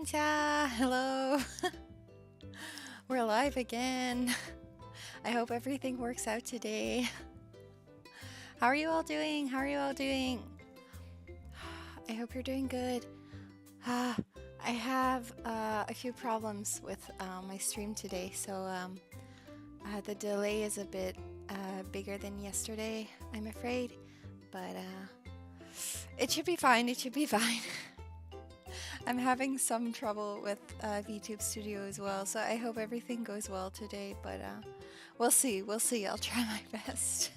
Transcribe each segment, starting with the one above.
Ancha! Hello! We're live again. I hope everything works out today. How are you all doing? How are you all doing? I hope you're doing good. I have a few problems with my stream today, so the delay is a bit bigger than yesterday, I'm afraid, but it should be fine, it should be fine. I'm having some trouble with VTube Studio as well, so I hope everything goes well today, but we'll see, I'll try my best.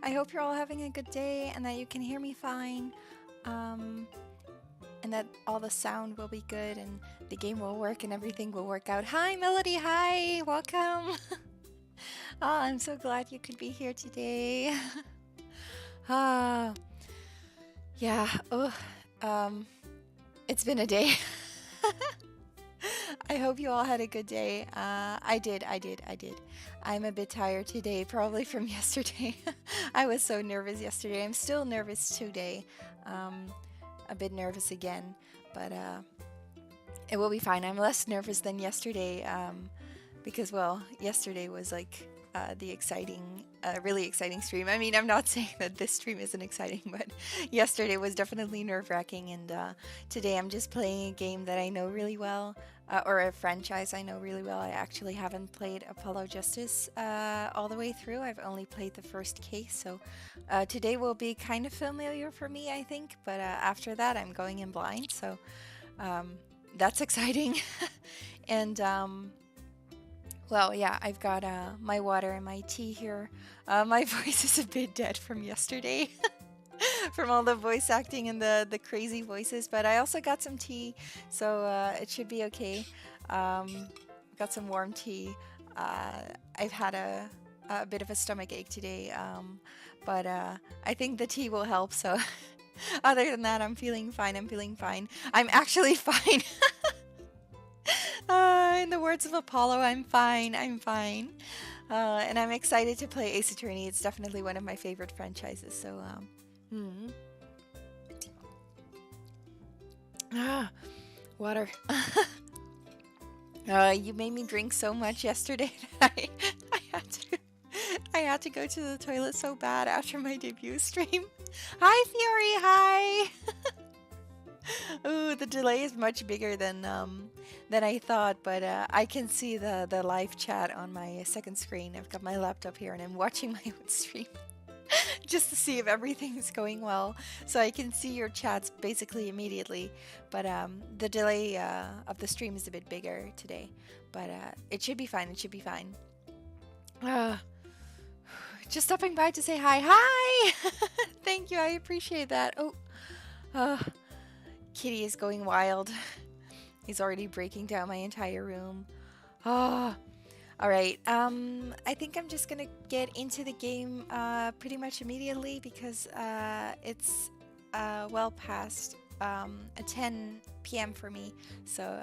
I hope you're all having a good day and that you can hear me fine, and that all the sound will be good and the game will work and everything will work out. Hi Melody, hi, welcome. Oh, I'm so glad you could be here today. Yeah, it's been a day. I hope you all had a good day. I did. I'm a bit tired today, probably from yesterday. I was so nervous yesterday. I'm still nervous today. A bit nervous again, but it will be fine. I'm less nervous than yesterday because, well, yesterday was like the really exciting stream. I mean, I'm not saying that this stream isn't exciting, but yesterday was definitely nerve-wracking, and today I'm just playing a game that I know really well, or a franchise I know really well. I actually haven't played Apollo Justice all the way through. I've only played the first case, so today will be kind of familiar for me, I think, but after that I'm going in blind, so that's exciting. And well, yeah, I've got my water and my tea here. My voice is a bit dead from yesterday, from all the voice acting and the crazy voices, but I also got some tea, so it should be okay. Got some warm tea. I've had a bit of a stomach ache today, but I think the tea will help, so other than that, I'm feeling fine. I'm actually fine. In the words of Apollo, I'm fine. And I'm excited to play Ace Attorney. It's definitely one of my favorite franchises, so water. You made me drink so much yesterday that I had to go to the toilet so bad after my debut stream. Hi Fury, hi. Ooh, the delay is much bigger than I thought, but I can see the live chat on my second screen. I've got my laptop here and I'm watching my own stream just to see if everything's going well. So I can see your chats basically immediately, but the delay of the stream is a bit bigger today, but it should be fine. Just stopping by to say hi. Hi! Thank you, I appreciate that. Kitty is going wild. He's already breaking down my entire room. Alright. I think I'm just gonna get into the game pretty much immediately because it's well past 10 p.m. for me. So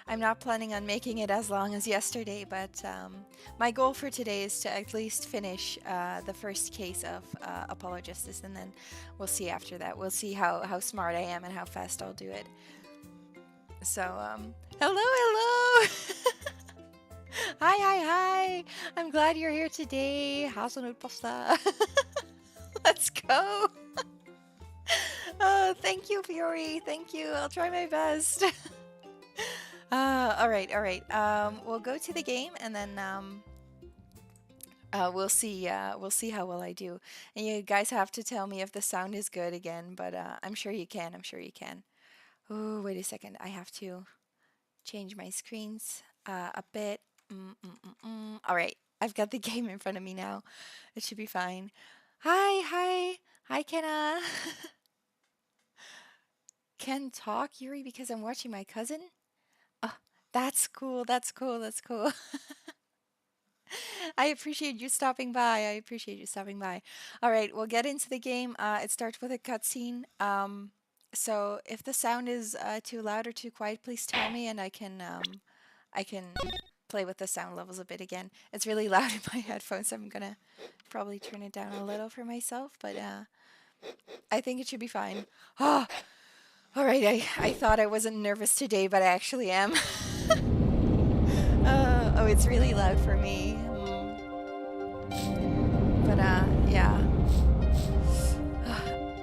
I'm not planning on making it as long as yesterday, but my goal for today is to at least finish the first case of Apollo Justice, and then we'll see after that. We'll see how smart I am and how fast I'll do it. So, hello! Hi! I'm glad you're here today. Hazelnut pasta. Let's go! Oh, thank you, Fury. Thank you. I'll try my best. All right. We'll go to the game and then we'll see how well I do. And you guys have to tell me if the sound is good again, but I'm sure you can. Oh, wait a second. I have to change my screens a bit. All right. I've got the game in front of me now. It should be fine. Hi, Kenna. Can talk, Yuri, because I'm watching my cousin? Oh, that's cool. I appreciate you stopping by. All right, we'll get into the game. It starts with a cutscene. So if the sound is too loud or too quiet, please tell me, and I can play with the sound levels a bit again. It's really loud in my headphones, so I'm gonna probably turn it down a little for myself, but I think it should be fine. All right, I thought I wasn't nervous today, but I actually am. Oh, it's really loud for me. But yeah.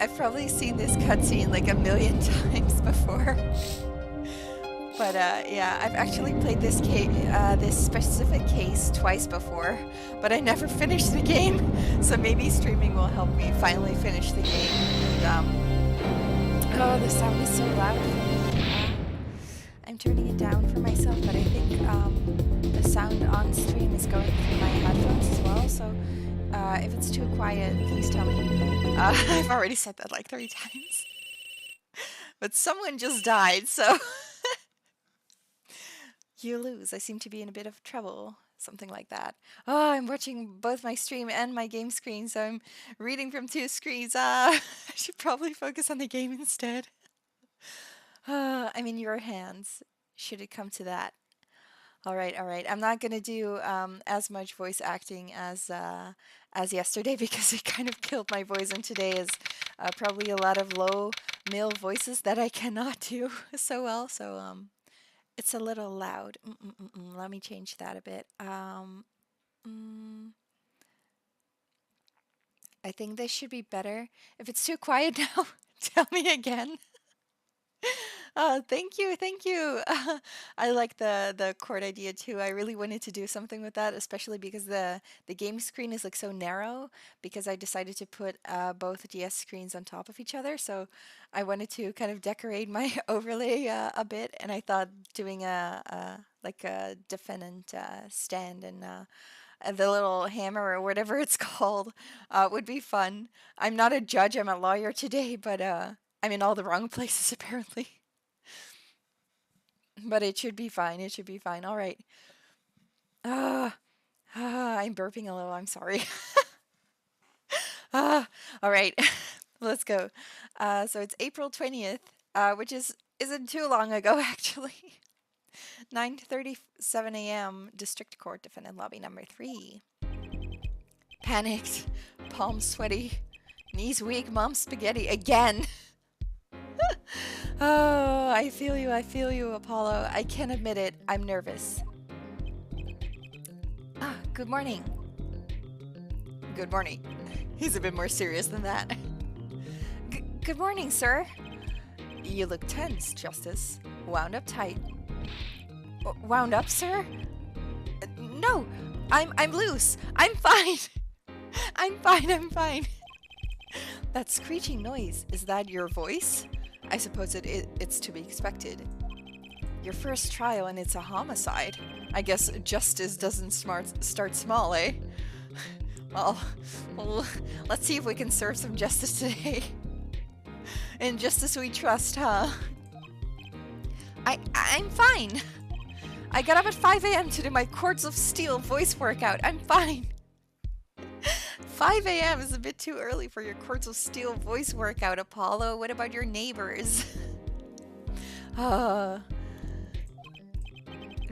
I've probably seen this cutscene like a million times before. But yeah, I've actually played this specific case twice before, but I never finished the game. So maybe streaming will help me finally finish the game. And oh, the sound is so loud for me. I'm turning it down for myself, but I think the sound on stream is going through my headphones as well. So if it's too quiet, please tell me. I've already said that like 3 times. But someone just died, so... You lose. I seem to be in a bit of trouble. Something like that. Oh, I'm watching both my stream and my game screen, so I'm reading from 2 screens. I should probably focus on the game instead. I'm in your hands, should it come to that. All right. I'm not gonna do as much voice acting as yesterday because it kind of killed my voice, and today is probably a lot of low male voices that I cannot do so well. So it's a little loud. Let me change that a bit. I think this should be better. If it's too quiet now, tell me again. Thank you. I like the chord idea too. I really wanted to do something with that, especially because the game screen is like so narrow, because I decided to put both DS screens on top of each other. So I wanted to kind of decorate my overlay a bit, and I thought doing like a defendant stand and the little hammer or whatever it's called would be fun. I'm not a judge, I'm a lawyer today, but I'm in all the wrong places apparently. But it should be fine. All right. I'm burping a little. I'm sorry. All right. Let's go. So it's April 20th, which isn't too long ago, actually. 9:37 a.m. District Court, Defendant Lobby number 3. Panicked, palms sweaty, knees weak, mom spaghetti again. Oh, I feel you, Apollo. I can admit it, I'm nervous. Good morning. Good morning. He's a bit more serious than that. Good morning, sir. You look tense, Justice. Wound up tight. Wound up, sir? No, I'm loose. I'm fine. I'm fine. That screeching noise, is that your voice? I suppose it's to be expected. Your first trial and it's a homicide. I guess justice doesn't start small, eh? Well, let's see if we can serve some justice today. In justice we trust, huh? I'm fine. I got up at 5 a.m. to do my Cords of Steel voice workout. I'm fine. 5 a.m. is a bit too early for your Cords of Steel voice workout, Apollo. What about your neighbors? It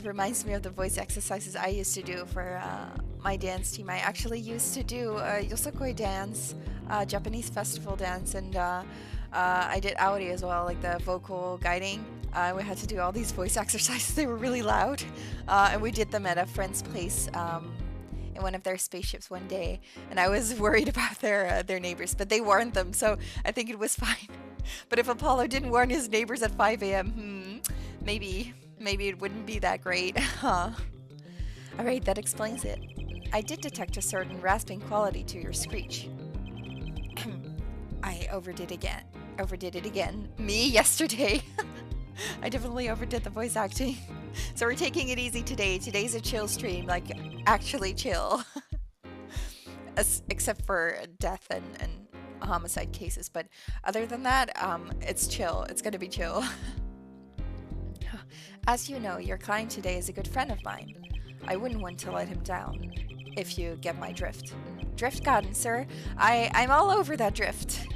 reminds me of the voice exercises I used to do for my dance team. I actually used to do Yosakoi dance, Japanese festival dance, and I did Aori as well, like the vocal guiding. We had to do all these voice exercises. They were really loud, and we did them at a friend's place in one of their spaceships one day, and I was worried about their neighbors, but they warned them, so I think it was fine. But if Apollo didn't warn his neighbors at 5 a.m., maybe it wouldn't be that great, huh? Alright, that explains it. I did detect a certain rasping quality to your screech. I overdid it again. Me yesterday. I definitely overdid the voice acting. So we're taking it easy today. Today's a chill stream, like actually chill. Except for death and homicide cases. But other than that, it's chill. It's gonna be chill. As you know, your client today is a good friend of mine. I wouldn't want to let him down, if you get my drift. Drift gotten, sir. I'm all over that drift.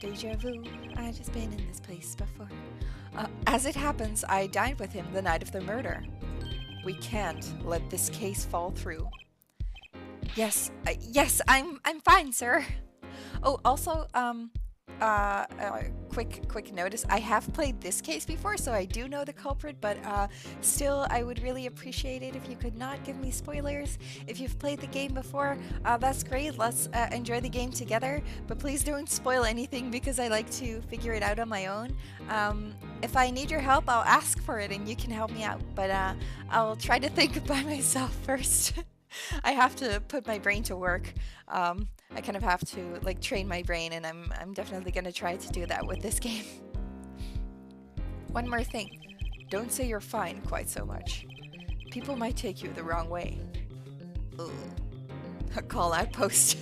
Deja vu, I just been in this place before. As it happens, I dined with him the night of the murder. We can't let this case fall through. Yes, I'm fine, sir. Oh, also, quick notice. I have played this case before, so I do know the culprit, but still, I would really appreciate it if you could not give me spoilers. If you've played the game before, that's great. Let's enjoy the game together, but please don't spoil anything because I like to figure it out on my own. If I need your help, I'll ask for it and you can help me out, but I'll try to think by myself first. I have to put my brain to work. I kind of have to like train my brain, and I'm definitely gonna try to do that with this game. One more thing, don't say you're fine quite so much. People might take you the wrong way. Ugh. A call out post.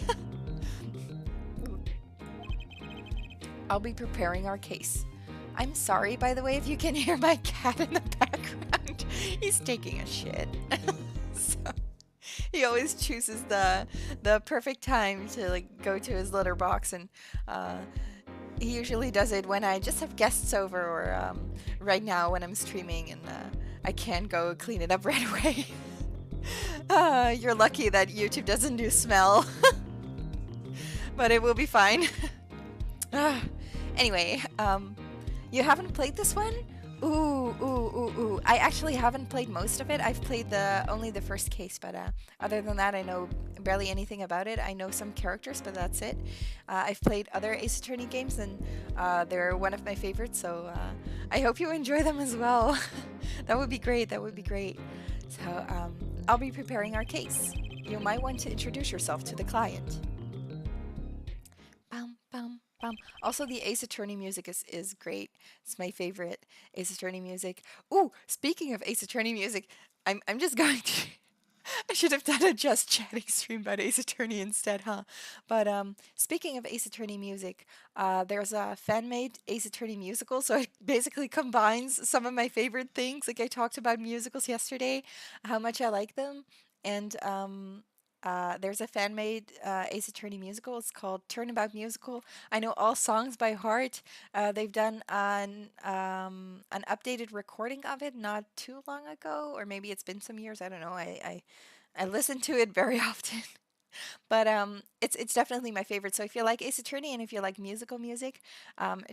I'll be preparing our case. I'm sorry, by the way, if you can hear my cat in the background. He's taking a shit. So he always chooses the perfect time to like go to his litter box, and he usually does it when I just have guests over, or right now when I'm streaming and I can't go clean it up right away. You're lucky that YouTube doesn't do smell. But it will be fine. Anyway, you haven't played this one? Ooh. I actually haven't played most of it. I've played only the first case, but other than that, I know barely anything about it. I know some characters, but that's it. I've played other Ace Attorney games, and they're one of my favorites, so I hope you enjoy them as well. That would be great. That would be great. So I'll be preparing our case. You might want to introduce yourself to the client. Bum, bum. Also, the Ace Attorney music is great. It's my favorite Ace Attorney music. Ooh, speaking of Ace Attorney music, I'm just going to... I should have done a just chatting stream about Ace Attorney instead, huh? But speaking of Ace Attorney music, there's a fan-made Ace Attorney musical, so it basically combines some of my favorite things. Like I talked about musicals yesterday, how much I like them, and there's a fan-made Ace Attorney musical. It's called Turnabout Musical. I know all songs by heart. They've done an updated recording of it not too long ago, or maybe it's been some years. I don't know. I listen to it very often. But it's definitely my favorite. So if you like Ace Attorney and if you like musical music,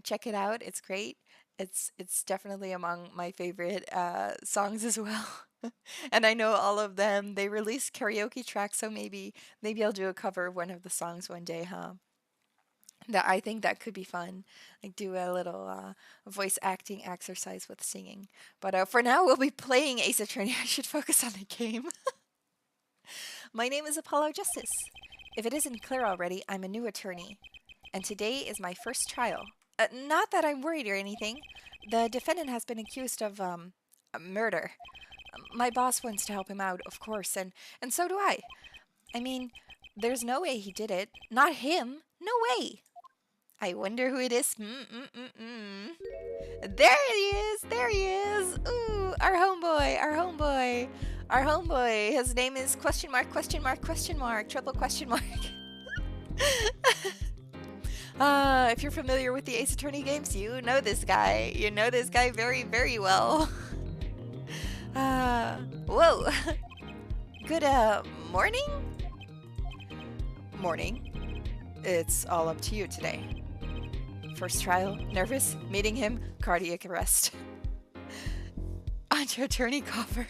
check it out. It's great. It's definitely among my favorite songs as well. And I know all of them. They release karaoke tracks, so maybe I'll do a cover of one of the songs one day, huh? I think that could be fun. Like do a little voice acting exercise with singing. But for now, we'll be playing Ace Attorney. I should focus on the game. My name is Apollo Justice. If it isn't clear already, I'm a new attorney. And today is my first trial. Not that I'm worried or anything. The defendant has been accused of murder. My boss wants to help him out, of course, and so do I. I mean, there's no way he did it. Not him. No way. I wonder who it is. There he is. There he is. Ooh, our homeboy. His name is question mark, triple question mark. If you're familiar with the Ace Attorney games, you know this guy. You know this guy very, very well. Whoa. Good, morning? Morning. It's all up to you today. First trial, nervous, meeting him, cardiac arrest. Ancha Attorney cover.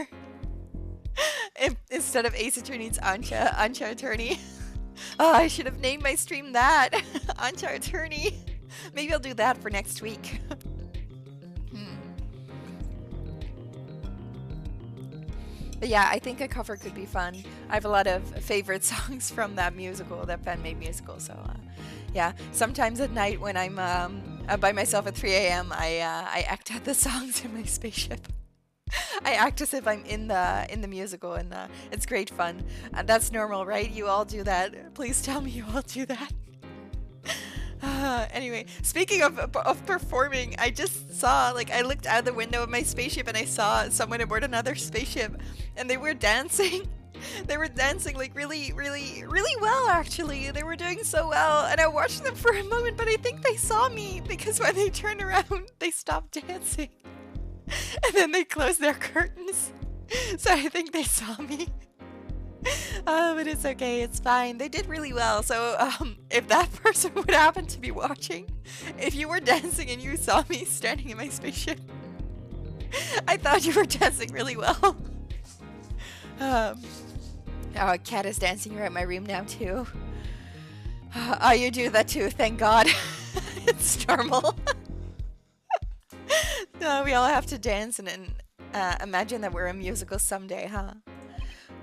Instead of Ace Attorney, it's Ancha Attorney. Oh, I should have named my stream that. Ancha Attorney. Maybe I'll do that for next week. But yeah, I think a cover could be fun. I have a lot of favorite songs from that musical, that fan-made musical. So yeah, sometimes at night when I'm by myself at 3 a.m., I act out the songs in my spaceship. I act as if I'm in the musical, and it's great fun. That's normal, right? You all do that. Please tell me you all do that. Anyway, speaking of performing, I just saw, like, I looked out the window of my spaceship and I saw someone aboard another spaceship, and they were dancing. They were dancing, like, really, really, really well, actually. They were doing so well, and I watched them for a moment, but I think they saw me, because when they turned around, they stopped dancing. And then they closed their curtains. So I think they saw me. But it's okay, it's fine. They did really well. So if that person would happen to be watching, if you were dancing and you saw me standing in my spaceship, I thought you were dancing really well. Oh, Cat is dancing around my room now too. Oh, you do that too, thank God. It's normal. No, we all have to dance and imagine that we're a musical someday, huh?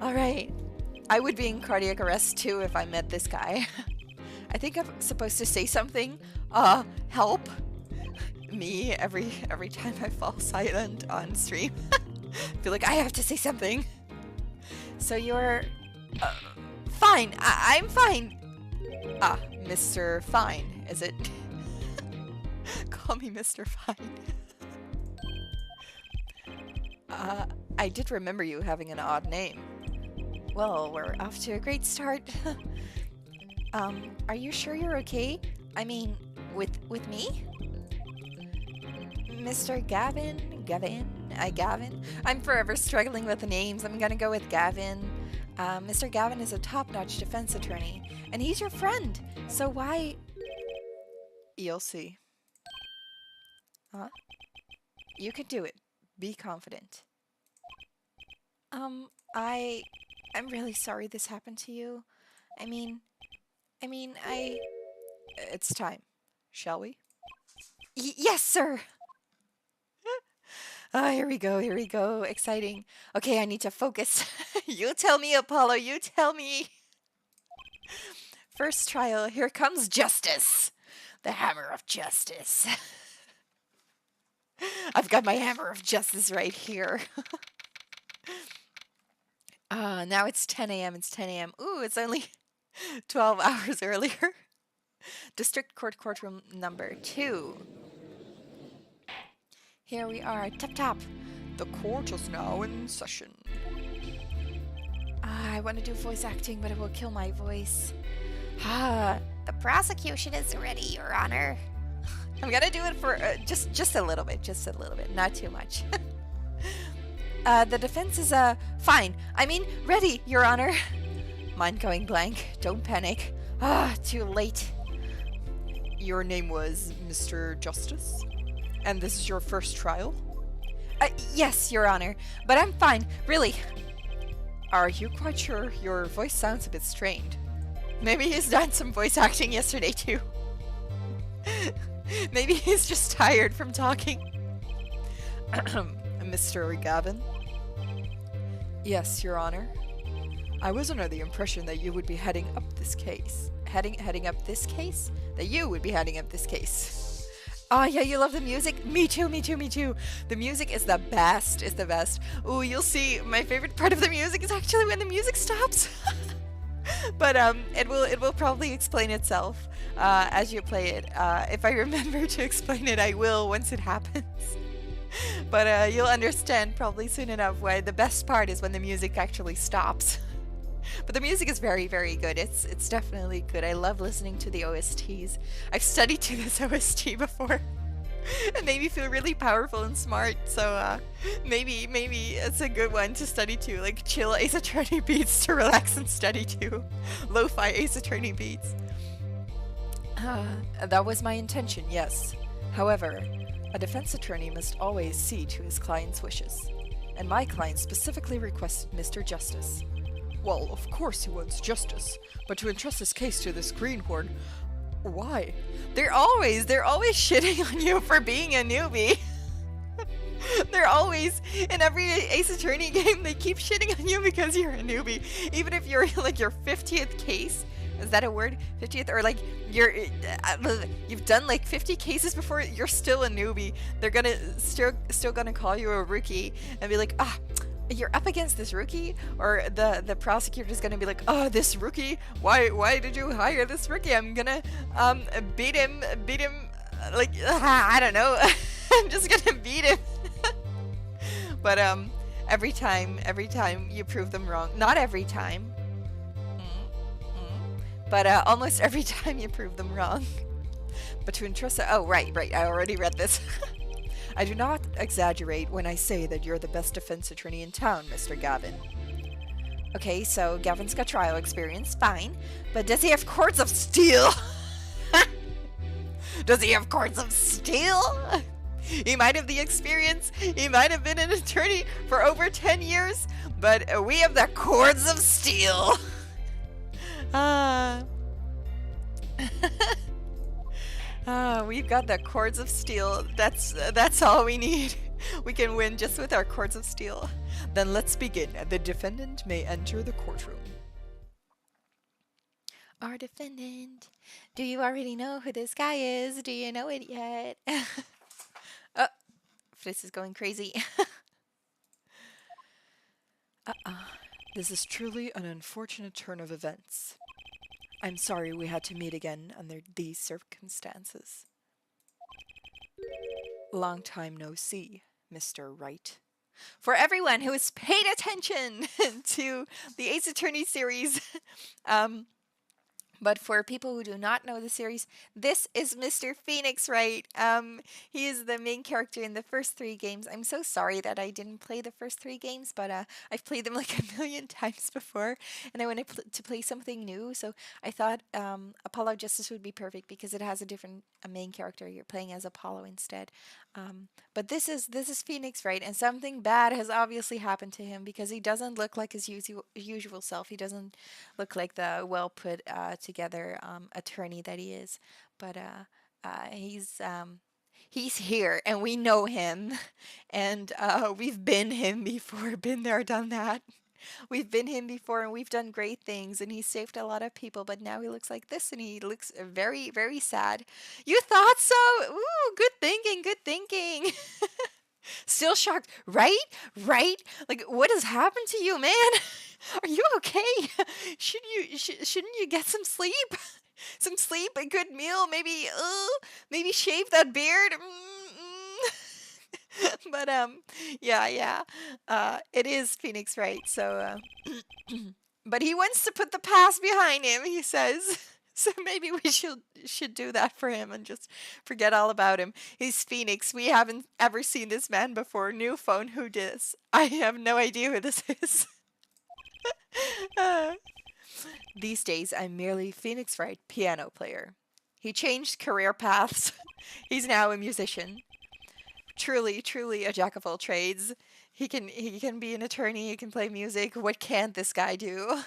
Alright. I would be in cardiac arrest too if I met this guy. I think I'm supposed to say something. Help me every time I fall silent on stream. I feel like I have to say something. So you're fine. I'm fine. Mr. Fine, is it? Call me Mr. Fine. I did remember you having an odd name. Well, we're off to a great start. Are you sure you're okay? I mean, with me? Mr. Gavin? Gavin? I'm forever struggling with the names. I'm gonna go with Gavin. Mr. Gavin is a top-notch defense attorney, and he's your friend. So why... You'll see. Huh? You can do it. Be confident. I'm really sorry this happened to you. I mean, It's time. Shall we? Yes, sir! Here we go. Exciting. Okay, I need to focus. You tell me, Apollo, you tell me. First trial, here comes justice. The hammer of justice. I've got my hammer of justice right here. Now it's 10 a.m. Ooh, it's only 12 hours earlier. District Court courtroom number 2. Here we are. Tap tap. The court is now in session. I want to do voice acting, but it will kill my voice. The prosecution is ready, Your Honor. I'm gonna do it for just a little bit, not too much. The defense is fine. I mean, ready, Your Honor. Mind going blank. Don't panic. Too late. Your name was Mr. Justice? And this is your first trial? Yes, Your Honor. But I'm fine, really. Are you quite sure? Your voice sounds a bit strained. Maybe he's done some voice acting yesterday too. Maybe he's just tired from talking. Mr. Gavin? Yes, Your Honor. I was under the impression that you would be heading up this case. Heading up this case? That you would be heading up this case. Oh yeah, you love the music? Me too. The music is the best, Ooh, you'll see, my favorite part of the music is actually when the music stops. But it will probably explain itself as you play it. If I remember to explain it, I will once it happens. But you'll understand probably soon enough why the best part is when the music actually stops. But the music is very, very good. It's definitely good. I love listening to the OSTs. I've studied to this OST before. It made me feel really powerful and smart. So maybe it's a good one to study to. Like chill Ace Attorney beats to relax and study to. Lo-fi Ace Attorney beats. That was my intention, yes. However, a defense attorney must always see to his client's wishes. And my client specifically requested Mr. Justice. Well, of course he wants justice, but to entrust his case to this greenhorn, why? They're always shitting on you for being a newbie. They're always, in every Ace Attorney game, they keep shitting on you because you're a newbie. Even if you're like your 50th case, is that a word? 50th? Or like, you've done like 50 cases before, you're still a newbie. They're gonna, still gonna call you a rookie and be like, you're up against this rookie? Or the prosecutor's gonna be like, oh, this rookie? Why did you hire this rookie? I'm gonna beat him like I don't know. I'm just gonna beat him. But every time you prove them wrong. Not every time. But almost every time you prove them wrong. But to entrust it, oh right, I already read this. I do not exaggerate when I say that you're the best defense attorney in town, Mr. Gavin. Okay, so Gavin's got trial experience, fine. But does he have cords of steel? Does he have cords of steel? He might have the experience. He might have been an attorney for over 10 years. But we have the cords of steel. We've got the cords of steel. That's all we need. We can win just with our cords of steel. Then let's begin. The defendant may enter the courtroom. Our defendant. Do you already know who this guy is? Do you know it yet? Oh, Fritz is going crazy. This is truly an unfortunate turn of events. I'm sorry we had to meet again under these circumstances. Long time no see, Mr. Wright. For everyone who has paid attention to the Ace Attorney series, but for people who do not know the series, this is Mr. Phoenix Wright. He is the main character in the first 3 games. I'm so sorry that I didn't play the first 3 games, but I've played them like a million times before, and I wanted to play something new, so I thought Apollo Justice would be perfect because it has a different main character. You're playing as Apollo instead. But this is Phoenix Wright, and something bad has obviously happened to him because he doesn't look like his usual self. He doesn't look like the well put together attorney that he is. But he's here, and we know him, and we've been him before, been there, done that. We've been him before, and we've done great things, and he saved a lot of people, but now he looks like this, and he looks very, very sad. You thought so? Ooh, good thinking, good thinking. Still shocked, right? Right? Like, what has happened to you, man? Are you okay? Shouldn't you get some sleep? Some sleep, a good meal, maybe shave that beard. But yeah, it is Phoenix Wright. So, but he wants to put the past behind him, he says. So maybe we should do that for him and just forget all about him. He's Phoenix. We haven't ever seen this man before. New phone, who dis? I have no idea who this is. These days, I'm merely Phoenix Wright, piano player. He changed career paths. He's now a musician. Truly, truly a jack of all trades. He can be an attorney, he can play music. What can't this guy do?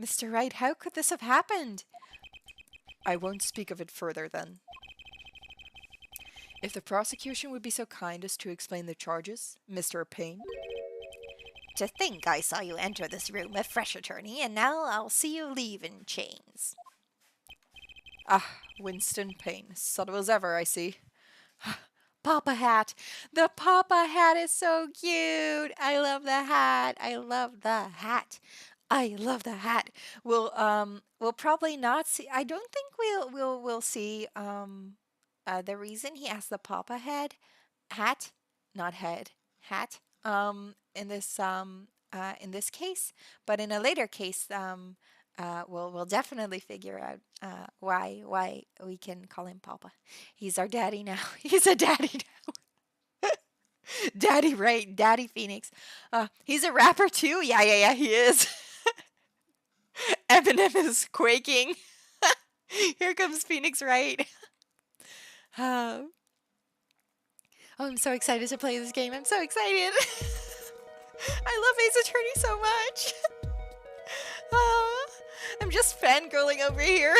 Mr. Wright, how could this have happened? I won't speak of it further then. If the prosecution would be so kind as to explain the charges, Mr. Payne. To think I saw you enter this room a fresh attorney, and now I'll see you leave in chains. Ah, Winston Payne, subtle as ever, I see. Papa hat. The Papa hat is so cute. I love the hat. I love the hat. I love the hat. We'll probably not see. I don't think we'll see the reason he has the Papa hat, not head, hat. In this case, but in a later case, we'll definitely figure out why we can call him Papa. He's our daddy now. He's a daddy now. Daddy Wright, Daddy Phoenix. He's a rapper too. Yeah, he is. Eminem is quaking. Here comes Phoenix Wright. Oh, I'm so excited to play this game. I'm so excited. I love Ace Attorney so much. I'm just fangirling over here.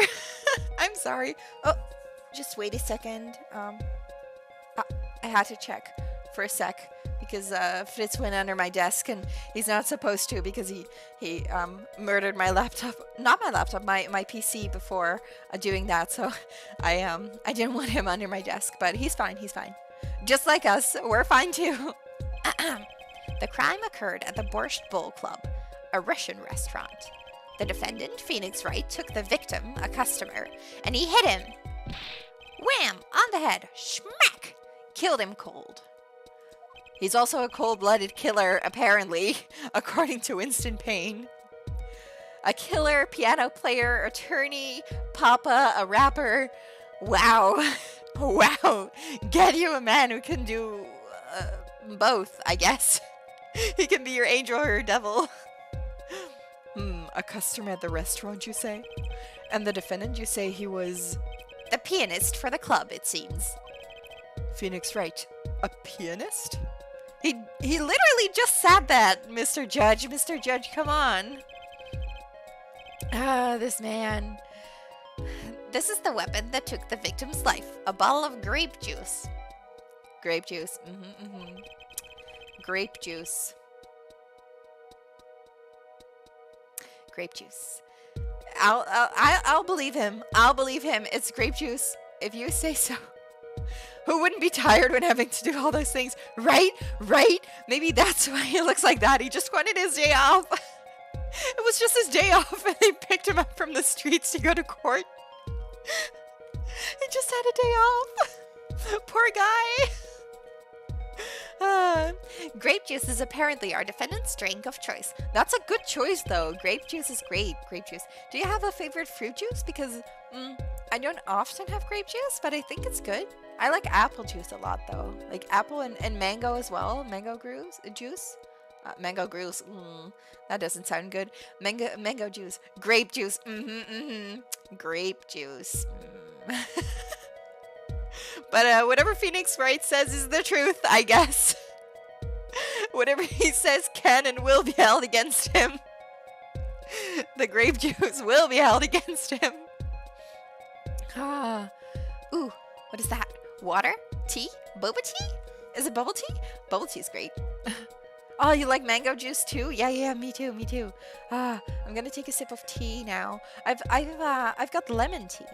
I'm sorry. Oh, just wait a second. I had to check for a sec because Fritz went under my desk and he's not supposed to because he murdered my laptop. Not my laptop, my PC before doing that. So I didn't want him under my desk, but he's fine. He's fine. Just like us, we're fine too. The crime occurred at the Borscht Bull Club, a Russian restaurant. The defendant, Phoenix Wright, took the victim, a customer, and he hit him. Wham! On the head. Schmack! Killed him cold. He's also a cold-blooded killer, apparently, according to Winston Payne. A killer, piano player, attorney, papa, a rapper. Wow. Wow. Get you a man who can do both, I guess. He can be your angel or your devil. A customer at the restaurant, you say? And the defendant, you say he was... The pianist for the club, it seems. Phoenix Wright. A pianist? He literally just said that, Mr. Judge. Mr. Judge, come on. This man. This is the weapon that took the victim's life. A bottle of grape juice. Grape juice. Grape juice. Grape juice. I'll believe him. I'll believe him. It's grape juice. If you say so. Who wouldn't be tired when having to do all those things? Right? Right? Maybe that's why he looks like that. He just wanted his day off. It was just his day off and they picked him up from the streets to go to court. He just had a day off. Poor guy. Grape juice is apparently our defendant's drink of choice. That's a good choice though. Grape juice is great. Grape juice. Do you have a favorite fruit juice? Because I don't often have grape juice, but I think it's good. I like apple juice a lot though. Like apple and mango as well. Mango juice. Mango juice. That doesn't sound good. Mango juice. Grape juice. Grape juice. But whatever Phoenix Wright says is the truth, I guess. Whatever he says can and will be held against him. The grape juice will be held against him. Ooh, what is that? Water? Tea? Boba tea? Is it bubble tea? Bubble tea is great. Oh, you like mango juice too? Yeah, me too. I'm gonna take a sip of tea now. I've got lemon tea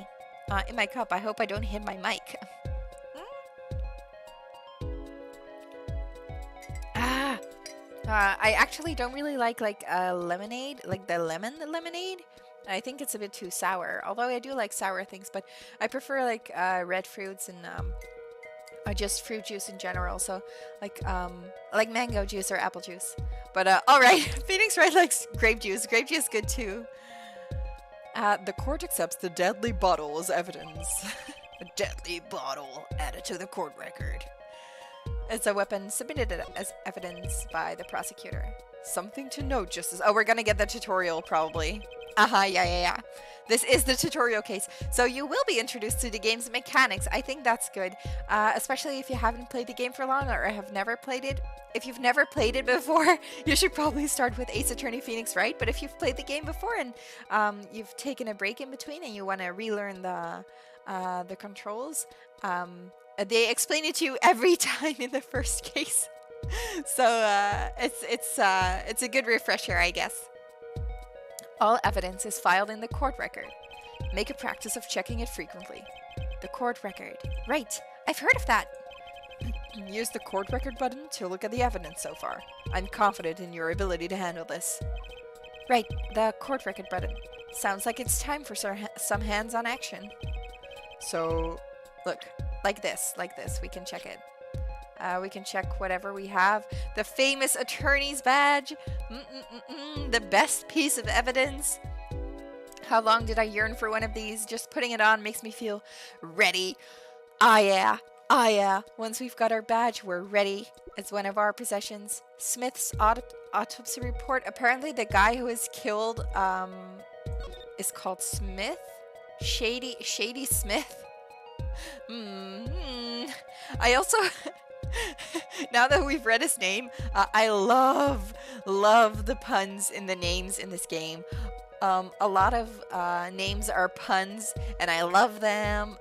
in my cup. I hope I don't hit my mic. I actually don't really like lemonade, like the lemon lemonade. I think it's a bit too sour. Although I do like sour things, but I prefer like red fruits and just fruit juice in general. So like mango juice or apple juice. But all right, Phoenix Wright likes grape juice. Grape juice is good too. The court accepts the deadly bottle as evidence. A deadly bottle added to the court record. It's a weapon submitted as evidence by the prosecutor. Something to note, Justice. Oh, we're gonna get the tutorial probably. Yeah. This is the tutorial case. So you will be introduced to the game's mechanics. I think that's good. Especially if you haven't played the game for long or have never played it. If you've never played it before, you should probably start with Ace Attorney Phoenix Wright. But if you've played the game before and you've taken a break in between and you want to relearn the controls, they explain it to you every time in the first case. So it's a good refresher, I guess. All evidence is filed in the court record. Make a practice of checking it frequently. The court record. Right, I've heard of that. Use the court record button to look at the evidence so far. I'm confident in your ability to handle this. Right, the court record button. Sounds like it's time for some hands-on action. So, look, like this, we can check it. We can check whatever we have. The famous attorney's badge. The best piece of evidence. How long did I yearn for one of these? Just putting it on makes me feel ready. Ah yeah. Once we've got our badge, we're ready. It's one of our possessions. Smith's autopsy report. Apparently the guy who was killed is called Smith? Shady Smith? I also... Now that we've read his name, I love the puns in the names in this game. A lot of names are puns, and I love them.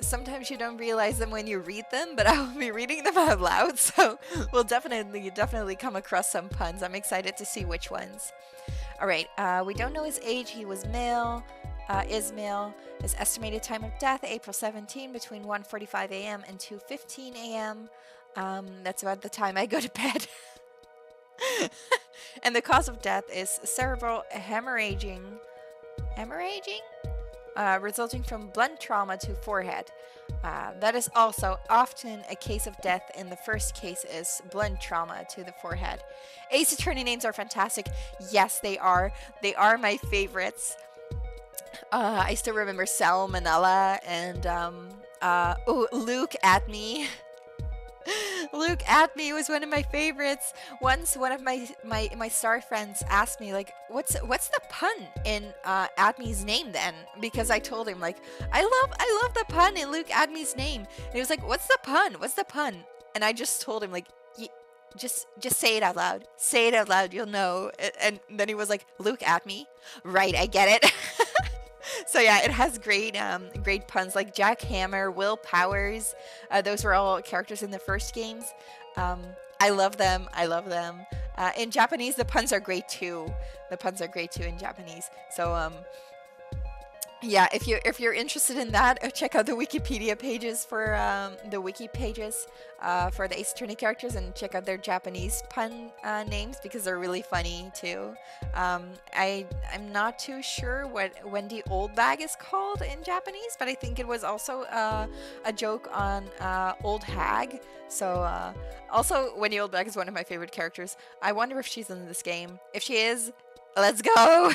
Sometimes you don't realize them when you read them, but I will be reading them out loud, so we'll definitely come across some puns. I'm excited to see which ones. All right, we don't know his age. He was male. Is male. His estimated time of death, April 17, between 1:45 a.m. and 2:15 a.m. That's about the time I go to bed. And the cause of death is cerebral hemorrhaging, resulting from blunt trauma to forehead. That is also often a case of death. In the first case is blunt trauma to the forehead. Ace Attorney names are fantastic. Yes, they are. They are my favorites. I still remember Salmonella and Luke at me. Look at me was one of my favorites. Once one of my star friends asked me like, what's the pun in Adme's name then? Because I told him like, I love the pun in Luke Adme's name. And he was like, what's the pun? What's the pun? And I just told him like, just say it out loud. Say it out loud, you'll know. And then he was like, Luke Adme. Right, I get it. So yeah, it has great puns like Jack Hammer, Will Powers. Those were all characters in the first games. I love them. In Japanese, the puns are great too. In Japanese. So yeah, if you're interested in that, check out the Wikipedia pages for the wiki pages for the Ace Attorney characters, and check out their Japanese pun names because they're really funny too. I'm not too sure what Wendy Oldbag is called in Japanese, but I think it was also a joke on Old Hag. So also Wendy Oldbag is one of my favorite characters. I wonder if she's in this game. If she is, let's go.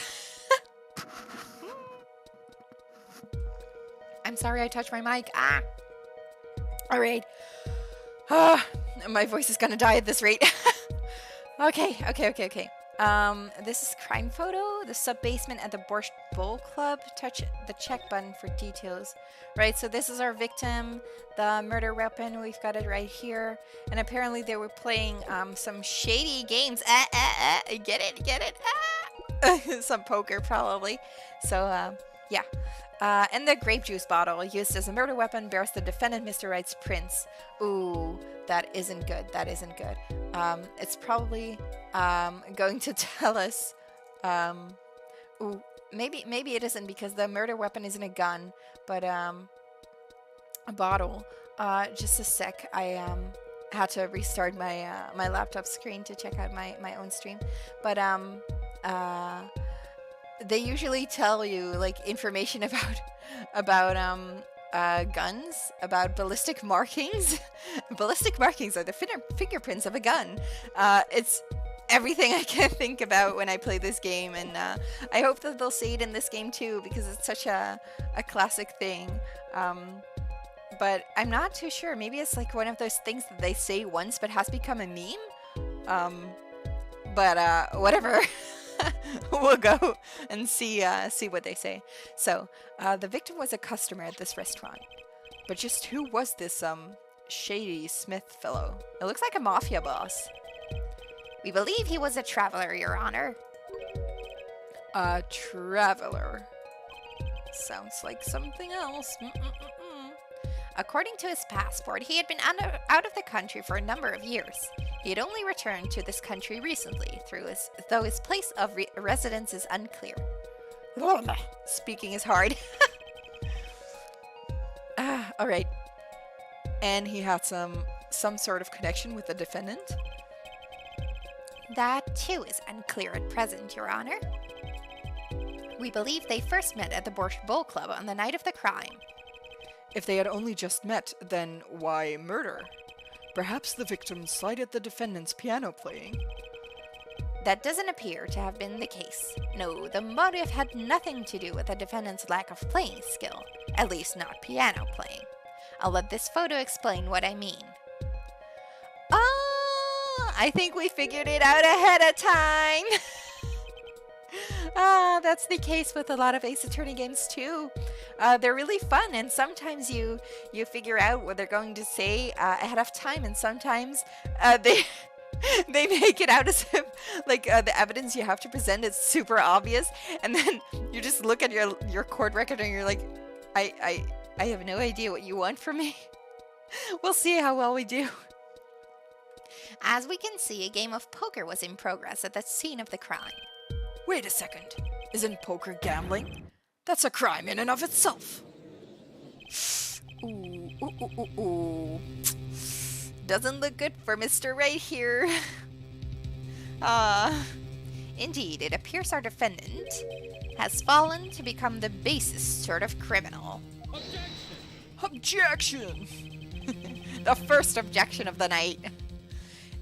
I'm sorry I touched my mic. All right. My voice is gonna die at this rate. Okay. This is crime photo. The sub-basement at the Borscht Bowl Club. Touch the check button for details. Right, so this is our victim, the murder weapon. We've got it right here. And apparently they were playing some shady games. Get it? Some poker probably. So, yeah. And the grape juice bottle used as a murder weapon bears the defendant Mr. Wright's prints. Ooh, that isn't good. It's probably going to tell us. Ooh, maybe it isn't because the murder weapon isn't a gun, but a bottle. Just a sec. I had to restart my my laptop screen to check out my own stream, but they usually tell you like information about guns, about ballistic markings. Ballistic markings are the fingerprints of a gun. It's everything I can think about when I play this game, and I hope that they'll say it in this game too, because it's such a classic thing. But I'm not too sure. Maybe it's like one of those things that they say once but has become a meme. But whatever. We'll go and see what they say. So, the victim was a customer at this restaurant. But just who was this shady Smith fellow? It looks like a mafia boss. We believe he was a traveler, Your Honor. A traveler. Sounds like something else. According to his passport, he had been out of the country for a number of years. He had only returned to this country recently, though his place of residence is unclear. Speaking is hard. All right. And he had some sort of connection with the defendant? That, too, is unclear at present, Your Honor. We believe they first met at the Borscht Bowl Club on the night of the crime. If they had only just met, then why murder? Perhaps the victim slighted the defendant's piano playing. That doesn't appear to have been the case. No, the motive had nothing to do with the defendant's lack of playing skill, at least not piano playing. I'll let this photo explain what I mean. I think we figured it out ahead of time! That's the case with a lot of Ace Attorney games too. They're really fun, and sometimes you figure out what they're going to say ahead of time, and sometimes they make it out as if like the evidence you have to present is super obvious, and then you just look at your court record and you're like, I have no idea what you want from me. We'll see how well we do. As we can see, a game of poker was in progress at the scene of the crime. Wait a second. Isn't poker gambling? That's a crime in and of itself. Ooh. Doesn't look good for Mr. Right here. Indeed, it appears our defendant has fallen to become the basest sort of criminal. Objection! The first objection of the night.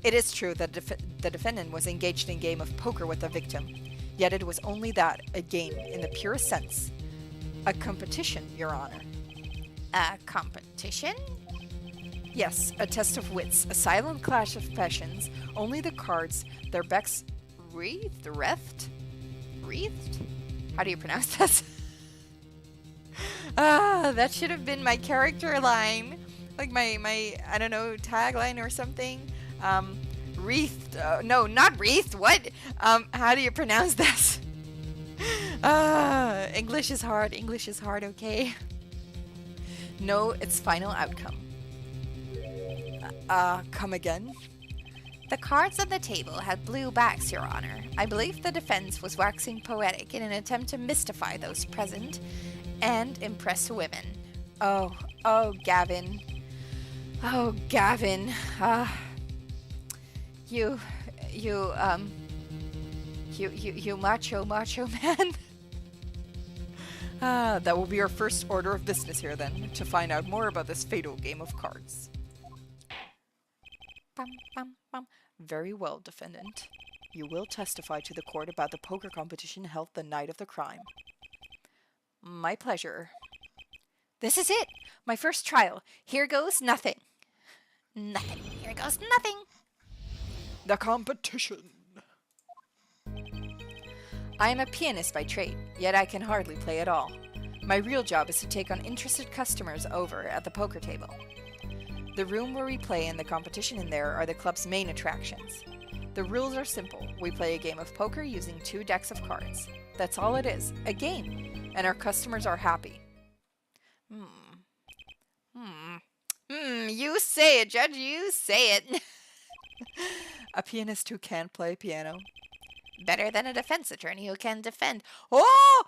It is true that the defendant was engaged in a game of poker with the victim. Yet it was only that, a game in the purest sense. A competition, Your Honor. A competition? Yes, a test of wits, a silent clash of passions, only the cards, their backs wreathed? Wreathed? How do you pronounce this? That should have been my character line. Like my I don't know, tagline or something. Wreathed, no, not wreathed, what? How do you pronounce this? English is hard, okay? No, its final outcome. Come again? The cards on the table had blue backs, Your Honor. I believe the defense was waxing poetic in an attempt to mystify those present and impress women. Oh, Gavin. Oh, Gavin. You macho man. That will be our first order of business here then, to find out more about this fatal game of cards. Bum, bum, bum. Very well, defendant. You will testify to the court about the poker competition held the night of the crime. My pleasure. This is it! My first trial. Here goes nothing. Nothing. Here goes nothing. The competition. I am a pianist by trade, yet I can hardly play at all. My real job is to take on interested customers over at the poker table. The room where we play and the competition in there are the club's main attractions. The rules are simple. We play a game of poker using 2 decks of cards. That's all it is, a game, and our customers are happy. You say it, Judge, you say it. A pianist who can't play piano. Better than a defense attorney who can defend. Oh!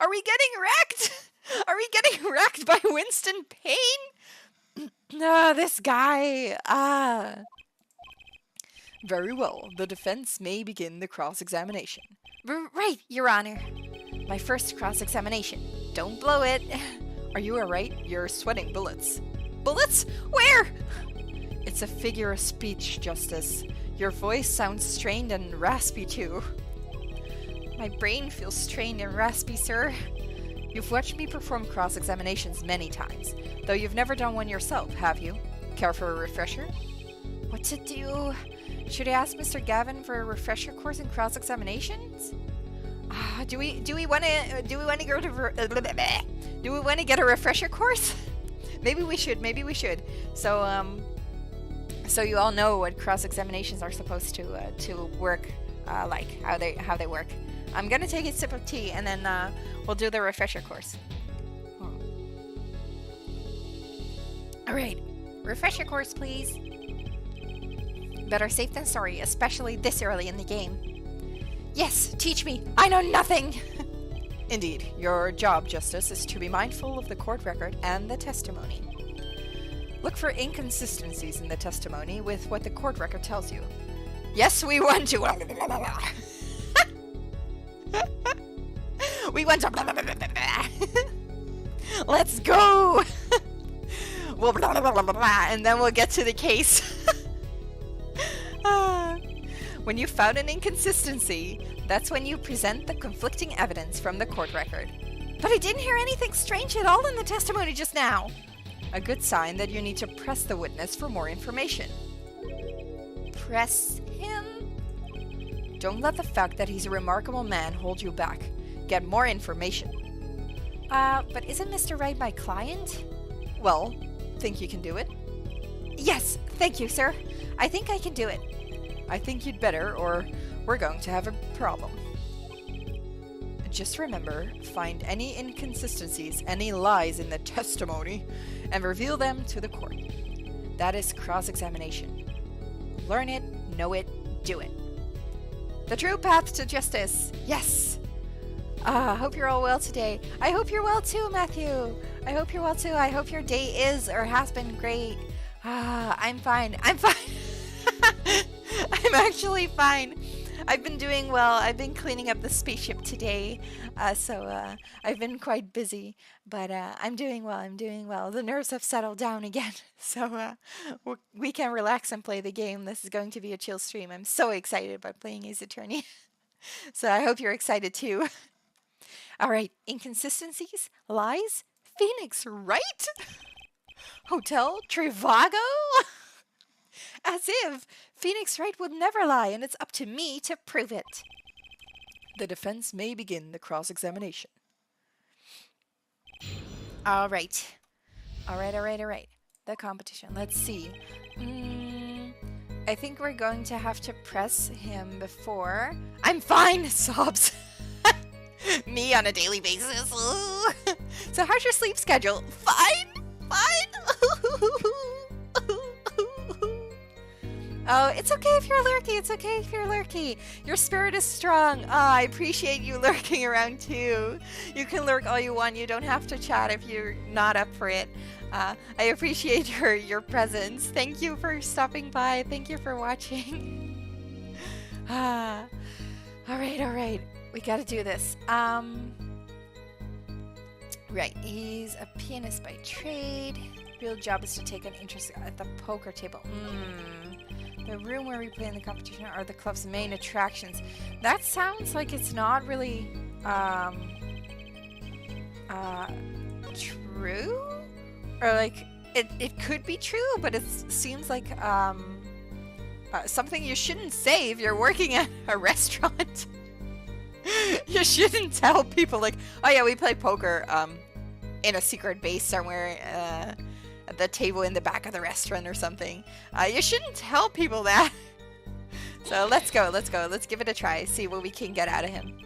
Are we getting wrecked? Are we getting wrecked by Winston Payne? This guy. Very well. The defense may begin the cross-examination. Right, Your Honor. My first cross-examination. Don't blow it. Are you alright? You're sweating bullets. Bullets? Where? It's a figure of speech, Justice. Your voice sounds strained and raspy, too. My brain feels strained and raspy, sir. You've watched me perform cross-examinations many times, though you've never done one yourself, have you? Care for a refresher? What to do? Should I ask Mr. Gavin for a refresher course in cross-examinations? Do we want to get a refresher course? Maybe we should. So you all know what cross-examinations are supposed to work, like how they work. I'm gonna take a sip of tea and then we'll do the refresher course. All right, refresher course, please. Better safe than sorry, especially this early in the game. Yes, teach me. I know nothing. Indeed, your job, Justice, is to be mindful of the court record and the testimony. Look for inconsistencies in the testimony with what the court record tells you. Yes, we want to. We want to. Let's go. And then we'll get to the case. When you found an inconsistency, that's when you present the conflicting evidence from the court record. But I didn't hear anything strange at all in the testimony just now. A good sign that you need to press the witness for more information. Press him? Don't let the fact that he's a remarkable man hold you back. Get more information. But isn't Mr. Wright my client? Well, think you can do it? Yes, thank you, sir. I think I can do it. I think you'd better, or we're going to have a problem. Just remember, find any inconsistencies, any lies in the testimony, and reveal them to the court. That is cross-examination. Learn it, know it, do it. The true path to justice. Yes! Hope you're all well today. I hope you're well too, Matthew. I hope you're well too. I hope your day is or has been great. I'm fine. I'm actually fine. I've been doing well. I've been cleaning up the spaceship today, so I've been quite busy, but I'm doing well. I'm doing well. The nerves have settled down again, so we can relax and play the game. This is going to be a chill stream. I'm so excited about playing Ace Attorney, so I hope you're excited too. All right, inconsistencies, lies, Phoenix, right? Hotel Trivago? As if Phoenix Wright would never lie, and it's up to me to prove it. The defense may begin the cross-examination. All right. All right. The competition. Let's see. I think we're going to have to press him before. I'm fine, sobs. Me on a daily basis. So how's your sleep schedule? Fine. Oh, it's okay if you're lurky. Your spirit is strong. I appreciate you lurking around too. You can lurk all you want. You don't have to chat if you're not up for it. I appreciate your presence. Thank you for stopping by. Thank you for watching. All right. We gotta do this. Right, he's a pianist by trade. Real job is to take an interest at the poker table. The room where we play in the competition are the club's main attractions. That sounds like it's not really true? Or like it could be true, but it seems like something you shouldn't say if you're working at a restaurant. You shouldn't tell people like, oh yeah, we play poker in a secret base somewhere at the table in the back of the restaurant or something. You shouldn't tell people that. So let's go. Let's give it a try. See what we can get out of him.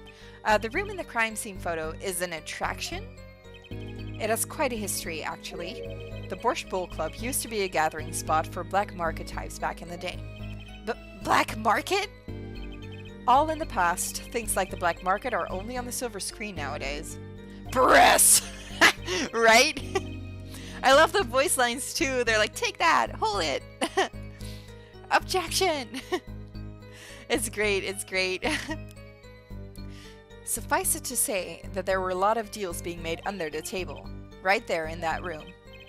The room in the crime scene photo is an attraction. It has quite a history, actually. The Borscht Bull Club used to be a gathering spot for black market types back in the day. But black market? All in the past. Things like the black market are only on the silver screen nowadays. Press! Right? I love the voice lines too. They're like, take that, hold it. Objection! It's great. Suffice it to say that there were a lot of deals being made under the table, right there in that room.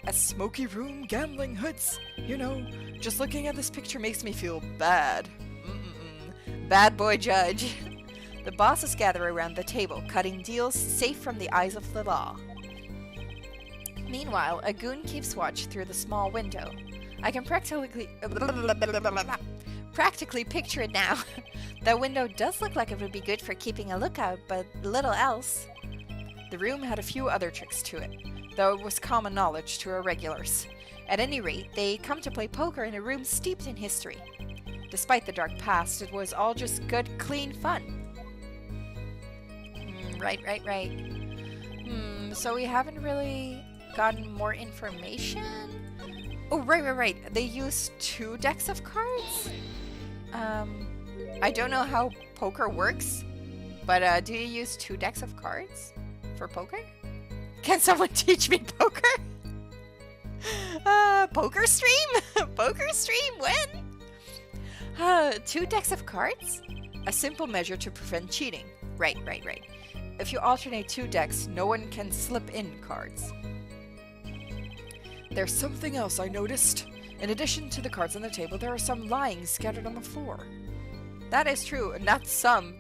A smoky room, gambling hoods. You know, just looking at this picture makes me feel bad. Bad boy judge. The bosses gather around the table, cutting deals safe from the eyes of the law. Meanwhile, a goon keeps watch through the small window. I can practically picture it now. The window does look like it would be good for keeping a lookout, but little else. The room had a few other tricks to it, though it was common knowledge to our regulars. At any rate, they come to play poker in a room steeped in history. Despite the dark past, it was all just good, clean fun. Right. So we haven't really gotten more information? Oh, right. They use 2 decks of cards? I don't know how poker works, but do you use 2 decks of cards for poker? Can someone teach me poker? Poker stream? Poker stream? When? 2 decks of cards? A simple measure to prevent cheating. Right. If you alternate 2 decks, no one can slip in cards. There's something else I noticed. In addition to the cards on the table, there are some lying scattered on the floor. That is true, not some.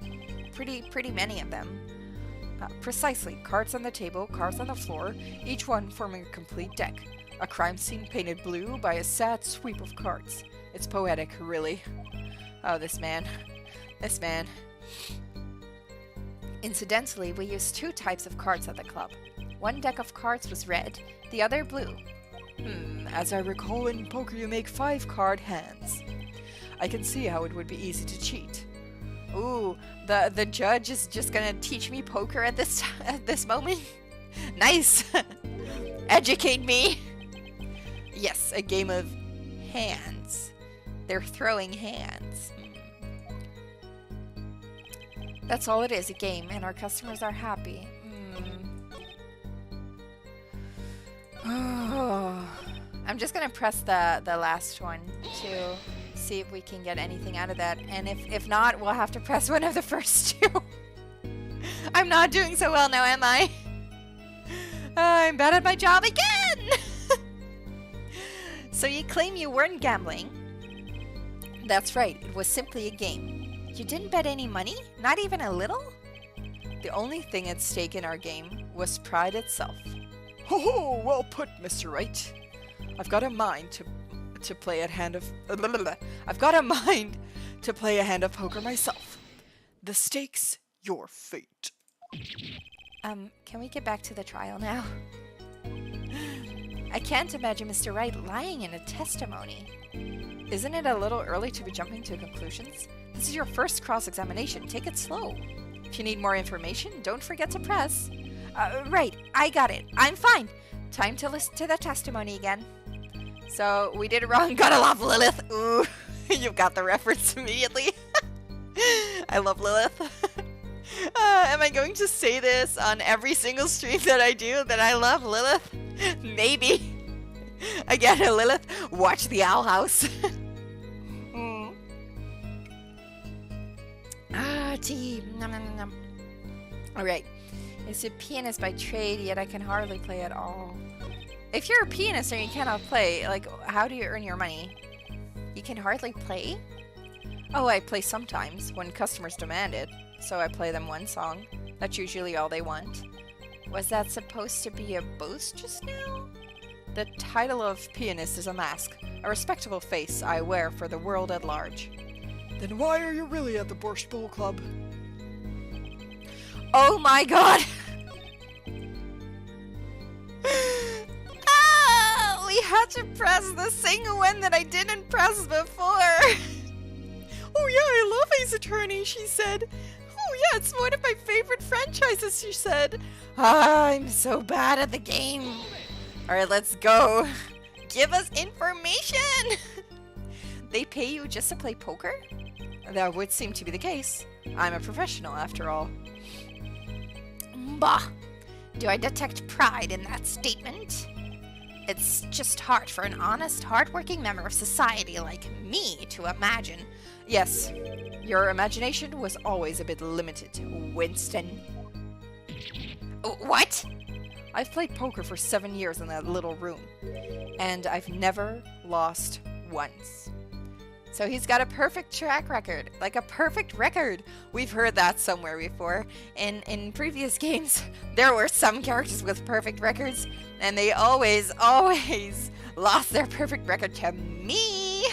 Pretty many of them. Precisely, cards on the table, cards on the floor, each one forming a complete deck. A crime scene painted blue by a sad sweep of cards. It's poetic, really. Oh, this man. Incidentally, we used 2 types of cards at the club. One deck of cards was red, the other blue. As I recall, in poker you make 5-card hands. I can see how it would be easy to cheat. Ooh, the judge is just gonna teach me poker at this moment? Nice! Educate me! Yes, a game of hands. They're throwing hands. That's all it is, a game, and our customers are happy. I'm just gonna press the last one to see if we can get anything out of that, and if not, we'll have to press one of the first 2. I'm not doing so well now, am I? I'm bad at my job again! So you claim you weren't gambling? That's right, it was simply a game. You didn't bet any money? Not even a little? The only thing at stake in our game was pride itself. Ho ho! Well put, Mr. Wright. I've got a mind to play a hand of... I've got a mind to play a hand of poker myself. The stakes, your fate. Can we get back to the trial now? I can't imagine Mr. Wright lying in a testimony. Isn't it a little early to be jumping to conclusions? This is your first cross-examination. Take it slow. If you need more information, don't forget to press. Right, I got it. I'm fine. Time to listen to the testimony again. So, we did it wrong. Gotta love Lilith. Ooh, you've got the reference immediately. I love Lilith. Am I going to say this on every single stream that I do, that I love Lilith? Maybe. Again, Lilith, watch the Owl House. Tea. Nom, nom, nom, nom. Alright. It's a pianist by trade, yet I can hardly play at all. If you're a pianist and you cannot play, like, how do you earn your money? You can hardly play? Oh, I play sometimes, when customers demand it. So I play them one song. That's usually all they want. Was that supposed to be a boast just now? The title of pianist is a mask, a respectable face I wear for the world at large. Then why are you really at the Borscht Bowl Club? Oh my god! We had to press the single one that I didn't press before! Oh yeah, I love Ace Attorney, she said. Oh yeah, it's one of my favorite franchises, she said. I'm so bad at the game. Alright, let's go. Give us information! They pay you just to play poker? That would seem to be the case. I'm a professional, after all. Bah! Do I detect pride in that statement? It's just hard for an honest, hard-working member of society like me to imagine. Yes, your imagination was always a bit limited, Winston. What? I've played poker for 7 years in that little room, and I've never lost once. So he's got a perfect track record, like a perfect record. We've heard that somewhere before. In previous games, there were some characters with perfect records, and they always lost their perfect record to me.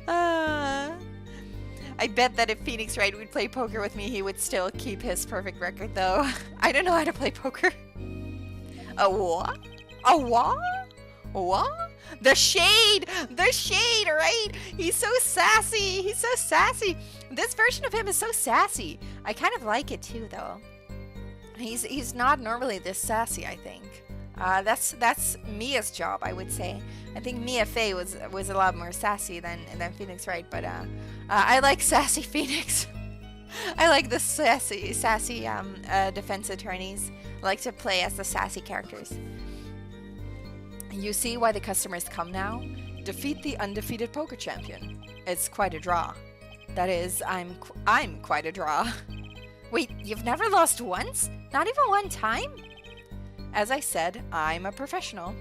I bet that if Phoenix Wright would play poker with me, he would still keep his perfect record, though. I don't know how to play poker. A what? A what? What? The shade, right? He's so sassy. He's so sassy. This version of him is so sassy. I kind of like it too, though. He's not normally this sassy, I think. That's Mia's job, I would say. I think Mia Fey was a lot more sassy than Phoenix Wright, but I like sassy Phoenix. I like the sassy defense attorneys. I like to play as the sassy characters. You see why the customers come now? Defeat the undefeated poker champion. It's quite a draw. That is, I'm quite a draw. Wait, you've never lost once? Not even one time? As I said, I'm a professional.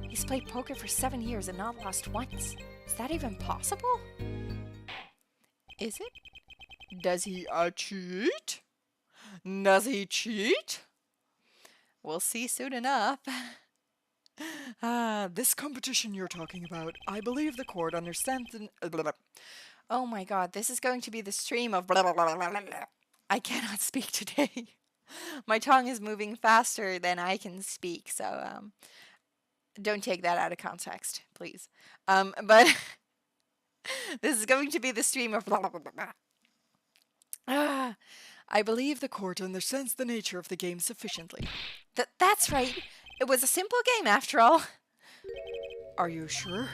He's played poker for 7 years and not lost once. Is that even possible? Is it? Does he cheat? Does he cheat? We'll see soon enough. This competition you're talking about, I believe the court understands the... Oh my god, this is going to be the stream of... I cannot speak today. My tongue is moving faster than I can speak, so don't take that out of context, please. But this is going to be the stream of... I believe the court understands the nature of the game sufficiently. That's right. It was a simple game, after all. Are you sure?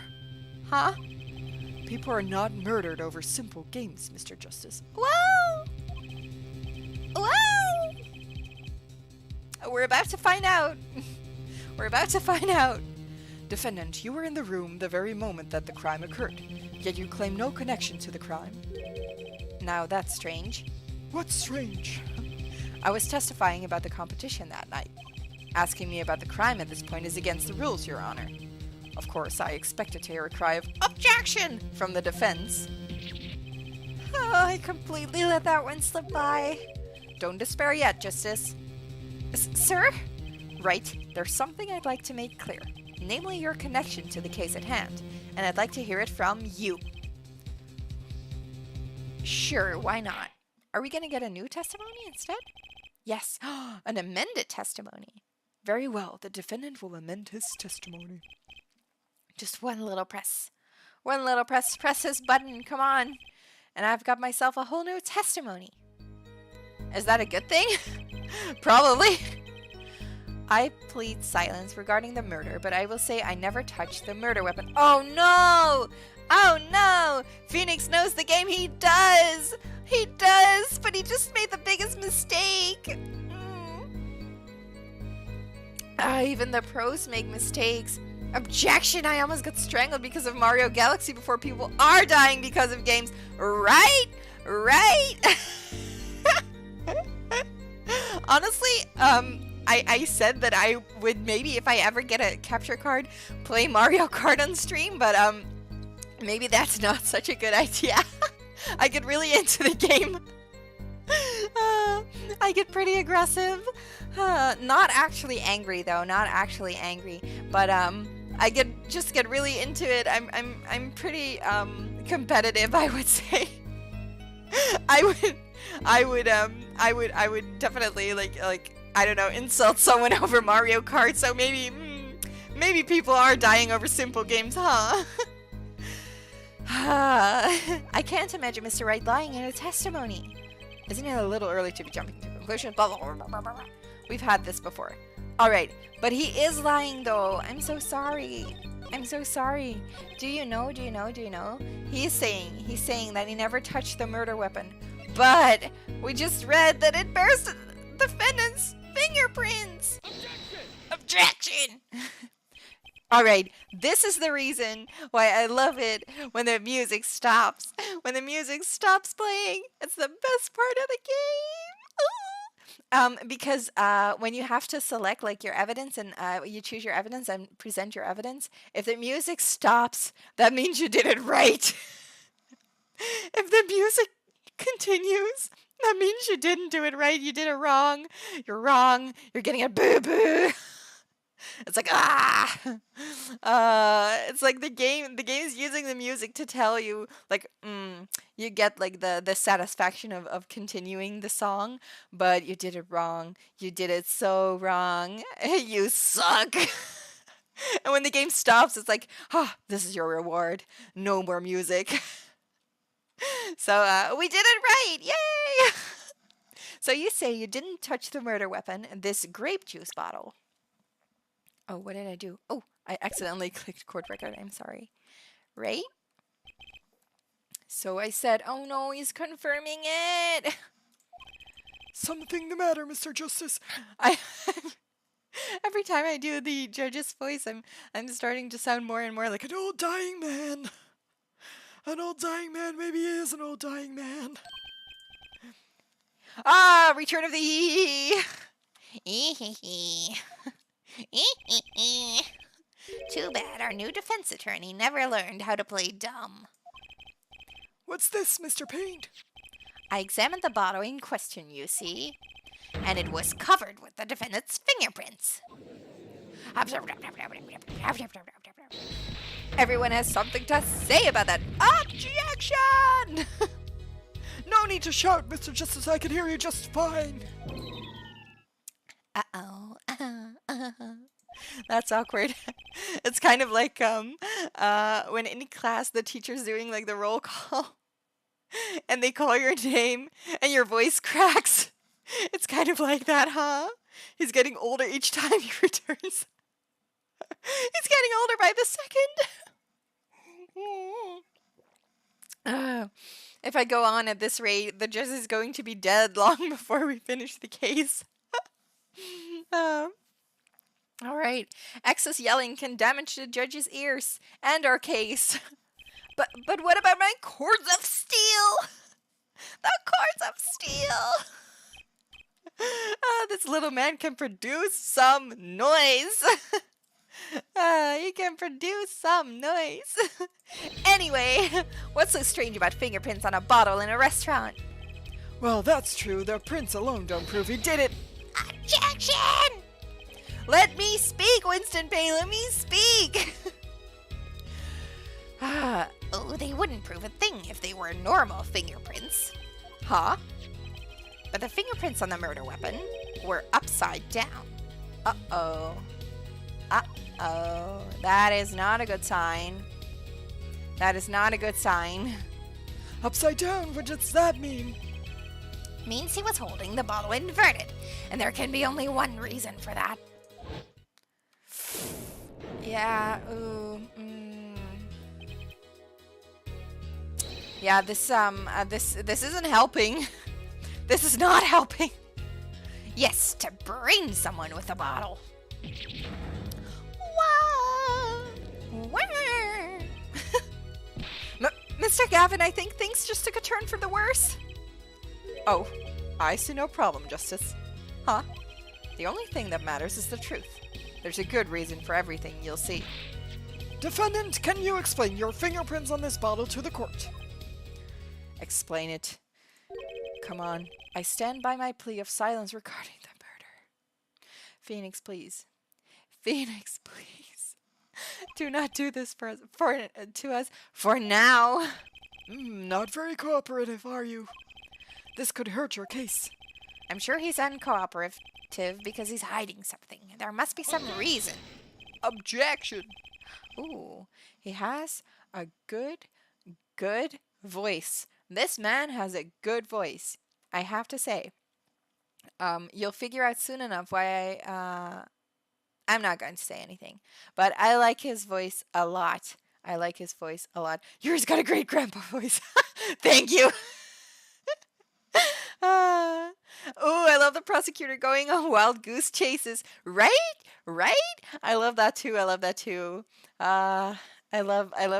Huh? People are not murdered over simple games, Mr. Justice. Whoa! Whoa! We're about to find out. We're about to find out. Defendant, you were in the room the very moment that the crime occurred, yet you claim no connection to the crime. Now that's strange. What's strange? I was testifying about the competition that night. Asking me about the crime at this point is against the rules, Your Honor. Of course, I expected to hear a cry of "Objection!" from the defense. Oh, I completely let that one slip by. Don't despair yet, Justice. Sir? Right, there's something I'd like to make clear. namely your connection to the case at hand, and I'd like to hear it from you. Sure, why not? Are we going to get a new testimony instead? Yes, an amended testimony. Very well, the defendant will amend his testimony. Just one little press. One little press. Press his button, come on. And I've got myself a whole new testimony. Is that a good thing? Probably. I plead silence regarding the murder, but I will say I never touched the murder weapon. Oh no! Oh no! Phoenix knows the game. He does! He does! But he just made the biggest mistake. Even the pros make mistakes. Objection! I almost got strangled because of Mario Galaxy before people are dying because of games. Right? Right? Honestly, I said that I would maybe, if I ever get a capture card, play Mario Kart on stream, but maybe that's not such a good idea. I get really into the game. I get pretty aggressive. Not actually angry though, not actually angry, but I just get really into it. I'm pretty competitive, I would say. I would definitely like I don't know, insult someone over Mario Kart. So maybe people are dying over simple games, huh? I can't imagine Mr. Wright lying in a testimony. Isn't it a little early to be jumping to conclusions? Blah, blah, blah, blah, blah. We've had this before. Alright, but he is lying though. I'm so sorry. I'm so sorry. Do you know? He's saying that he never touched the murder weapon. But we just read that it bears the defendant's fingerprints. Objection! Alright, this is the reason why I love it when the music stops. When the music stops playing, it's the best part of the game. Because when you have to select like your evidence and you choose your evidence and present your evidence, if the music stops, that means you did it right. If the music continues, that means you didn't do it right. You did it wrong. You're wrong. You're getting a boo-boo. It's like, it's like the game is using the music to tell you, like, you get, like, the satisfaction of continuing the song, but you did it wrong. You did it so wrong. You suck. And when the game stops, it's like, this is your reward. No more music. So, we did it right. Yay! So you say you didn't touch the murder weapon, this grape juice bottle. Oh, what did I do? Oh, I accidentally clicked court record. I'm sorry. Right? So I said, oh no, he's confirming it. Something the matter, Mr. Justice. Every time I do the judge's voice, I'm starting to sound more and more like an old dying man. An old dying man. Maybe he is an old dying man. Return of the Too bad our new defense attorney never learned how to play dumb. What's this, Mr. Payne? I examined the bottle in question, you see, and it was covered with the defendant's fingerprints. Everyone has something to say about that. Objection! No need to shout, Mr. Justice. I can hear you just fine. Uh-oh. That's awkward. It's kind of like when in class the teacher's doing like the roll call and they call your name and your voice cracks. It's kind of like that, huh? He's getting older each time he returns. He's getting older by the second. If I go on at this rate, the judge is going to be dead long before we finish the case. All right. Excess yelling can damage the judge's ears and our case. But what about my cords of steel? The cords of steel. This little man can produce some noise. He can produce some noise. Anyway, what's so strange about fingerprints on a bottle in a restaurant? Well, that's true. The prints alone don't prove he did it. Objection! Let me speak, Winston Payne. Let me speak. Oh, they wouldn't prove a thing if they were normal fingerprints. Huh? But the fingerprints on the murder weapon were upside down. Uh-oh. Uh-oh. That is not a good sign. That is not a good sign. Upside down, what does that mean? Means he was holding the bottle inverted, and there can be only one reason for that. Yeah, ooh, Yeah, this isn't helping. This is not helping. Yes, to brain someone with a bottle. Mr. Gavin, I think things just took a turn for the worse. Oh, I see no problem, Justice. Huh? The only thing that matters is the truth. There's a good reason for everything, you'll see. Defendant, can you explain your fingerprints on this bottle to the court? Explain it. Come on. I stand by my plea of silence regarding the murder. Phoenix, please. Phoenix, please. Do not do this to us for now. Not very cooperative, are you? This could hurt your case. I'm sure he's uncooperative because he's hiding something. There must be some reason. Objection. Ooh, he has a good voice. This man has a good voice, I have to say. You'll figure out soon enough why I'm not going to say anything, but I like his voice a lot. I like his voice a lot. Yuri's got a great grandpa voice. Thank you. Oh, I love the prosecutor going on wild goose chases. Right? I love that too. I love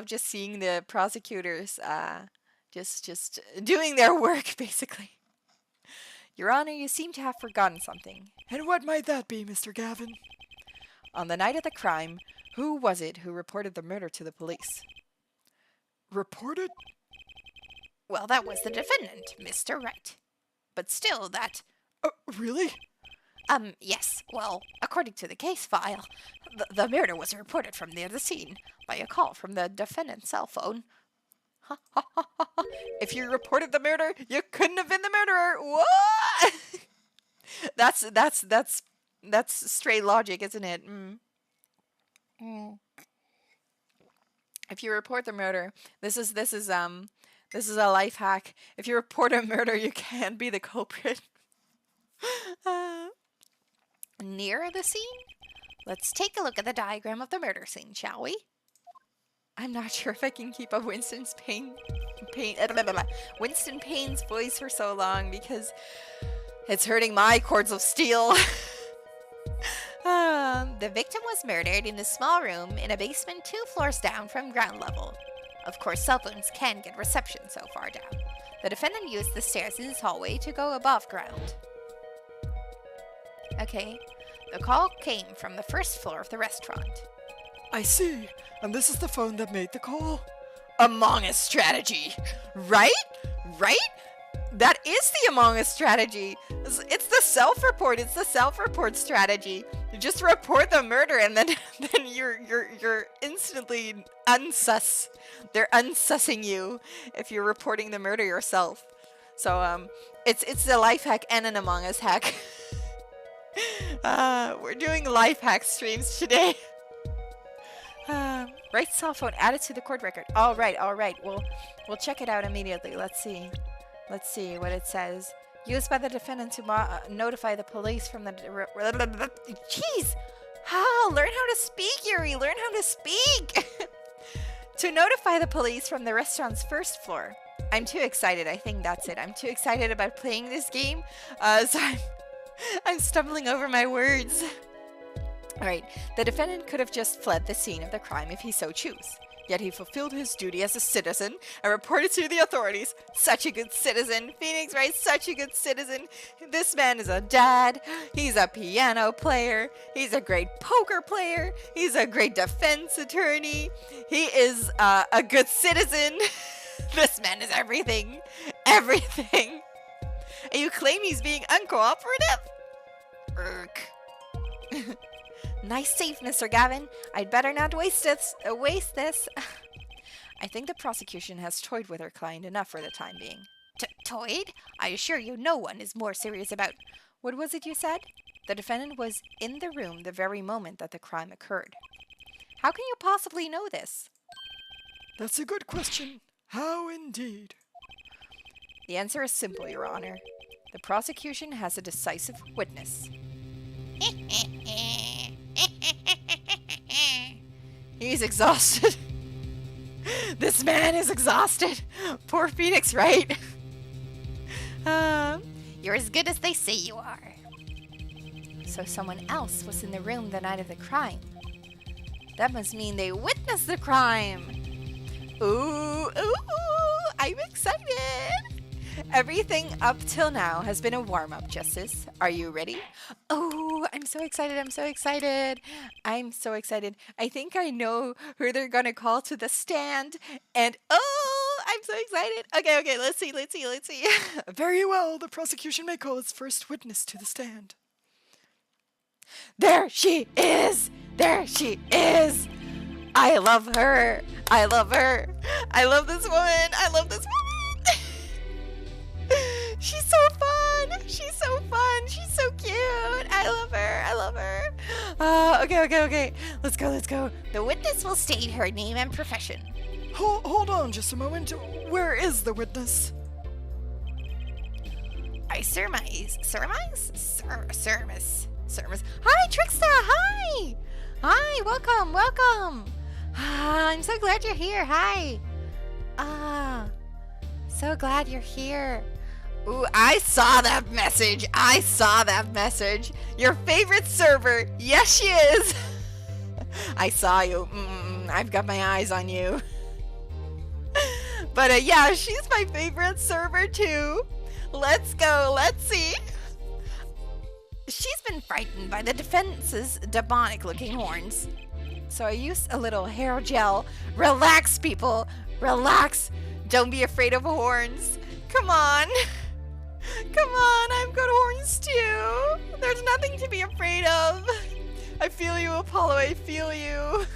just seeing the prosecutors just doing their work, basically. Your Honor, you seem to have forgotten something. And what might that be, Mr. Gavin? On the night of the crime, who was it who reported the murder to the police? Reported? Well, that was the defendant, Mr. Wright. But still, that... Really? Yes. Well, according to the case file, the murder was reported from near the scene by a call from the defendant's cell phone. If you reported the murder, you couldn't have been the murderer. What? That's straight logic, isn't it? If you report the murder, this is a life hack. If you report a murder, you can't be the culprit. Near the scene? Let's take a look at the diagram of the murder scene, shall we? I'm not sure if I can keep up Winston Payne's voice for so long because it's hurting my cords of steel. The victim was murdered in a small room in a basement 2 floors down from ground level. Of course, cell phones can get reception so far down. The defendant used the stairs in his hallway to go above ground. Okay, the call came from the 1st floor of the restaurant. I see. And this is the phone that made the call? Among Us strategy. Right? That is the Among Us strategy. It's the self-report. It's the self-report strategy. You just report the murder and then you're instantly unsus. They're unsussing you if you're reporting the murder yourself. So it's a life hack and an Among Us hack. We're doing life hack streams today. Right cell phone added to the court record. All right. We'll check it out immediately. Let's see what it says. Used by the defendant to notify the police from the... Jeez! Learn how to speak, Yuri! Learn how to speak! To notify the police from the restaurant's 1st floor. I'm too excited. I think that's it. I'm too excited about playing this game. So I'm stumbling over my words. Alright, the defendant could have just fled the scene of the crime if he so chose. Yet he fulfilled his duty as a citizen and reported to the authorities. Such a good citizen. Phoenix Wright, such a good citizen. This man is a dad. He's a piano player. He's a great poker player. He's a great defense attorney. He is a good citizen. This man is everything. Everything. And you claim he's being uncooperative? Irk. Nice save, Mr. Gavin. I'd better not waste this. I think the prosecution has toyed with her client enough for the time being. Toyed? I assure you no one is more serious about... What was it you said? The defendant was in the room the very moment that the crime occurred. How can you possibly know this? That's a good question. How indeed? The answer is simple, Your Honor. The prosecution has a decisive witness. He's exhausted. This man is exhausted. Poor Phoenix, right? You're as good as they say you are. So someone else was in the room the night of the crime. That must mean they witnessed the crime. Ooh, I'm excited. Everything up till now has been a warm-up, Justice. Are you ready? Oh, I'm so excited. I think I know who they're gonna call to the stand. And I'm so excited. Okay, let's see. Very well, the prosecution may call its first witness to the stand. There she is! I love her. I love this woman. She's so fun. She's so cute. I love her. Okay. Let's go. The witness will state her name and profession. Hold on just a moment. Where is the witness? I surmise. Hi, Trickster. Hi, welcome. I'm so glad you're here. Hi. So glad you're here. Ooh, I saw that message. Your favorite server. Yes, she is. I saw you. I've got my eyes on you. But yeah, she's my favorite server too. Let's go. Let's see. She's been frightened by the defense's demonic-looking horns. So I used a little hair gel. Relax, people. Relax. Don't be afraid of horns. Come on, I've got horns too. There's nothing to be afraid of. I feel you, Apollo, I feel you.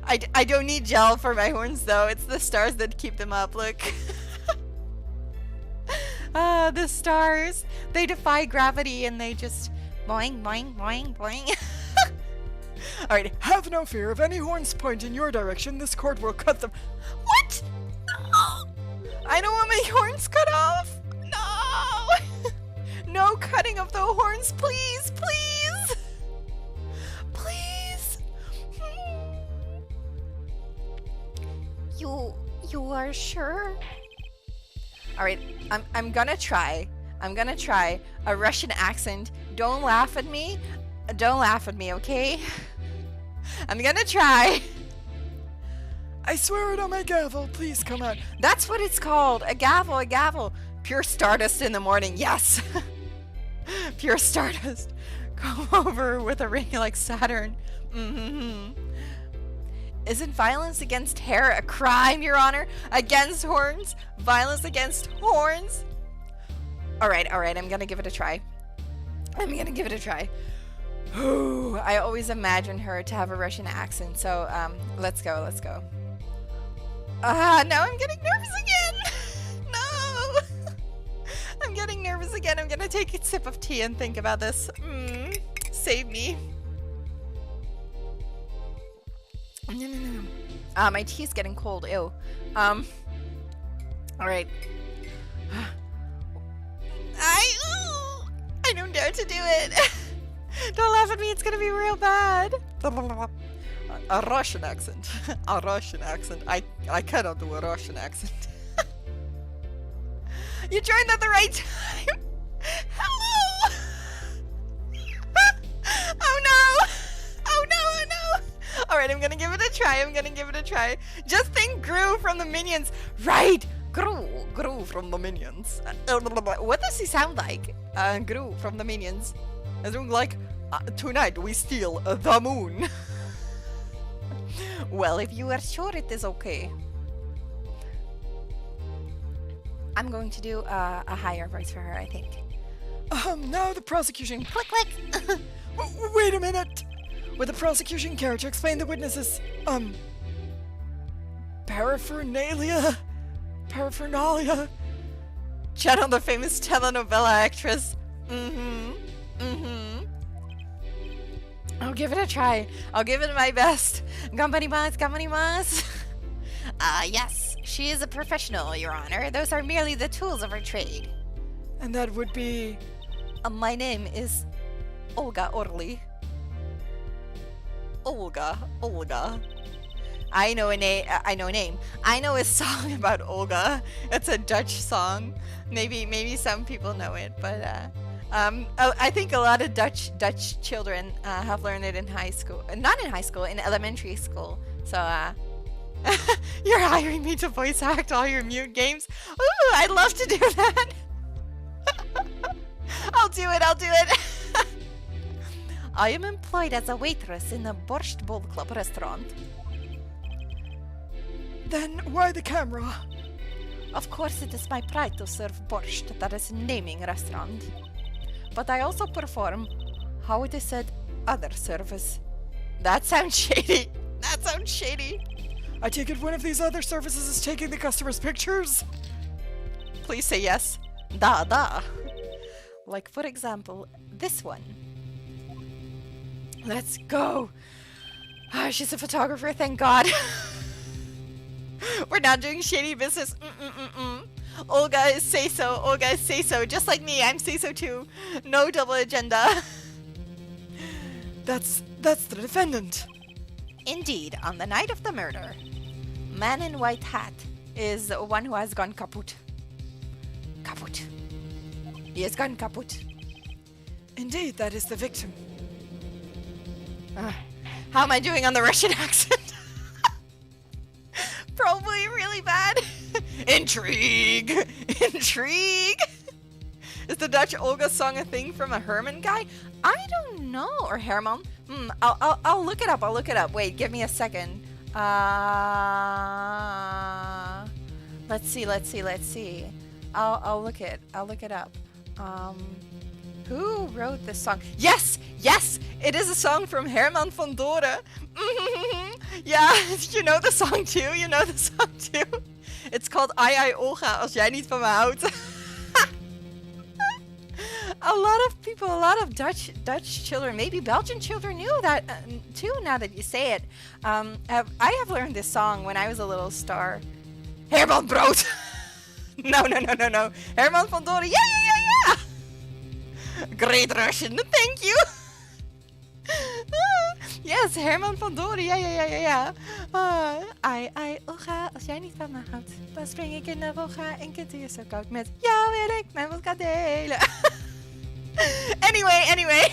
I don't need gel for my horns though. It's the stars that keep them up, look. The stars. They defy gravity and they just boing, boing, boing, boing. Alright. Have no fear. If any horns point in your direction, this court will cut them. What? No! I don't want my horns cut off. No! No cutting of the horns, please. You are sure? Alright, I'm gonna try a Russian accent. Don't laugh at me, okay? I'm gonna try. I swear it on my gavel, please come out. That's what it's called, a gavel. Pure stardust in the morning, yes. Pure stardust. Come over with a ring like Saturn. Isn't violence against hair a crime, Your Honor? Against horns? Violence against horns? Alright, I'm gonna give it a try. Ooh, I always imagined her to have a Russian accent, so let's go. Now I'm getting nervous again! No! I'm getting nervous again. I'm gonna take a sip of tea and think about this. Save me. No. My tea's getting cold. Ew. Alright. I don't dare to do it. Don't laugh at me. It's gonna be real bad. A Russian accent. I cannot do a Russian accent. You joined at the right time. Hello. Oh no. Alright, I'm gonna give it a try. Just think Gru from the Minions. Right. Gru from the Minions. What does he sound like? Gru from the Minions. I don't like, tonight we steal the moon. Well, if you are sure it is okay. I'm going to do a higher voice for her, I think. Now the prosecution. Click. Wait a minute. Would the prosecution care to explain the witnesses, paraphernalia? Channel the famous telenovela actress. I'll give it a try. I'll give it my best. Ganbarimasu. Yes. She is a professional, Your Honor. Those are merely the tools of her trade. And that would be... My name is Olga Orly. Olga. I know a name. I know a song about Olga. It's a Dutch song. Maybe some people know it, but I think a lot of Dutch children have learned it in high school. Not in high school, in elementary school. So you're hiring me to voice act all your mute games? Ooh, I'd love to do that. I'll do it. I am employed as a waitress in the Borscht Bowl Club restaurant. Then why the camera? Of course, it is my pride to serve borscht, that is a naming restaurant. But I also perform, how it is said, other service. That sounds shady. I take it one of these other services is taking the customer's pictures? Please say yes. Da. Like, for example, this one. Let's go. She's a photographer, thank God. We're not doing shady business. Olga is say-so. Just like me, I'm say-so too. No double agenda. That's the defendant. Indeed, on the night of the murder, man in white hat is the one who has gone kaput. He has gone kaput. Indeed, that is the victim. How am I doing on the Russian accent? Probably really bad. Intrigue. Is the Dutch Olga song a thing from a Herman guy? I don't know. Or Herman. I'll look it up. Wait, give me a second. Let's see. I'll look it up. Who wrote this song? Yes! It is a song from Herman van Doren. Yeah, you know the song too. It's called Ai Olga, als jij niet van me houdt. A lot of Dutch children, maybe Belgian children knew that too, now that you say it. I have learned this song when I was a little star. Herman Brood! No. Herman van Doren, yeah! Great Russian, thank you! Yes, Herman van Doren, ja. Ai, Olga, als jij niet van me houdt, dan spring ik in de Volga en kind is zo koud. Met jou wil ik mijn vodka delen. Anyway,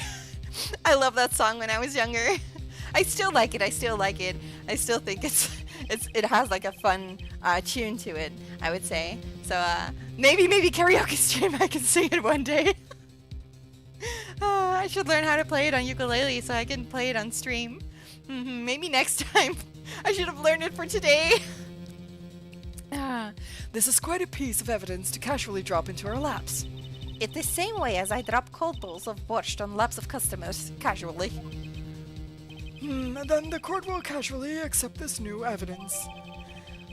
I love that song when I was younger. I still like it. I still think it has like a fun tune to it, I would say. So maybe karaoke stream I can sing it one day. I should learn how to play it on ukulele so I can play it on stream. Maybe next time. I should have learned it for today. This is quite a piece of evidence to casually drop into our laps. It the same way as I drop cold bowls of borscht on laps of customers, casually. Then the court will casually accept this new evidence.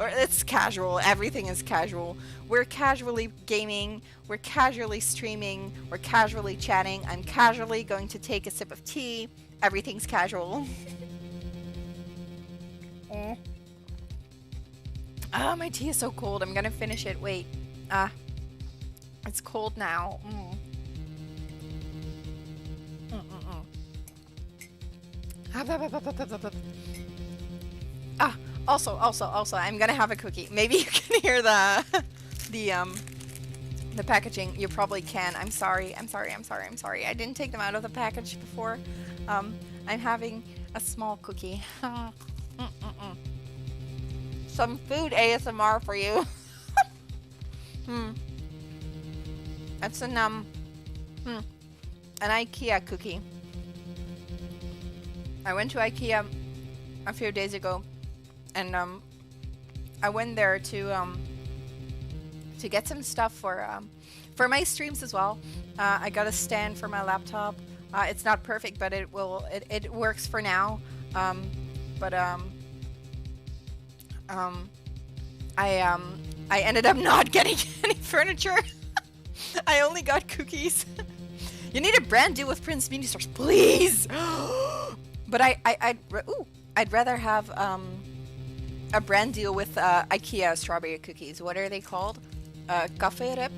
Or it's casual. Everything is casual. We're casually gaming. We're casually streaming. We're casually chatting. I'm casually going to take a sip of tea. Everything's casual. My tea is so cold. I'm gonna finish it. Wait. It's cold now. Also, I'm gonna have a cookie. Maybe you can hear the packaging. You probably can. I'm sorry. I didn't take them out of the package before. I'm having a small cookie. Some food ASMR for you. That's an IKEA cookie. I went to IKEA a few days ago, and I went there to get some stuff for my streams as well. I got a stand for my laptop. It's not perfect, but it works for now. I ended up not getting any furniture. I only got cookies. You need a brand deal with Prince Media Stores, please. But I'd rather have a brand deal with IKEA strawberry cookies. What are they called? Café Rep.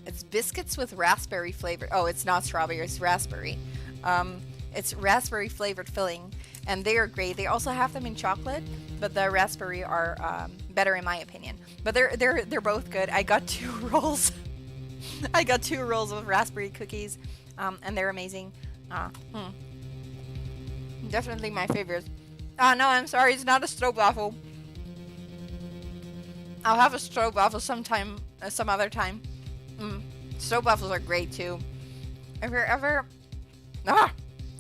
It's biscuits with raspberry flavor. Oh, it's not strawberry, it's raspberry. It's raspberry flavored filling, and they are great. They also have them in chocolate, but the raspberry are better in my opinion. But they're both good. I got 2 rolls. I got 2 rolls of raspberry cookies, and they're amazing. Definitely my favorite. No, I'm sorry, it's not a stroopwafel. I'll have a stroopwafel sometime, some other time. Stroopwafels are great too. If you're ever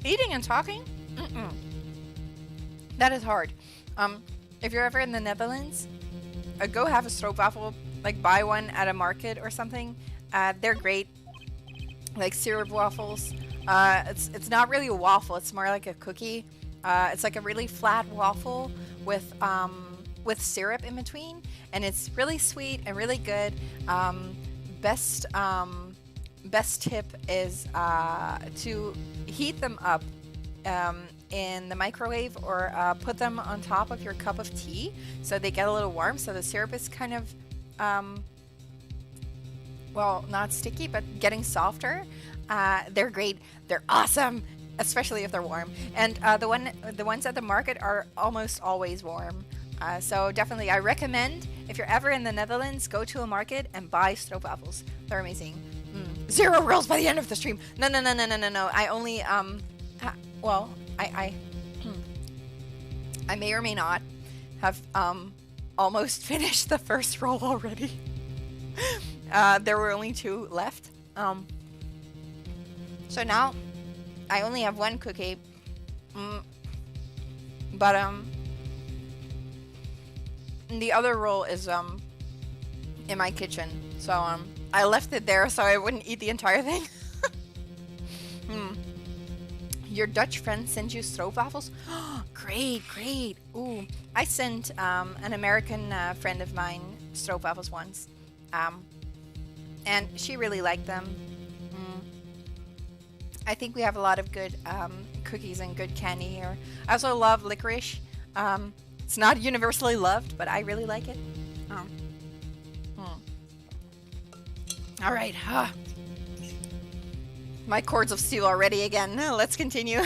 eating and talking, that is hard. If you're ever in the Netherlands, go have a stroopwafel. Like buy one at a market or something. They're great. Like syrup waffles. It's not really a waffle. It's more like a cookie. It's like a really flat waffle with syrup in between, and it's really sweet and really good. Best tip is to heat them up in the microwave, or put them on top of your cup of tea so they get a little warm, so the syrup is kind of well, not sticky, but getting softer. They're great. They're awesome, especially if they're warm. And the ones at the market are almost always warm. So definitely, I recommend, if you're ever in the Netherlands, go to a market and buy stroopwafels. They're amazing. 0 rolls by the end of the stream. No. I only well, I may or may not have almost finished the first roll already. There were only 2 left. So now I only have 1 cookie. But the other roll is in my kitchen. So I left it there so I wouldn't eat the entire thing. Your Dutch friend sends you stroopwafels? Great. Ooh, I sent an American friend of mine stroopwafels once. And she really liked them. I think we have a lot of good cookies and good candy here. I also love licorice. It's not universally loved, but I really like it. All right. My cords of steel are ready again. Let's continue.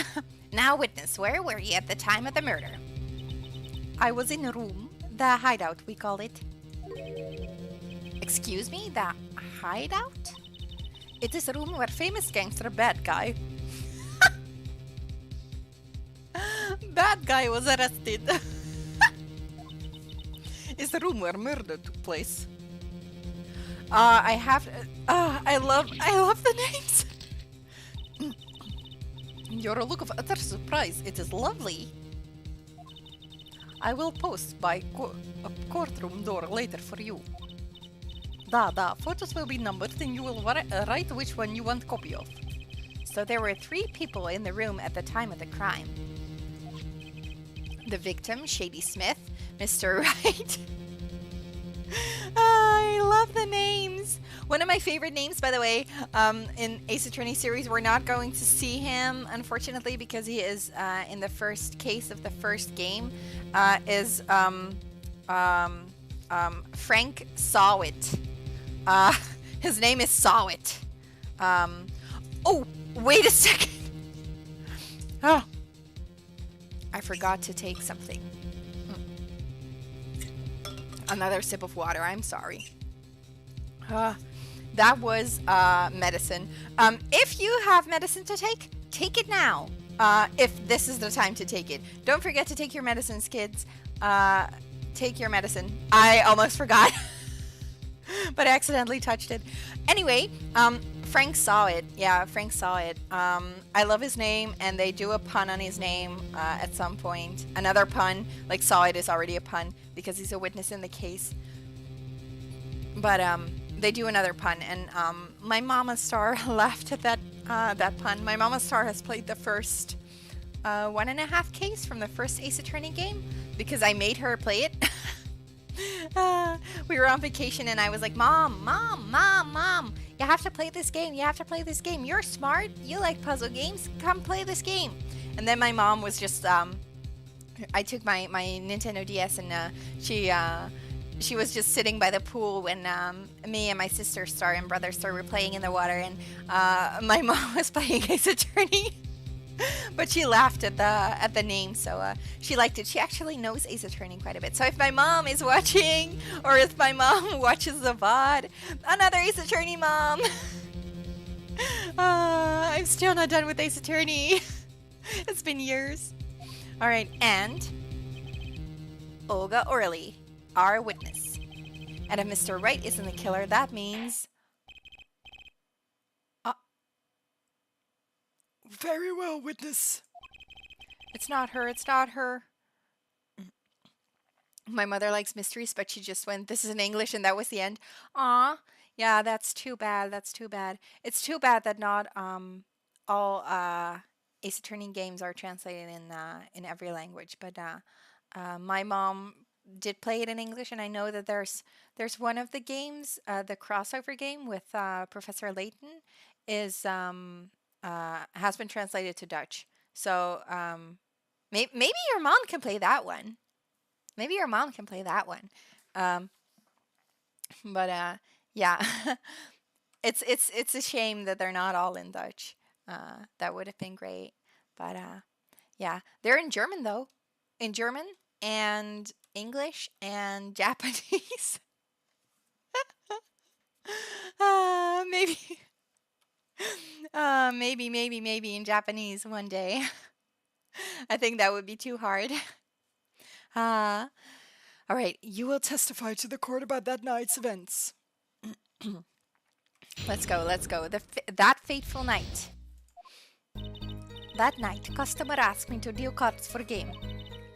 Now, witness, where were you at the time of the murder? I was in a room. The hideout, we call it. Excuse me? The hideout? It is a room where famous gangster bad guy was arrested. It's the room where murder took place. I love the names. Your look of utter surprise. It is lovely. I will post by a courtroom door later for you. Photos will be numbered and you will write which one you want copy of. So there were 3 people in the room at the time of the crime. The victim, Shady Smith, Mr. Wright. I love the names. One of my favorite names, by the way, in Ace Attorney series, we're not going to see him, unfortunately, because he is in the first case of the first game, is Frank Sawit. His name is Sawit. Oh, wait a second. Oh, I forgot to take something. Another sip of water. I'm sorry. That was medicine. If you have medicine to take it now. If this is the time to take it. Don't forget to take your medicines, kids. Take your medicine. I almost forgot. But I accidentally touched it. Anyway, Frank saw it. Yeah, Frank saw it. I love his name, and they do a pun on his name at some point. Another pun, like saw it is already a pun because he's a witness in the case. But they do another pun, and my mama star laughed at that that pun. My Mama Star has played the first 1.5 case from the first Ace Attorney game because I made her play it. We were on vacation and I was like, Mom, you have to play this game. You have to play this game. You're smart. You like puzzle games. Come play this game. And then my mom was just, I took my Nintendo DS and she was just sitting by the pool when me and my sister Star and brother Star were playing in the water, and my mom was playing Ace Attorney. But she laughed at the name, so she liked it. She actually knows Ace Attorney quite a bit. So if my mom is watching, or if my mom watches the VOD, another Ace Attorney mom. I'm still not done with Ace Attorney. It's been years. All right, and Olga Orly, our witness. And if Mr. Wright isn't the killer, that means... Very well, witness. It's not her, it's not her. My mother likes mysteries, but she just went, this is in English, and that was the end. Aw, yeah, that's too bad, that's too bad. It's too bad that not all Ace Attorney games are translated in every language, but my mom did play it in English, and I know that there's one of the games, the crossover game with Professor Layton, is... has been translated to Dutch. So maybe your mom can play that one. Maybe your mom can play that one. But yeah, it's a shame that they're not all in Dutch. That would have been great. But yeah, they're in German though. In German and English and Japanese. Maybe. Maybe in Japanese one day. I think that would be too hard. All right, You will testify to the court about that night's events. let's go. That fateful night. That night, customer asked me to deal cards for game.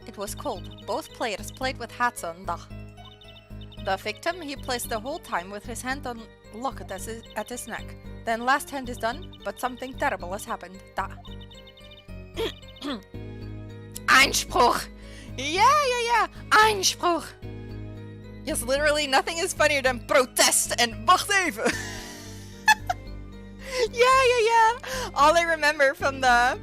It was cold. Both players played with hats on. The victim, he placed the whole time with his hand on locket at his neck. Then last hand is done, but something terrible has happened. Da. Einspruch! Yeah! Einspruch! Yes, literally nothing is funnier than protest and wacht even! Yeah! All I remember from the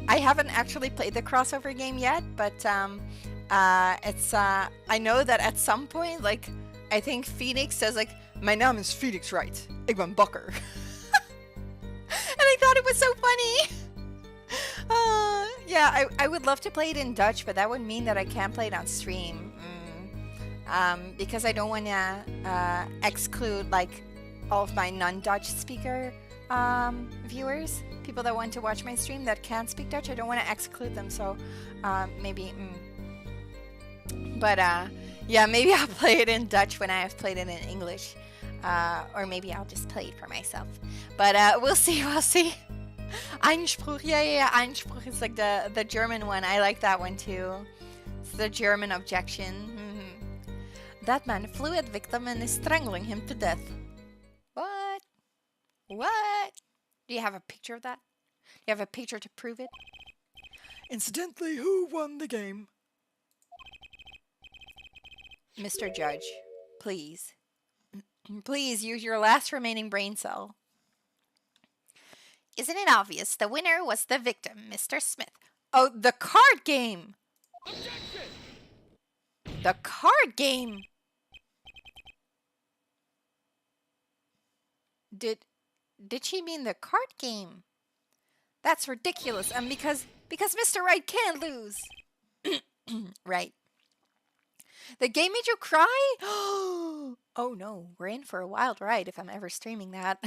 I haven't actually played the crossover game yet, but it's I know that at some point, like, I think Phoenix says, like, Mijn naam is Felix Wright. Ik ben bakker. And I thought it was so funny. Yeah, I would love to play it in Dutch, but that would mean that I can't play it on stream. Because I don't want to exclude, like, all of my non-Dutch speaker viewers, people that want to watch my stream that can't speak Dutch. I don't want to exclude them, so maybe... But yeah, maybe I'll play it in Dutch when I have played it in English. Or maybe I'll just play it for myself. But we'll see. Einspruch, yeah. Einspruch is like the German one. I like that one too. It's the German objection. That man flew at victim and is strangling him to death. What? Do you have a picture of that? Do you have a picture to prove it? Incidentally, who won the game? Mr. Judge, please. Please use your last remaining brain cell. Isn't it obvious the winner was the victim, Mr. Smith? Oh, the card game! Objection! The card game! Did she mean the card game? That's ridiculous, and because Mr. Wright can't lose. Right. The game made you cry? Oh no, we're in for a wild ride if I'm ever streaming that.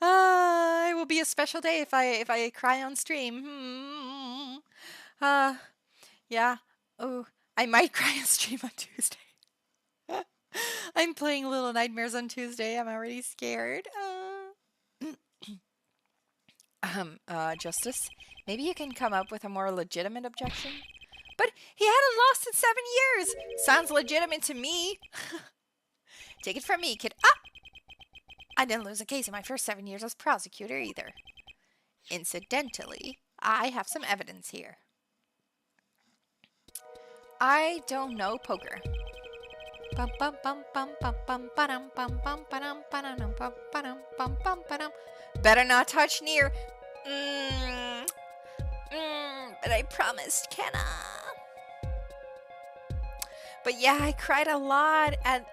It will be a special day if I cry on stream. Yeah. Oh, I might cry on stream on Tuesday. I'm playing Little Nightmares on Tuesday. I'm already scared. Justice, maybe you can come up with a more legitimate objection? But he hadn't lost in 7 years. Sounds legitimate to me. Take it from me, kid. I didn't lose a case in my first 7 years as prosecutor either. Incidentally, I have some evidence here. I don't know poker. Better not touch near. But I promised, Kenna. But yeah, I cried a lot at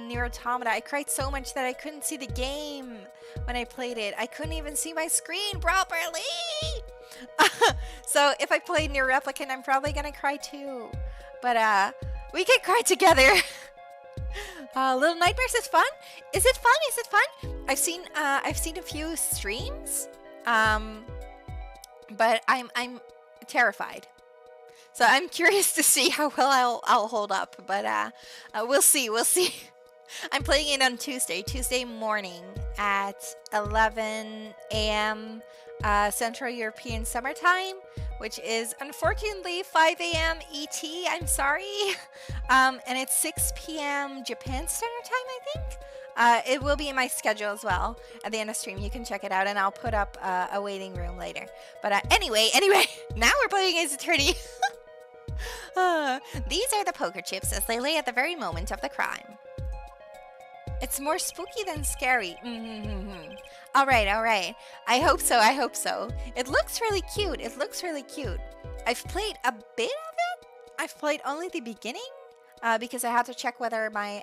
Nier Automata. I cried so much that I couldn't see the game when I played it. I couldn't even see my screen properly. So if I play Nier Replicant, I'm probably gonna cry too. But we can cry together. Little Nightmares is fun. Is it fun? Is it fun? I've seen a few streams. But I'm terrified. So I'm curious to see how well I'll hold up, but we'll see. I'm playing it on Tuesday morning at 11 a.m. Central European Summer Time, which is unfortunately 5 a.m. ET. I'm sorry, and it's 6 p.m. Japan Standard Time, I think. It will be in my schedule as well. At the end of stream, you can check it out, and I'll put up a waiting room later. But anyway, now we're playing Ace Attorney. These are the poker chips as they lay at the very moment of the crime. It's more spooky than scary. All right. I hope so. It looks really cute. I've played a bit of it. I've played only the beginning because I had to check whether my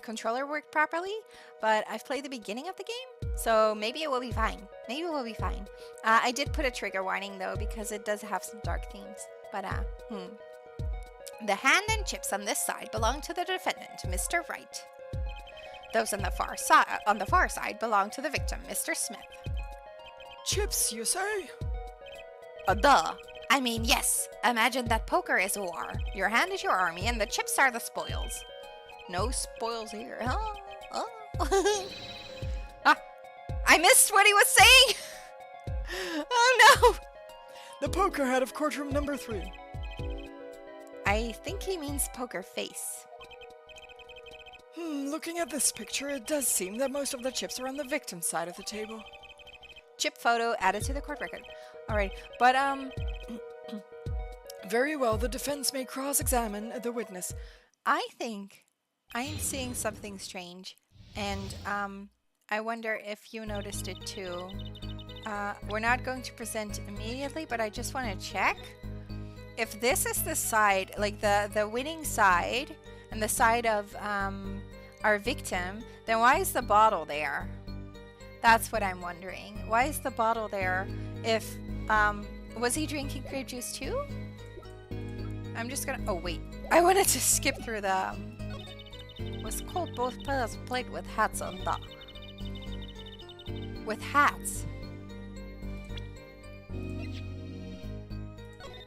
controller worked properly. But I've played the beginning of the game, so maybe it will be fine. I did put a trigger warning though because it does have some dark themes. But The hand and chips on this side belong to the defendant, Mr. Wright. Those on the far side belong to the victim, Mr. Smith. Chips, you say? Duh. I mean, yes. Imagine that poker is war. Your hand is your army, and the chips are the spoils. No spoils here, huh? Oh. I missed what he was saying! Oh no! The poker head of courtroom number 3. I think he means poker face. Looking at this picture, it does seem that most of the chips are on the victim's side of the table. Chip photo added to the court record. Alright, but Very well, the defense may cross-examine the witness. I think I'm seeing something strange, and I wonder if you noticed it too. We're not going to present immediately, but I just want to check. If this is the side, like the winning side, and the side of our victim, then why is the bottle there? That's what I'm wondering. Why is the bottle there? If was he drinking grape juice too? I'm just gonna. Oh wait, I wanted to skip through the. Was called both players played with hats on the. With hats.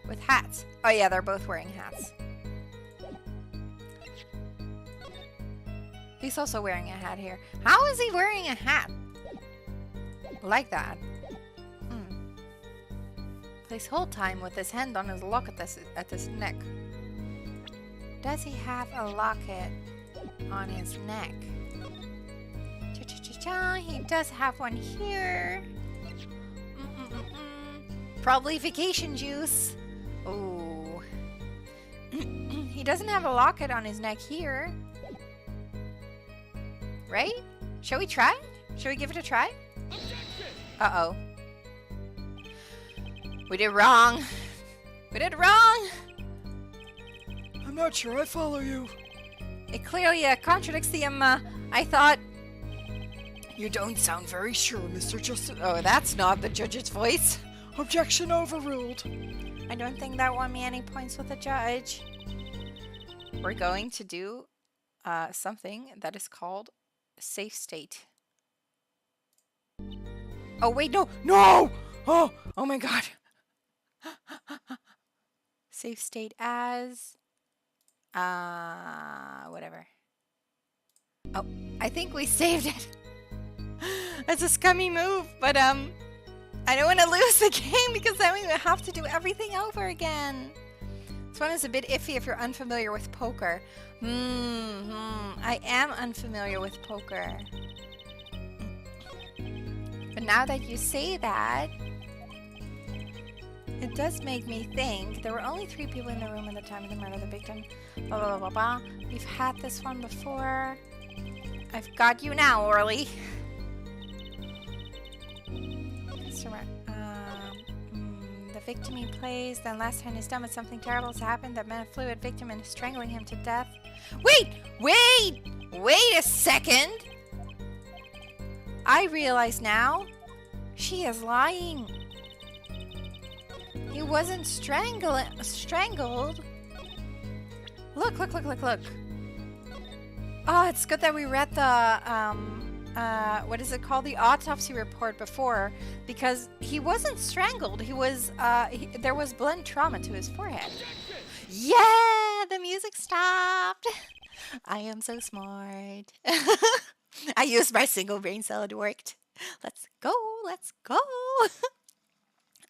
With hats. Oh yeah, they're both wearing hats. He's also wearing a hat here. How is he wearing a hat? Like that. Plays hold time with his hand on his locket at his neck. Does he have a locket on his neck? Cha-cha-cha-cha. He does have one here. Probably vacation juice. Oh. He doesn't have a locket on his neck here. Right? Shall we try? Shall we give it a try? Uh-oh. We did wrong. We did wrong. I'm not sure I follow you. It clearly contradicts the, I thought... You don't sound very sure, Mr. Justice. Oh, that's not the judge's voice. Objection overruled. I don't think that won me any points with the judge. We're going to do something that is called safe state. Oh, wait, no! No! Oh my god. Safe state as... whatever. Oh, I think we saved it. That's a scummy move, but, I don't want to lose the game because then we would have to do everything over again. This one is a bit iffy if you're unfamiliar with poker. I am unfamiliar with poker. But now that you say that, it does make me think there were only 3 people in the room at the time of the murder of the victim. Blah, blah, blah, blah, blah. We've had this one before. I've got you now, Orly. Customer. The victim he plays, then last time he's done with something terrible has happened that meant a fluid victim and is strangling him to death. Wait a second! I realize now, she is lying. He wasn't strangled. Look. Oh, it's good that we read the, what is it called? The autopsy report before, because he wasn't strangled. He was, there was blunt trauma to his forehead. Yeah, the music stopped. I am so smart. I used my single brain cell. It worked. Let's go.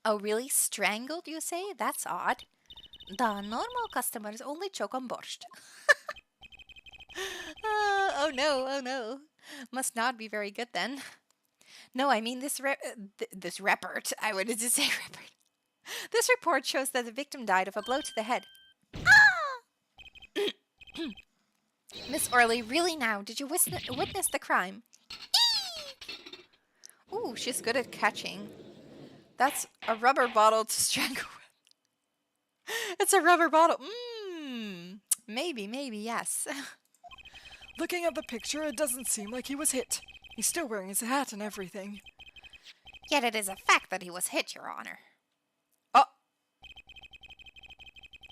Oh, really? Strangled, you say? That's odd. The normal customers only choke on borscht. Oh no. Must not be very good then. No, I mean this report. I wanted to say report. This report shows that the victim died of a blow to the head. Ah! Miss Orley, really now? Did you witness the crime? Ooh, she's good at catching. That's a rubber bottle to strangle with. It's a rubber bottle. Maybe, yes. Looking at the picture, it doesn't seem like he was hit. He's still wearing his hat and everything. Yet it is a fact that he was hit, Your Honor. Oh!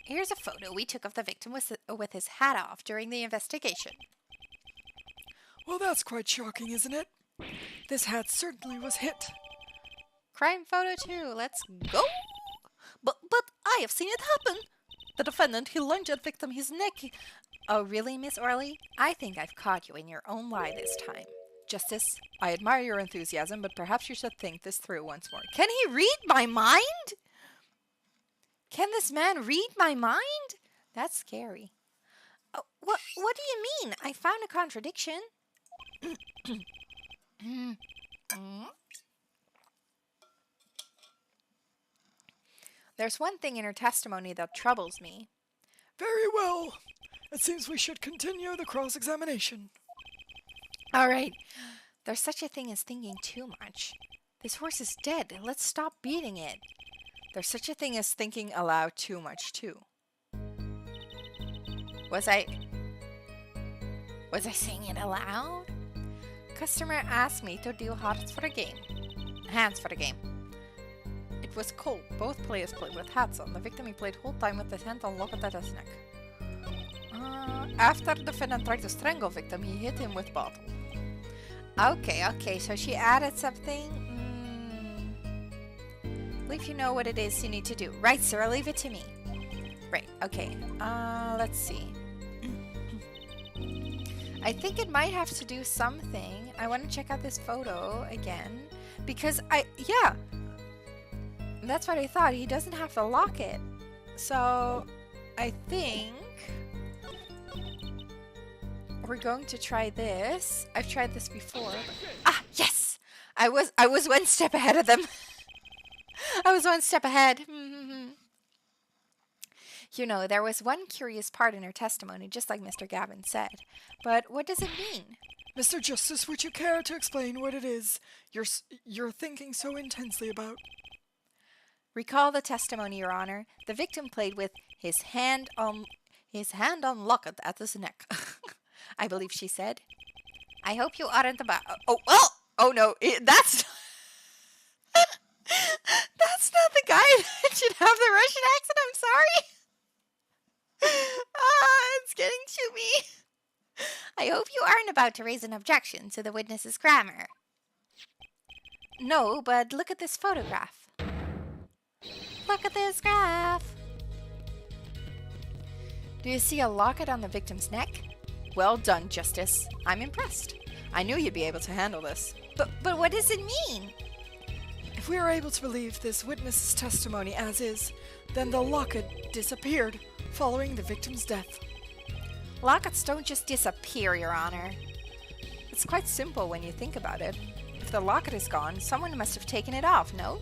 Here's a photo we took of the victim with his hat off during the investigation. Well, that's quite shocking, isn't it? This hat certainly was hit. Crime photo 2, let's go! But I have seen it happen. The defendant, he lunged at victim his neck. Oh, really, Miss Orley? I think I've caught you in your own lie this time. Justice, I admire your enthusiasm, but perhaps you should think this through once more. Can he read my mind? Can this man read my mind? That's scary. Oh, what do you mean? I found a contradiction. There's one thing in her testimony that troubles me. Very well. It seems we should continue the cross-examination. All right. There's such a thing as thinking too much. This horse is dead. Let's stop beating it. There's such a thing as thinking aloud too much, too. Was I saying it aloud? Customer asked me to deal hands for the game. It was cold. Both players played with hats on. The victim, he played whole time with his hand unlocked at his neck. After the defendant tried to strangle victim, he hit him with bottle. Okay, so she added something. Believe you know what it is you need to do. Right, sir, leave it to me. Right, okay. Let's see. I think it might have to do something. I want to check out this photo again. Because that's what I thought. He doesn't have to lock it. So, I think we're going to try this. I've tried this before. Yes! I was one step ahead of them. I was one step ahead. You know, there was one curious part in her testimony, just like Mr. Gavin said. But what does it mean? Mr. Justice, would you care to explain what it is you're thinking so intensely about? Recall the testimony, Your Honor. The victim played with his hand unlocked at his neck. I believe she said. I hope you aren't about. Oh no, that's that's not the guy that should have the Russian accent. I'm sorry. It's getting to me. I hope you aren't about to raise an objection to the witness's grammar. No, but look at this photograph. Look at this graph. Do you see a locket on the victim's neck? Well done, Justice. I'm impressed. I knew you'd be able to handle this. But what does it mean? If we are able to believe this witness's testimony as is, then the locket disappeared following the victim's death. Lockets don't just disappear, Your Honor. It's quite simple when you think about it. If the locket is gone, someone must have taken it off, no?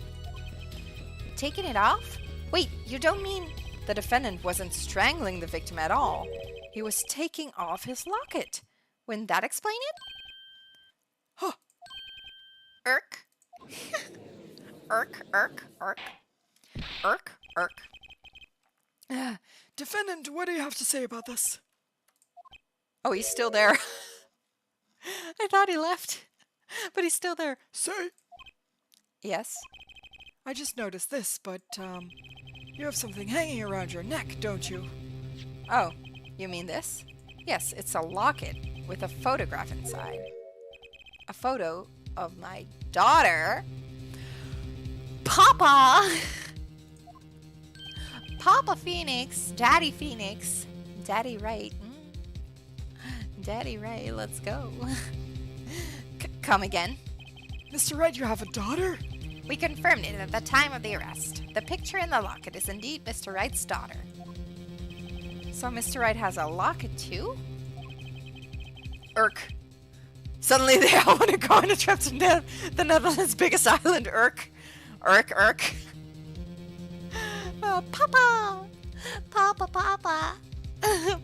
Taken it off? Wait, you don't mean the defendant wasn't strangling the victim at all? He was taking off his locket. Wouldn't that explain it? Huh. Irk. Irk, irk, irk. Irk, irk. Defendant, what do you have to say about this? Oh, he's still there. I thought he left, but he's still there. Say. Yes? I just noticed this, but, you have something hanging around your neck, don't you? Oh, you mean this? Yes, it's a locket with a photograph inside. A photo of my daughter. Papa! Papa Phoenix, Daddy Phoenix, Daddy Right. Daddy Right, let's go. Come again. Mr. Wright, you have a daughter? We confirmed it at the time of the arrest. The picture in the locket is indeed Mr. Wright's daughter. So Mr. Wright has a locket too? Irk. Suddenly they all want to go on a trip to the Netherlands' biggest island, Irk. Irk, irk. Papa! Papa, Papa!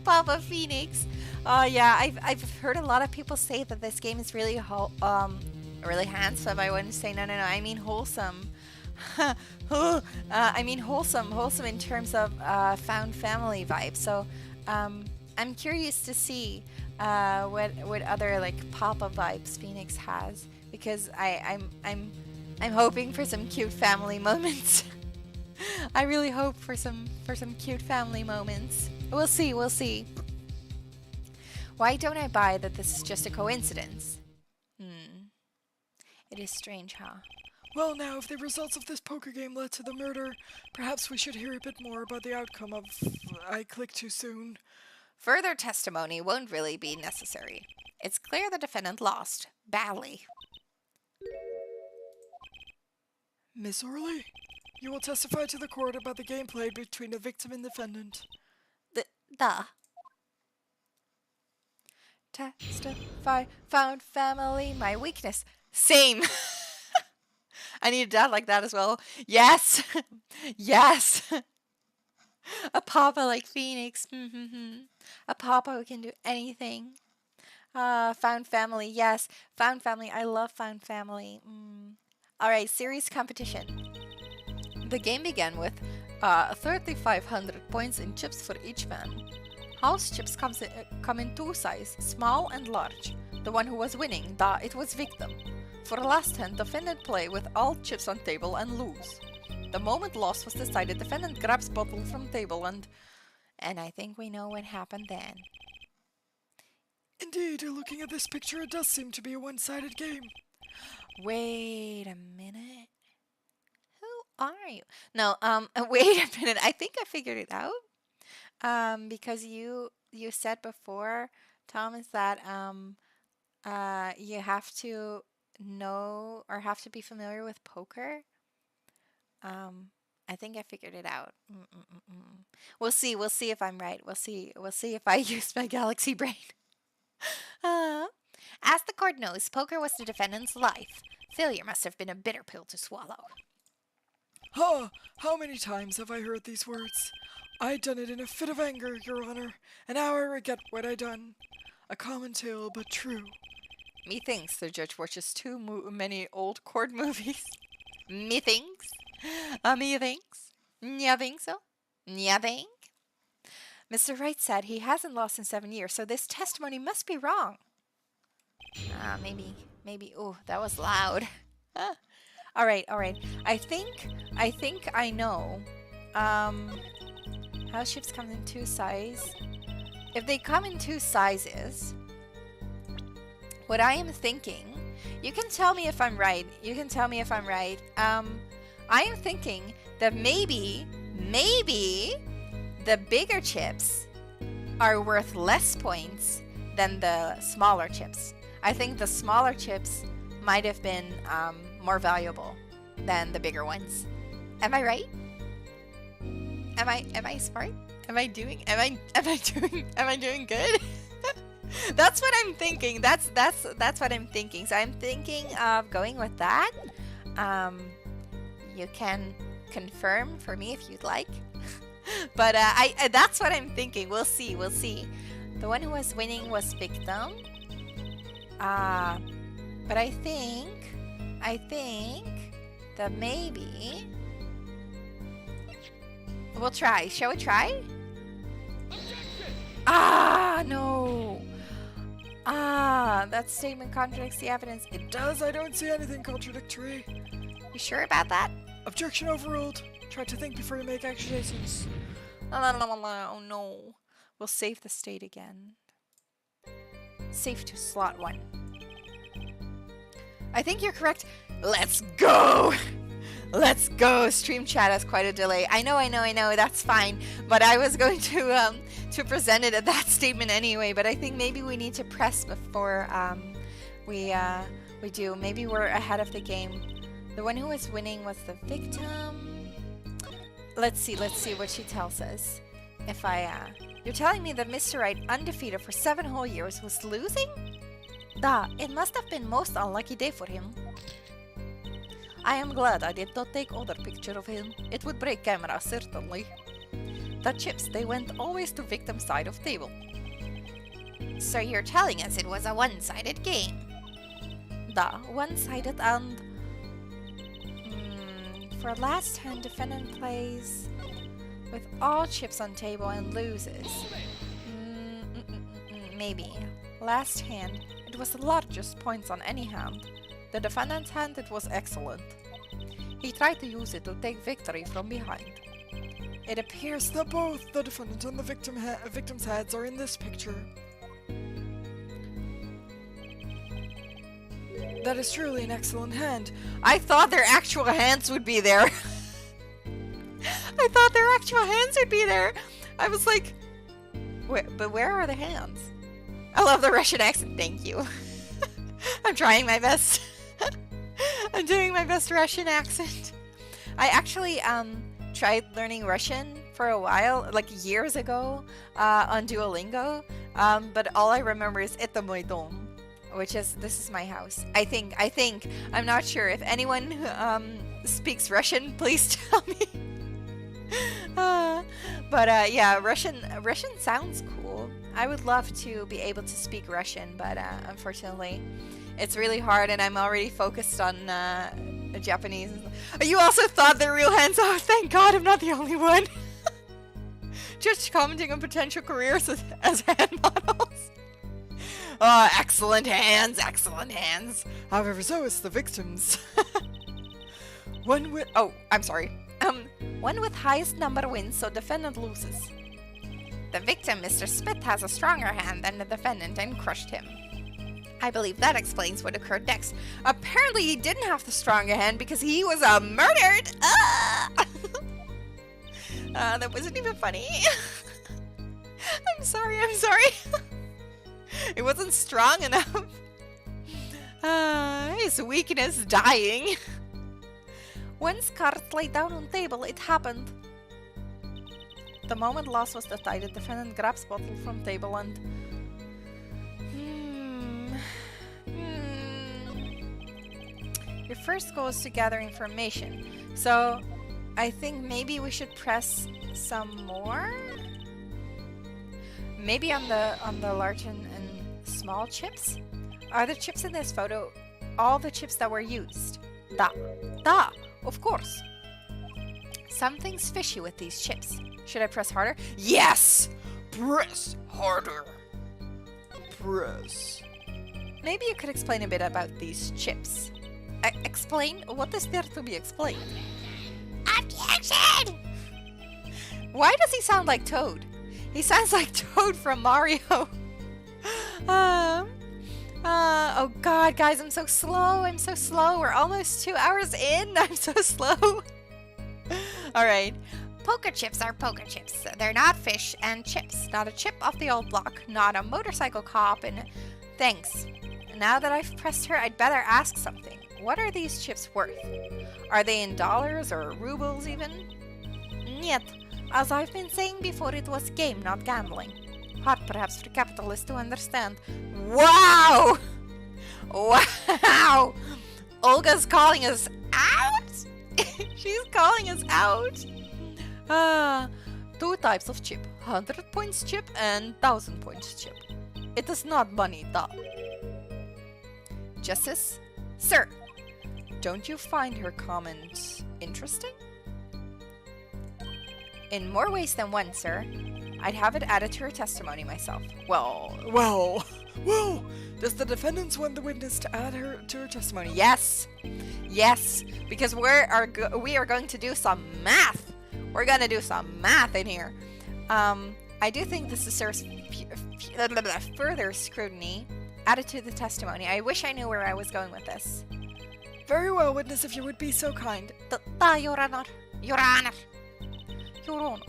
Papa Phoenix. Oh yeah, I've heard a lot of people say that this game is really really handsome. I wouldn't say no. I mean wholesome. I mean wholesome in terms of found family vibes. So I'm curious to see what other like Papa vibes Phoenix has, because I'm hoping for some cute family moments. I really hope for some cute family moments. We'll see. Why don't I buy that this is just a coincidence? It is strange, huh? Well, now, if the results of this poker game led to the murder, perhaps we should hear a bit more about the outcome of I clicked too soon. Further testimony won't really be necessary. It's clear the defendant lost. Badly. Miss Orley, you will testify to the court about the gameplay between the victim and defendant. Testify, found family, my weakness. Same. I need a dad like that as well. Yes. Yes. A papa like Phoenix. A papa who can do anything. Found family. Yes. Found family. I love found family. Alright, series competition. The game began with 3,500 points in chips for each man. House chips come in two sizes, small and large. The one who was winning, it was victim. For the last hand, defendant play with all chips on table and lose. The moment loss was decided, defendant grabs bottle from table and I think we know what happened then. Indeed, looking at this picture, it does seem to be a one-sided game. Wait a minute. Who are you? No, wait a minute. I think I figured it out. Because you said before, Thomas, that you have to know or have to be familiar with poker. I think I figured it out. We'll see if I'm right. We'll see if I used my galaxy brain. As the court knows, poker was the defendant's life. Failure must have been a bitter pill to swallow. How many times have I heard these words? I done it in a fit of anger, Your Honor, and now I regret what I done. A common tale, but true. Methinks the judge watches too many old court movies. Methinks. Methinks. Ya think so? Ya think? Mr. Wright said he hasn't lost in 7 years, so this testimony must be wrong. Maybe. Oh, that was loud. All right. I think I know. House chips come in two sizes. If they come in two sizes, what I am thinking, you can tell me if I'm right. I am thinking that maybe the bigger chips are worth less points than the smaller chips. I think the smaller chips might have been more valuable than the bigger ones. Am I right? Am I smart? Am I doing good? That's what I'm thinking. That's what I'm thinking. So I'm thinking of going with that. You can confirm for me if you'd like. But I that's what I'm thinking. We'll see. We'll see. The one who was winning was victim. But I think that maybe we'll try. Shall we try? No. That statement contradicts the evidence. It does. I don't see anything contradictory. You sure about that? Objection overruled. Try to think before you make accusations. Oh no. We'll save the state again. Save to slot 1. I think you're correct. Let's go! Let's go! Stream chat has quite a delay. I know. That's fine. But I was going to present it at that statement anyway. But I think maybe we need to press before we do. Maybe we're ahead of the game. The one who was winning was the victim. Let's see what she tells us. If you're telling me that Mr. Right, undefeated for 7 whole years, was losing? It must have been most unlucky day for him. I am glad I did not take other picture of him. It would break camera, certainly. The chips, they went always to victim side of table. So you're telling us it was a one-sided game? One-sided and... for last hand, defendant plays with all chips on table and loses. Maybe. Last hand, it was the largest points on any hand. The defendant's hand, it was excellent. He tried to use it to take victory from behind. It appears that both the defendant and the victim's heads are in this picture. That is truly an excellent hand. I thought their actual hands would be there. I thought their actual hands would be there. I was like, but where are the hands? I love the Russian accent. Thank you. I'm trying my best. I'm doing my best Russian accent. I actually tried learning Russian for a while, like years ago, on Duolingo. But all I remember is "Это мой дом," which is "this is my house." I think. I'm not sure. If anyone speaks Russian, please tell me. Yeah, Russian sounds cool. I would love to be able to speak Russian, but unfortunately, it's really hard, and I'm already focused on Japanese. You also thought they're real hands? Oh, thank God, I'm not the only one. Just commenting on potential careers as hand models. Oh, excellent hands, excellent hands. However, so is the victims. I'm sorry. One with highest number wins, so defendant loses. The victim, Mr. Smith, has a stronger hand than the defendant and crushed him. I believe that explains what occurred next. Apparently he didn't have the stronger hand because he was murdered! That wasn't even funny. I'm sorry. It wasn't strong enough. His weakness, dying. Once cards lay down on table, it happened. The moment lost was decided. Defendant grabs bottle from table and... Your first goal is to gather information. So, I think maybe we should press some more? Maybe on the large and small chips? Are the chips in this photo all the chips that were used? Da! Of course. Something's fishy with these chips. Should I press harder? Yes! Press harder. Press. Maybe you could explain a bit about these chips. Explain? What is there to be explained? Objection! Why does he sound like Toad? He sounds like Toad from Mario. Oh God, guys, I'm so slow. We're almost 2 hours in. I'm so slow. Alright. Poker chips are poker chips. They're not fish and chips. Not a chip off the old block. Not a motorcycle cop. And thanks. Now that I've pressed her, I'd better ask something. What are these chips worth? Are they in dollars or rubles even? Niet. As I've been saying before, it was game, not gambling. hard perhaps for capitalists to understand. Wow! Wow! Olga's calling us out? She's calling us out. 2 types of chip. 100 points chip and 1000 points chip. It is not money though. Justice? Sir, don't you find her comment interesting? In more ways than one, sir. I'd have it added to her testimony myself. Well, does the defendants want the witness to add her to her testimony? Yes. Yes, because we are going to do some math. We're going to do some math in here. I do think this deserves further scrutiny added to the testimony. I wish I knew where I was going with this. Very well, witness, if you would be so kind. Your Honor. Your Honor. Your Honor.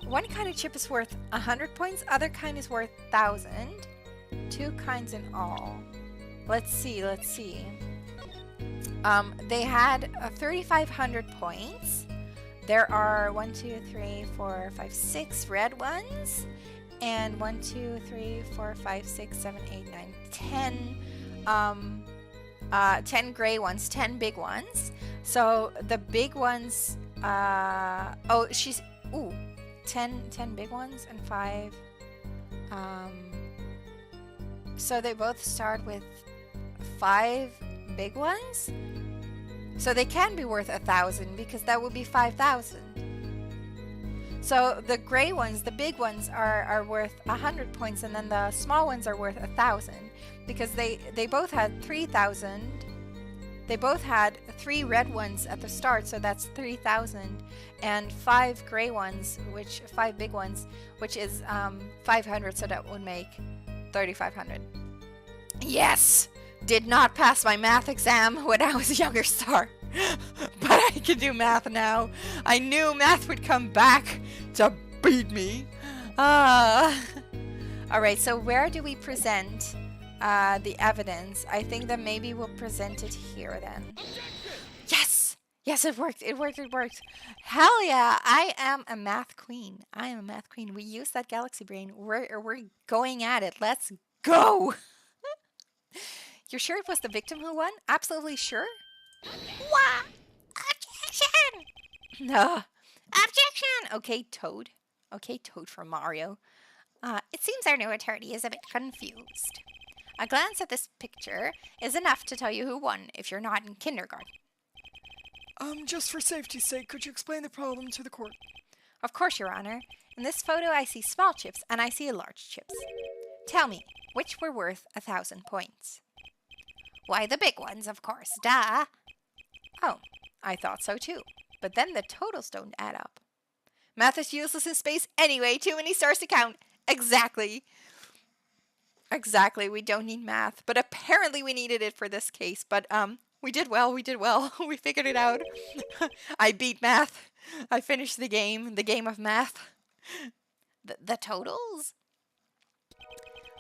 One kind of chip is worth 100 points, other kind is worth 1,000. 2 kinds in all. Let's see. They had 3,500 points. There are 1, 2, 3, 4, 5, 6 red ones. And 1, 2, 3, 4, 5, 6, 7, 8, 9, 10. 10 gray ones, 10 big ones. So the big ones, 10 big ones and 5. So they both start with 5 big ones. So they can be worth 1,000 because that would be 5,000. So the gray ones, the big ones, are worth 100 points, and then the small ones are worth 1,000 because they both had 3,000. They both had 3 red ones at the start, so that's 3,000, and 5 gray ones, 5 big ones, which is 500, so that would make 3,500. Yes! Did not pass my math exam when I was a younger star, but I can do math now. I knew math would come back to beat me. Alright, so where do we present the evidence? I think that maybe we'll present it here then. Yes! Yes, it worked. It worked. Hell yeah! I am a math queen. We use that galaxy brain. We're going at it. Let's go! You're sure it was the victim who won? Absolutely sure? What? Objection! No. Objection! Okay, Toad. From Mario. It seems our new attorney is a bit confused. A glance at this picture is enough to tell you who won if you're not in kindergarten. Just for safety's sake, could you explain the problem to the court? Of course, Your Honor. In this photo, I see small chips and I see large chips. Tell me, which were worth 1,000 points? Why, the big ones, of course. Duh. Oh, I thought so too. But then the totals don't add up. Math is useless in space anyway. Too many stars to count. Exactly. We don't need math. But apparently we needed it for this case. But we did well. We figured it out. I beat math. I finished the game of math. The totals?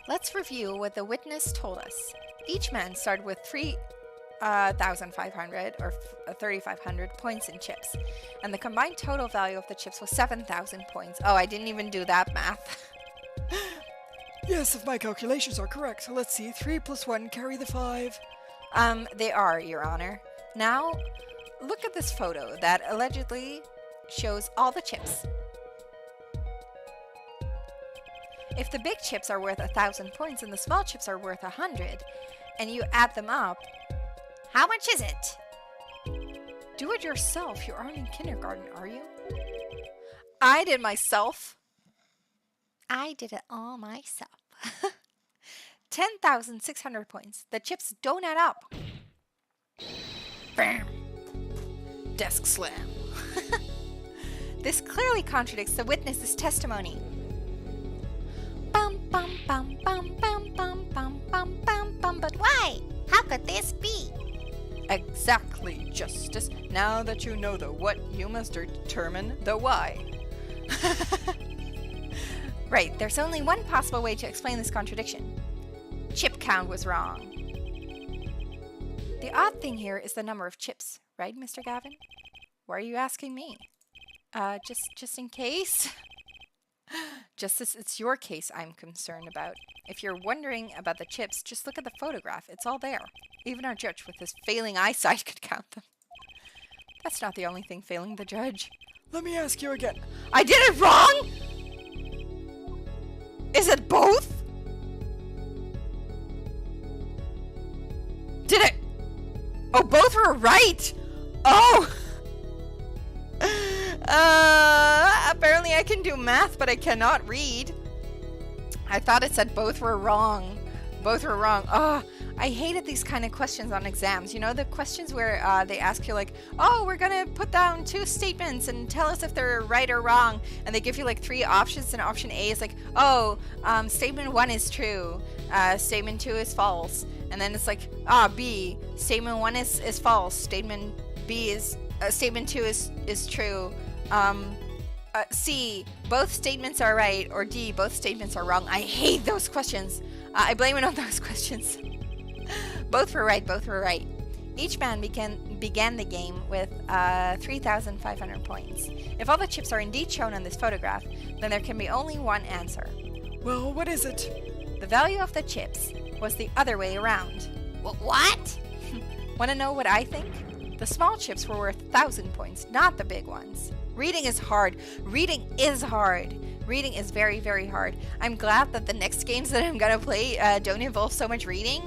Let's review what the witness told us. Each man started with 3,500 or 3,500 points in chips, and the combined total value of the chips was 7,000 points. Oh, I didn't even do that math. Yes, if my calculations are correct. Let's see, 3 plus 1 carry the 5. They are, Your Honor. Now, look at this photo that allegedly shows all the chips. If the big chips are worth 1,000 points and the small chips are worth 100, and you add them up, how much is it? Do it yourself. You aren't in kindergarten, are you? I did myself. I did it all myself. 10,600 points. The chips don't add up. Bam. Desk slam. This clearly contradicts the witness's testimony. Bum, bum, bum, bum, bum, bum, bum, bum, bum. But why? How could this be? Exactly, Justice. Now that you know the what, you must determine the why. Right, there's only one possible way to explain this contradiction. Chip count was wrong. The odd thing here is the number of chips, right, Mr. Gavin? Why are you asking me? Just in case? Justice, it's your case I'm concerned about. If you're wondering about the chips, just look at the photograph. It's all there. Even our judge with his failing eyesight could count them. That's not the only thing failing the judge. Let me ask you again. I did it wrong?! Is it both? Did it? Oh, both were right! Oh! Apparently I can do math, but I cannot read. I thought it said both were wrong. Both were wrong. Oh, I hated these kind of questions on exams. You know, the questions where they ask you like, oh, we're going to put down 2 statements and tell us if they're right or wrong. And they give you like 3 options, and option A is like, oh, statement 1 is true. Statement 2 is false. And then it's like, B, statement 1 is false. Statement B is, statement 2 is true. C, both statements are right, or D, both statements are wrong. I hate those questions. I blame it on those questions. Both were right, both were right. Each man began the game with 3,500 points. If all the chips are indeed shown on this photograph, then there can be only one answer. Well, what is it? The value of the chips was the other way around. What? Want to know what I think? The small chips were worth 1,000 points, not the big ones. Reading is hard. Reading is hard. Reading is very, very hard. I'm glad that the next games that I'm gonna play don't involve so much reading.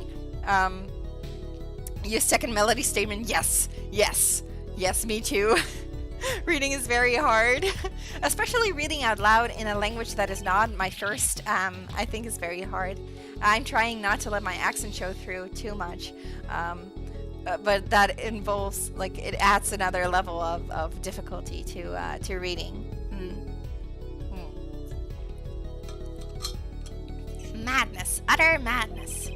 Your second melody statement, yes, yes, yes, me too. Reading is very hard, especially reading out loud in a language that is not my first. I think is very hard. I'm trying not to let my accent show through too much. But that involves, like, it adds another level of difficulty to reading. Madness. Utter madness.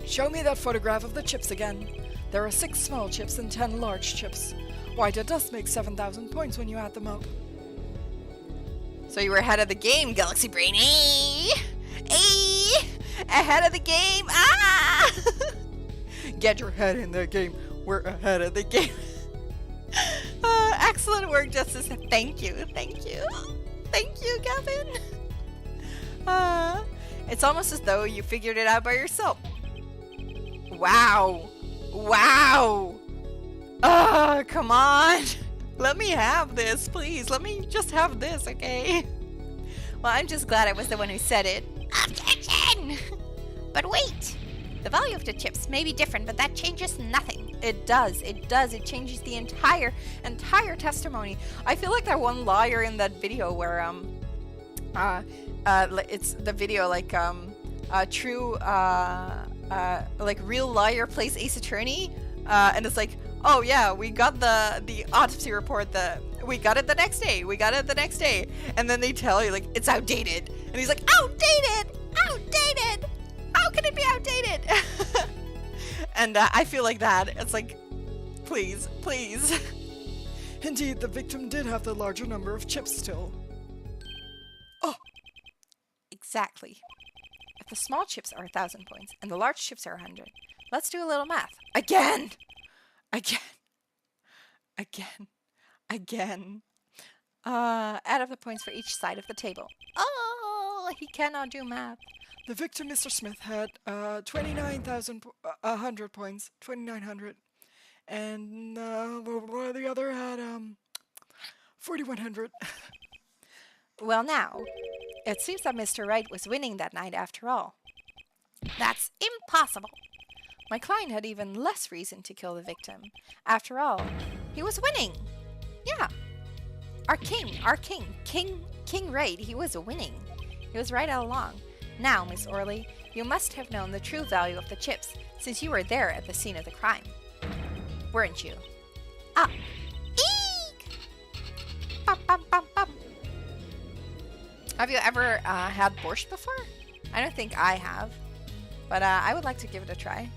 Show me that photograph of the chips again. There are 6 small chips and 10 large chips. Why, that does make 7,000 points when you add them up. So you were ahead of the game, Galaxy Brain. Ahead of the game. Ah! Get your head in the game. We're ahead of the game. Excellent work, Justice. Thank you. Thank you. Thank you, Gavin. It's almost as though you figured it out by yourself. Wow. Wow. Come on. Let me have this, please. Let me just have this, okay? Well, I'm just glad I was the one who said it. Objection! But wait. The value of the chips may be different, but that changes nothing. It does. It does. It changes the entire testimony. I feel like that one lawyer in that video where it's the video like true like real lawyer plays Ace Attorney, and it's like, oh yeah, we got the autopsy report. We got it the next day. We got it the next day, and then they tell you like it's outdated, and he's like, outdated, outdated. How can it be outdated? And I feel like that. It's like, please, please. Indeed, the victim did have the larger number of chips still. Oh! Exactly. If the small chips are 1,000 points and the large chips are 100, let's do a little math. Again! Again! Again! Again! Add up the points for each side of the table. Oh, he cannot do math. The victim, Mr. Smith, had 29,100 points, 2,900, and the other had 4,100. Well, now, it seems that Mr. Wright was winning that night after all. That's impossible. My client had even less reason to kill the victim. After all, he was winning. Yeah. King Wright, he was winning. He was right all along. Now, Miss Orley, you must have known the true value of the chips, since you were there at the scene of the crime. Weren't you? Ah! Eek! Bum, bum, bum, bum. Have you ever had borscht before? I don't think I have, but I would like to give it a try.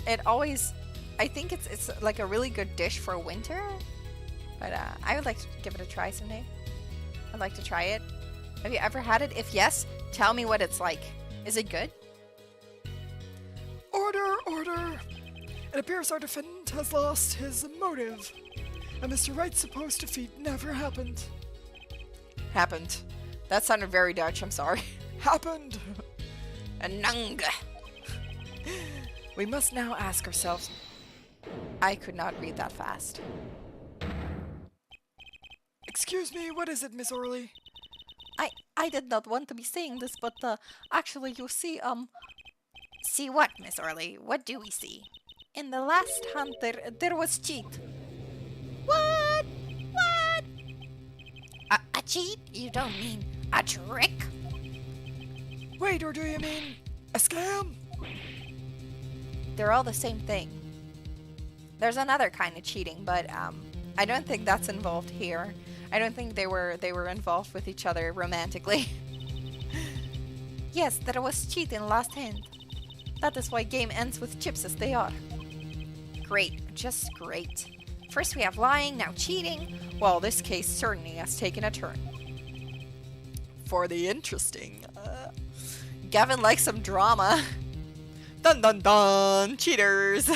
I think it's like a really good dish for winter, but I would like to give it a try someday. I'd like to try it. Have you ever had it? If yes, tell me what it's like. Is it good? Order, order! It appears our defendant has lost his motive, and Mr. Wright's supposed defeat never happened. Happened. That sounded very Dutch, I'm sorry. Happened. Nung. We must now ask ourselves. I could not read that fast. Excuse me, what is it, Miss Orley? I did not want to be saying this, but actually you see, See what, Miss Orley? What do we see? in the last hunt there was cheat. What? What? A cheat? You don't mean a trick? Wait, or do you mean a scam? They're all the same thing. There's another kind of cheating, but I don't think that's involved here. I don't think they were involved with each other romantically. Yes, there was cheat in last hand. That is why game ends with chips as they are. Great, just great. First we have lying, now cheating. Well, this case certainly has taken a turn. For the interesting. Gavin likes some drama. Dun dun dun! Cheaters!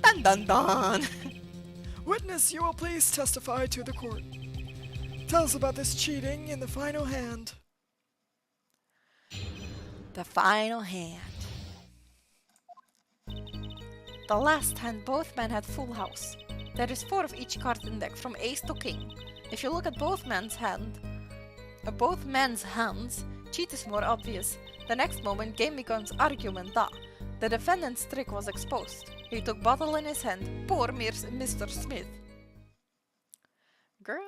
Dun dun dun! Witness, you will please testify to the court. Tell us about this cheating in the final hand. The final hand. The last hand, both men had full house. There is 4 of each card in deck, from ace to king. If you look at both men's hands, cheat is more obvious. The next moment, game becomes argumenta. The defendant's trick was exposed. He took bottle in his hand. Poor Mr. Smith. Girl.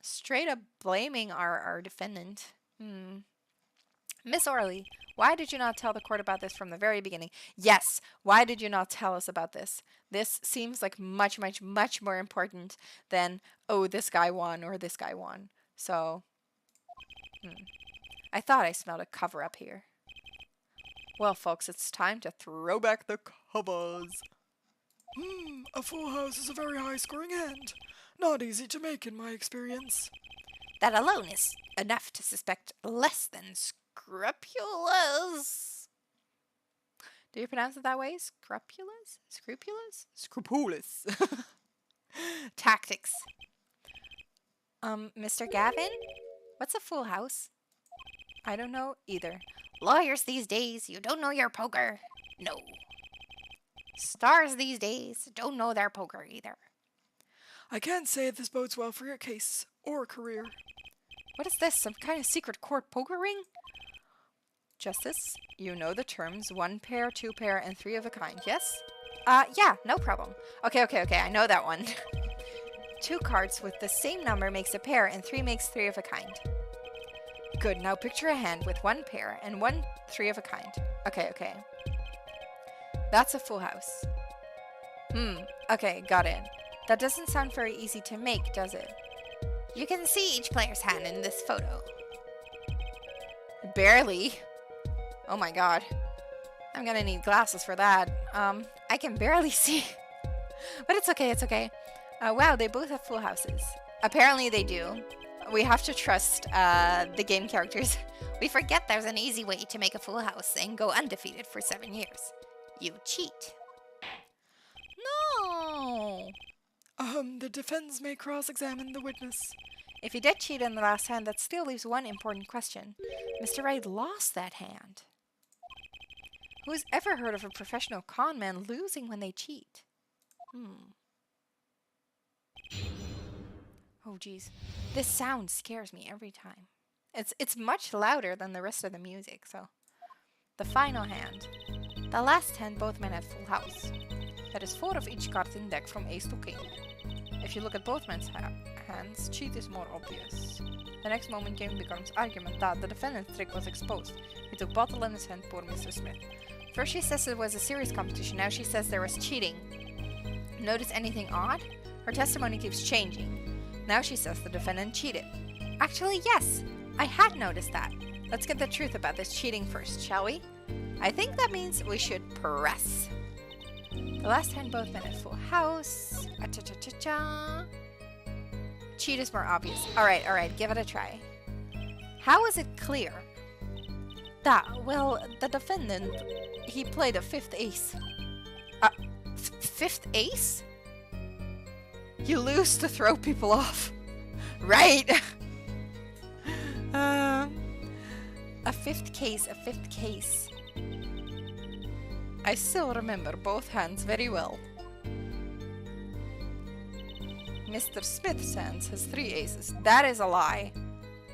Straight up blaming our defendant. Miss Orley, why did you not tell the court about this from the very beginning? Yes, why did you not tell us about this? This seems like much more important than, oh, this guy won or this guy won. So, I thought I smelled a cover-up here. Well, folks, it's time to throw back the covers. A full house is a very high-scoring hand. Not easy to make in my experience. That alone is enough to suspect less than scrupulous. Do you pronounce it that way? Scrupulous? Scrupulous? Scrupulous. Tactics. Mr. Gavin? What's a full house? I don't know either. Lawyers these days, you don't know your poker. No. Stars these days don't know their poker either. I can't say this bodes well for your case or career. What is this? Some kind of secret court poker ring? Justice, you know the terms 1 pair, 2 pair, and 3 of a kind, yes? Yeah, no problem. Okay, I know that one. 2 cards with the same number makes a pair, and 3 makes 3 of a kind. Good, now picture a hand with 1 pair and 1 3 of a kind. Okay. That's a full house. Okay, got it. That doesn't sound very easy to make, does it? You can see each player's hand in this photo. Barely. Oh my god. I'm gonna need glasses for that. I can barely see. But it's okay. Wow, they both have full houses. Apparently they do. We have to trust the game characters. We forget there's an easy way to make a full house and go undefeated for 7 years. You cheat. No! The defense may cross-examine the witness. If he did cheat in the last hand, that still leaves one important question. Mr. Wright lost that hand. Who's ever heard of a professional con man losing when they cheat? Oh geez. This sound scares me every time. It's much louder than the rest of the music, so. The final hand. The last hand, both men have full house. That is 4 of each card in deck from ace to king. If you look at both men's hands, cheat is more obvious. The next moment game becomes argument that the defendant's trick was exposed. He took bottle in his hand, poor Mr. Smith. First she says it was a serious competition, now she says there was cheating. Notice anything odd? Her testimony keeps changing. Now she says the defendant cheated. Actually, yes, I had noticed that. Let's get the truth about this cheating first, shall we? I think that means we should press. The last hand, both men at full house. Cha-cha-cha-cha. Cheat is more obvious. Alright, give it a try. How is it clear? Well, the defendant, he played a 5th ace. 5th ace? You lose to throw people off. Right? A fifth case. I still remember both hands very well. Mr. Smith's hands has 3 aces. That is a lie.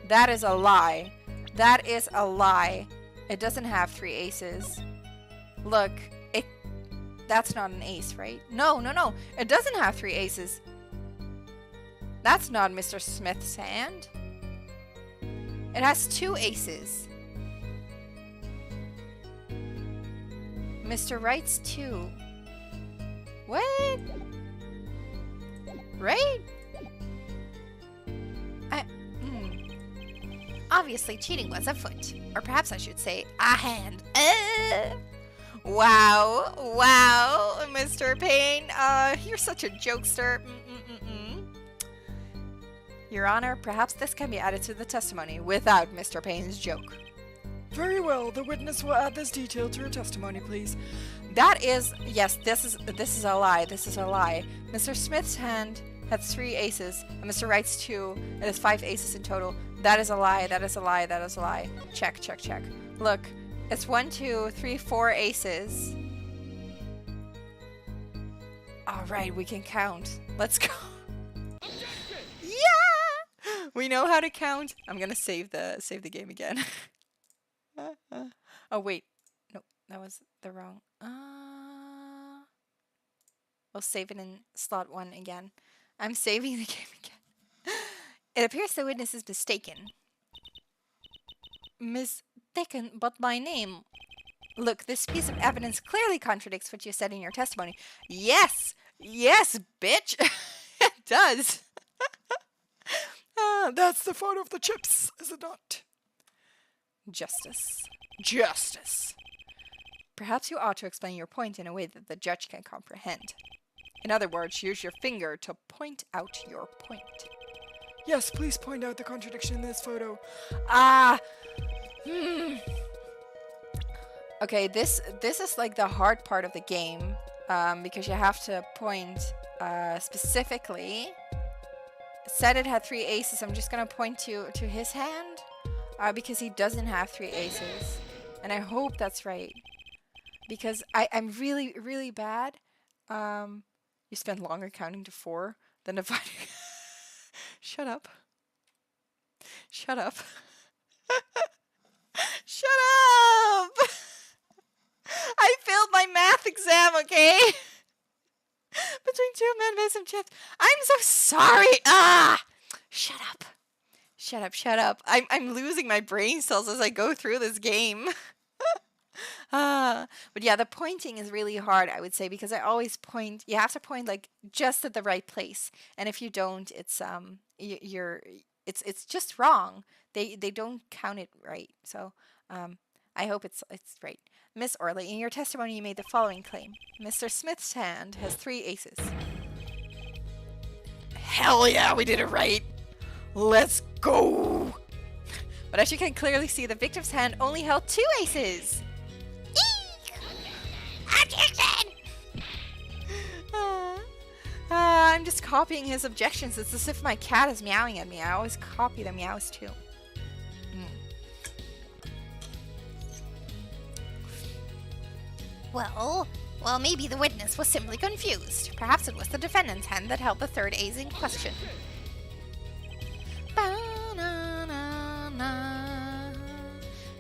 That is a lie. That is a lie. It doesn't have 3 aces. Look, that's not an ace, right? No. It doesn't have 3 aces. That's not Mr. Smith's hand. It has 2 aces. Mr. Wright's 2. What? Right? Obviously, cheating was afoot. Or perhaps I should say, a hand. Wow, Mr. Payne. You're such a jokester. Your Honor, perhaps this can be added to the testimony without Mr. Payne's joke. Very well. The witness will add this detail to her testimony, please. That is, yes, this is a lie. This is a lie. Mr. Smith's hand had 3 aces, and Mr. Wright's 2. It has 5 aces in total. That is a lie. That is a lie. That is a lie. Check. Look, it's 1, 2, 3, 4 aces. All right, we can count. Let's go. Yeah, we know how to count. I'm gonna save the game again. Oh wait, no, that was the wrong. We'll save it in slot 1 again. I'm saving the game again. It appears the witness is mistaken. Mistaken, but my name. Look, this piece of evidence clearly contradicts what you said in your testimony. Yes, bitch. It does. That's the photo of the chips, is it not? Justice. Perhaps you ought to explain your point in a way that the judge can comprehend. In other words, use your finger to point out your point. Yes, please point out the contradiction in this photo. Okay, this is like the hard part of the game, because you have to point specifically. It said it had 3 aces. I'm just gonna point to his hand, because he doesn't have 3 aces, and I hope that's right, because I'm really bad. You spend longer counting to 4 than dividing. Shut up. Shut up. I failed my math exam, okay? Between 2 men made some chips. I'm so sorry. Shut up. I'm losing my brain cells as I go through this game. But yeah, the pointing is really hard, I would say, because I always point. You have to point like just at the right place, and if you don't, it's it's just wrong. They don't count it right. So I hope it's right. Miss Orley, in your testimony, you made the following claim: Mr. Smith's hand has 3 aces. Hell yeah, we did it right. Let's go. But as you can clearly see, the victim's hand only held 2 aces. Objection! I'm just copying his objections. It's as if my cat is meowing at me. I always copy the meows too. Well, maybe the witness was simply confused. Perhaps it was the defendant's hand that held the 3rd ace in question.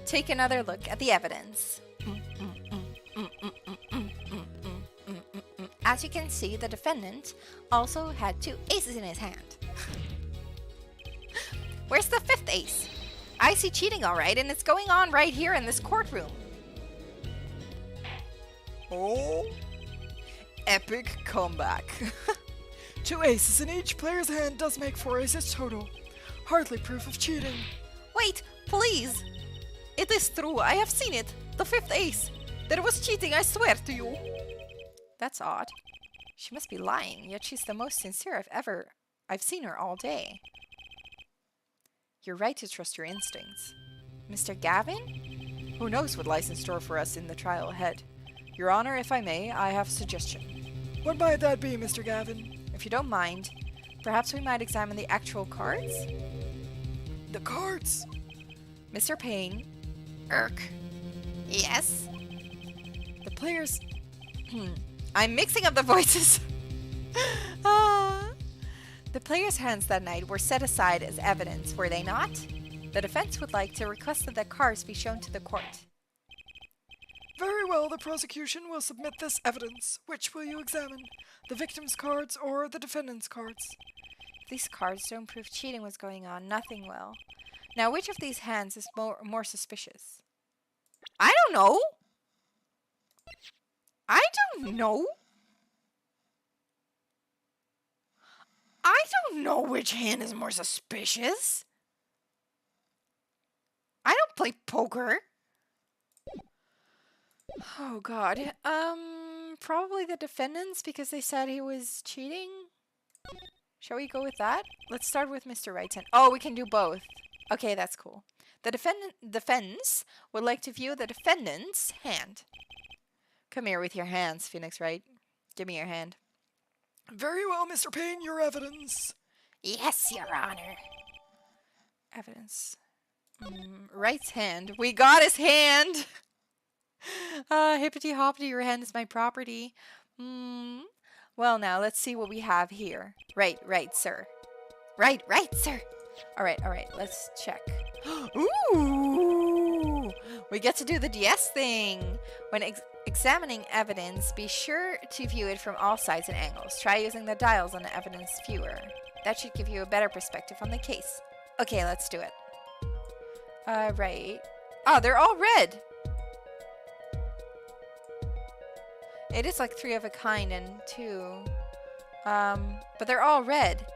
Take another look at the evidence. As you can see, the defendant also had 2 aces in his hand. Where's the 5th ace? I see cheating all right, and it's going on right here in this courtroom. Oh, Epic comeback. 2 aces in each player's hand does make 4 aces total. Hardly proof of cheating. Wait, please. It is true. I have seen it. The 5th ace. There was cheating, I swear to you. That's odd. She must be lying, yet she's the most sincere I've seen her all day. You're right to trust your instincts. Mr. Gavin? Who knows what lies in store for us in the trial ahead? Your Honor, if I may, I have a suggestion. What might that be, Mr. Gavin? If you don't mind, Perhaps we might examine the actual cards? The cards! Mr. Payne. Yes? The players... I'm mixing up the voices. The players' hands that night were set aside as evidence, were they not? The defense would like to request that the cards be shown to the court. Very well, the prosecution will submit this evidence. Which will you examine? The victim's cards or the defendant's cards? If these cards don't prove cheating was going on, nothing will. Now, which of these hands is more suspicious? I don't know! I don't know! I don't know which hand is more suspicious! I don't play poker! Oh god. Probably the defendants because they said he was cheating? Shall we go with that? Let's start with Mr. Wright's hand. Oh, we can do both. Okay, that's cool. The defense would like to view the defendant's hand. Come here with your hands, Phoenix Wright. Give me your hand. Very well, Mr. Payne, your evidence. Yes, Your Honor. Evidence. Wright's hand. We got his hand! Hippity hoppity, your hand is my property. Well, now, let's see what we have here. Right, sir. Right, sir. Alright, let's check. Ooh! We get to do the DS thing! When examining evidence, be sure to view it from all sides and angles. Try using the dials on the evidence viewer. That should give you a better perspective on the case. Okay, let's do it. Right. Oh, they're all red! It is like 3 of a kind and 2. But they're all red.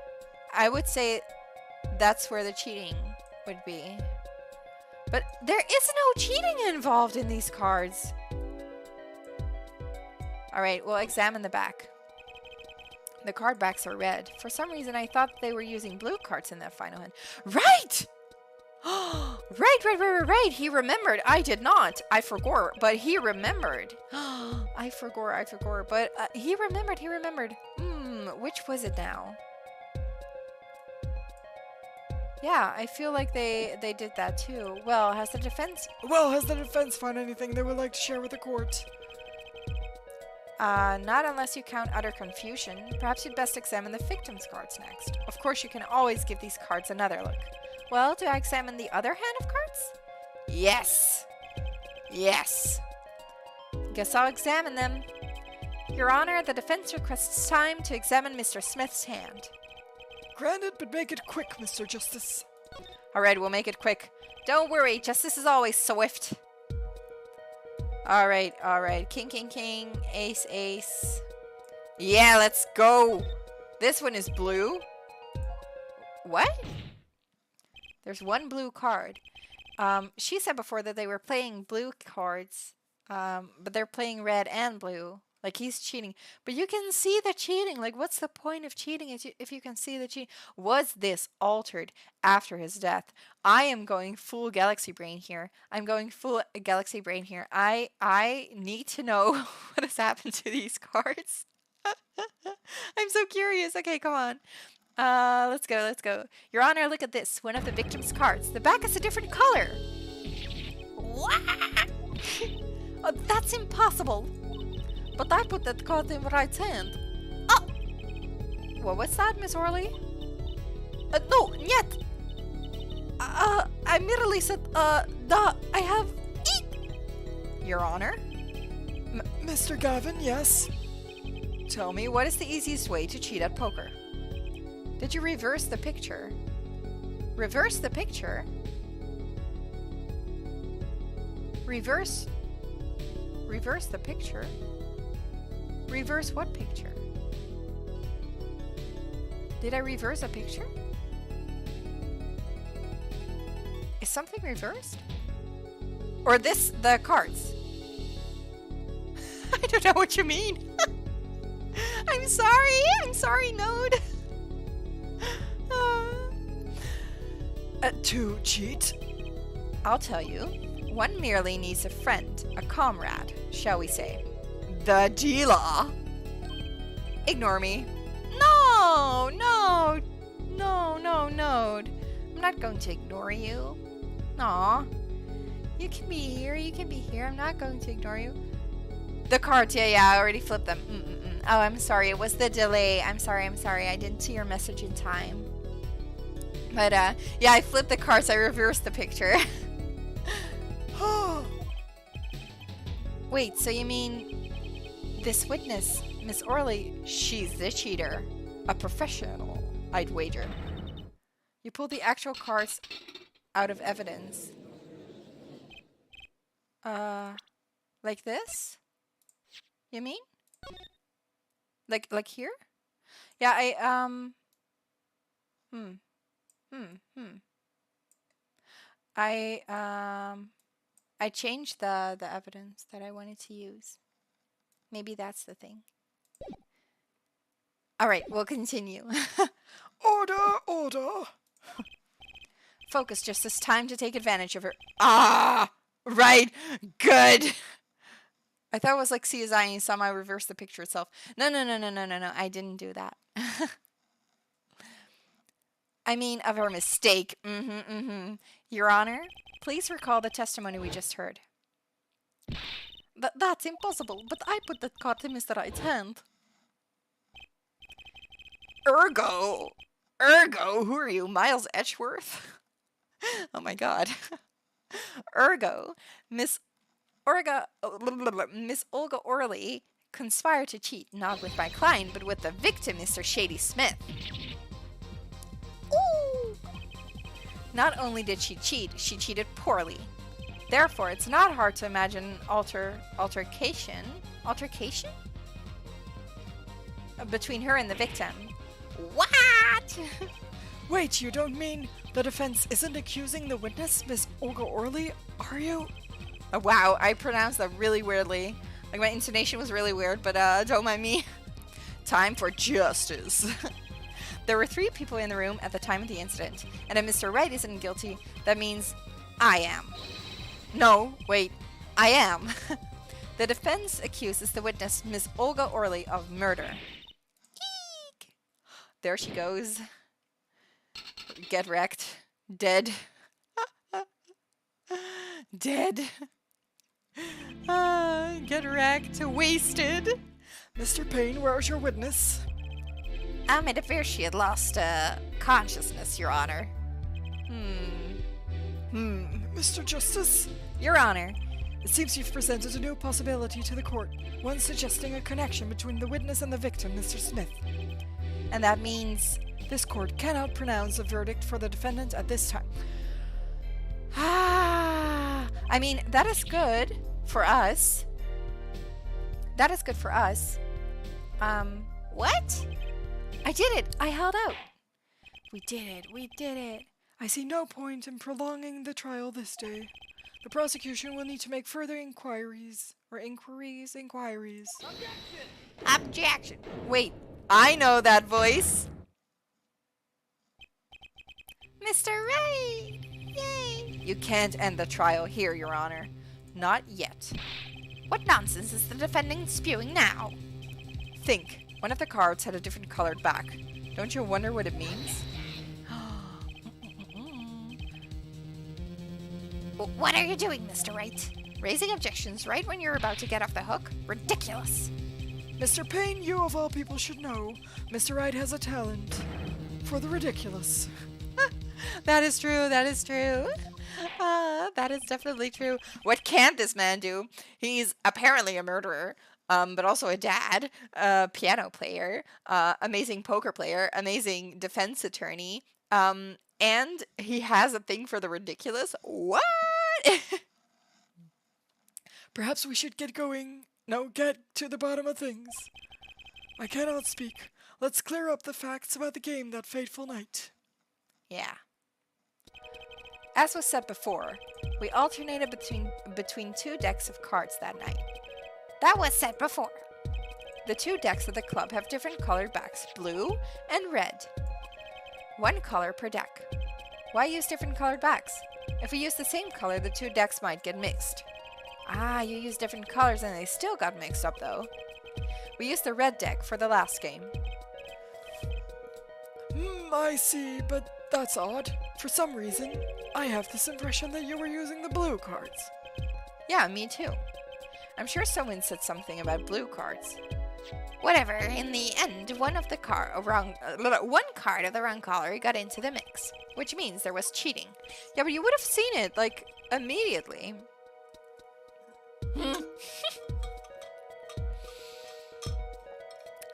I would say that's where the cheating would be. But there is no cheating involved in these cards. Alright, we'll examine the back. The card backs are red. For some reason, I thought they were using blue cards in that final hand. Right! Right. He remembered. I did not. I forgot, but he remembered. I forgot. But he remembered. Which was it now? Yeah, I feel like they did that too. Well, has the defense found anything they would like to share with the court? Not unless you count utter confusion. Perhaps you'd best examine the victim's cards next. Of course, you can always give these cards another look. Well, do I examine the other hand of cards? Yes. Guess I'll examine them. Your Honor, the defense requests time to examine Mr. Smith's hand. Granted, but make it quick, Mr. Justice. Alright, we'll make it quick. Don't worry, justice is always swift. Alright. King, ace. Yeah, let's go. This one is blue. What? There's one blue card. She said before that they were playing blue cards, but they're playing red and blue. Like, he's cheating. But you can see the cheating. Like, what's the point of cheating if you can see the cheating? Was this altered after his death? I am going full galaxy brain here. I need to know what has happened to these cards. I'm so curious. Okay, come on. Let's go. Your Honor, look at this. One of the victim's cards. The back is a different color. What? That's impossible. But I put that card in Wright's hand. Oh! What was that, Miss Orley? No, yet. I merely said, I have eat. Your Honor? Mr. Gavin, yes? Tell me, what is the easiest way to cheat at poker? Did you reverse the picture? Reverse the picture? Reverse the picture? Reverse what picture? Did I reverse a picture? Is something reversed? Or the cards? I don't know what you mean. I'm sorry, Node. To cheat? I'll tell you. One merely needs a friend, a comrade, shall we say. The dealer. Ignore me. No! No, no, no, no, no. I'm not going to ignore you. Aw. You can be here, you can be here. I'm not going to ignore you. The cards, yeah, I already flipped them. Oh, I'm sorry, it was the delay. I'm sorry. I didn't see your message in time. But, yeah, I flipped the cards, I reversed the picture. Wait, so you mean this witness, Miss Orley, she's the cheater. A professional, I'd wager. You pulled the actual cards out of evidence. Like this? You mean? Like here? Yeah, I changed the evidence that I wanted to use. Maybe that's the thing. Alright, we'll continue. Order, order. Focus, just this time to take advantage of her. Ah! Right! Good! I thought it was like CSI and somehow reversed the picture itself. No. I didn't do that. I mean, of her mistake. Your Honor, please recall the testimony we just heard. That's impossible, but I put the card in Mr. Wright's hand. Ergo, who are you, Miles Edgeworth? Oh my god. Ergo, Miss Olga Orley conspired to cheat, not with my client, but with the victim, Mr. Shady Smith. Ooh. Not only did she cheat, she cheated poorly. Therefore, it's not hard to imagine altercation between her and the victim. What? Wait, you don't mean the defense isn't accusing the witness, Miss Olga Orley, are you? Oh, wow, I pronounced that really weirdly. Like, my intonation was really weird, but don't mind me. Time for justice. There were 3 people in the room at the time of the incident, and if Mr. Wright isn't guilty, that means I am. No, wait, I am. The defense accuses the witness, Miss Olga Orley, of murder. Eek. There she goes. Get wrecked. Dead. Dead. Get wrecked. Wasted. Mr. Payne, where's your witness? It appears she had lost consciousness, Your Honor. Mr. Justice? Your Honor. It seems you've presented a new possibility to the court, one suggesting a connection between the witness and the victim, Mr. Smith. And that means this court cannot pronounce a verdict for the defendant at this time. I mean, that is good for us. That is good for us. What? I did it! I held out! We did it! I see no point in prolonging the trial this day. The prosecution will need to make further inquiries. Objection! Wait, I know that voice! Mr. Wright! Yay! You can't end the trial here, Your Honor. Not yet. What nonsense is the defendant spewing now? Think. One of the cards had a different colored back. Don't you wonder what it means? What are you doing, Mr. Wright? Raising objections right when you're about to get off the hook? Ridiculous! Mr. Payne, you of all people should know, Mr. Wright has a talent for the ridiculous. That is true. That is definitely true. What can't this man do? He's apparently a murderer. But also a dad, a piano player, amazing poker player, amazing defense attorney, and he has a thing for the ridiculous. What? Perhaps we should get going. No, get to the bottom of things. I cannot speak. Let's clear up the facts about the game that fateful night. Yeah. As was said before, we alternated between 2 decks of cards that night. That was said before. The 2 decks of the club have different colored backs, blue and red. 1 color per deck. Why use different colored backs? If we use the same color, the 2 decks might get mixed. Ah, you use different colors and they still got mixed up though. We used the red deck for the last game. I see, but that's odd. For some reason, I have this impression that you were using the blue cards. Yeah, me too. I'm sure someone said something about blue cards. Whatever, in the end, one card of the wrong color got into the mix, which means there was cheating. Yeah, but you would have seen it, like, immediately.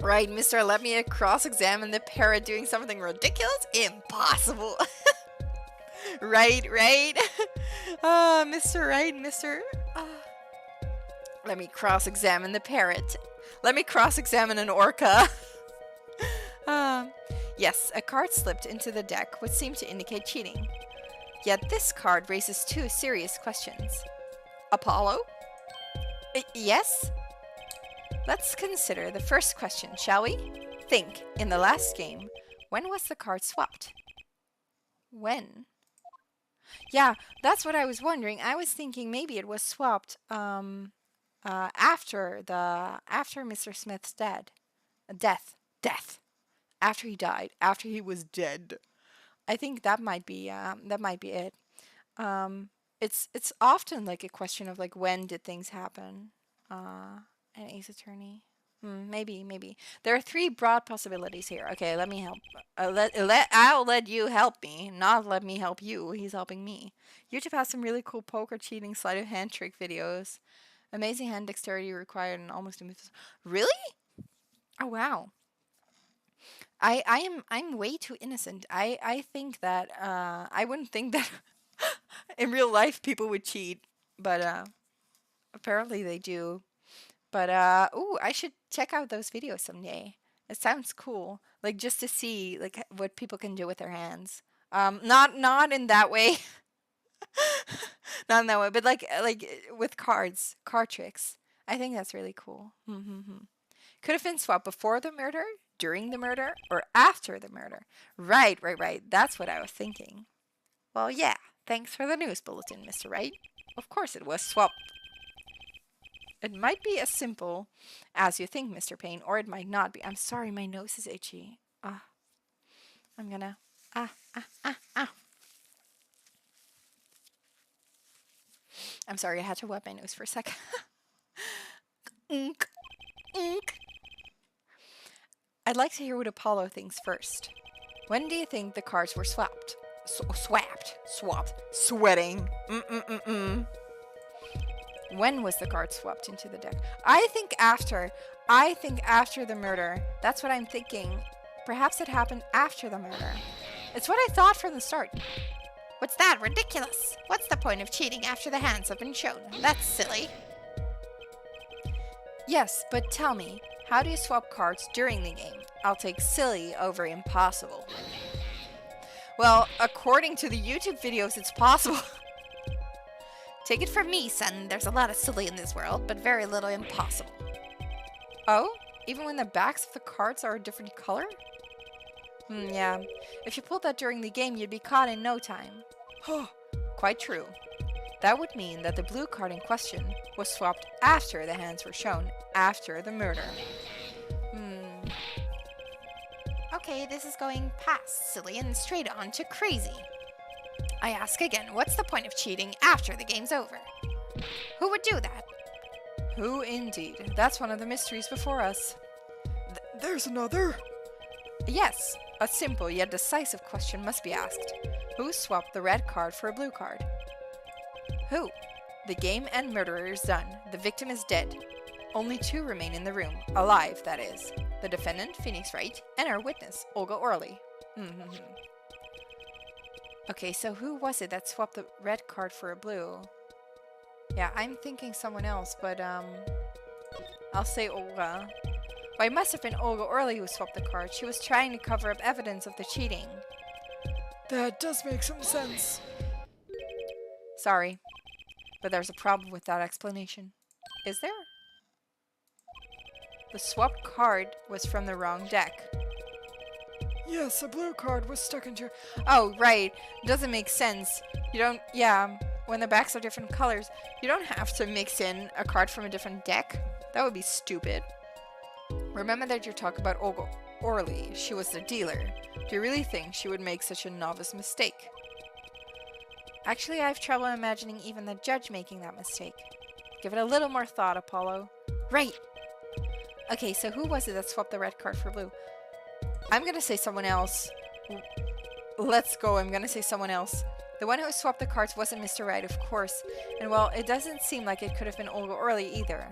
Right, mister, let me cross-examine the parrot doing something ridiculous? Impossible! Right? Mister, right, mister? Let me cross-examine the parrot. Let me cross-examine an orca. Yes, a card slipped into the deck, which seemed to indicate cheating. Yet this card raises two serious questions. Apollo? Yes? Let's consider the first question, shall we? Think, in the last game, when was the card swapped? When? Yeah, that's what I was wondering. I was thinking maybe it was swapped after Mr. Smith's death. After he died, after he was dead. I think that might be it. It's often like a question of like when did things happen? An ace attorney. Maybe. There are three broad possibilities here. Okay, let me help. I'll let you help me, not let me help you. He's helping me. YouTube has some really cool poker cheating sleight of hand trick videos. Amazing hand dexterity required and almost impossible. Really? Oh wow. I'm way too innocent. I think that I wouldn't think that in real life people would cheat, but apparently they do. But ooh, I should check out those videos someday. It sounds cool, like just to see like what people can do with their hands. Not in that way. Not in that way, but like with card tricks. I think that's really cool. Could have been swapped before the murder, during the murder, or after the murder. Right. That's what I was thinking. Well, yeah. Thanks for the news bulletin, Mr. Wright. Of course it was swapped. It might be as simple as you think, Mr. Payne, or it might not be. I'm sorry, my nose is itchy. I'm gonna... I'm sorry, I had to wipe my nose for a second. Ink. I'd like to hear what Apollo thinks first. When do you think the cards were swapped? Swapped. Sweating. When was the card swapped into the deck? I think after the murder. That's what I'm thinking. Perhaps it happened after the murder. It's what I thought from the start. What's that? Ridiculous. What's the point of cheating after the hands have been shown? That's silly. Yes, but tell me, how do you swap cards during the game? I'll take silly over impossible. Well, according to the YouTube videos, it's possible. Take it from me, son. There's a lot of silly in this world, but very little impossible. Oh? Even when the backs of the cards are a different color? Yeah. If you pulled that during the game, you'd be caught in no time. Quite true. That would mean that the blue card in question was swapped after the hands were shown, after the murder. Okay, this is going past silly and straight on to crazy. I ask again, what's the point of cheating after the game's over? Who would do that? Who indeed? That's one of the mysteries before us. There's another. Yes, a simple yet decisive question must be asked. Who swapped the red card for a blue card? Who? The game and murderer is done. The victim is dead. Only two remain in the room, alive, that is. The defendant, Phoenix Wright, and our witness, Olga Orley. Okay, so who was it that swapped the red card for a blue? Yeah, I'm thinking someone else, but I'll say Olga. Well, it must have been Olga Orley who swapped the card. She was trying to cover up evidence of the cheating. That does make some sense. Sorry, but there's a problem with that explanation. Is there? The swapped card was from the wrong deck. Yes, a blue card was stuck into... Oh, right. Doesn't make sense. You don't... Yeah, when the backs are different colors, you don't have to mix in a card from a different deck. That would be stupid. Remember that you're talking about Orly. She was the dealer. Do you really think she would make such a novice mistake? Actually, I have trouble imagining even the judge making that mistake. Give it a little more thought, Apollo. Right! Okay, so who was it that swapped the red card for blue? I'm gonna say someone else. Let's go, I'm gonna say someone else. The one who swapped the cards wasn't Mr. Right, of course. And well, it doesn't seem like it could have been Olga Orly either.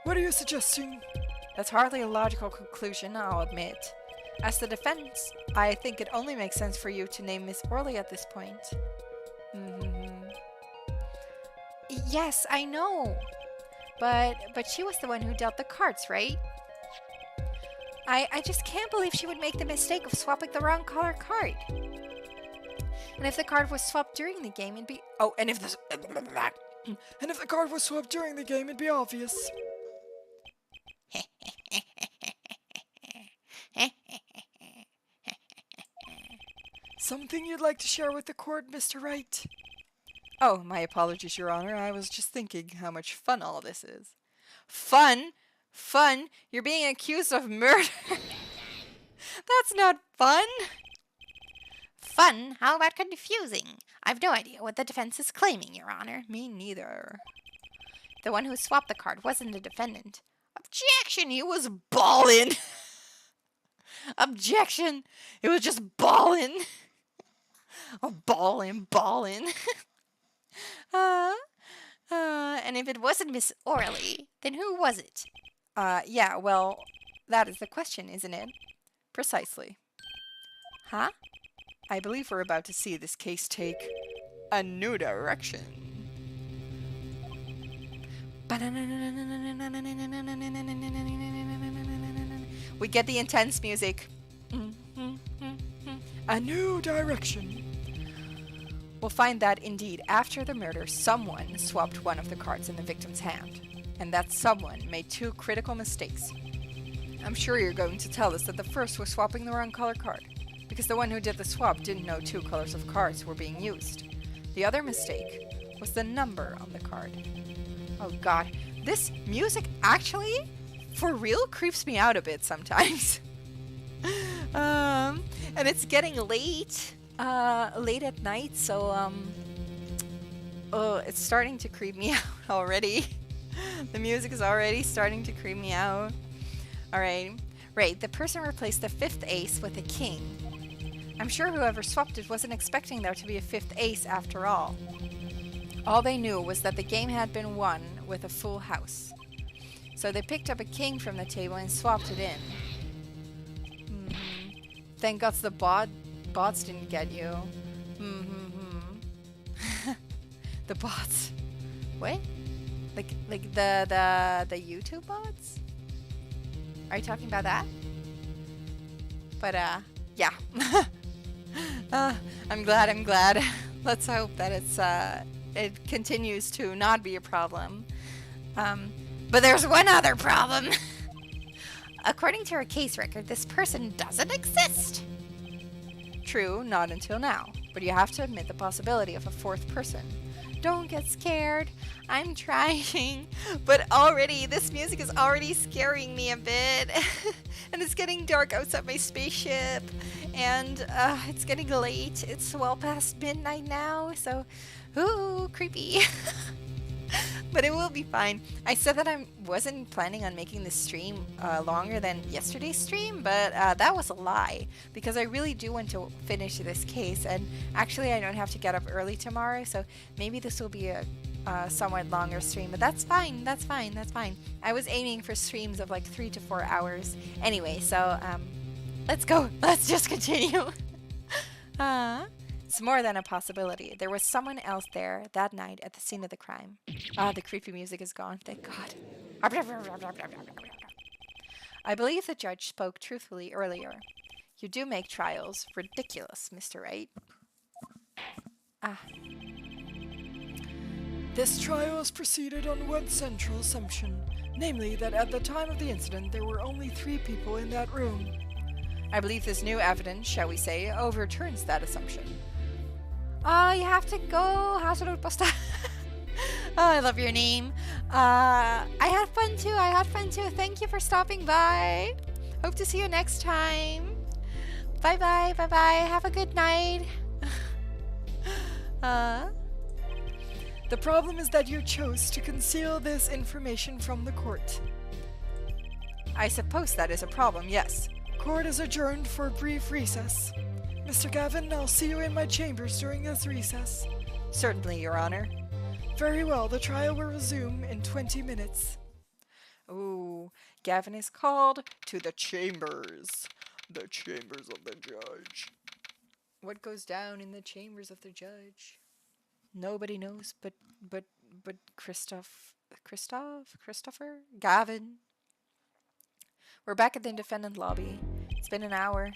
What are you suggesting? That's hardly a logical conclusion, I'll admit. As the defense, I think it only makes sense for you to name Miss Orly at this point. Yes, I know. But she was the one who dealt the cards, right? I just can't believe she would make the mistake of swapping the wrong color card. And if the card was swapped during the game, it'd be... Oh, and if the... And if the card was swapped during the game, it'd be obvious. Something you'd like to share with the court, Mr. Wright? Oh, my apologies, Your Honor. I was just thinking how much fun all this is. Fun? Fun? You're being accused of murder? That's not fun! Fun? How about confusing? I've no idea what the defense is claiming, Your Honor. Me neither. The one who swapped the card wasn't the defendant. Objection! He was ballin'! Objection! It was just ballin'! Oh, ballin'. And if it wasn't Miss Orly, then who was it? Yeah, well, that is the question, isn't it? Precisely. Huh? I believe we're about to see this case take a new direction. We get the intense music. A new direction. We'll find that, indeed, after the murder, someone swapped one of the cards in the victim's hand. And that someone made two critical mistakes. I'm sure you're going to tell us that the first was swapping the wrong color card, because the one who did the swap didn't know two colors of cards were being used. The other mistake was the number on the card. Oh god, this music actually, for real, creeps me out a bit sometimes. And it's getting late at night, so it's starting to creep me out already. The music is already starting to creep me out. Alright, right, the person replaced the fifth ace with a king. I'm sure whoever swapped it wasn't expecting there to be a fifth ace after all. All they knew was that the game had been won with a full house. So they picked up a king from the table and swapped it in. Thank God the bots didn't get you. The bots. What? Like the YouTube bots? Are you talking about that? But yeah. I'm glad. Let's hope that it continues to not be a problem. But there's one other problem. According to her case record, this person doesn't exist. True, not until now. But you have to admit the possibility of a fourth person. Don't get scared. I'm trying. But already, this music is already scaring me a bit. And it's getting dark outside my spaceship. And it's getting late. It's well past midnight now. So, ooh, creepy. But it will be fine. I said that I wasn't planning on making this stream longer than yesterday's stream, but that was a lie, because I really do want to finish this case, and actually I don't have to get up early tomorrow, so maybe this will be a somewhat longer stream, but that's fine. I was aiming for streams of like 3 to 4 hours. Anyway, so let's go. Let's just continue. It's more than a possibility. There was someone else there that night at the scene of the crime. The creepy music is gone, thank God. I believe the judge spoke truthfully earlier. You do make trials ridiculous, Mr. Wright. This trial is proceeded on one central assumption, namely that at the time of the incident there were only 3 people in that room. I believe this new evidence, shall we say, overturns that assumption. Oh, you have to go. Oh, I love your name. I had fun too. Thank you for stopping by. Hope to see you next time. Bye bye, bye bye. Have a good night. The problem is that you chose to conceal this information from the court. I suppose that is a problem, yes. Court is adjourned for a brief recess. Mr. Gavin, I'll see you in my chambers during this recess. Certainly, Your Honor. Very well, the trial will resume in 20 minutes. Ooh, Gavin is called to the chambers. The chambers of the judge. What goes down in the chambers of the judge? Nobody knows but Christopher? Gavin. We're back at the defendant lobby. It's been an hour.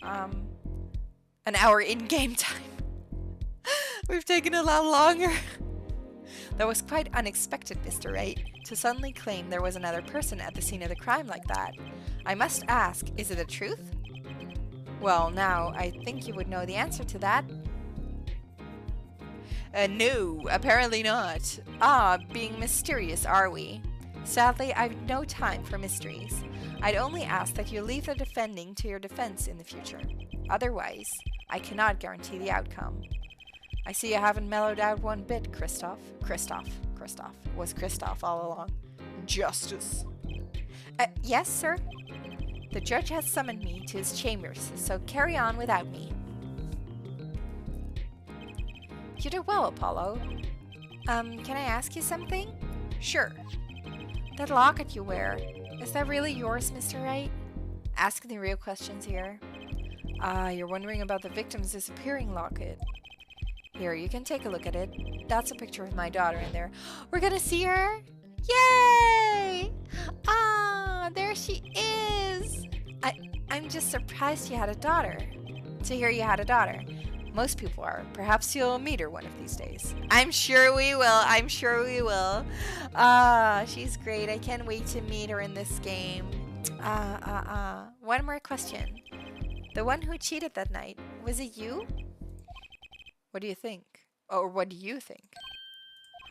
An hour in game time. We've taken a lot longer. That was quite unexpected, Mr. Wright, to suddenly claim there was another person at the scene of the crime like that. I must ask, is it the truth? Well, now, I think you would know the answer to that. No, apparently not. Being mysterious, are we? Sadly, I've no time for mysteries. I'd only ask that you leave the defending to your defense in the future. Otherwise, I cannot guarantee the outcome. I see you haven't mellowed out one bit, Christoph. Christoph. Was Christoph all along. Justice. Yes, sir? The judge has summoned me to his chambers, so carry on without me. You did well, Apollo. Can I ask you something? Sure. That locket you wear, is that really yours, Mr. Wright? Asking the real questions here. You're wondering about the victim's disappearing locket. Here, you can take a look at it. That's a picture of my daughter in there. We're gonna see her? Yay! There she is! I'm just surprised you had a daughter. To hear you had a daughter. Most people are. Perhaps you'll meet her one of these days. I'm sure we will. She's great. I can't wait to meet her in this game. One more question. The one who cheated that night, was it you? What do you think? Or what do you think?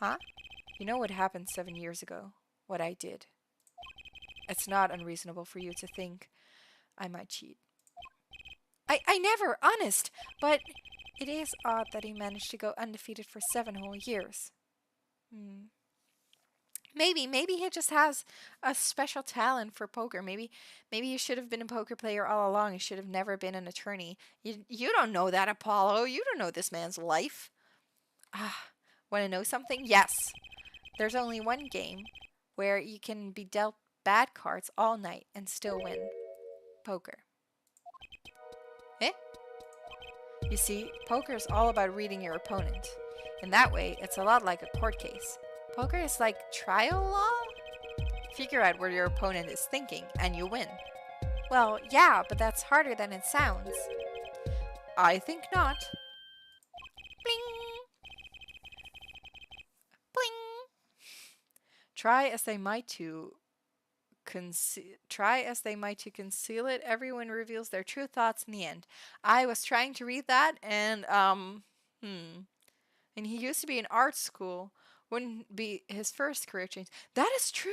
Huh? You know what happened 7 years ago? What I did. It's not unreasonable for you to think I might cheat. I never, honest, but it is odd that he managed to go undefeated for 7 whole years. Maybe he just has a special talent for poker. Maybe you should have been a poker player all along. You should have never been an attorney. You don't know that, Apollo. You don't know this man's life. Want to know something? Yes. There's only one game where you can be dealt bad cards all night and still win. Poker. Eh? You see, poker is all about reading your opponent. In that way, it's a lot like a court case. Poker is like trial law? Figure out where your opponent is thinking, and you win. Well, yeah, but that's harder than it sounds. I think not. Bling! Bling! Try as they might to conceal it, everyone reveals their true thoughts in the end. I was trying to read that, and, And he used to be in art school. Wouldn't be his first career change. That is true.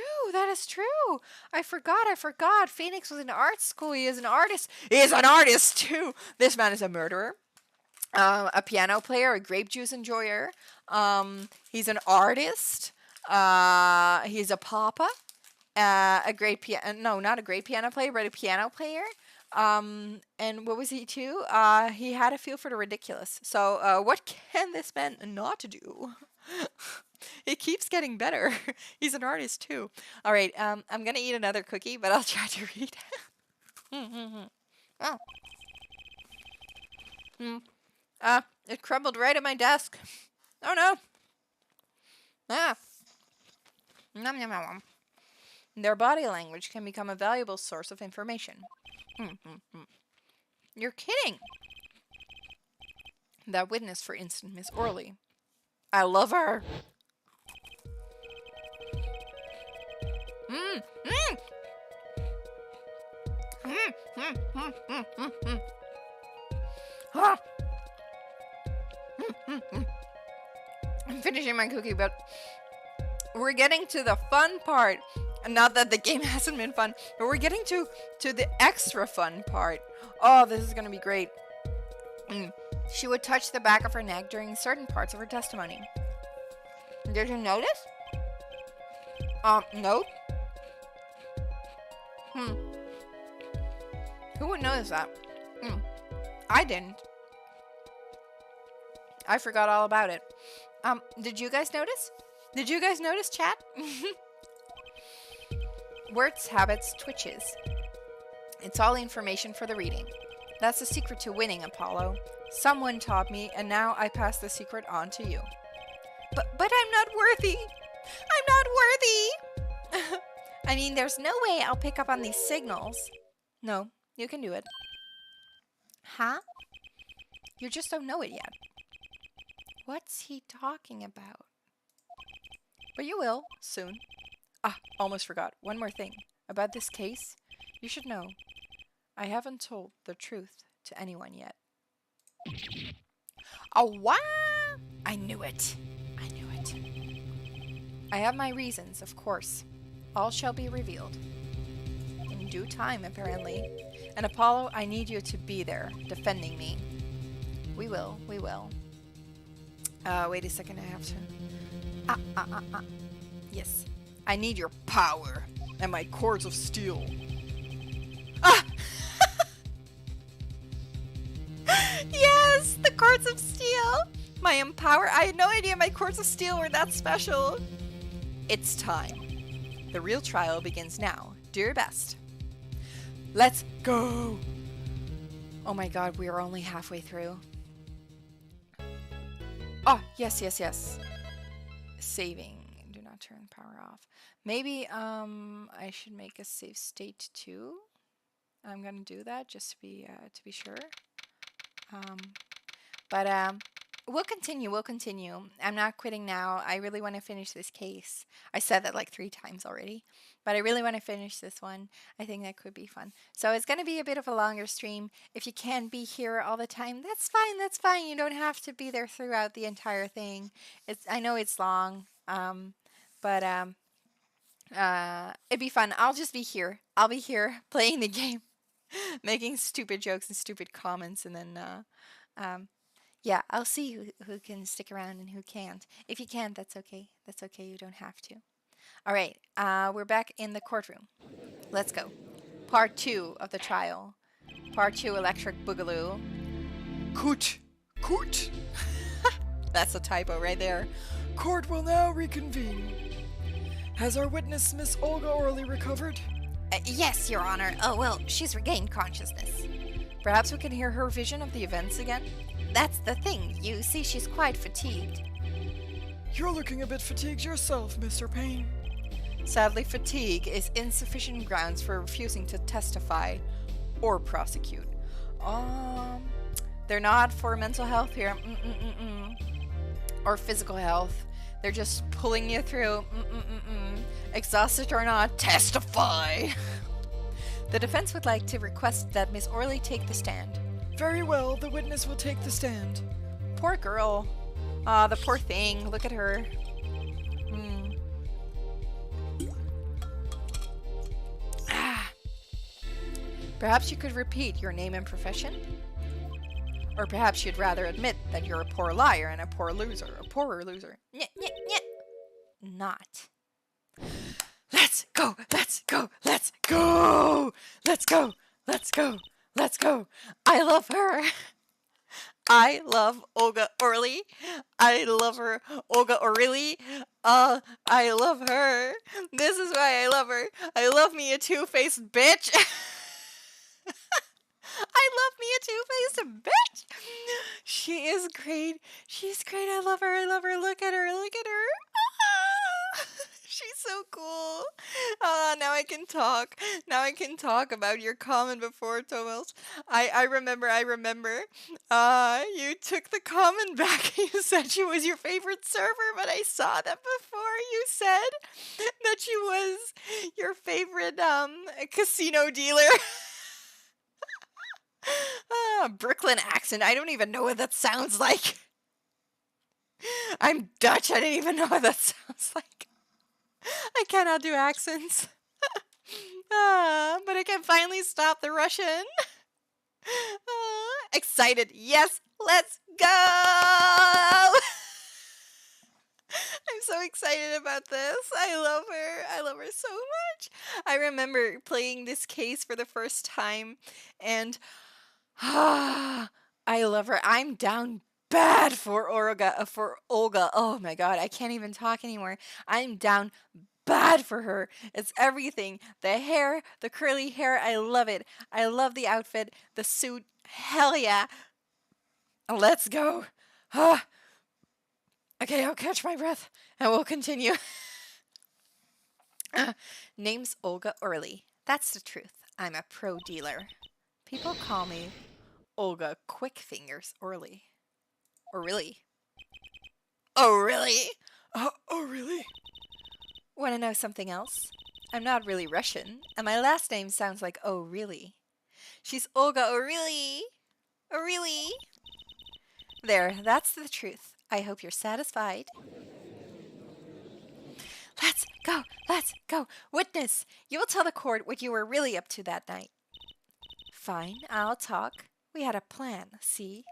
I forgot. Phoenix was in art school. He is an artist. He is an artist, too. This man is a murderer. A piano player, a grape juice enjoyer. He's an artist. He's a papa. A great not a great piano player, but a piano player. And what was he too? He had a feel for the ridiculous. So, what can this man not do? It keeps getting better. He's an artist too. All right, I'm gonna eat another cookie, but I'll try to read. It crumbled right at my desk. Oh no. Nom nom nom. Their body language can become a valuable source of information. You're kidding. That witness, for instance, Miss Orley. I love her. I'm finishing my cookie, but we're getting to the fun part. Not that the game hasn't been fun, but we're getting to the extra fun part. Oh, this is gonna be great. She would touch the back of her neck during certain parts of her testimony. Did you notice? No. Who would notice that? I didn't. I forgot all about it. Did you guys notice? Did you guys notice, chat? Words, habits, twitches. It's all information for the reading. That's the secret to winning, Apollo. Someone taught me, and now I pass the secret on to you. But I'm not worthy. I'm not worthy. I mean, there's no way I'll pick up on these signals. No, you can do it. Huh? You just don't know it yet. What's he talking about? But you will, soon. Almost forgot. One more thing. About this case, you should know. I haven't told the truth to anyone yet. Oh, what? I knew it. I knew it. I have my reasons, of course. All shall be revealed. In due time, apparently. And Apollo, I need you to be there, defending me. We will. We will. Wait a second, I have to... Yes. I need your power and my cords of steel. Yes, the cords of steel. My empower. I had no idea my cords of steel were that special. It's time. The real trial begins now. Do your best. Let's go. Oh my god, we are only halfway through. Oh, yes, yes, yes. Saving. Do not turn power off. Maybe I should make a save state too. I'm gonna do that just to be sure. We'll continue. We'll continue. I'm not quitting now. I really want to finish this case. I said that like 3 times already, but I really want to finish this one. I think that could be fun. So it's gonna be a bit of a longer stream. If you can't be here all the time, that's fine. That's fine. You don't have to be there throughout the entire thing. I know it's long. But it'd be fun. I'll just be here. I'll be here playing the game, making stupid jokes and stupid comments, and then yeah, I'll see who can stick around and who can't. If you can't, that's okay. That's okay. You don't have to. All right, we're back in the courtroom. Let's go. Part 2 of the trial. Part 2, Electric Boogaloo. Coot! Coot! That's a typo right there. Court will now reconvene. Has our witness, Miss Olga Orley, recovered? Yes, Your Honor. Oh, well, she's regained consciousness. Perhaps we can hear her vision of the events again? That's the thing. You see, she's quite fatigued. You're looking a bit fatigued yourself, Mr. Payne. Sadly, fatigue is insufficient grounds for refusing to testify or prosecute. They're not for mental health here. Or physical health. They're just pulling you through. Exhausted or not, testify! The defense would like to request that Miss Orley take the stand. Very well, the witness will take the stand. Poor girl. Ah, the poor thing. Look at her. Perhaps you could repeat your name and profession? Or perhaps you'd rather admit that you're a poor liar and a poor loser. A poorer loser. Not. Let's go! Let's go! Let's go! Let's go! Let's go! Let's go! I love her! I love Olga Orley. I love her. Olga Orley. I love her. This is why I love her. I love me a two-faced bitch. I love me a two-faced bitch. She is great. She's great. I love her. I love her. Look at her. Look at her. Ah, she's so cool. Now I can talk. Now I can talk about your comment before, Thomas. I remember. You took the comment back. You said she was your favorite server, but I saw that before. You said that she was your favorite casino dealer. Brooklyn accent. I don't even know what that sounds like. I'm Dutch. I didn't even know what that sounds like. I cannot do accents. But I can finally stop the Russian. Excited. Yes, let's go! I'm so excited about this. I love her. I love her so much. I remember playing this case for the first time, and I love her. I'm down bad for Olga. Oh my god, I can't even talk anymore. I'm down bad for her. It's everything. The hair, the curly hair, I love it. I love the outfit, the suit. Hell yeah. Let's go. Okay, I'll catch my breath and we'll continue. Name's Olga Orly. That's the truth. I'm a pro dealer. People call me Olga Quick Fingers Orly. Or really? Oh, really? Oh, really? Want to know something else? I'm not really Russian, and my last name sounds like oh, really. She's Olga Orly. Orly. There, that's the truth. I hope you're satisfied. Let's go, let's go. Witness, you will tell the court what you were really up to that night. Fine, I'll talk. We had a plan, see?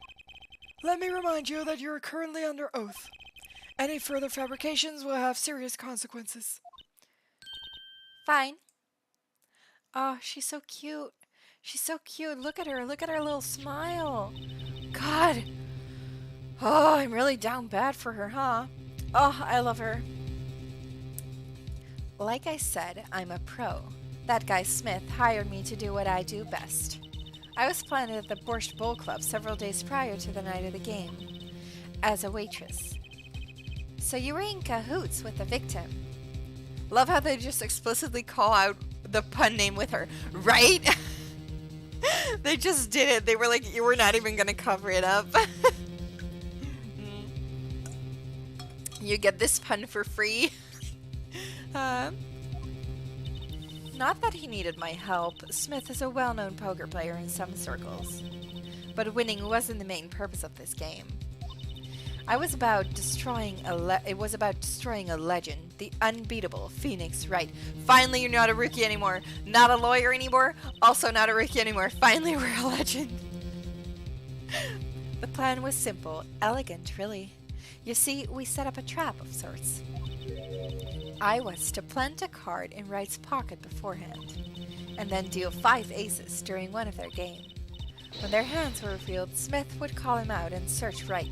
Let me remind you that you are currently under oath. Any further fabrications will have serious consequences. Fine. Oh, she's so cute. She's so cute. Look at her. Look at her little smile. God. Oh, I'm really down bad for her, huh? Oh, I love her. Like I said, I'm a pro. That guy Smith hired me to do what I do best. I was planted at the Borscht Bowl Club several days prior to the night of the game, as a waitress. So you were in cahoots with the victim. Love how they just explicitly call out the pun name with her, right? They just did it. They were like, you were not even going to cover it up. You get this pun for free. Not that he needed my help. Smith is a well-known poker player in some circles. But winning wasn't the main purpose of this game. It was about destroying a legend, the unbeatable Phoenix Wright. Finally, you're not a rookie anymore. Not a lawyer anymore. Also not a rookie anymore. Finally, we're a legend. The plan was simple, elegant, really. You see, we set up a trap of sorts. I was to plant a card in Wright's pocket beforehand, and then deal 5 aces during one of their game. When their hands were revealed, Smith would call him out and search Wright.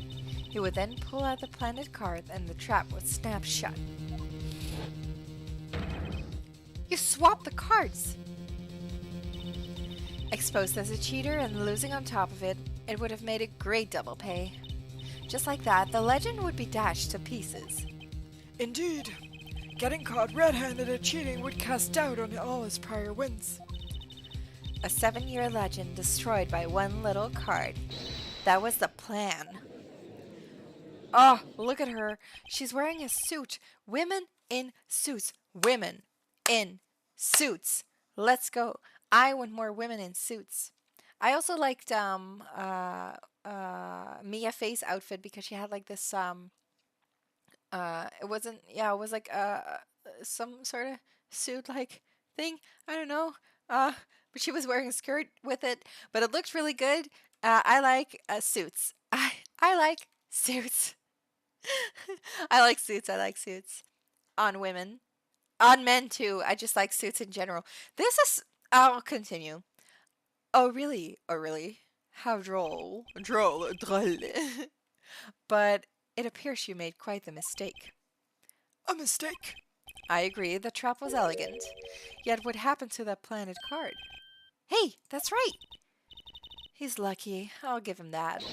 He would then pull out the planted card and the trap would snap shut. You swapped the cards! Exposed as a cheater and losing on top of it, it would have made a great double pay. Just like that, the legend would be dashed to pieces. Indeed. Getting caught red-handed at cheating would cast doubt on all his prior wins. A 7-year legend destroyed by one little card. That was the plan. Oh, look at her. She's wearing a suit. Women in suits. Women in suits. Let's go. I want more women in suits. I also liked Mia Fey's outfit because she had like this it was like some sort of suit like thing. I don't know. But she was wearing a skirt with it, but it looked really good. I like suits. I like suits. I like suits. I like suits on women, on men too. I just like suits in general. This is. I'll continue. Oh really? Oh really? How droll. Droll. But it appears you made quite the mistake. A mistake? I agree, the trap was elegant. Yet what happened to that planted card? Hey, that's right! He's lucky, I'll give him that.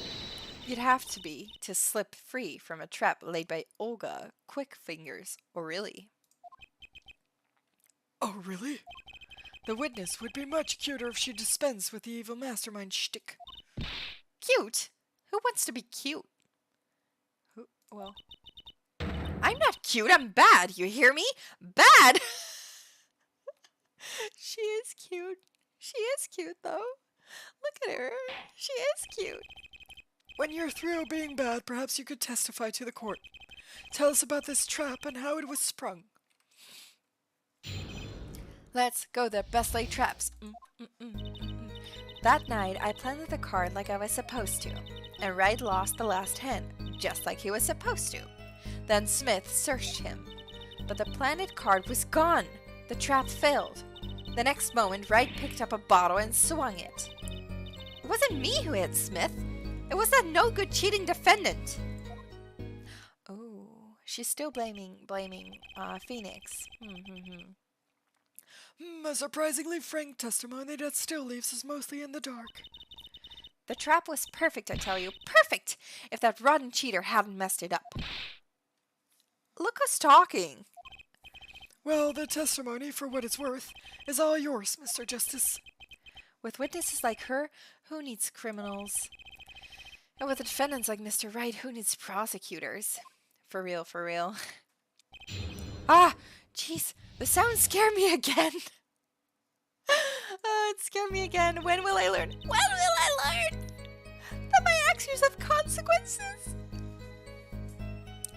You'd have to be to slip free from a trap laid by Olga Quick Fingers Orly. Oh, really? The witness would be much cuter if she dispensed with the evil mastermind shtick. Cute? Who wants to be cute? Well, I'm not cute, I'm bad, you hear me? Bad! She is cute. She is cute, though. Look at her. She is cute. When you're through being bad, perhaps you could testify to the court. Tell us about this trap and how it was sprung. Let's go the best laid traps. That night, I planted the card like I was supposed to, and Wright lost the last hand, just like he was supposed to. Then Smith searched him, but the planted card was gone. The trap failed. The next moment, Wright picked up a bottle and swung it. It wasn't me who hit Smith. It was that no-good cheating defendant. Oh, she's still blaming Phoenix. A surprisingly frank testimony that still leaves us mostly in the dark. The trap was perfect, I tell you. Perfect! If that rotten cheater hadn't messed it up. Look who's talking. Well, the testimony, for what it's worth, is all yours, Mr. Justice. With witnesses like her, who needs criminals? And with defendants like Mr. Wright, who needs prosecutors? For real, for real. Ah! Jeez, the sound scared me again. Oh, it scared me again. When will I learn? When will I learn that my actions have consequences?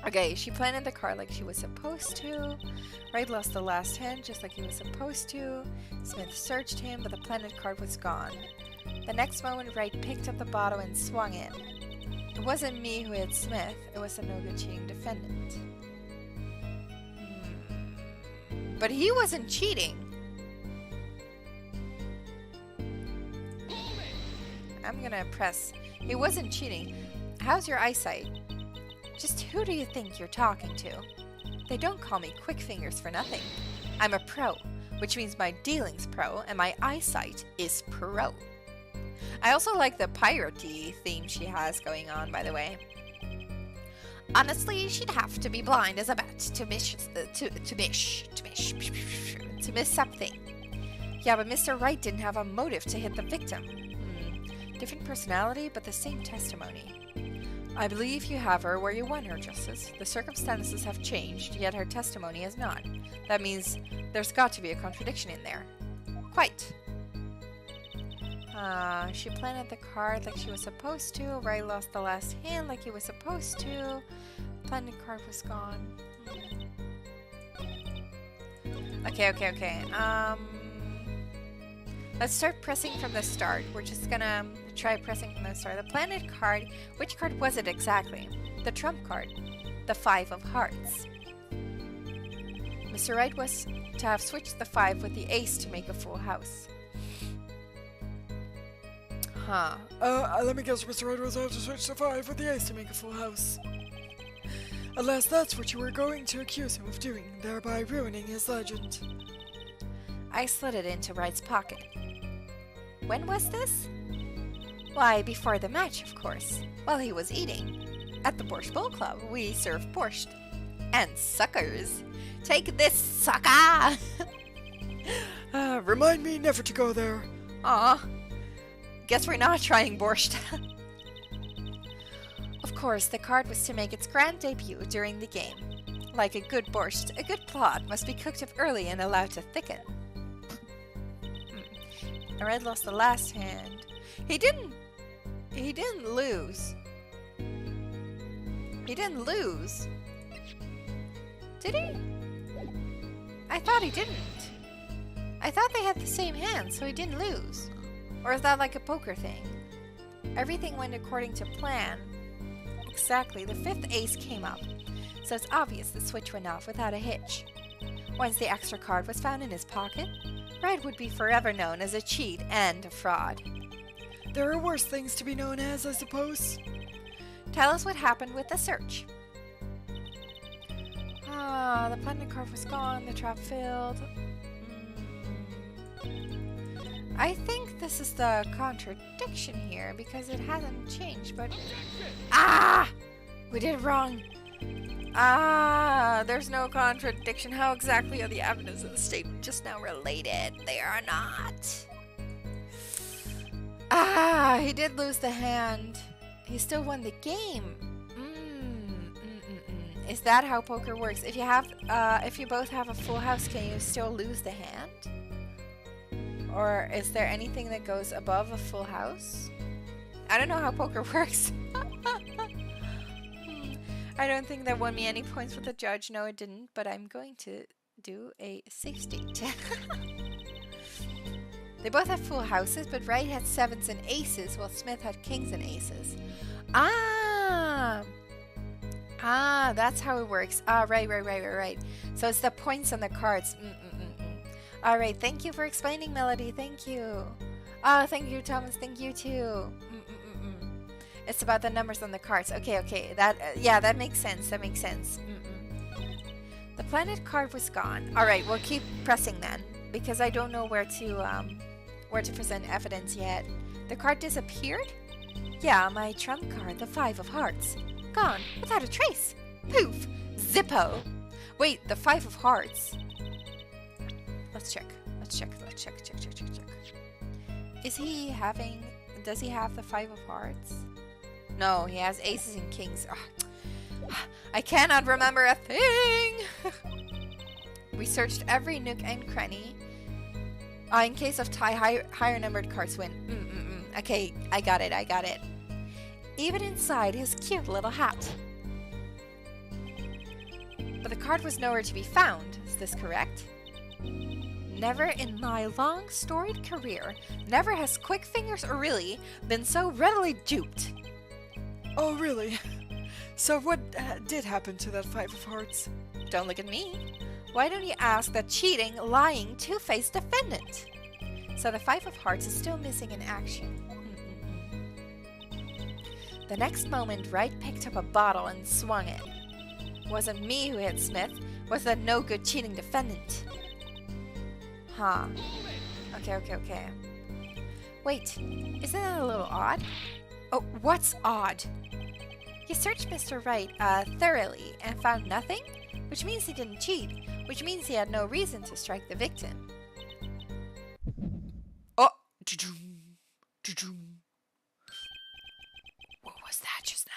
Okay, she planted the card like she was supposed to. Wright lost the last hand just like he was supposed to. Smith searched him, but the planted card was gone. The next moment, Wright picked up the bottle and swung it. It wasn't me who hit Smith. It was the no-good cheating defendant. But he wasn't cheating. I'm gonna press. He wasn't cheating. How's your eyesight? Just who do you think you're talking to? They don't call me quick fingers for nothing. I'm a pro, which means my dealing's pro and my eyesight is pro. I also like the piratey theme she has going on, by the way. Honestly, she'd have to be blind as a bat to miss something. Yeah, but Mr. Wright didn't have a motive to hit the victim. Different personality, but the same testimony. I believe you have her where you want her, Justice. The circumstances have changed, yet her testimony has not. That means there's got to be a contradiction in there. Quite. She planted the card like she was supposed to. Wright lost the last hand like he was supposed to. Planted card was gone. Okay. Let's start pressing from the start. We're just gonna try pressing from the start. The planted card, which card was it exactly? The trump card. The 5 of hearts. Mr. Wright was to have switched the 5 with the ace to make a full house. Let me guess, Mr. Wright was able to switch the 5 with the ace to make a full house. Unless that's what you were going to accuse him of doing, thereby ruining his legend. I slid it into Wright's pocket. When was this? Why, before the match, of course. While he was eating. At the Borscht Bowl Club, we serve borscht. And suckers. Take this, sucker! Remind me never to go there. Aw. Guess we're not trying borscht. Of course, the card was to make its grand debut during the game. Like a good borscht, a good plot must be cooked up early and allowed to thicken. Red lost the last hand. He didn't lose. He didn't lose. Did he? I thought he didn't. I thought they had the same hand, so he didn't lose. Or is that like a poker thing? Everything went according to plan. Exactly, the 5th ace came up, so it's obvious the switch went off without a hitch. Once the extra card was found in his pocket, Wright would be forever known as a cheat and a fraud. There are worse things to be known as, I suppose. Tell us what happened with the search. The planted card was gone, the trap failed. I think this is the contradiction here because it hasn't changed, but... We did it wrong. There's no contradiction. How exactly are the evidence and the statement just now related? They are not. He did lose the hand. He still won the game. Is that how poker works? If you both have a full house, can you still lose the hand? Or is there anything that goes above a full house? I don't know how poker works. I don't think that won me any points with the judge. No, it didn't. But I'm going to do a safe state. They both have full houses, but Wright had 7s and aces, while Smith had kings and aces. Ah, that's how it works. Ah, right. So it's the points on the cards. All right, thank you for explaining, Melody. Thank you. Ah, thank you, Thomas. Thank you too. It's about the numbers on the cards. Okay. That makes sense. The planet card was gone. All right, we'll keep pressing then, because I don't know where to present evidence yet. The card disappeared? Yeah, my trump card, the 5 of hearts. Gone, without a trace. Poof! Zippo! Wait, the 5 of hearts. Let's check. Does he have the 5 of hearts? No, he has aces and kings. Ugh. I cannot remember a thing! We searched every nook and cranny. In case of tie, higher numbered cards win. Okay, I got it. Even inside his cute little hat. But the card was nowhere to be found. Is this correct? Never in my long storied career, never has Quick Fingers or really been so readily duped. Oh, really? So what did happen to that 5 of hearts? Don't look at me. Why don't you ask that cheating, lying, two-faced defendant? So the 5 of hearts is still missing in action. The next moment, Wright picked up a bottle and swung it. Wasn't me who hit Smith. Was that no-good cheating defendant? Huh. Okay. Wait, isn't that a little odd? Oh, what's odd? You searched Mr. Wright thoroughly and found nothing? Which means he didn't cheat, which means he had no reason to strike the victim. Oh! What was that just now?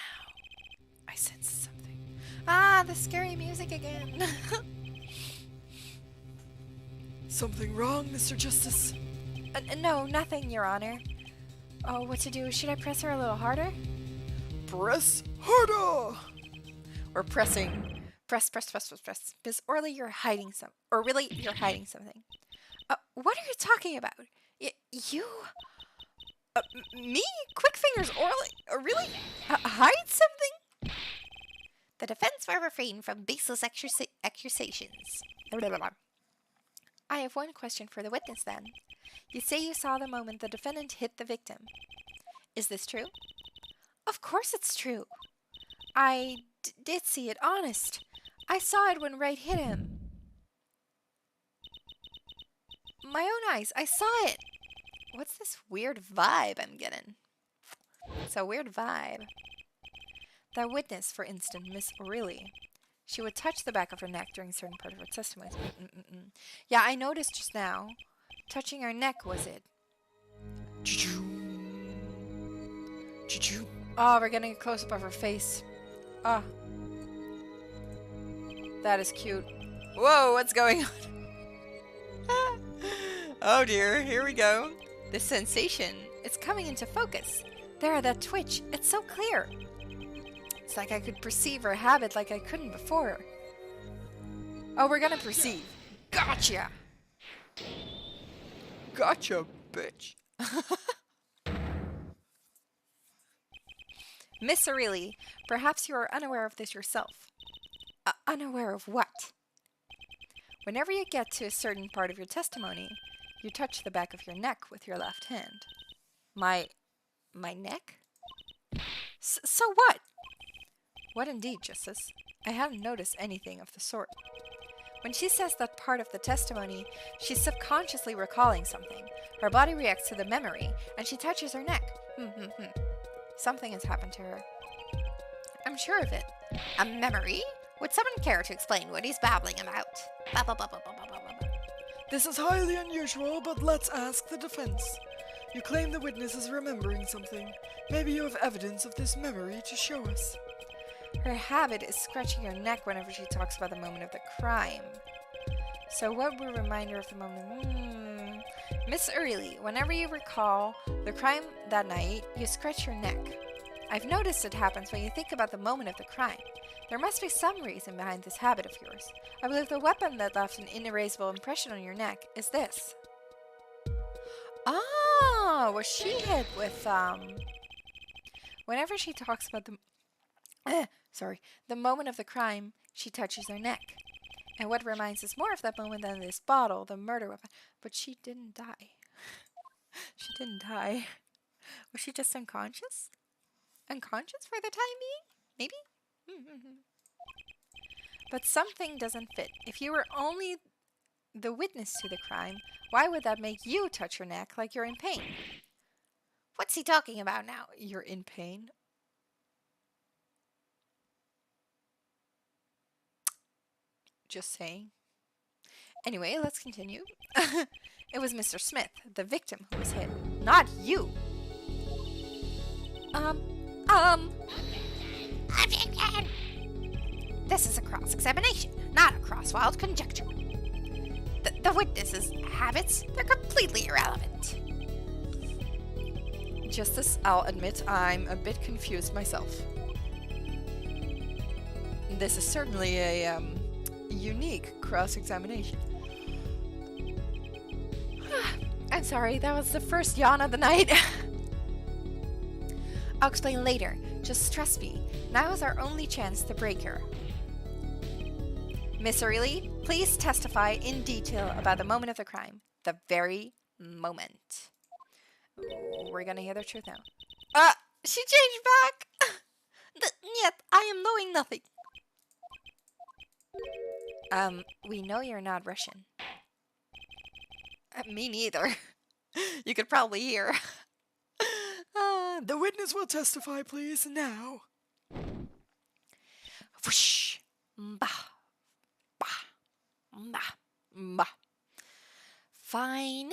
I sensed something. Ah, the scary music again. Something wrong, Mr. Justice? No, nothing, Your Honor. Oh, what to do? Should I press her a little harder? Press harder! We're pressing. Press. Miss Orley, you're hiding you're hiding something. What are you talking about? You? Me? Quick Fingers Orley? Really? Hide something? The defense will refrain from baseless accusations. I have one question for the witness then. You say you saw the moment the defendant hit the victim. Is this true? Of course it's true. I did see it, honest. I saw it when Wright hit him. My own eyes, I saw it. What's this weird vibe I'm getting? It's a weird vibe. That witness, for instance, Miss O'Reilly. She would touch the back of her neck during certain part of her testimony. Yeah, I noticed just now. Touching her neck, was it? Oh, we're getting a close-up of her face. Ah. That is cute. Whoa, what's going on? Oh dear, here we go. This sensation, it's coming into focus. There, that twitch, it's so clear. It's like I could perceive her habit like I couldn't before. Oh, we're gonna perceive. Gotcha! Gotcha, bitch. Miss O'Reilly, perhaps you are unaware of this yourself. Unaware of what? Whenever you get to a certain part of your testimony, you touch the back of your neck with your left hand. My neck? So what? What indeed, Justice? I haven't noticed anything of the sort. When she says that part of the testimony, she's subconsciously recalling something. Her body reacts to the memory, and she touches her neck. Something has happened to her. I'm sure of it. A memory? Would someone care to explain what he's babbling about? This is highly unusual, but let's ask the defense. You claim the witness is remembering something. Maybe you have evidence of this memory to show us. Her habit is scratching her neck whenever she talks about the moment of the crime. So what would remind her of the moment? Miss O'Reilly, whenever you recall the crime that night, you scratch your neck. I've noticed it happens when you think about the moment of the crime. There must be some reason behind this habit of yours. I believe the weapon that left an inerasable impression on your neck is this. Ah, was she hit with, whenever she talks about the moment of the crime, she touches her neck. And what reminds us more of that moment than this bottle, the murder weapon? But she didn't die. She didn't die. Was she just unconscious? Unconscious for the time being? Maybe? But something doesn't fit. If you were only the witness to the crime, why would that make you touch your neck like you're in pain? What's he talking about now? You're in pain? Just saying. Anyway, let's continue. It was Mr. Smith, the victim, who was hit. Not you! Objection! This is a cross-examination, not a cross-wild conjecture. The witness's habits, they're completely irrelevant. Justice, I'll admit I'm a bit confused myself. This is certainly a, unique cross-examination. I'm sorry, that was the first yawn of the night. I'll explain later. Just trust me. Now is our only chance to break her. Miss O'Reilly, please testify in detail about the moment of the crime. The very moment. We're gonna hear the truth now. She changed back! Yet, I am knowing nothing. We know you're not Russian. Me neither. You could probably hear. The witness will testify, please, now. Whoosh. Bah. Bah. Bah. Bah. Fine.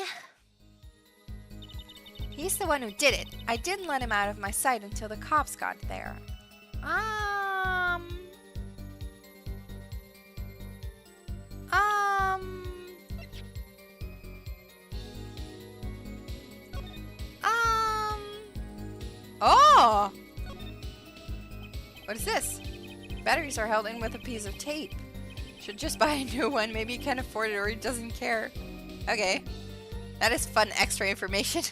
He's the one who did it. I didn't let him out of my sight until the cops got there. Oh! What is this? Batteries are held in with a piece of tape. Should just buy a new one. Maybe he can't afford it or he doesn't care. Okay. That is fun extra information.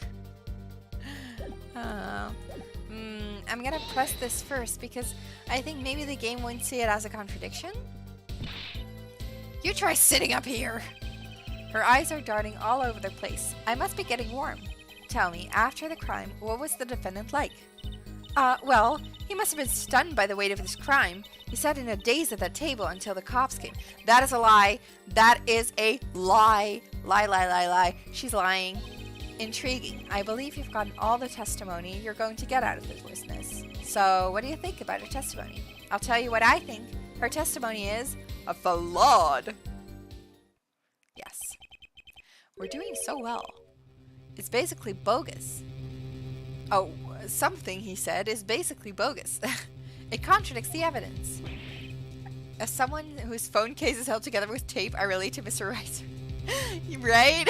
I'm gonna press this first because I think maybe the game won't see it as a contradiction. You try sitting up here! Her eyes are darting all over the place. I must be getting warm. Tell me, after the crime, what was the defendant like? Well, he must have been stunned by the weight of his crime. He sat in a daze at that table until the cops came. That is a lie. That is a lie. Lie, lie, lie, lie. She's lying. Intriguing. I believe you've gotten all the testimony you're going to get out of this witness. So, what do you think about her testimony? I'll tell you what I think. Her testimony is a flawed. Yes. We're doing so well. It's basically bogus. Oh, something he said is basically bogus. It contradicts the evidence. As someone whose phone case is held together with tape, I relate to Mr. Reiser. Right?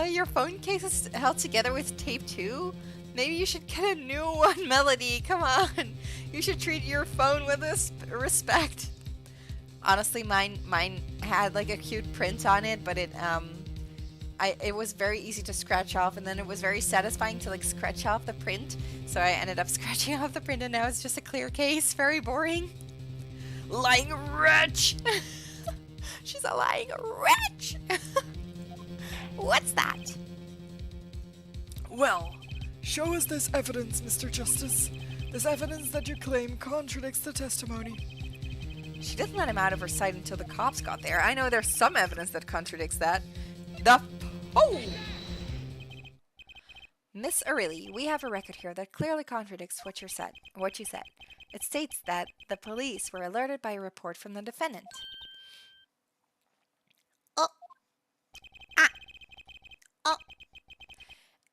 Your phone case is held together with tape too? Maybe you should get a new one, Melody. Come on. You should treat your phone with respect. Honestly, mine had like a cute print on it, but it was very easy to scratch off, and then it was very satisfying to like scratch off the print. So I ended up scratching off the print, and now it's just a clear case. Very boring. Lying wretch. She's a lying wretch. What's that? Well, show us this evidence, Mr. Justice. This evidence that you claim contradicts the testimony. She didn't let him out of her sight until the cops got there. I know there's some evidence that contradicts that. Miss O'Reilly, we have a record here that clearly contradicts what you said. It states that the police were alerted by a report from the defendant.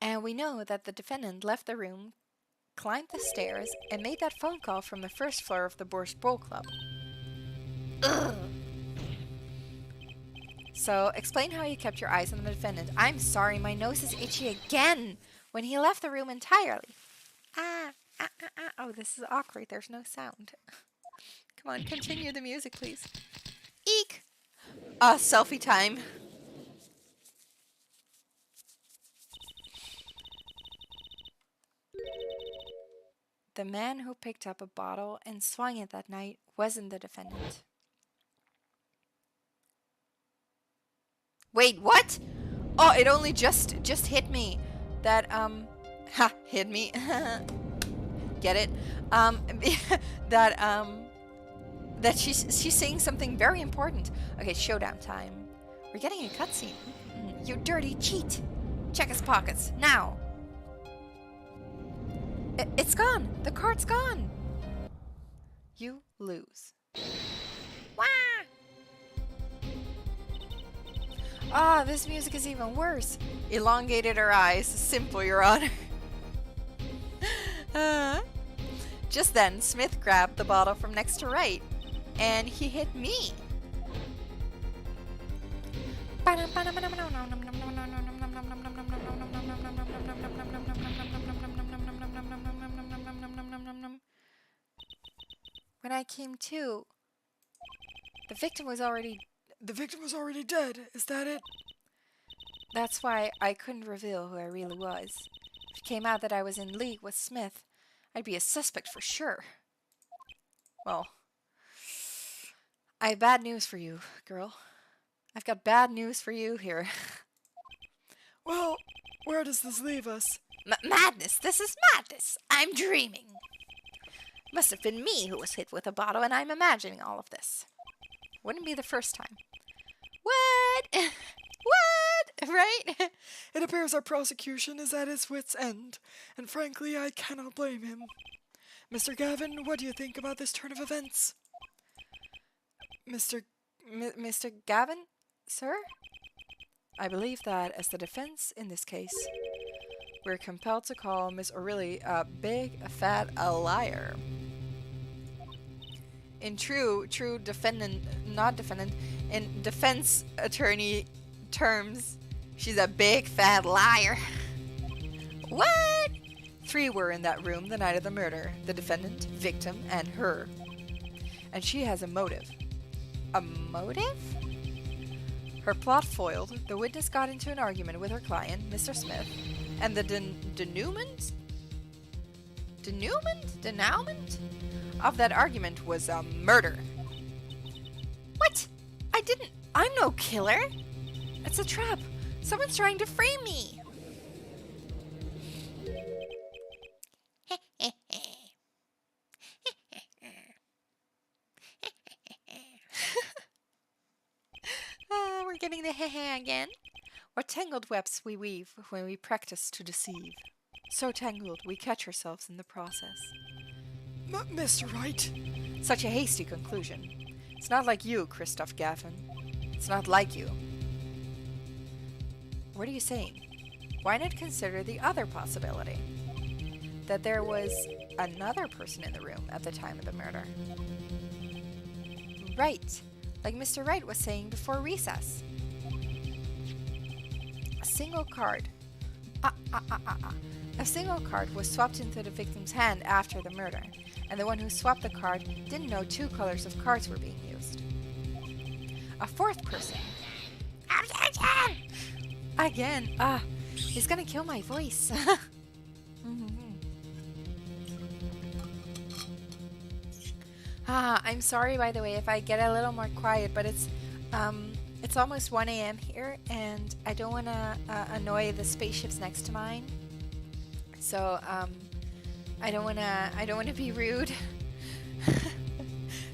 And we know that the defendant left the room, climbed the stairs, and made that phone call from the first floor of the Bourse Bowl Club. Ugh. So, explain how you kept your eyes on the defendant. I'm sorry, my nose is itchy again. When he left the room entirely. Oh, this is awkward. There's no sound. Come on, continue the music, please. Eek! Selfie time. The man who picked up a bottle and swung it that night wasn't the defendant. Wait, what? Oh, it only just hit me. That, hit me. Get it? That she's saying something very important. Okay, showdown time. We're getting a cutscene. You dirty cheat. Check his pockets, now. It's gone. The card's gone. You lose. Wah! Ah, this music is even worse. Elongated her eyes. Simple, Your Honor. Just then, Smith grabbed the bottle from next to right, and he hit me. When I came to, the victim was already... The victim was already dead, is that it? That's why I couldn't reveal who I really was. If it came out that I was in league with Smith, I'd be a suspect for sure. Well, I have bad news for you, girl. I've got bad news for you here. Well, where does this leave us? Madness! This is madness! I'm dreaming! Must have been me who was hit with a bottle, and I'm imagining all of this. Wouldn't be the first time. What? What? Right? It appears our prosecution is at its wit's end, and frankly, I cannot blame him. Mr. Gavin, what do you think about this turn of events? Mr. Gavin, sir? I believe that, as the defense in this case, we're compelled to call Miss O'Reilly a big, fat, a liar. In true defendant, not defendant, in defense attorney terms, she's a big, fat liar. What? 3 were in that room the night of the murder. The defendant, victim, and her. And she has a motive. A motive? Her plot foiled, the witness got into an argument with her client, Mr. Smith, and the denouement of that argument was a murder. What? I'm no killer. It's a trap. Someone's trying to frame me. We're getting the heh again. What tangled webs we weave when we practice to deceive. So tangled we catch ourselves in the process. Mr. Wright? Such a hasty conclusion. It's not like you, Christoph Gavin. It's not like you. What are you saying? Why not consider the other possibility? That there was another person in the room at the time of the murder. Right. Like Mr. Wright was saying before recess. A single card. A single card was swapped into the victim's hand after the murder, and the one who swapped the card didn't know 2 colors of cards were being used. A 4th person. Objection! Again. He's gonna kill my voice. I'm sorry, by the way, if I get a little more quiet, but it's almost 1 a.m. here, and I don't want to annoy the spaceships next to mine. So I don't want to be rude.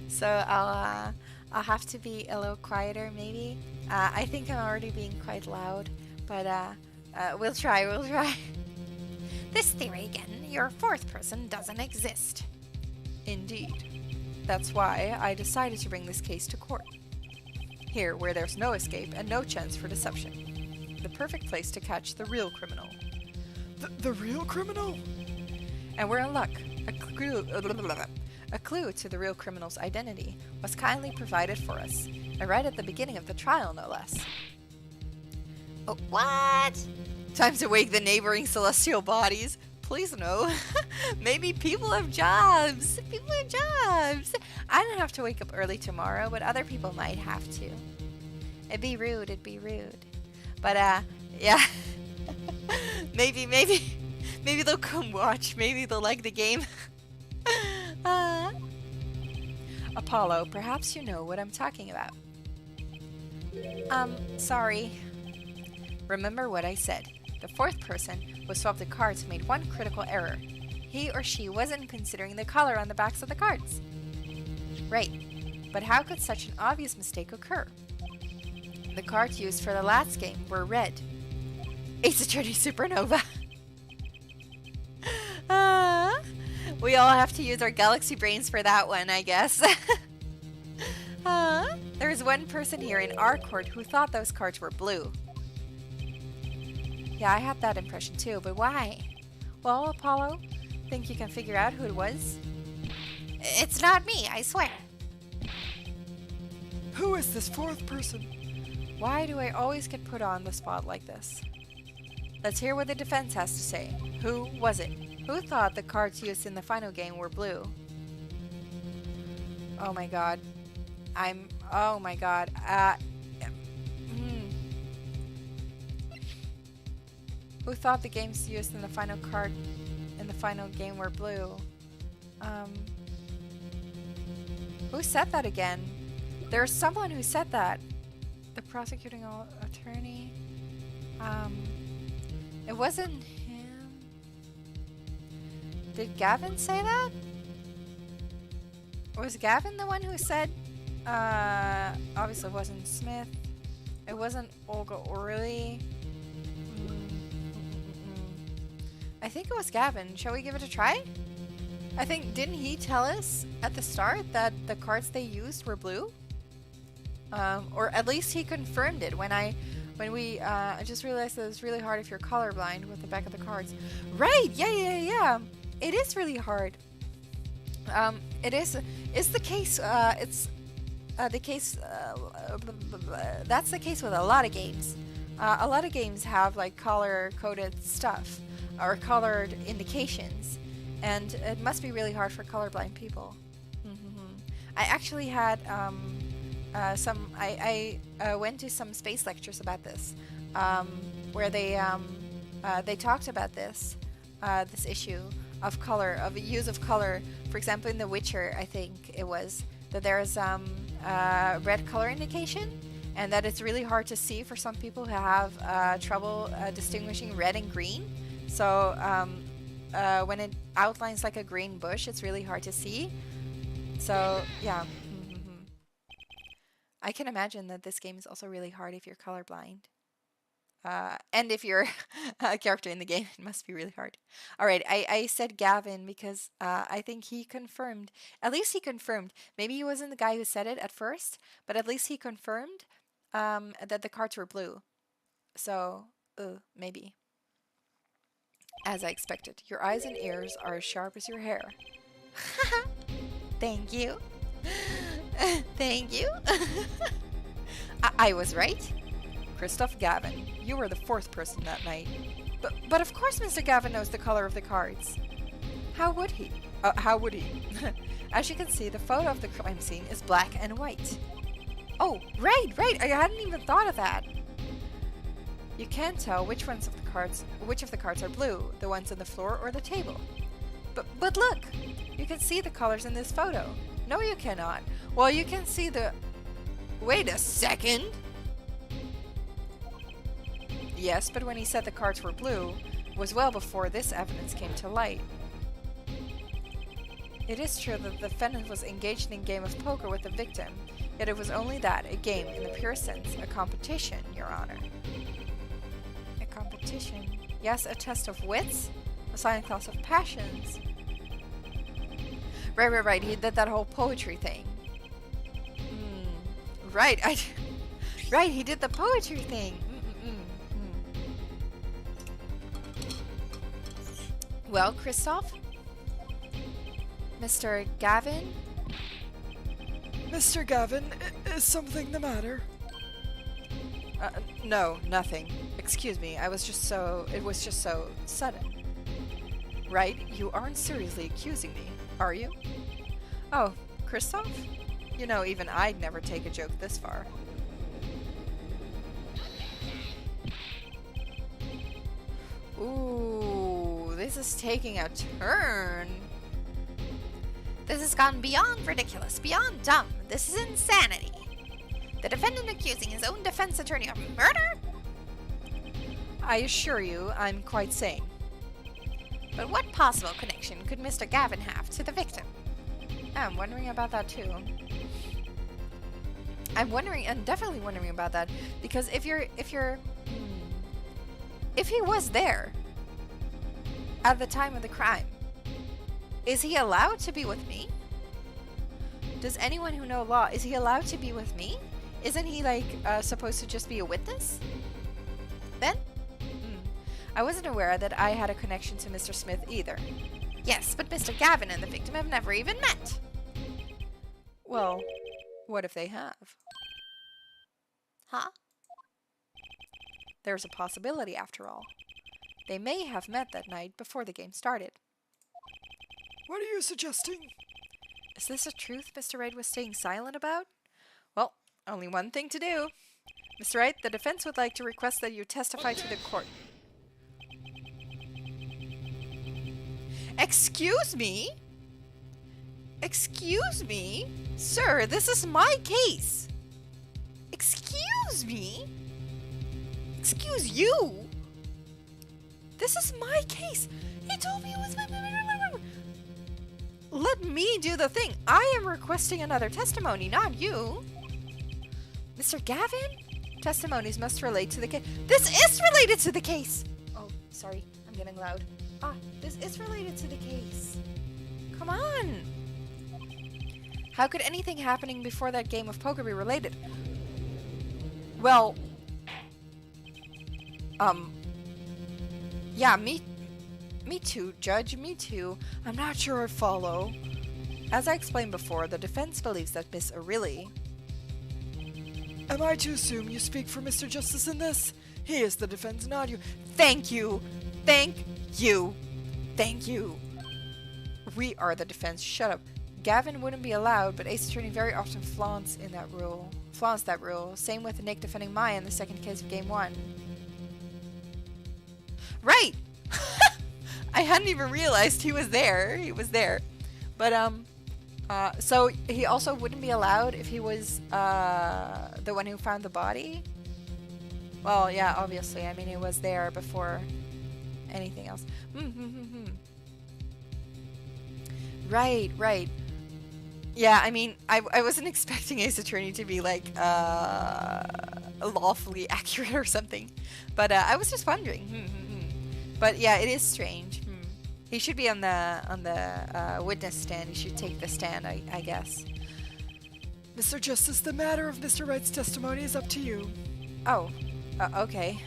So I'll have to be a little quieter, maybe. I think I'm already being quite loud, but we'll try. This theory again. Your 4th person doesn't exist. Indeed. That's why I decided to bring this case to court. Here, where there's no escape and no chance for deception. The perfect place to catch the real criminal. The real criminal? And we're in luck. A clue to the real criminal's identity was kindly provided for us, and right at the beginning of the trial, no less. Oh, what? Time to wake the neighboring celestial bodies. Please no. Maybe people have jobs. People have jobs. I don't have to wake up early tomorrow, but other people might have to. It'd be rude. It'd be rude. But yeah. maybe they'll come watch. Maybe they'll like the game. Apollo, perhaps you know what I'm talking about. Sorry. Remember what I said. The fourth person who swapped the cards made one critical error. He or she wasn't considering the color on the backs of the cards. Right. But how could such an obvious mistake occur? The cards used for the last game were red. Ace Attorney Supernova. We all have to use our galaxy brains for that one, I guess. There's one person here in our court who thought those cards were blue. Yeah, I had that impression too, but why? Well, Apollo, think you can figure out who it was? It's not me, I swear. Who is this fourth person? Why do I always get put on the spot like this? Let's hear what the defense has to say. Who was it? Who thought the cards used in the final game were blue? Oh my god. Oh my god. Who thought the games used in the final game were blue? Who said that again? There's someone who said that. The prosecuting attorney. It wasn't him. Did Gavin say that? Was Gavin the one who said? Obviously it wasn't Smith. It wasn't Olga Orley. I think it was Gavin. Shall we give it a try? I think, didn't he tell us at the start that the cards they used were blue? Or at least he confirmed it I just realized that it's really hard if you're colorblind with the back of the cards. Right, yeah. It is really hard. It's the case, that's the case with a lot of games. A lot of games have like color-coded stuff or colored indications, and it must be really hard for colorblind people. I actually had I went to some space lectures about this, where they talked about this issue of color, of use of color. For example, in The Witcher, I think it was that there's red color indication, and that it's really hard to see for some people who have trouble distinguishing red and green. So when it outlines like a green bush, it's really hard to see. So yeah. I can imagine that this game is also really hard if you're colorblind. And if you're a character in the game, it must be really hard. Alright, I said Gavin because I think he confirmed, at least he confirmed, maybe he wasn't the guy who said it at first, but at least he confirmed that the cards were blue. So, maybe. As I expected, your eyes and ears are as sharp as your hair. Thank you. Thank you. I was right. Christoph Gavin, you were the fourth person that night. But of course Mr. Gavin knows the color of the cards. How would he? As you can see, the photo of the crime scene is black and white. Oh, right. I hadn't even thought of that. You can't tell which of the cards are blue, the ones on the floor or the table. But look, you can see the colors in this photo. No, you cannot. Well, you can see the... Wait a second! Yes, but when he said the cards were blue, it was well before this evidence came to light. It is true that the defendant was engaged in a game of poker with the victim, yet it was only that, a game in the pure sense, a competition, Your Honor. A competition? Yes, a test of wits? A silent class of passions? Right, he did that whole poetry thing. Right, right, he did the poetry thing. Well, Christoph? Mr. Gavin? Mr. Gavin, is something the matter? No, nothing. Excuse me, it was just so sudden. right? You aren't seriously accusing me, are you? Oh, Kristoff? You know, even I'd never take a joke this far. Ooh, this is taking a turn. This has gone beyond ridiculous, beyond dumb. This is insanity. The defendant accusing his own defense attorney of murder? I assure you, I'm quite sane. But what possible connection could Mr. Gavin have to the victim? I'm wondering about that too. I'm definitely wondering about that, because if he was there at the time of the crime, is he allowed to be with me? Does anyone who know law, is he allowed to be with me? Isn't he like supposed to just be a witness? Then? I wasn't aware that I had a connection to Mr. Smith either. Yes, but Mr. Gavin and the victim have never even met. Well, what if they have? Huh? There's a possibility, after all. They may have met that night before the game started. What are you suggesting? Is this a truth Mr. Wright was staying silent about? Well, only one thing to do. Mr. Wright, the defense would like to request that you testify to the court. Excuse me? Excuse me? Sir, this is my case. Excuse me? Excuse you? This is my case. He told me it was my... Let me do the thing. I am requesting another testimony, not you. Mr. Gavin? Testimonies must relate to the case. This is related to the case! Oh, sorry. I'm getting loud. This is related to the case. Come on! How could anything happening before that game of poker be related? Well... Yeah, me too, Judge, me too. I'm not sure I follow. As I explained before, the defense believes that Miss Aurelie... Am I to assume you speak for Mr. Justice in this? He is the defense, not you. Thank you! Thank you! Thank you! We are the defense. Shut up. Gavin wouldn't be allowed, but Ace Attorney very often flaunts that rule. Same with Nick defending Maya in the second case of Game 1. Right! I hadn't even realized he was there. He was there. But, so he also wouldn't be allowed if he was, the one who found the body? Well, yeah, obviously. I mean, he was there before anything else. Right. Yeah, I mean, I wasn't expecting Ace Attorney to be, like, lawfully accurate or something. But, I was just wondering. But, yeah, it is strange. He should be on the witness stand. He should take the stand, I guess. Mr. Justice, the matter of Mr. Wright's testimony is up to you. Oh, okay.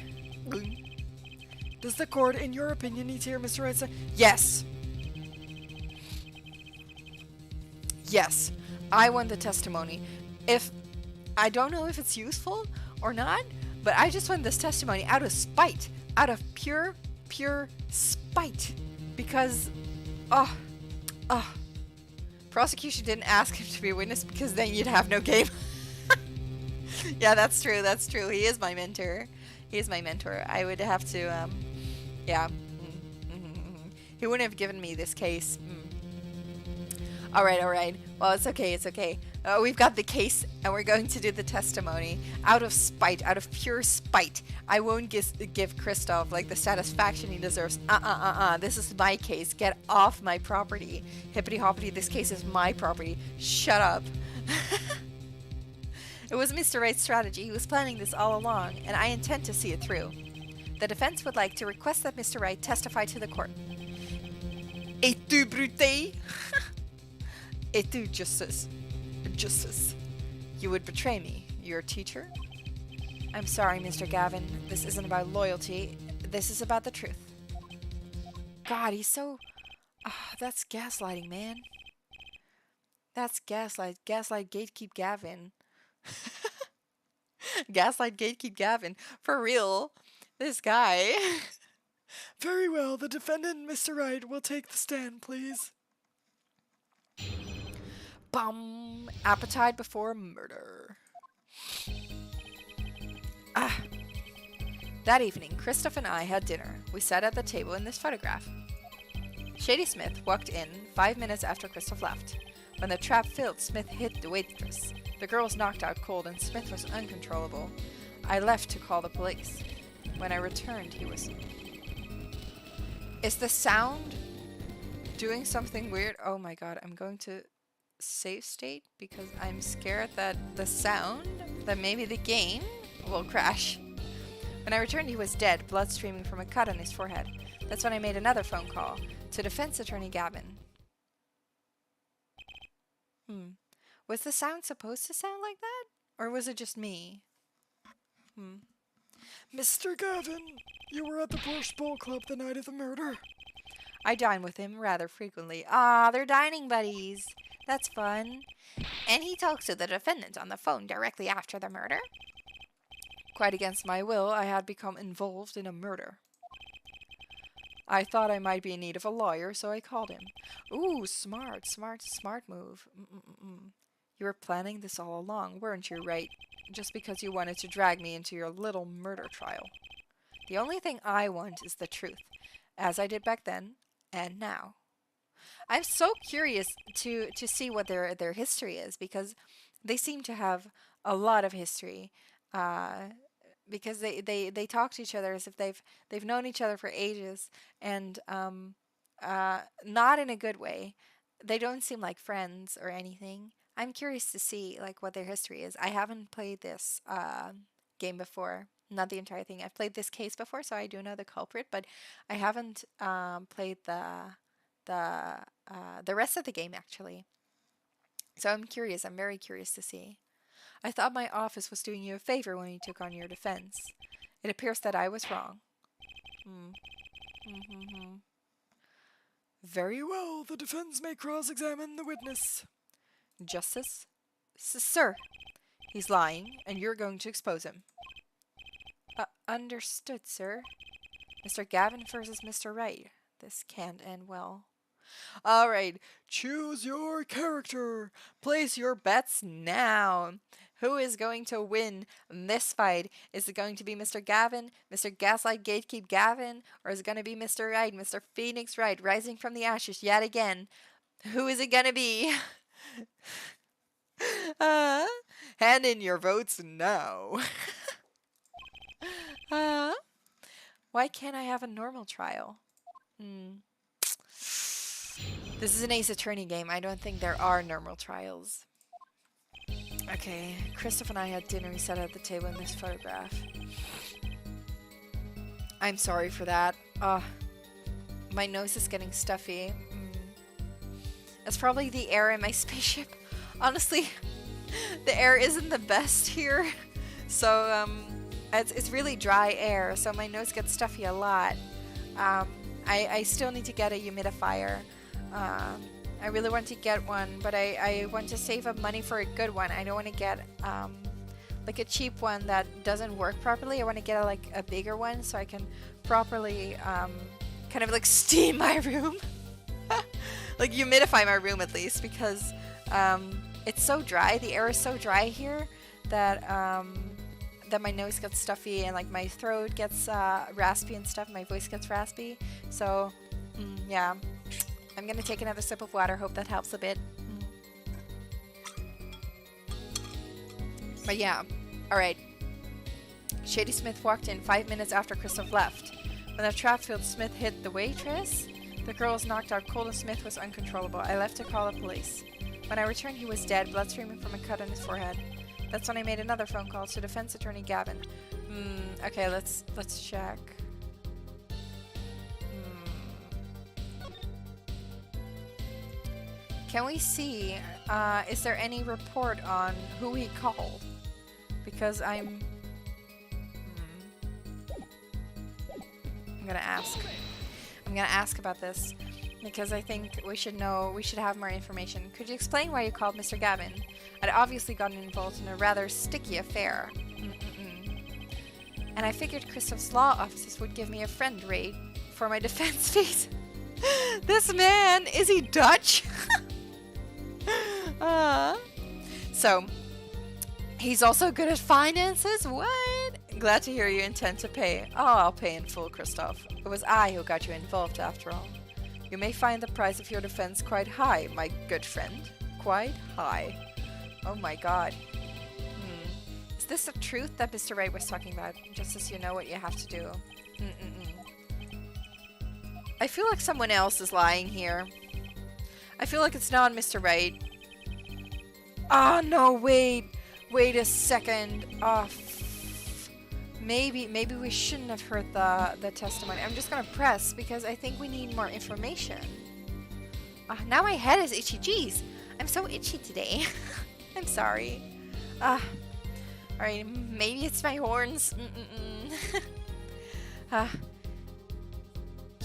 Does the court, in your opinion, need to hear Mr. Wright's... Yes. Yes. I want the testimony. I don't know if it's useful or not, but I just want this testimony out of spite. Out of pure spite. Because, prosecution didn't ask him to be a witness because then you'd have no game. Yeah, that's true. He is my mentor. I would have to, yeah. He wouldn't have given me this case. Alright. Well, it's okay. We've got the case, and we're going to do the testimony. Out of spite, out of pure spite. I won't give Kristoff, like, the satisfaction he deserves. This is my case. Get off my property. Hippity hoppity, this case is my property. Shut up. It was Mr. Wright's strategy. He was planning this all along, and I intend to see it through. The defense would like to request that Mr. Wright testify to the court. Et tu, brute? Et tu, justice? Justice. You would betray me, your teacher? I'm sorry, Mr. Gavin. This isn't about loyalty. This is about the truth. God, he's so... that's gaslighting, man. That's gaslight. Gaslight gatekeep Gavin. Gaslight gatekeep Gavin. For real. This guy. Very well, the defendant, Mr. Wright, will take the stand, please. Bum! Appetite before murder. That evening, Christoph and I had dinner. We sat at the table in this photograph. Shady Smith walked in 5 minutes after Christoph left. When the trap filled, Smith hit the waitress. The girl was knocked out cold and Smith was uncontrollable. I left to call the police. When I returned, he was... Is the sound doing something weird? Oh my god, I'm going to save state because I'm scared that the sound, that maybe the game will crash. When I returned, he was dead, blood streaming from a cut on his forehead. That's when I made another phone call to defense attorney Gavin. Was the sound supposed to sound like that? Or was it just me? Mr. Gavin, you were at the Bush Bowl Club the night of the murder. I dine with him rather frequently. Ah, they're dining buddies. That's fun. And he talks to the defendant on the phone directly after the murder? Quite against my will, I had become involved in a murder. I thought I might be in need of a lawyer, so I called him. Ooh, smart move. You were planning this all along, weren't you, right? Just because you wanted to drag me into your little murder trial. The only thing I want is the truth, as I did back then, and now. I'm so curious to see what their history is, because they seem to have a lot of history. Because they talk to each other as if they've known each other for ages, and not in a good way. They don't seem like friends or anything. I'm curious to see like what their history is. I haven't played this game before, not the entire thing. I've played this case before, so I do know the culprit, but I haven't played the rest of the game actually. So I'm curious. I'm very curious to see. I thought my office was doing you a favor when you took on your defense. It appears that I was wrong. Very well, the defense may cross-examine the witness. Justice? Sir, he's lying, and you're going to expose him. Understood, sir. Mr. Gavin versus Mr. Wright. This can't end well. Alright, choose your character. Place your bets now. Who is going to win this fight? Is it going to be Mr. Gavin, Mr. Gaslight Gatekeep Gavin, or is it going to be Mr. Wright, Mr. Phoenix Wright, rising from the ashes yet again? Who is it going to be? Hand in your votes now. Why can't I have a normal trial? This is an Ace Attorney game. I don't think there are normal trials. Okay, Christoph and I had dinner. We sat at the table in this photograph. I'm sorry for that. My nose is getting stuffy. It's probably the air in my spaceship. Honestly, the air isn't the best here. So, it's really dry air, so my nose gets stuffy a lot. I still need to get a humidifier. I really want to get one, but I want to save up money for a good one. I don't want to get like a cheap one that doesn't work properly. I want to get a bigger one so I can properly kind of like steam my room. Like humidify my room at least, because it's so dry. The air is so dry here that that my nose gets stuffy and like my throat gets raspy and stuff. My voice gets raspy. So yeah. I'm gonna take another sip of water, hope that helps a bit. But yeah, alright. Shady Smith walked in 5 minutes after Christoph left. When the trap filled, Smith hit the waitress. The girl was knocked out cold and Smith was uncontrollable. I left to call the police. When I returned, he was dead, blood streaming from a cut on his forehead. That's when I made another phone call to defense attorney Gavin. Okay, let's check. Can we see, is there any report on who he called? Because I'm gonna ask. I'm gonna ask about this because I think we should know, we should have more information. Could you explain why you called Mr. Gavin? I'd obviously gotten involved in a rather sticky affair. And I figured Christoph's law offices would give me a friend rate. for my defense fees. This man, is he Dutch? So, he's also good at finances? What? Glad to hear you intend to pay. Oh, I'll pay in full, Christoph. It was I who got you involved after all. You may find the price of your defense quite high, my good friend. Quite high. Oh my god. Is this the truth that Mr. Wright was talking about? Just as you know what you have to do. I feel like someone else is lying here. I feel like it's not Mr. Wright. Oh no, wait a second. Maybe we shouldn't have heard the testimony. I'm just gonna press because I think we need more information. Now my head is itchy. Jeez, I'm so itchy today. I'm sorry. Alright, maybe it's my horns.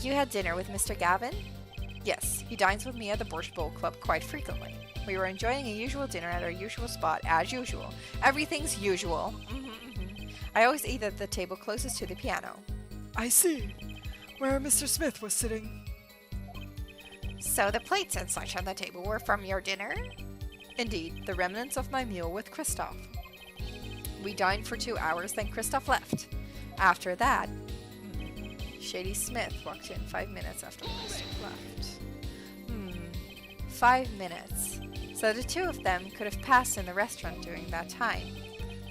You had dinner with Mr. Gavin? Yes, he dines with me at the Borscht Bowl Club quite frequently. We were enjoying a usual dinner at our usual spot, as usual. Everything's usual. I always eat at the table closest to the piano. I see. Where Mr. Smith was sitting. So the plates and such on the table were from your dinner? Indeed, the remnants of my meal with Christoph. We dined for 2 hours, then Christoph left. After that, Shady Smith walked in 5 minutes after Christoph left. 5 minutes. So the two of them could have passed in the restaurant during that time.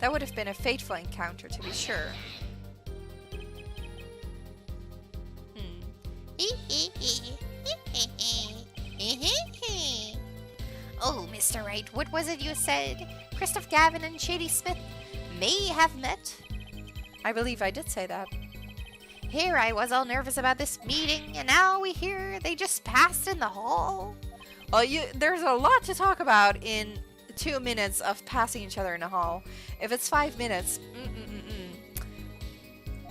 That would have been a fateful encounter, to be sure. Oh, Mr. Wright, what was it you said? Christoph Gavin and Shady Smith may have met? I believe I did say that. Here I was all nervous about this meeting, and now we hear they just passed in the hall. Well, there's a lot to talk about in 2 minutes of passing each other in a hall. If it's 5 minutes,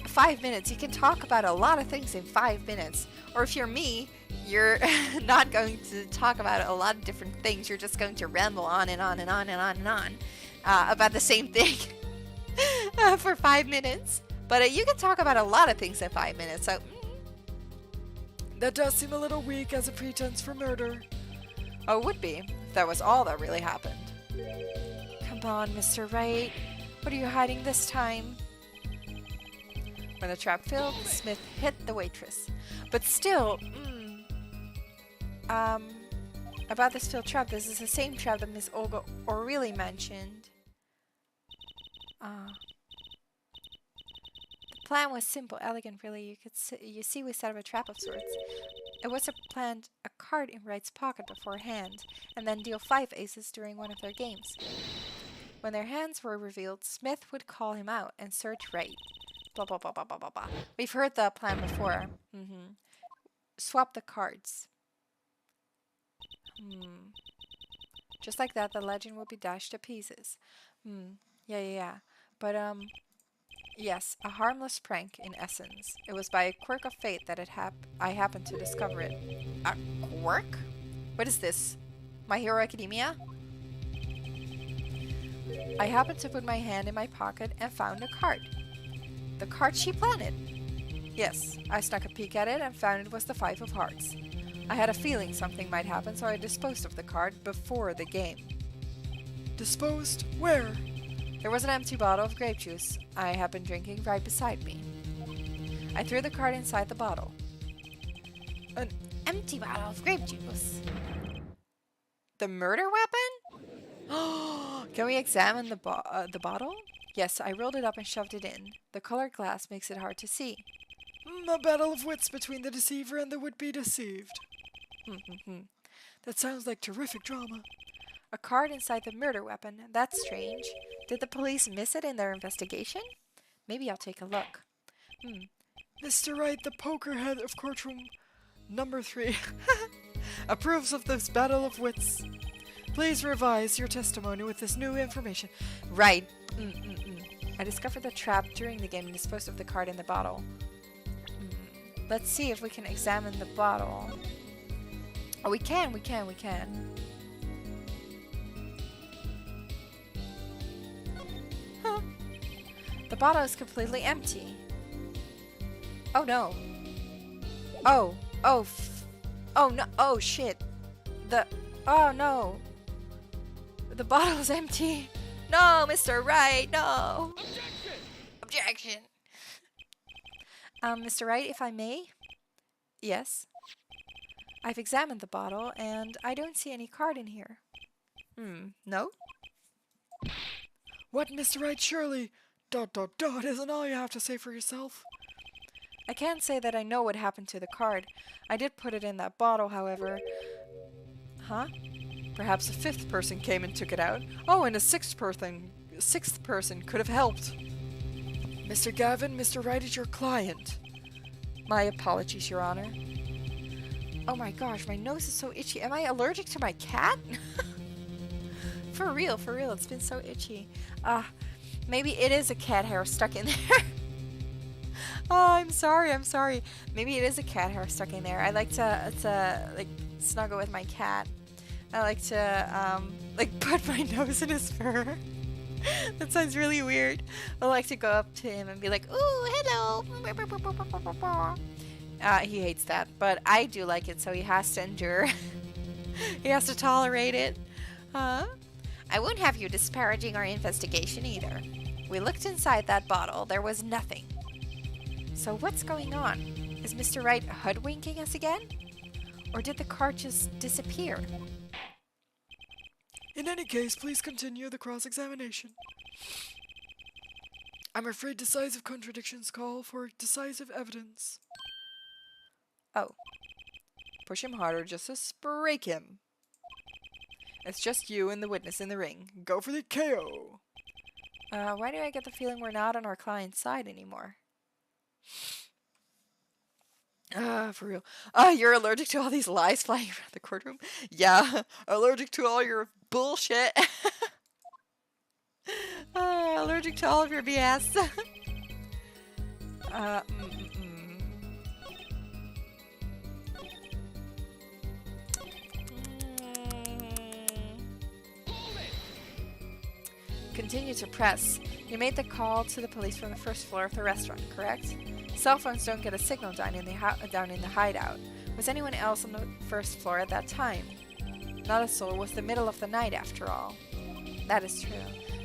5 minutes, you can talk about a lot of things in 5 minutes. Or if you're me, you're not going to talk about a lot of different things. You're just going to ramble on and on and on and on and on about the same thing for 5 minutes. But you can talk about a lot of things in 5 minutes, so... That does seem a little weak as a pretense for murder. Oh, it would be, if that was all that really happened. Come on, Mr. Wright. What are you hiding this time? When the trap filled, Smith hit the waitress. But still, about this filled trap, this is the same trap that Miss Olga O'Reilly mentioned. The plan was simple, elegant, really. You see, we set up a trap of sorts. It was to plant a card in Wright's pocket beforehand, and then deal 5 aces during one of their games. When their hands were revealed, Smith would call him out and search Wright. Blah blah blah blah blah blah blah. We've heard the plan before. Swap the cards. Just like that, the legend will be dashed to pieces. Yeah. But yes, a harmless prank in essence. It was by a quirk of fate that I happened to discover it. A quirk? What is this? My Hero Academia? I happened to put my hand in my pocket and found a card. The card she planted. Yes, I snuck a peek at it and found it was the 5 of hearts. I had a feeling something might happen, so I disposed of the card before the game. Disposed? Where? There was an empty bottle of grape juice I had been drinking right beside me. I threw the card inside the bottle. An empty bottle of grape juice? The murder weapon? Can we examine the bottle? Yes, I rolled it up and shoved it in. The colored glass makes it hard to see. A battle of wits between the deceiver and the would-be deceived. That sounds like terrific drama. A card inside the murder weapon. That's strange. Did the police miss it in their investigation? Maybe I'll take a look. Mr. Wright, the poker head of courtroom number 3, approves of this battle of wits. Please revise your testimony with this new information. Right. I discovered the trap during the game and disposed of the card in the bottle. Let's see if we can examine the bottle. Oh, we can. Huh. The bottle is completely empty. Oh no. Oh, oh, oh no, oh shit. Oh no. The bottle is empty. No, Mr. Wright, no. Objection! Mr. Wright, if I may? Yes. I've examined the bottle, and I don't see any card in here. No? What, Mr. Wright? Surely... ... isn't all you have to say for yourself? I can't say that I know what happened to the card. I did put it in that bottle, however. Huh? Perhaps a fifth person came and took it out. Oh, and a sixth person could have helped. Mr. Gavin, Mr. Wright is your client. My apologies, Your Honor. Oh my gosh, my nose is so itchy. Am I allergic to my cat? For real, it's been so itchy. Maybe it is a cat hair stuck in there. Oh, I'm sorry. Maybe it is a cat hair stuck in there. I like to like snuggle with my cat. I like to like put my nose in his fur. That sounds really weird. I like to go up to him and be like, "Ooh, hello." He hates that, but I do like it, so he has to endure. He has to tolerate it. I won't have you disparaging our investigation either. We looked inside that bottle. There was nothing. So what's going on? Is Mr. Wright hoodwinking us again? Or did the card just disappear? In any case, please continue the cross-examination. I'm afraid decisive contradictions call for decisive evidence. Oh. Push him harder just to break him. It's just you and the witness in the ring. Go for the KO! Why do I get the feeling we're not on our client's side anymore? For real. You're allergic to all these lies flying around the courtroom? Yeah, allergic to all your bullshit. Allergic to all of your BS. Continue to press. You made the call to the police from the first floor of the restaurant, correct? Cell phones don't get a signal down in the hideout. Was anyone else on the first floor at that time? Not a soul. It was the middle of the night, after all. That is true.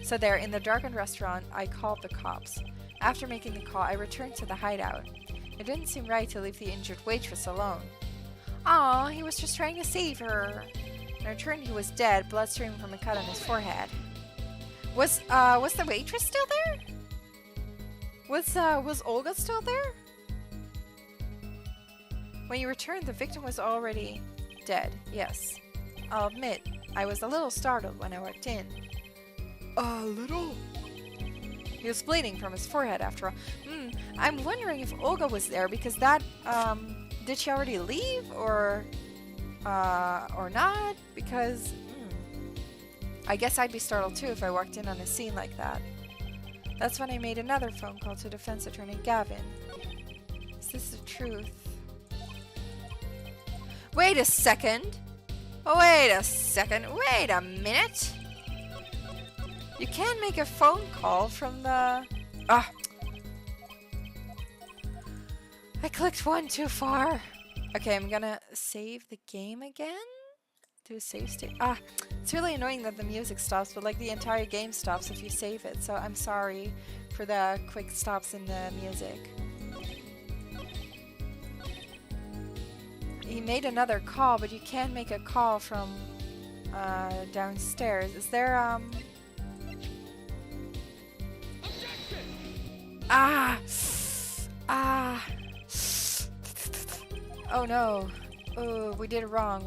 So there, in the darkened restaurant, I called the cops. After making the call, I returned to the hideout. It didn't seem right to leave the injured waitress alone. Aw, he was just trying to save her. When I returned, he was dead, blood streaming from a cut on his forehead. Was the waitress still there? Was Olga still there? When you returned, the victim was already dead, yes. I'll admit, I was a little startled when I walked in. A little? He was bleeding from his forehead after all. I'm wondering if Olga was there because that, did she already leave or not? Because, I guess I'd be startled too if I walked in on a scene like that. That's when I made another phone call to defense attorney Gavin. Is this the truth? Wait a second! Wait a minute! You can make a phone call from the... I clicked one too far. Okay, I'm gonna save the game again. Do a save state. It's really annoying that the music stops, but like the entire game stops if you save it. So I'm sorry for the quick stops in the music. He made another call, but you can't make a call from downstairs. Is there Oh no. Oh, we did wrong.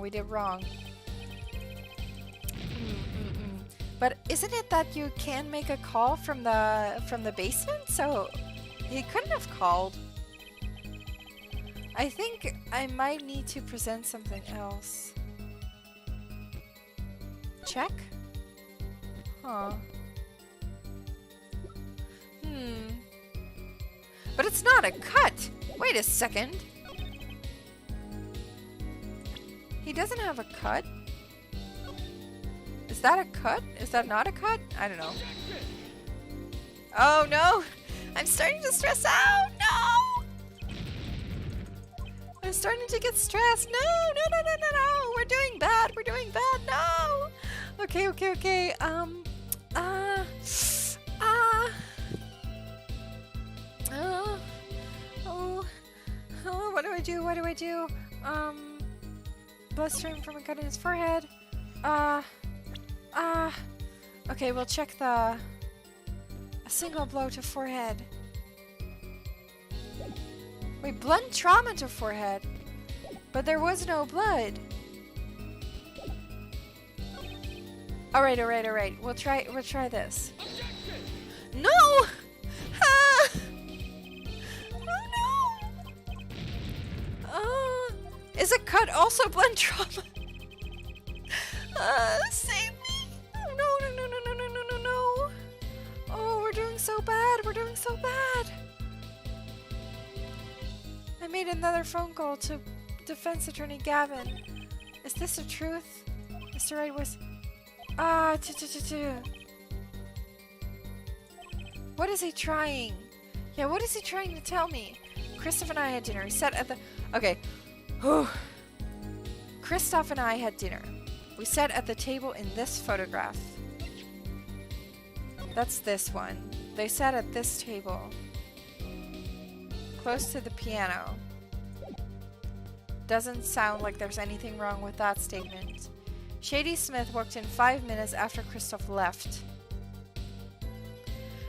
But isn't it that you can make a call from the basement? So he couldn't have called. I think I might need to present something else. Check? Huh. But it's not a cut! Wait a second! He doesn't have a cut? Is that a cut? Is that not a cut? I don't know. Oh no! I'm starting to stress out! No! starting to get stressed. No. We're doing bad. No. Okay. What do I do? Blood stream from a cut in his forehead. Okay, we'll check a single blow to forehead. Wait, blunt trauma to forehead. But there was no blood. Alright. We'll try this. No! Is a cut also blunt trauma? Save me! No. Oh, we're doing so bad. I made another phone call to defense attorney Gavin. Is this the truth? Mr. Wright was... What is he trying? Yeah, what is he trying to tell me? Christoph and I had dinner. He sat at the... Okay. Christoph and I had dinner. We sat at the table in this photograph. That's this one. They sat at this table. Close to the piano. Doesn't sound like there's anything wrong with that statement. Shady Smith walked in 5 minutes after Christoph left.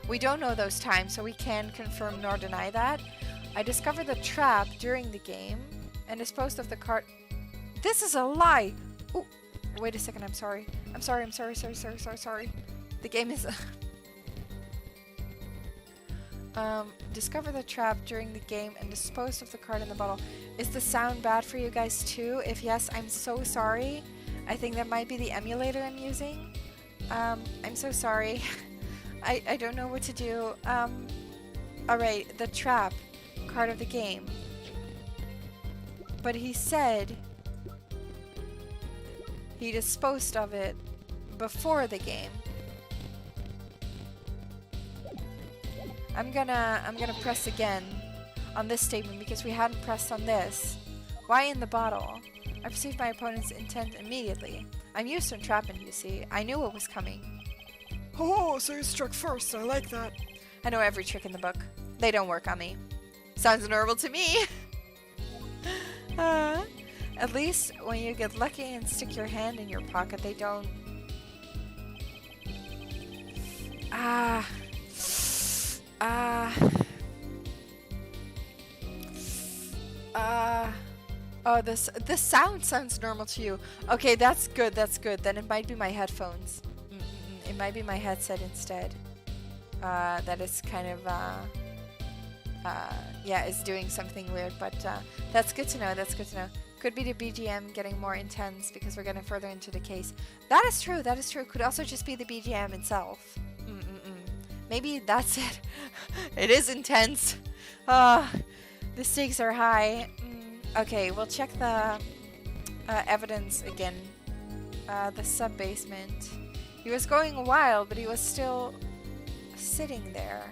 We don't know those times, so we can't confirm nor deny that. I discovered the trap during the game and disposed of the cart. This is a lie! Ooh, wait a second, I'm sorry. Sorry. The game is... discover the trap during the game and disposed of the card in the bottle. Is the sound bad for you guys too? If yes, I'm so sorry. I think that might be the emulator I'm using. I'm so sorry. I don't know what to do. Alright, the trap card of the game. But he said he disposed of it before the game. I'm gonna press again on this statement because we hadn't pressed on this. Why in the bottle? I perceived my opponent's intent immediately. I'm used to entrapment, you see. I knew what was coming. Oh, so you struck first. I like that. I know every trick in the book. They don't work on me. Sounds normal to me. At least when you get lucky and stick your hand in your pocket, they don't... Oh, this sound sounds normal to you. Okay, that's good. Then it might be my headphones. It might be my headset instead. That is kind of, yeah, is doing something weird, but that's good to know. Could be the BGM getting more intense because we're getting further into the case. That is true. Could also just be the BGM itself. Maybe that's it. It is intense. The stakes are high. Okay, we'll check the evidence again. The sub-basement. He was going wild, but he was still sitting there.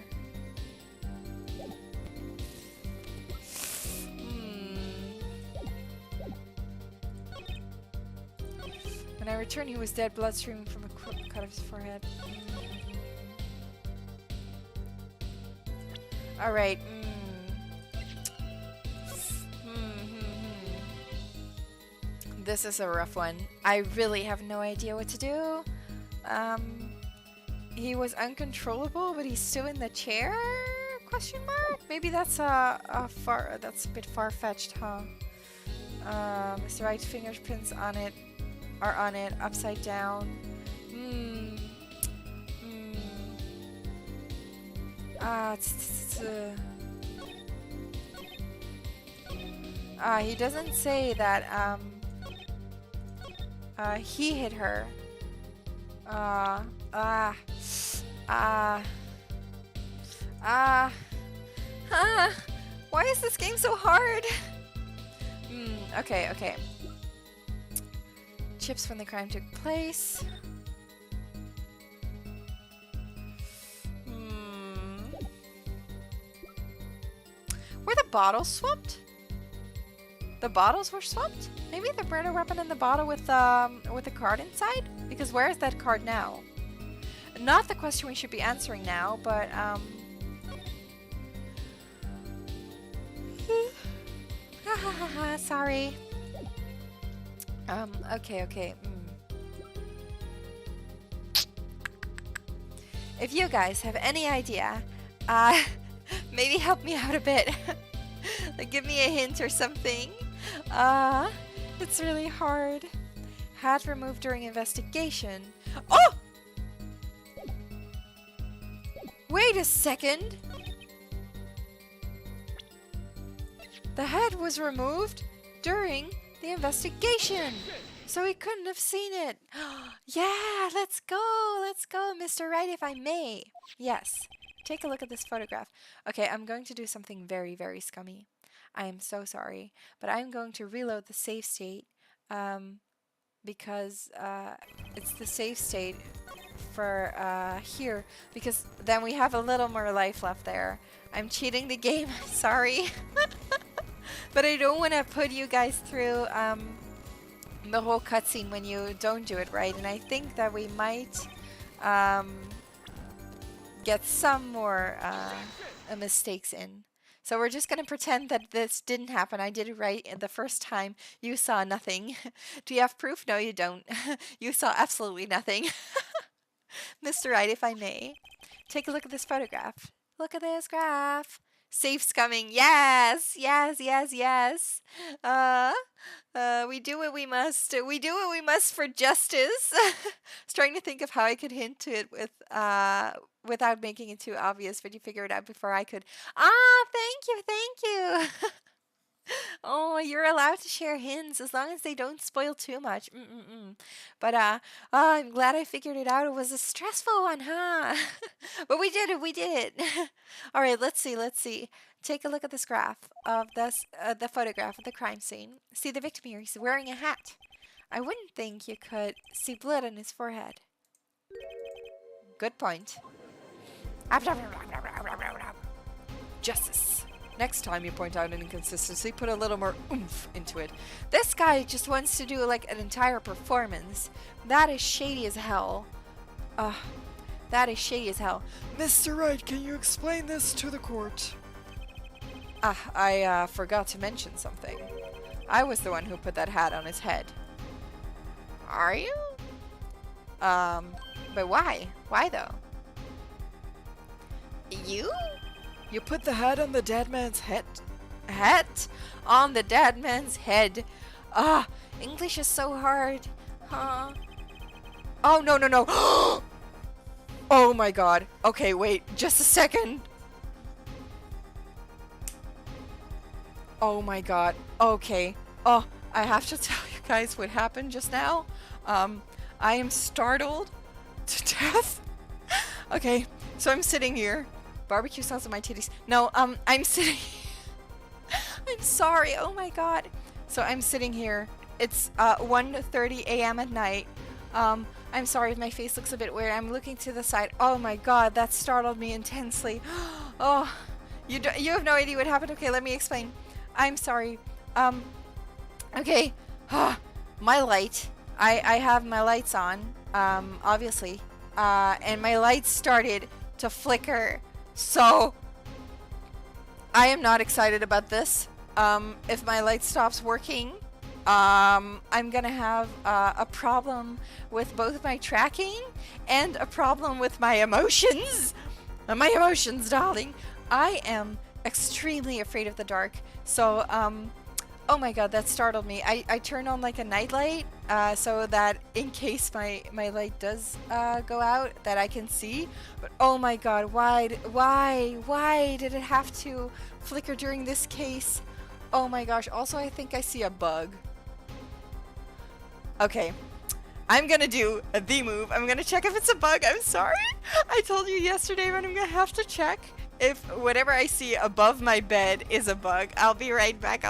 When I returned, he was dead, blood streaming from a cut of his forehead. Alright. This is a rough one. I really have no idea what to do. He was uncontrollable, but he's still in the chair? Question mark? Maybe that's that's a bit far-fetched, huh? Mr. Wright's fingerprints on it are on it, upside down. He doesn't say that he hit her. Why is this game so hard? Okay. Chips when the crime took place. Were the bottles swapped? The bottles were swapped? Maybe the murder weapon in the bottle with the card inside? Because where is that card now? Not the question we should be answering now, but sorry. Okay. If you guys have any idea, maybe help me out a bit. Like, give me a hint or something. It's really hard. Hat removed during investigation. Oh! Wait a second. The hat was removed during the investigation, so he couldn't have seen it. Yeah, let's go, Mr. Right, if I may. Yes, take a look at this photograph. Okay, I'm going to do something very, very scummy. I am so sorry, but I'm going to reload the save state because it's the save state for here, because then we have a little more life left there. I'm cheating the game, sorry. But I don't want to put you guys through the whole cutscene when you don't do it right, and I think that we might get some more mistakes in. So we're just going to pretend that this didn't happen. I did it right the first time. You saw nothing. Do you have proof? No, you don't. You saw absolutely nothing. Mr. Right, if I may, take a look at this photograph. Look at this graph. Safe scumming. Yes. We do what we must. We do what we must for justice. I was trying to think of how I could hint to it with without making it too obvious, but you figured it out before I could. Thank you. Oh, you're allowed to share hints as long as they don't spoil too much. But I'm glad I figured it out. It was a stressful one, huh? But we did it. All right, let's see. Take a look at this graph of this, the photograph of the crime scene. See the victim here. He's wearing a hat. I wouldn't think you could see blood on his forehead. Good point. Justice. Next time you point out an inconsistency, put a little more oomph into it. This guy just wants to do like an entire performance. That is shady as hell. That is shady as hell. Mr. Wright, can you explain this to the court? I forgot to mention something. I was the one who put that hat on his head. Are you? But why? Why though? You? You put the hat on the dead man's head? Hat on the dead man's head. English is so hard. Huh? Oh, no. Oh my god. Okay, wait. Just a second. Oh my god. Okay. Oh, I have to tell you guys what happened just now. I am startled to death. Okay, so I'm sitting here. Barbecue sauce on my titties. No, I'm sitting. I'm sorry. Oh my god. So I'm sitting here. It's 1:30 a.m. at night. I'm sorry if my face looks a bit weird. I'm looking to the side. Oh my god, that startled me intensely. Oh, you have no idea what happened. Okay, let me explain. I'm sorry. Okay. My light. I have my lights on. Obviously. And my lights started to flicker. So, I am not excited about this. If my light stops working, I'm gonna have a problem with both my tracking and a problem with my emotions. My emotions, darling. I am extremely afraid of the dark. So, oh my god, that startled me. I turned on like a nightlight so that in case my light does go out, that I can see. But oh my god, why did it have to flicker during this case? Oh my gosh. Also, I think I see a bug. Okay. I'm gonna do the move. I'm gonna check if it's a bug. I'm sorry. I told you yesterday, but I'm gonna have to check if whatever I see above my bed is a bug. I'll be right back.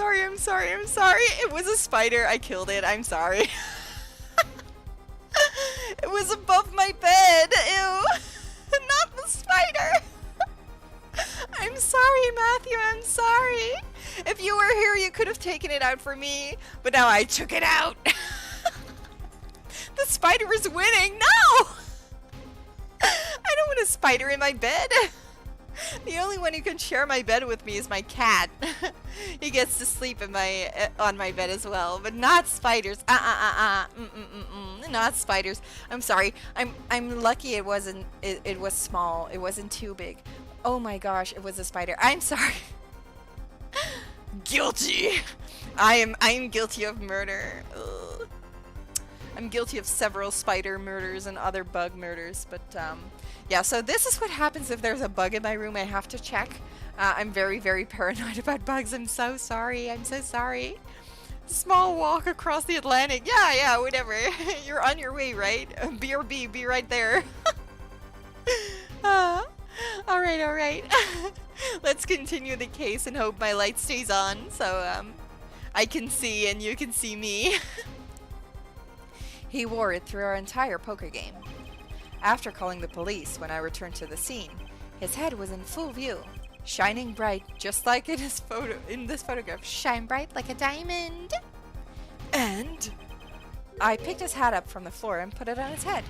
sorry, I'm sorry, I'm sorry. It was a spider. I killed it. I'm sorry. It was above my bed. Ew. Not the spider. I'm sorry, Matthew. I'm sorry. If you were here, you could have taken it out for me. But now I took it out. The spider is winning. No! I don't want a spider in my bed. The only one who can share my bed with me is my cat. He gets to sleep in on my bed as well, but not spiders. Not spiders. I'm sorry. I'm lucky it wasn't. It was small. It wasn't too big. Oh my gosh, it was a spider. I'm sorry. Guilty. I am guilty of murder. Ugh. I'm guilty of several spider murders and other bug murders, but yeah, so this is what happens if there's a bug in my room. I have to check. I'm very, very paranoid about bugs. I'm so sorry. I'm so sorry. Small walk across the Atlantic. Yeah, whatever. You're on your way, right? BRB, be right there. All right. Let's continue the case and hope my light stays on so I can see and you can see me. He wore it through our entire poker game. After calling the police when I returned to the scene, his head was in full view, shining bright just like in this photograph. Shine bright like a diamond. And I picked his hat up from the floor and put it on his head.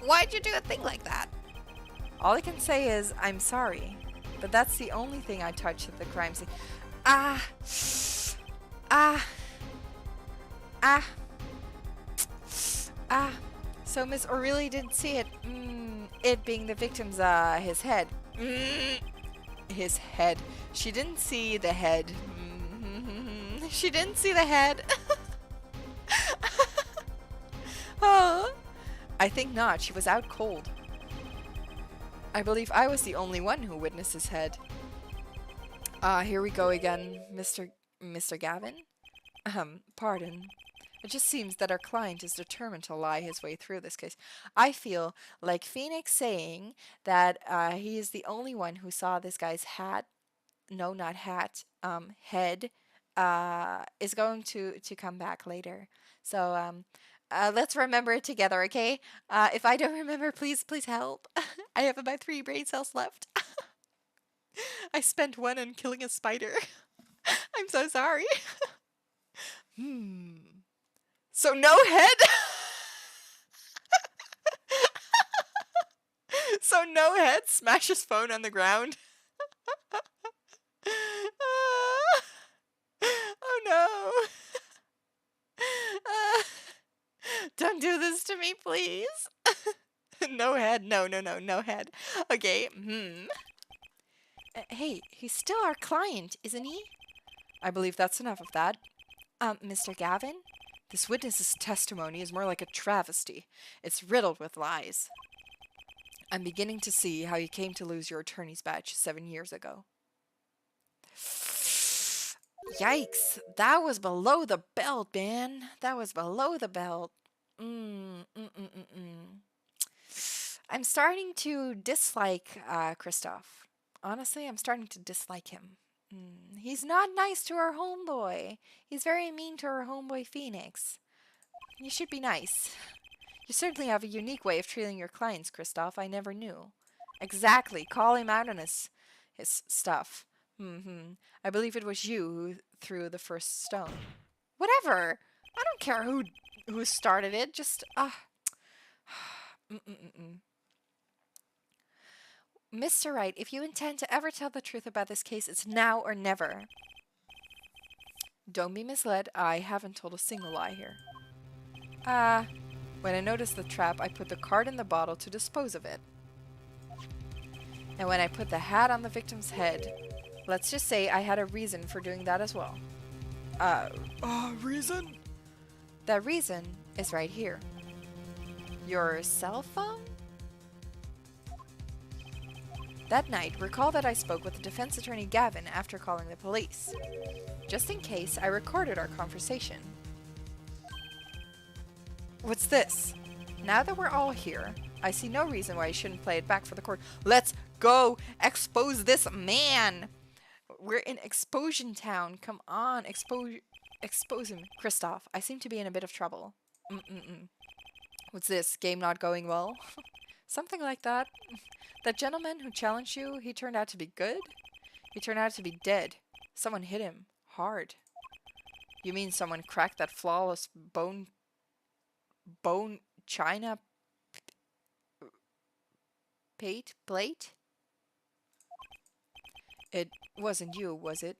Why'd you do a thing like that? All I can say is, I'm sorry, but that's the only thing I touched at the crime scene. So Miss O'Reilly didn't see it. It being the victim's, his head. His head. She didn't see the head. She didn't see the head. Oh, I think not. She was out cold. I believe I was the only one who witnessed his head. Here we go again, Mr. Gavin. Pardon. It just seems that our client is determined to lie his way through this case. I feel like Phoenix saying that he is the only one who saw this guy's hat, no, not hat, head, is going to come back later. So let's remember it together, okay? If I don't remember, please help. I have about 3 brain cells left. I spent 1 on killing a spider. I'm so sorry. So no head? So no head smashes phone on the ground. Oh no. Don't do this to me, please. No head. No head. Okay. Hey, he's still our client, isn't he? I believe that's enough of that. Mr. Gavin? This witness's testimony is more like a travesty. It's riddled with lies. I'm beginning to see how you came to lose your attorney's badge 7 years ago. Yikes. That was below the belt, man. That was below the belt. I'm starting to dislike Christoph. Honestly, I'm starting to dislike him. He's not nice to our homeboy. He's very mean to our homeboy Phoenix. You should be nice. You certainly have a unique way of treating your clients, Christoph. I never knew. Exactly. Call him out on his stuff. I believe it was you who threw the first stone. Whatever. I don't care who started it. Just Mr. Wright, if you intend to ever tell the truth about this case, it's now or never. Don't be misled. I haven't told a single lie here. When I noticed the trap, I put the card in the bottle to dispose of it. And when I put the hat on the victim's head, let's just say I had a reason for doing that as well. Reason? That reason is right here. Your cell phone? That night, recall that I spoke with the defense attorney Gavin after calling the police. Just in case, I recorded our conversation. What's this? Now that we're all here, I see no reason why I shouldn't play it back for the court. Let's go expose this man! We're in Explosion Town. Come on, expose him. Kristoff, I seem to be in a bit of trouble. What's this? Game not going well? Something like that. That gentleman who challenged you, he turned out to be good? He turned out to be dead. Someone hit him. Hard. You mean someone cracked that flawless bone china plate? It wasn't you, was it?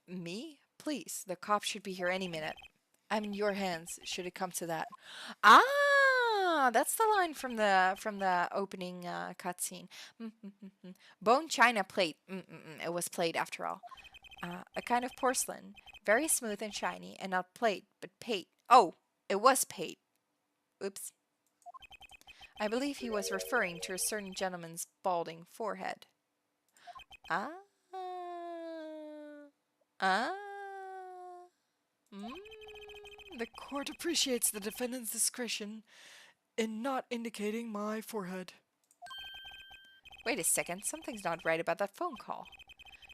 Me? Please, the cops should be here any minute. I'm in your hands, should it come to that. Ah, that's the line from the opening cutscene. Bone china plate. It was plate after all. A kind of porcelain, very smooth and shiny, and not plate, but pate. Oh, it was pate. Oops. I believe he was referring to a certain gentleman's balding forehead. The court appreciates the defendant's discretion in not indicating my forehead. Wait a second, something's not right about that phone call.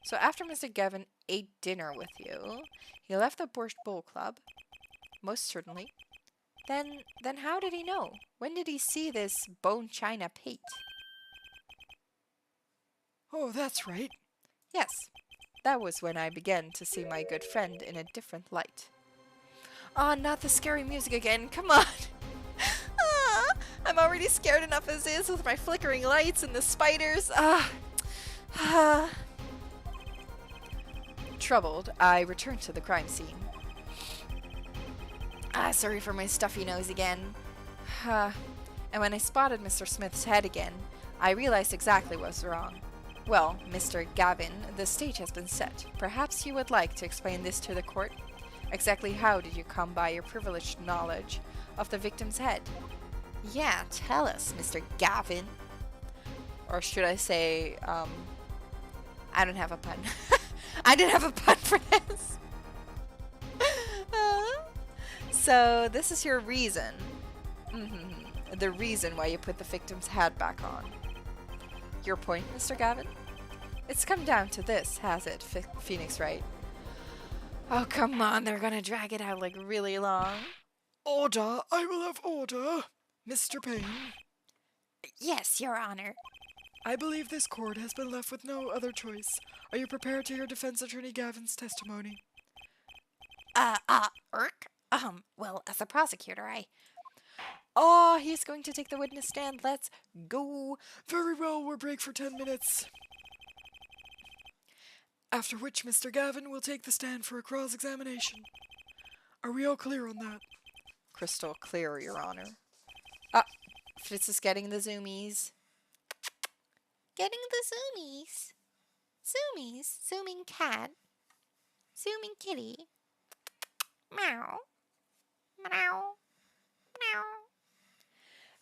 So after Mr. Gavin ate dinner with you, he left the Borscht Bowl Club? Most certainly. Then how did he know? When did he see this bone china plate? Oh, that's right. Yes, that was when I began to see my good friend in a different light. Ah, not the scary music again, come on! I'm already scared enough as is with my flickering lights and the spiders. Troubled, I returned to the crime scene. Sorry for my stuffy nose again. And when I spotted Mr. Smith's head again, I realized exactly what was wrong. Well, Mr. Gavin, the stage has been set. Perhaps you would like to explain this to the court? Exactly how did you come by your privileged knowledge of the victim's head? Yeah, tell us, Mr. Gavin. Or should I say, I don't have a pun. I didn't have a pun for this. So, this is your reason. The reason why you put the victim's head back on. Your point, Mr. Gavin? It's come down to this, has it, Phoenix Wright? Oh, come on, they're gonna drag it out like really long. Order! I will have order! Mr. Payne. Yes, Your Honor. I believe this court has been left with no other choice. Are you prepared to hear defense attorney Gavin's testimony? Well, as a prosecutor, Oh, he's going to take the witness stand. Let's go. Very well, we'll break for 10 minutes. After which Mr. Gavin will take the stand for a cross-examination. Are we all clear on that? Crystal clear, Your Honor. Fritz is getting the zoomies. Getting the zoomies. Zoomies. Zooming cat. Zooming kitty. Meow. Meow. Meow.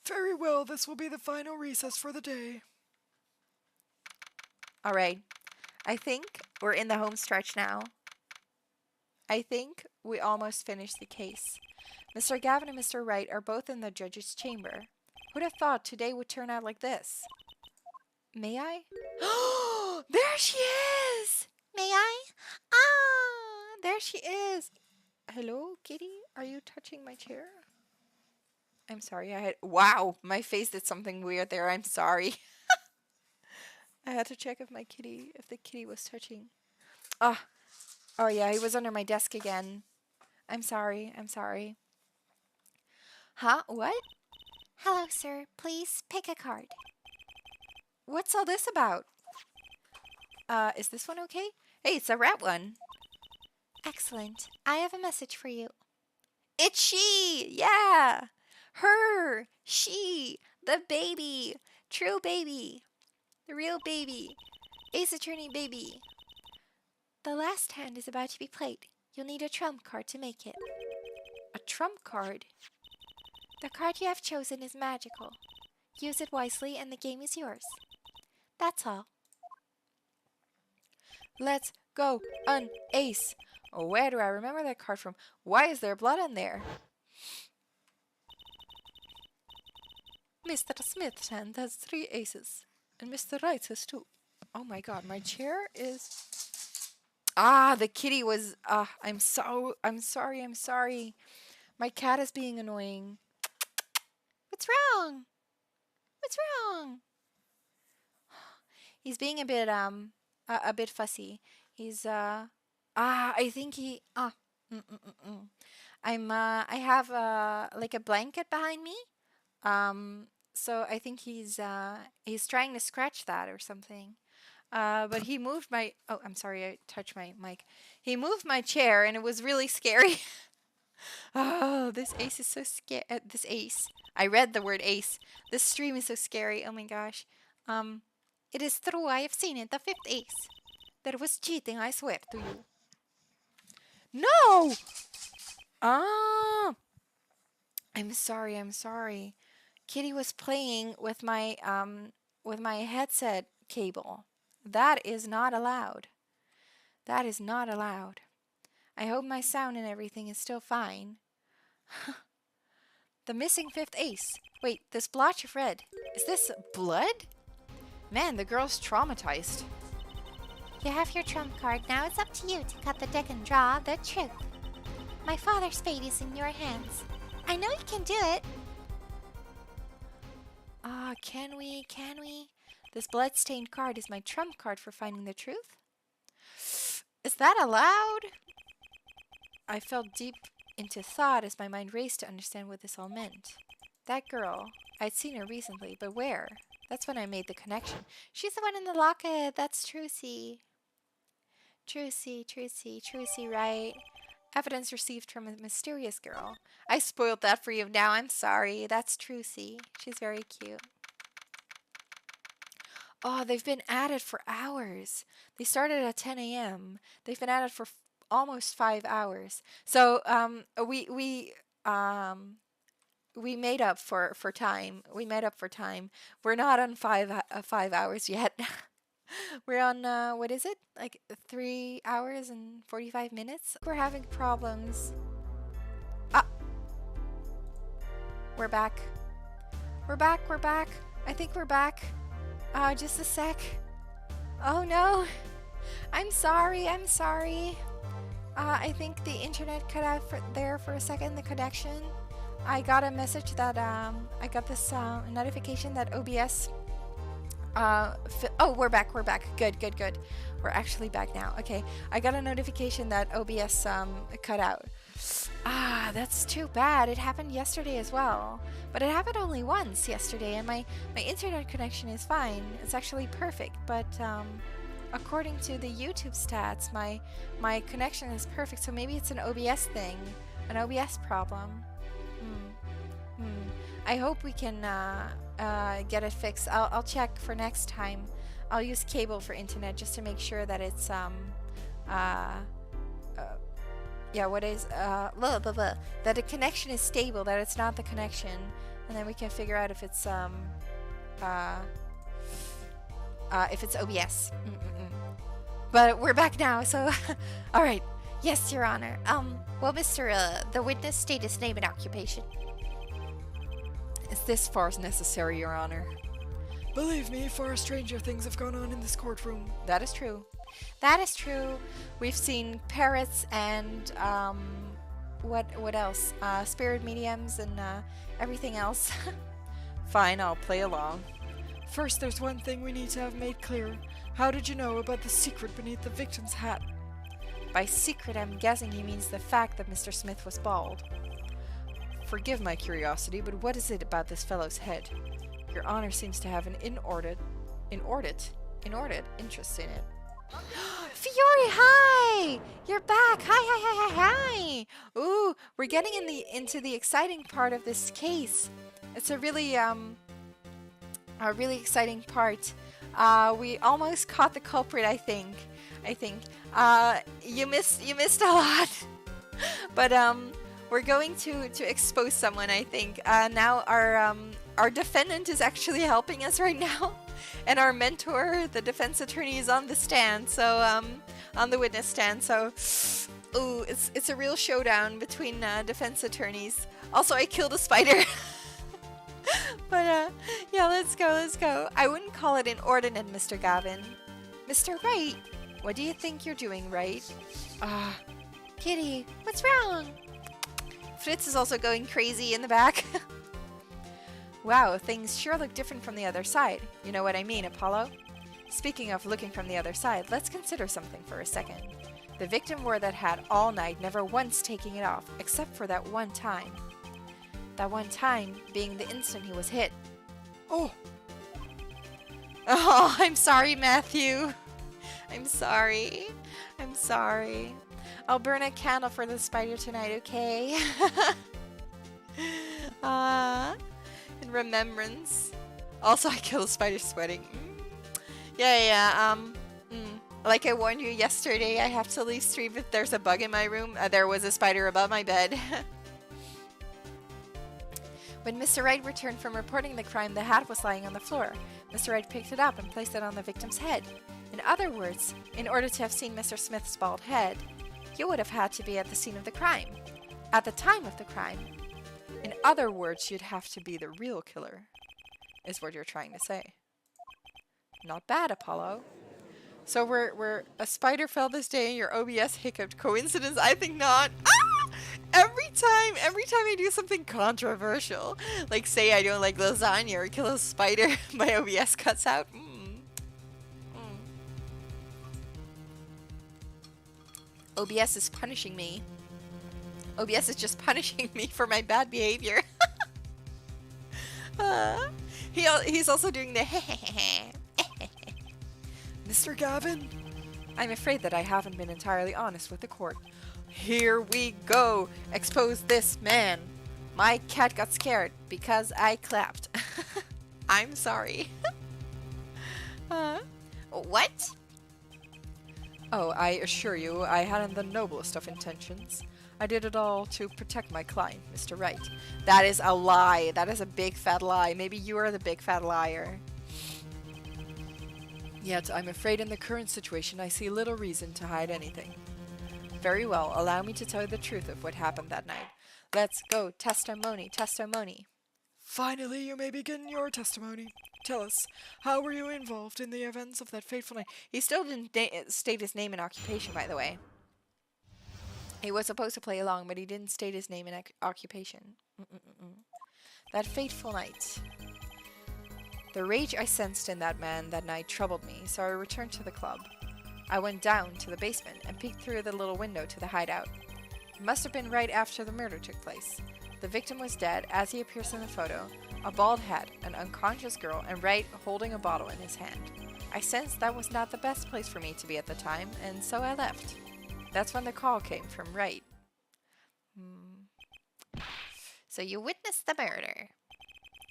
Very well, this will be the final recess for the day. All right. I think we're in the home stretch now. I think we almost finished the case. Mr. Gavin and Mr. Wright are both in the judge's chamber. Who'd have thought today would turn out like this? May I? Oh, there she is! May I? There she is. Hello, kitty? Are you touching my chair? I'm sorry, wow, my face did something weird there. I'm sorry. I had to check if the kitty was touching. Oh yeah, he was under my desk again. I'm sorry. Huh? What? Hello, sir. Please pick a card. What's all this about? Is this one okay? Hey, it's a rat one. Excellent. I have a message for you. It's she! Yeah! Her! She! The baby! True baby! The real baby! Ace Attorney baby! The last hand is about to be played. You'll need a trump card to make it. A trump card? The card you have chosen is magical. Use it wisely and the game is yours. That's all. Let's go, Ace! Where do I remember that card from? Why is there blood in there? Mr. Smith's hand has 3 aces, and Mr. Wright's has 2. Oh my god, my chair is... Ah, the kitty was... I'm sorry. My cat is being annoying. What's wrong? What's wrong? He's being a bit fussy. He's, I think he... I have, like a blanket behind me. So I think he's trying to scratch that or something. But he moved my... Oh, I'm sorry, I touched my mic. He moved my chair, and it was really scary. Oh, this ace is so scary. This ace. I read the word ace. This stream is so scary. Oh my gosh. It is true, I have seen it, the 5th ace. There was cheating, I swear to you. No! Ah! I'm sorry. Kitty was playing with my headset cable. That is not allowed. That is not allowed. I hope my sound and everything is still fine. The missing 5th ace. Wait, this blotch of red. Is this blood? Man, the girl's traumatized. You have your trump card, now it's up to you to cut the deck and draw the truth. My father's fate is in your hands. I know you can do it. Ah, can we? This blood-stained card is my trump card for finding the truth? Is that allowed? I fell deep into thought as my mind raced to understand what this all meant. That girl, I'd seen her recently, but where? That's when I made the connection. She's the one in the locket, that's Trucy. Trucy, right? Evidence received from a mysterious girl. I spoiled that for you now, I'm sorry. That's Trucy. She's very cute. Oh, they've been at it for hours. They started at 10 a.m. They've been at it for almost 5 hours. So we made up for time. We made up for time. We're not on 5 hours yet. We're on what is it? Like 3 hours and 45 minutes. We're having problems. Ah, we're back. We're back. I think we're back. Just a sec. Oh no. I'm sorry. I think the internet cut out there for a second, the connection. I got a message that, I got this notification that OBS, oh, we're back. Good. We're actually back now. Okay. I got a notification that OBS, cut out. Ah, that's too bad. It happened yesterday as well. But it happened only once yesterday, and my internet connection is fine. It's actually perfect, but, according to the YouTube stats, my connection is perfect, so maybe it's an OBS thing, an OBS problem. I hope we can get it fixed. I'll check for next time. I'll use cable for internet just to make sure that it's yeah, what is that the connection is stable, that it's not the connection, and then we can figure out if it's OBS. But we're back now, so all right. Yes, Your Honor. Well, Mr. The witness state his name and occupation. Is this far as necessary, Your Honor? Believe me, far stranger things have gone on in this courtroom. That is true. That is true. We've seen parrots and what else? Spirit mediums and everything else. Fine, I'll play along. First, there's one thing we need to have made clear. How did you know about the secret beneath the victim's hat? By secret, I'm guessing he means the fact that Mr. Smith was bald. Forgive my curiosity, but what is it about this fellow's head? Your Honor seems to have an inordinate interest in it. Fiore, hi! You're back! Hi! Ooh, we're getting into the exciting part of this case. It's a really exciting part. We almost caught the culprit, I think. You missed a lot. But we're going to expose someone, I think. Now our defendant is actually helping us right now. And our mentor, the defense attorney, is on the stand, so on the witness stand. So, ooh, it's a real showdown between defense attorneys. Also, I killed a spider. But yeah, let's go. I wouldn't call it inordinate, Mr. Gavin. Mr. Wright, what do you think you're doing, right? Kitty, what's wrong? Fritz is also going crazy in the back. Wow, things sure look different from the other side. You know what I mean, Apollo? Speaking of looking from the other side, let's consider something for a second. The victim wore that hat all night, never once taking it off, except for that one time. That one time being the instant he was hit. Oh, Oh, I'm sorry, Matthew. I'm sorry. I'm sorry. I'll burn a candle for the spider tonight, okay? In remembrance. Also, I killed a spider sweating. Yeah. Like I warned you yesterday, I have to leave stream if there's a bug in my room. There was a spider above my bed. When Mr. Wright returned from reporting the crime, the hat was lying on the floor. Mr. Wright picked it up and placed it on the victim's head. In other words, in order to have seen Mr. Smith's bald head, you would have had to be at the scene of the crime. At the time of the crime. In other words, you'd have to be the real killer, is what you're trying to say. Not bad, Apollo. So we're a spider fell this day and your OBS hiccuped. Coincidence? I think not. Every time I do something controversial, like say I don't like lasagna or kill a spider, my OBS cuts out. OBS is punishing me. OBS is just punishing me for my bad behavior. He's also doing the Mr. Gavin? I'm afraid that I haven't been entirely honest with the court. Here we go! Expose this man! My cat got scared because I clapped. I'm sorry. What? Oh, I assure you, I hadn't the noblest of intentions. I did it all to protect my client, Mr. Wright. That is a lie. That is a big fat lie. Maybe you are the big fat liar. Yet, I'm afraid in the current situation I see little reason to hide anything. Very well, allow me to tell you the truth of what happened that night. Let's go, testimony. Finally, you may begin your testimony. Tell us, how were you involved in the events of that fateful night? He still didn't state his name and occupation, by the way. He was supposed to play along, but he didn't state his name and occupation. That fateful night. The rage I sensed in that man that night troubled me, so I returned to the club. I went down to the basement and peeked through the little window to the hideout. It must have been right after the murder took place. The victim was dead, as he appears in the photo, a bald head, an unconscious girl, and Wright holding a bottle in his hand. I sensed that was not the best place for me to be at the time, and so I left. That's when the call came from Wright. So you witnessed the murder.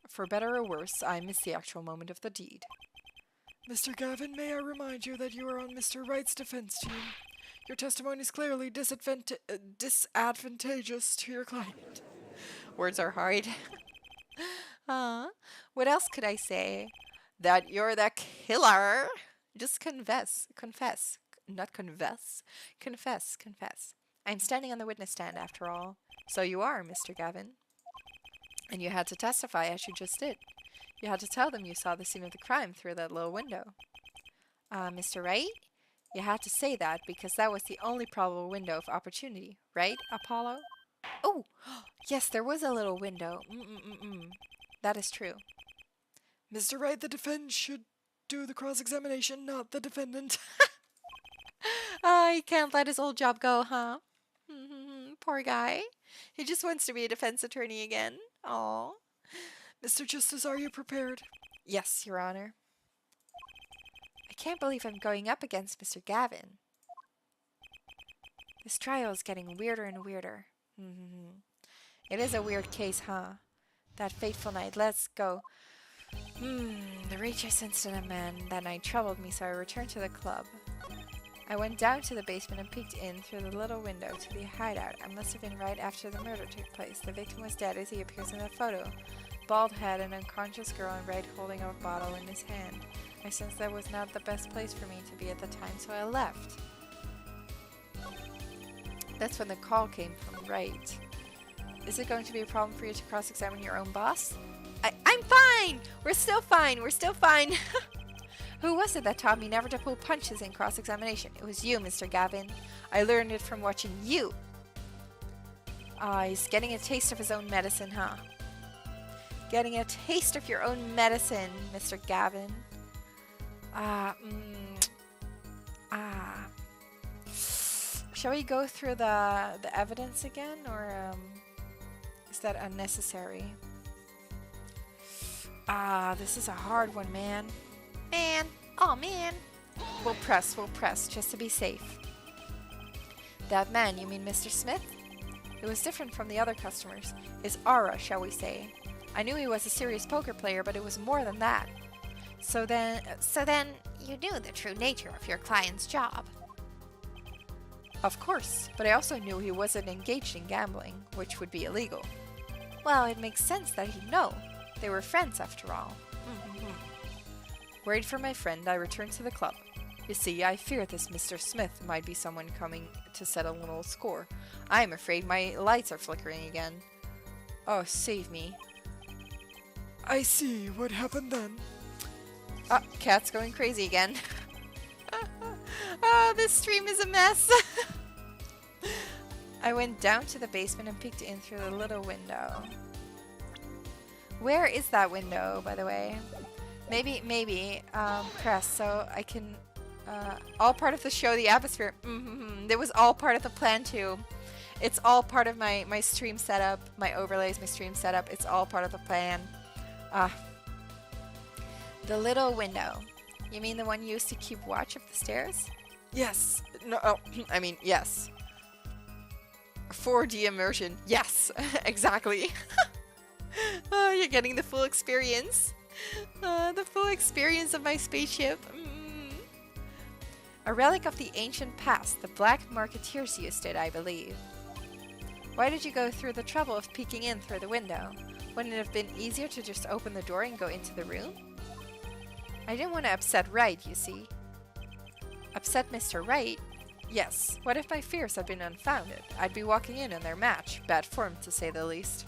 For better or worse, I missed the actual moment of the deed. Mr. Gavin, may I remind you that you are on Mr. Wright's defense team. Your testimony is clearly disadvantageous to your client. Words are hard. What else could I say? That you're the killer. Just confess. Not confess. Confess. I'm standing on the witness stand after all. So you are, Mr. Gavin. And you had to testify as you just did. You had to tell them you saw the scene of the crime through that little window. Mr. Wright? You had to say that because that was the only probable window of opportunity, right, Apollo? Oh, yes, there was a little window. That is true. Mr. Wright, the defense should do the cross-examination, not the defendant. He can't let his old job go, huh? Poor guy. He just wants to be a defense attorney again. Aww. Mr. Justice, are you prepared? Yes, Your Honor. I can't believe I'm going up against Mr. Gavin. This trial is getting weirder and weirder. It is a weird case, huh? That fateful night. Let's go. The rage I sensed in a man that night troubled me, so I returned to the club. I went down to the basement and peeked in through the little window to the hideout. I must have been right after the murder took place. The victim was dead as he appears in the photo. Bald head, an unconscious girl, and Wright holding a bottle in his hand. I sensed that was not the best place for me to be at the time, so I left. That's when the call came from Wright. Is it going to be a problem for you to cross-examine your own boss? I'm fine! We're still fine! Who was it that taught me never to pull punches in cross-examination? It was you, Mr. Gavin. I learned it from watching you. Ah, he's getting a taste of his own medicine, huh? Getting a taste of your own medicine, Mr. Gavin. Shall we go through the evidence again, or is that unnecessary? This is a hard one, man. Man. Oh, man. We'll press, just to be safe. That man, you mean Mr. Smith? It was different from the other customers. His aura, shall we say. I knew he was a serious poker player, but it was more than that. So then you knew the true nature of your client's job. Of course, but I also knew he wasn't engaged in gambling, which would be illegal. Well, it makes sense that he'd know. They were friends after all. Worried for my friend, I returned to the club. You see, I fear this Mr. Smith might be someone coming to settle a little score. I'm afraid my lights are flickering again. Oh, save me. I see what happened then. Cat's going crazy again. This stream is a mess. I went down to the basement and peeked in through the little window. Where is that window, by the way? Maybe press so I can... all part of the show, the atmosphere. It was all part of the plan too. It's all part of my stream setup, my overlays, my stream setup. It's all part of the plan. The little window. You mean the one you used to keep watch of the stairs? Yes. No, I mean, yes. 4D immersion. Yes, exactly. You're getting the full experience. The full experience of my spaceship. A relic of the ancient past. The Black Marketeers used it, I believe. Why did you go through the trouble of peeking in through the window? Wouldn't it have been easier to just open the door and go into the room? I didn't want to upset Wright, you see. Upset Mr. Wright? Yes. What if my fears had been unfounded? I'd be walking in on their match. Bad form, to say the least.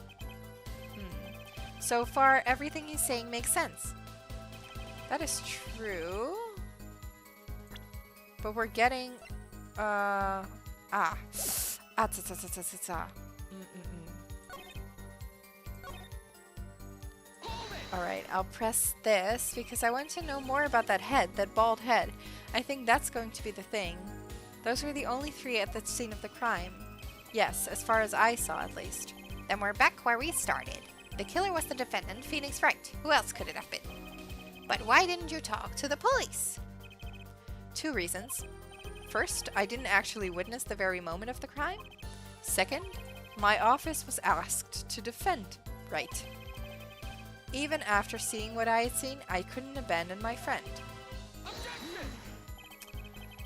So far, everything he's saying makes sense. That is true. But we're getting... Alright, I'll press this because I want to know more about that head, that bald head. I think that's going to be the thing. Those were the only three at the scene of the crime. Yes, as far as I saw at least. Then we're back where we started. The killer was the defendant, Phoenix Wright. Who else could it have been? But why didn't you talk to the police? 2 reasons. First, I didn't actually witness the very moment of the crime. Second, my office was asked to defend Wright. Even after seeing what I had seen, I couldn't abandon my friend.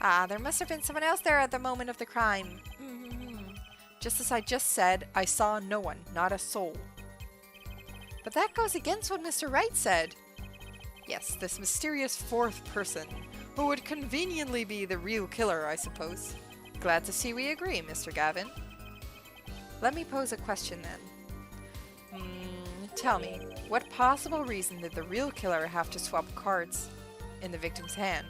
There must have been someone else there at the moment of the crime. Just as I just said, I saw no one, not a soul. But that goes against what Mr. Wright said. Yes, this mysterious 4th person, who would conveniently be the real killer, I suppose. Glad to see we agree, Mr. Gavin. Let me pose a question then. Tell me, what possible reason did the real killer have to swap cards in the victim's hand?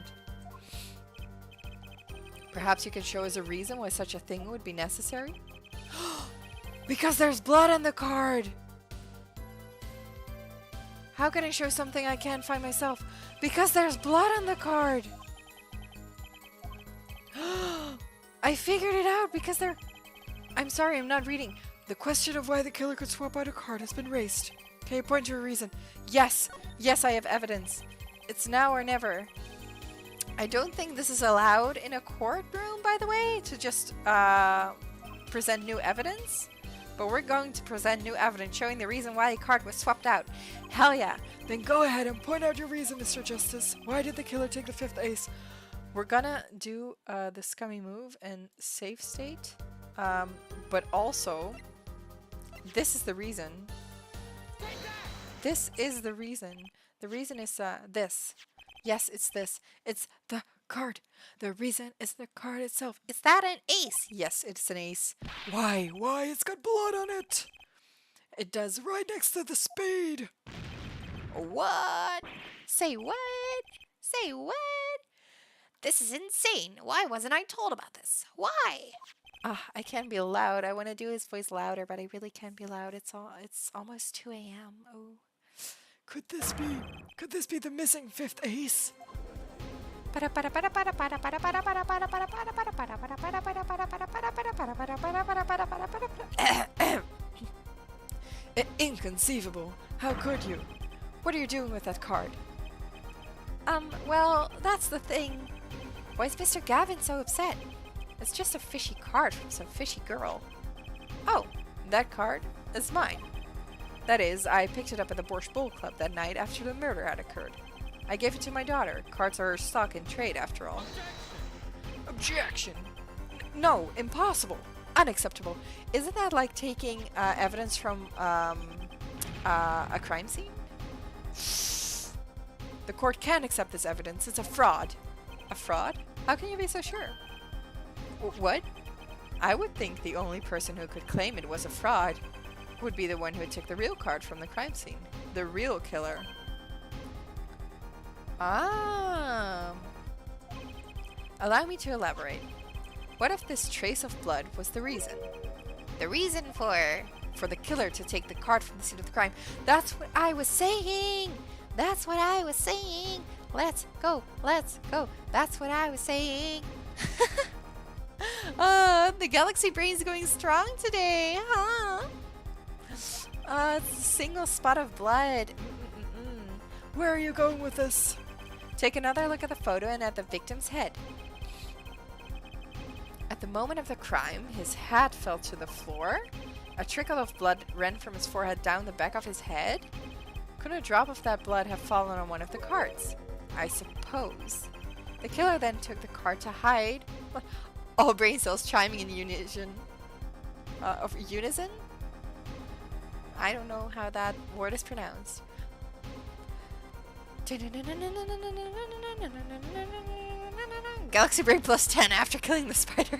Perhaps you can show us a reason why such a thing would be necessary? Because there's blood on the card! How can I show something I can't find myself? Because there's blood on the card! I figured it out because there... I'm sorry, I'm not reading. The question of why the killer could swap out a card has been raised. Can you point to a reason? Yes! Yes, I have evidence. It's now or never. I don't think this is allowed in a courtroom, by the way, to just present new evidence. But we're going to present new evidence showing the reason why a card was swapped out. Hell yeah! Then go ahead and point out your reason, Mr. Justice. Why did the killer take the 5th ace? We're gonna do the scummy move and save state. But also, this is the reason. This is the reason. The reason is this. Yes, it's this. It's the card. The reason is the card itself. Is that an ace? Yes, it's an ace. Why? Why? It's got blood on it. It does, right next to the spade. What? Say what? Say what? This is insane. Why wasn't I told about this? Why? I can't be loud. I want to do his voice louder, but I really can't be loud. It's almost 2 a.m. Oh. Could this be the missing fifth ace? Inconceivable. How could you? What are you doing with that card? Well, that's the thing. Why is Mr. Gavin so upset? It's just a fishy card from some fishy girl. Oh, that card is mine. That is, I picked it up at the Borscht Bull Club that night after the murder had occurred. I gave it to my daughter. Cards are stock in trade, after all. Objection! No, impossible. Unacceptable. Isn't that like taking evidence from a crime scene? The court can't accept this evidence. It's a fraud. A fraud? How can you be so sure? What? I would think the only person who could claim it was a fraud would be the one who took the real card from the crime scene. The real killer. Allow me to elaborate. What if this trace of blood was the reason? The reason for the killer to take the card from the scene of the crime. That's what I was saying! That's what I was saying! Let's go! Let's go! That's what I was saying! The galaxy brain's going strong today, huh? It's a single spot of blood. Where are you going with this? Take another look at the photo and at the victim's head. At the moment of the crime, his hat fell to the floor. A trickle of blood ran from his forehead down the back of his head. Could a drop of that blood have fallen on one of the cards? I suppose. The killer then took the card to hide. All brain cells chiming in unison. Unison? I don't know how that word is pronounced. Galaxy Brain plus 10 after killing the spider.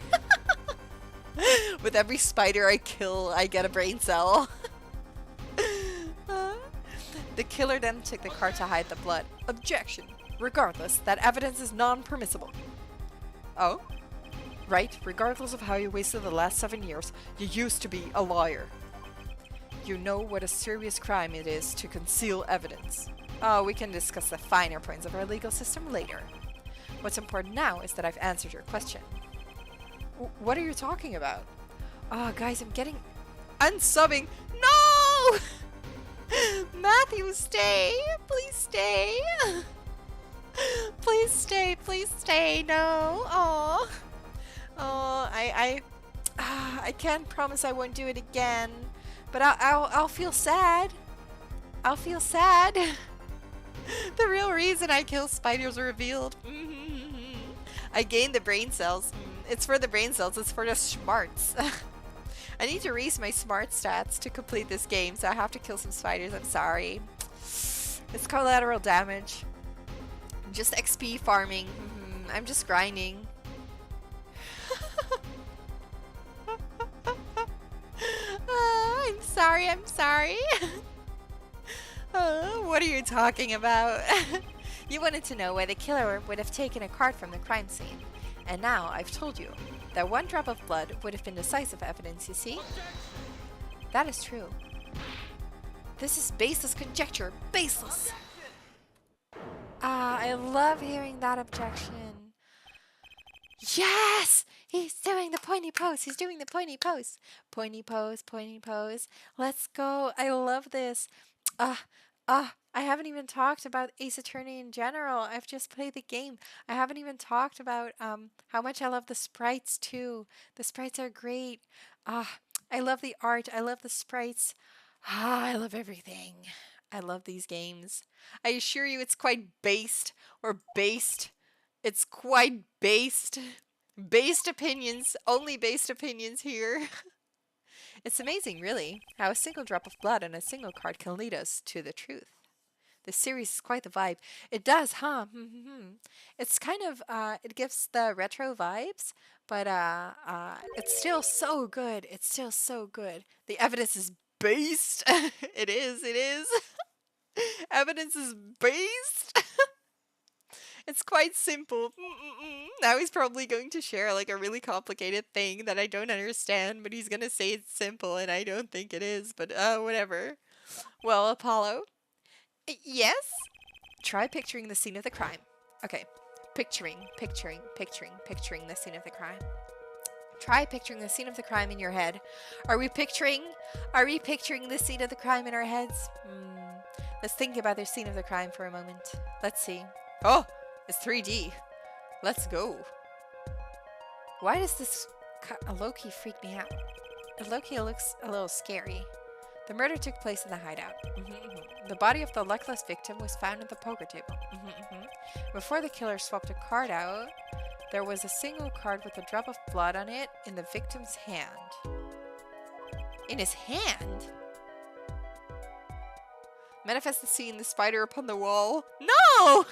With every spider I kill, I get a brain cell. The killer then took the card to hide the blood. Objection. Regardless, that evidence is non-permissible. Oh? Right, regardless of how you wasted the last 7 years, you used to be a lawyer. You know what a serious crime it is to conceal evidence. Oh, we can discuss the finer points of our legal system later. What's important now is that I've answered your question. What are you talking about? Oh, guys, I'm subbing. No! Matthew, stay! Please stay! Please stay, please stay, no! Oh, I can't promise I won't do it again, but I'll feel sad. I'll feel sad. The real reason I kill spiders revealed. I gained the brain cells. It's for the brain cells, it's for the smarts. I need to raise my smart stats to complete this game, so I have to kill some spiders, I'm sorry. It's collateral damage. Just XP farming. I'm just grinding. I'm sorry, I'm sorry. What are you talking about? You wanted to know why the killer would have taken a card from the crime scene. And now I've told you that one drop of blood would have been decisive evidence, you see? That is true. This is baseless conjecture. Baseless! I love hearing that objection. Yes! He's doing the pointy pose. He's doing the pointy pose. Pointy pose, pointy pose. Let's go. I love this. I haven't even talked about Ace Attorney in general. I've just played the game. I haven't even talked about how much I love the sprites too. The sprites are great. I love the art. I love the sprites. I love everything. I love these games. I assure you it's quite based or based. It's quite based. Based opinions. Only based opinions here. It's amazing, really, how a single drop of blood on a single card can lead us to the truth. This series is quite the vibe. It does, huh? It's kind of, it gives the retro vibes, but it's still so good. It's still so good. The evidence is based. It is. Evidence is based. It's quite simple. Now he's probably going to share like a really complicated thing that I don't understand, but he's gonna say it's simple and I don't think it is, but whatever. Well, Apollo? Yes? Try picturing the scene of the crime. Okay. Picturing the scene of the crime. Try picturing the scene of the crime in your head. Are we picturing the scene of the crime in our heads? Let's think about the scene of the crime for a moment. Let's see. Oh, it's 3D. Let's go. Why does this low-key freak me out? The low-key looks a little scary. The murder took place in the hideout. The body of the luckless victim was found at the poker table. Before the killer swapped a card out, there was a single card with a drop of blood on it in the victim's hand. In his hand? Manifest the scene, the spider upon the wall. No!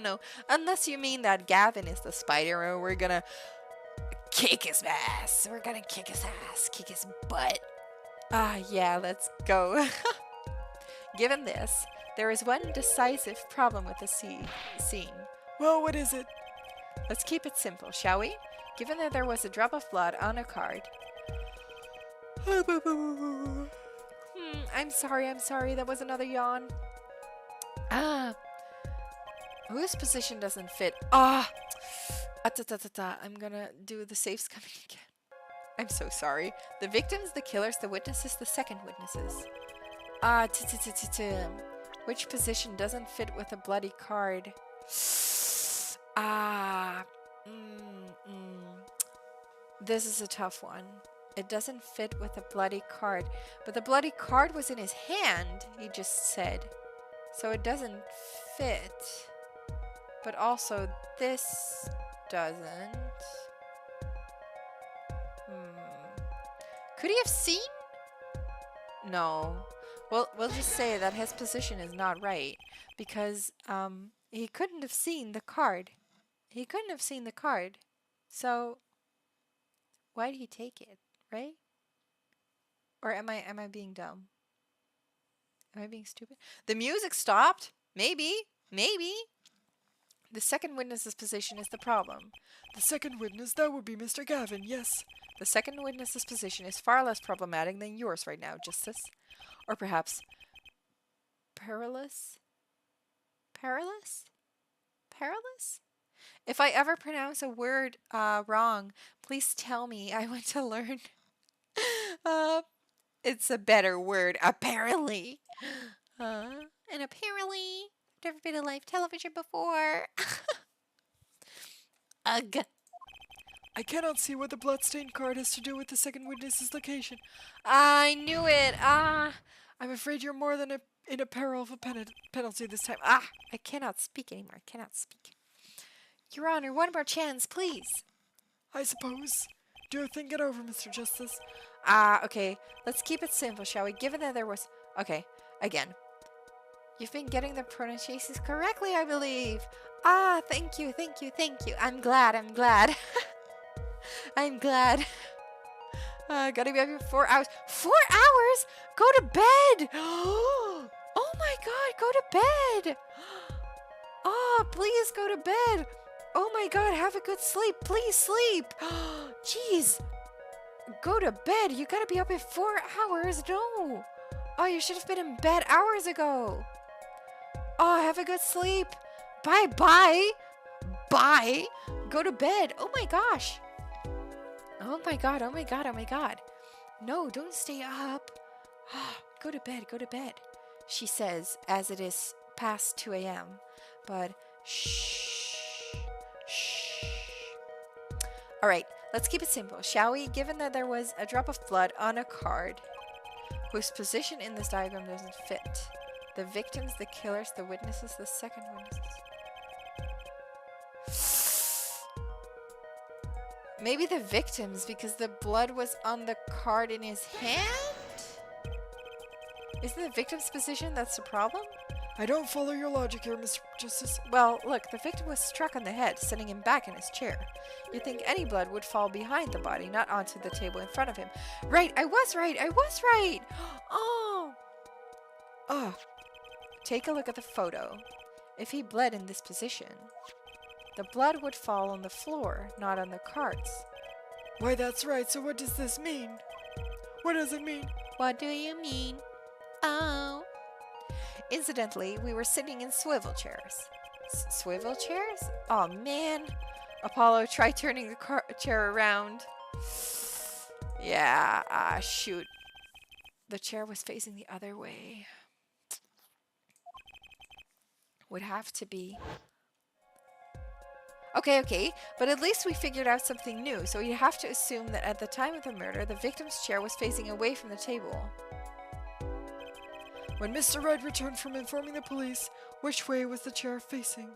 No. Unless you mean that Gavin is the spider and we're gonna kick his ass. We're gonna kick his ass, kick his butt. Yeah, let's go. Given this, there is one decisive problem with the scene. Well, what is it? Let's keep it simple, shall we? Given that there was a drop of blood on a card. I'm sorry, that was another yawn. Whose position doesn't fit? I'm gonna do the safes coming again. I'm so sorry. The victims, the killers, the witnesses, the second witnesses. Which position doesn't fit with a bloody card? This is a tough one. It doesn't fit with a bloody card. But the bloody card was in his hand, he just said. So it doesn't fit. But also, this doesn't. Could he have seen? No. Well, we'll just say that his position is not right. Because he couldn't have seen the card. He couldn't have seen the card. So, why did he take it, right? Or am I being dumb? Am I being stupid? The music stopped? Maybe. The second witness's position is the problem. The second witness, that would be Mr. Gavin, yes. The second witness's position is far less problematic than yours right now, Justice. Or perhaps perilous? Perilous? If I ever pronounce a word wrong, please tell me. I want to learn. It's a better word, apparently. And apparently, I've never been on live television before. Ugh. I cannot see what the bloodstained card has to do with the second witness's location. I knew it. I'm afraid you're more than in a peril of a penalty this time. I cannot speak anymore. I cannot speak. Your Honor, one more chance, please. I suppose. Do think it over, Mr. Justice. Okay. Let's keep it simple, shall we? Given that there was... Okay, again. You've been getting the pronunciations correctly, I believe. Thank you. I'm glad. I'm glad. Gotta be up here 4 hours. 4 hours? Go to bed! Oh my god, go to bed! Please go to bed! Oh my god, have a good sleep. Please sleep! Jeez! Go to bed. You gotta be up in 4 hours. No! You should have been in bed hours ago. Have a good sleep. Bye. Go to bed. Oh my gosh. Oh my god. No, don't stay up. Go to bed. She says as it is past 2 a.m. But shh. Alright, let's keep it simple, shall we? Given that there was a drop of blood on a card whose position in this diagram doesn't fit. The victims, the killers, the witnesses, the second witnesses. Maybe the victims, because the blood was on the card in his hand? Isn't the victim's position that's the problem? I don't follow your logic here, Mr. Justice. Well, look, the victim was struck on the head, sending him back in his chair. You'd think any blood would fall behind the body, not onto the table in front of him. Right, I was right! Take a look at the photo. If he bled in this position, the blood would fall on the floor, not on the carts. Why, that's right. So what does this mean? What does it mean? What do you mean? Oh. Incidentally, we were sitting in swivel chairs. Swivel chairs? Oh man. Apollo, try turning the chair around. Yeah, shoot. The chair was facing the other way. Would have to be. Okay, but at least we figured out something new, so you have to assume that at the time of the murder, the victim's chair was facing away from the table. When Mr. Red returned from informing the police, which way was the chair facing?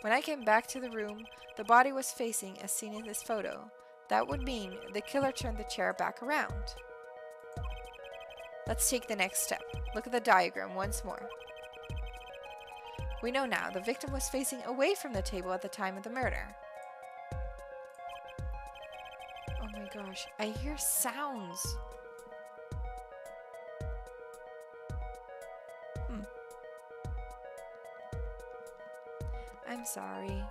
When I came back to the room, the body was facing as seen in this photo. That would mean the killer turned the chair back around. Let's take the next step. Look at the diagram once more. We know now the victim was facing away from the table at the time of the murder. Oh my gosh, I hear sounds. I'm sorry.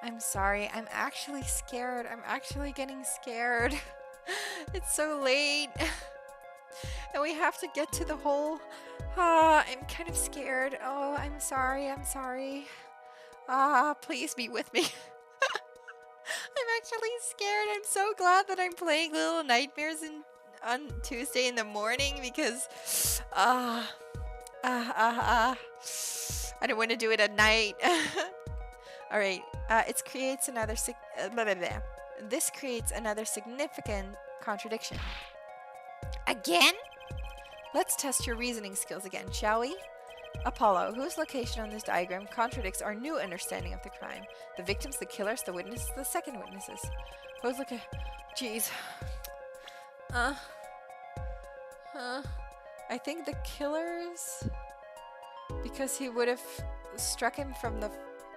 I'm sorry. I'm actually scared. I'm actually getting scared. It's so late. And we have to get to the whole... I'm kind of scared. Oh, I'm sorry. I'm sorry. Please be with me. I'm actually scared. I'm so glad that I'm playing Little Nightmares on Tuesday in the morning because... I don't want to do it at night. Alright, this creates another significant contradiction. Again? Let's test your reasoning skills again, shall we? Apollo, whose location on this diagram contradicts our new understanding of the crime? The victims, the killers, the witnesses, the second witnesses. Who's looking? Jeez. I think the killers, because he would have struck him from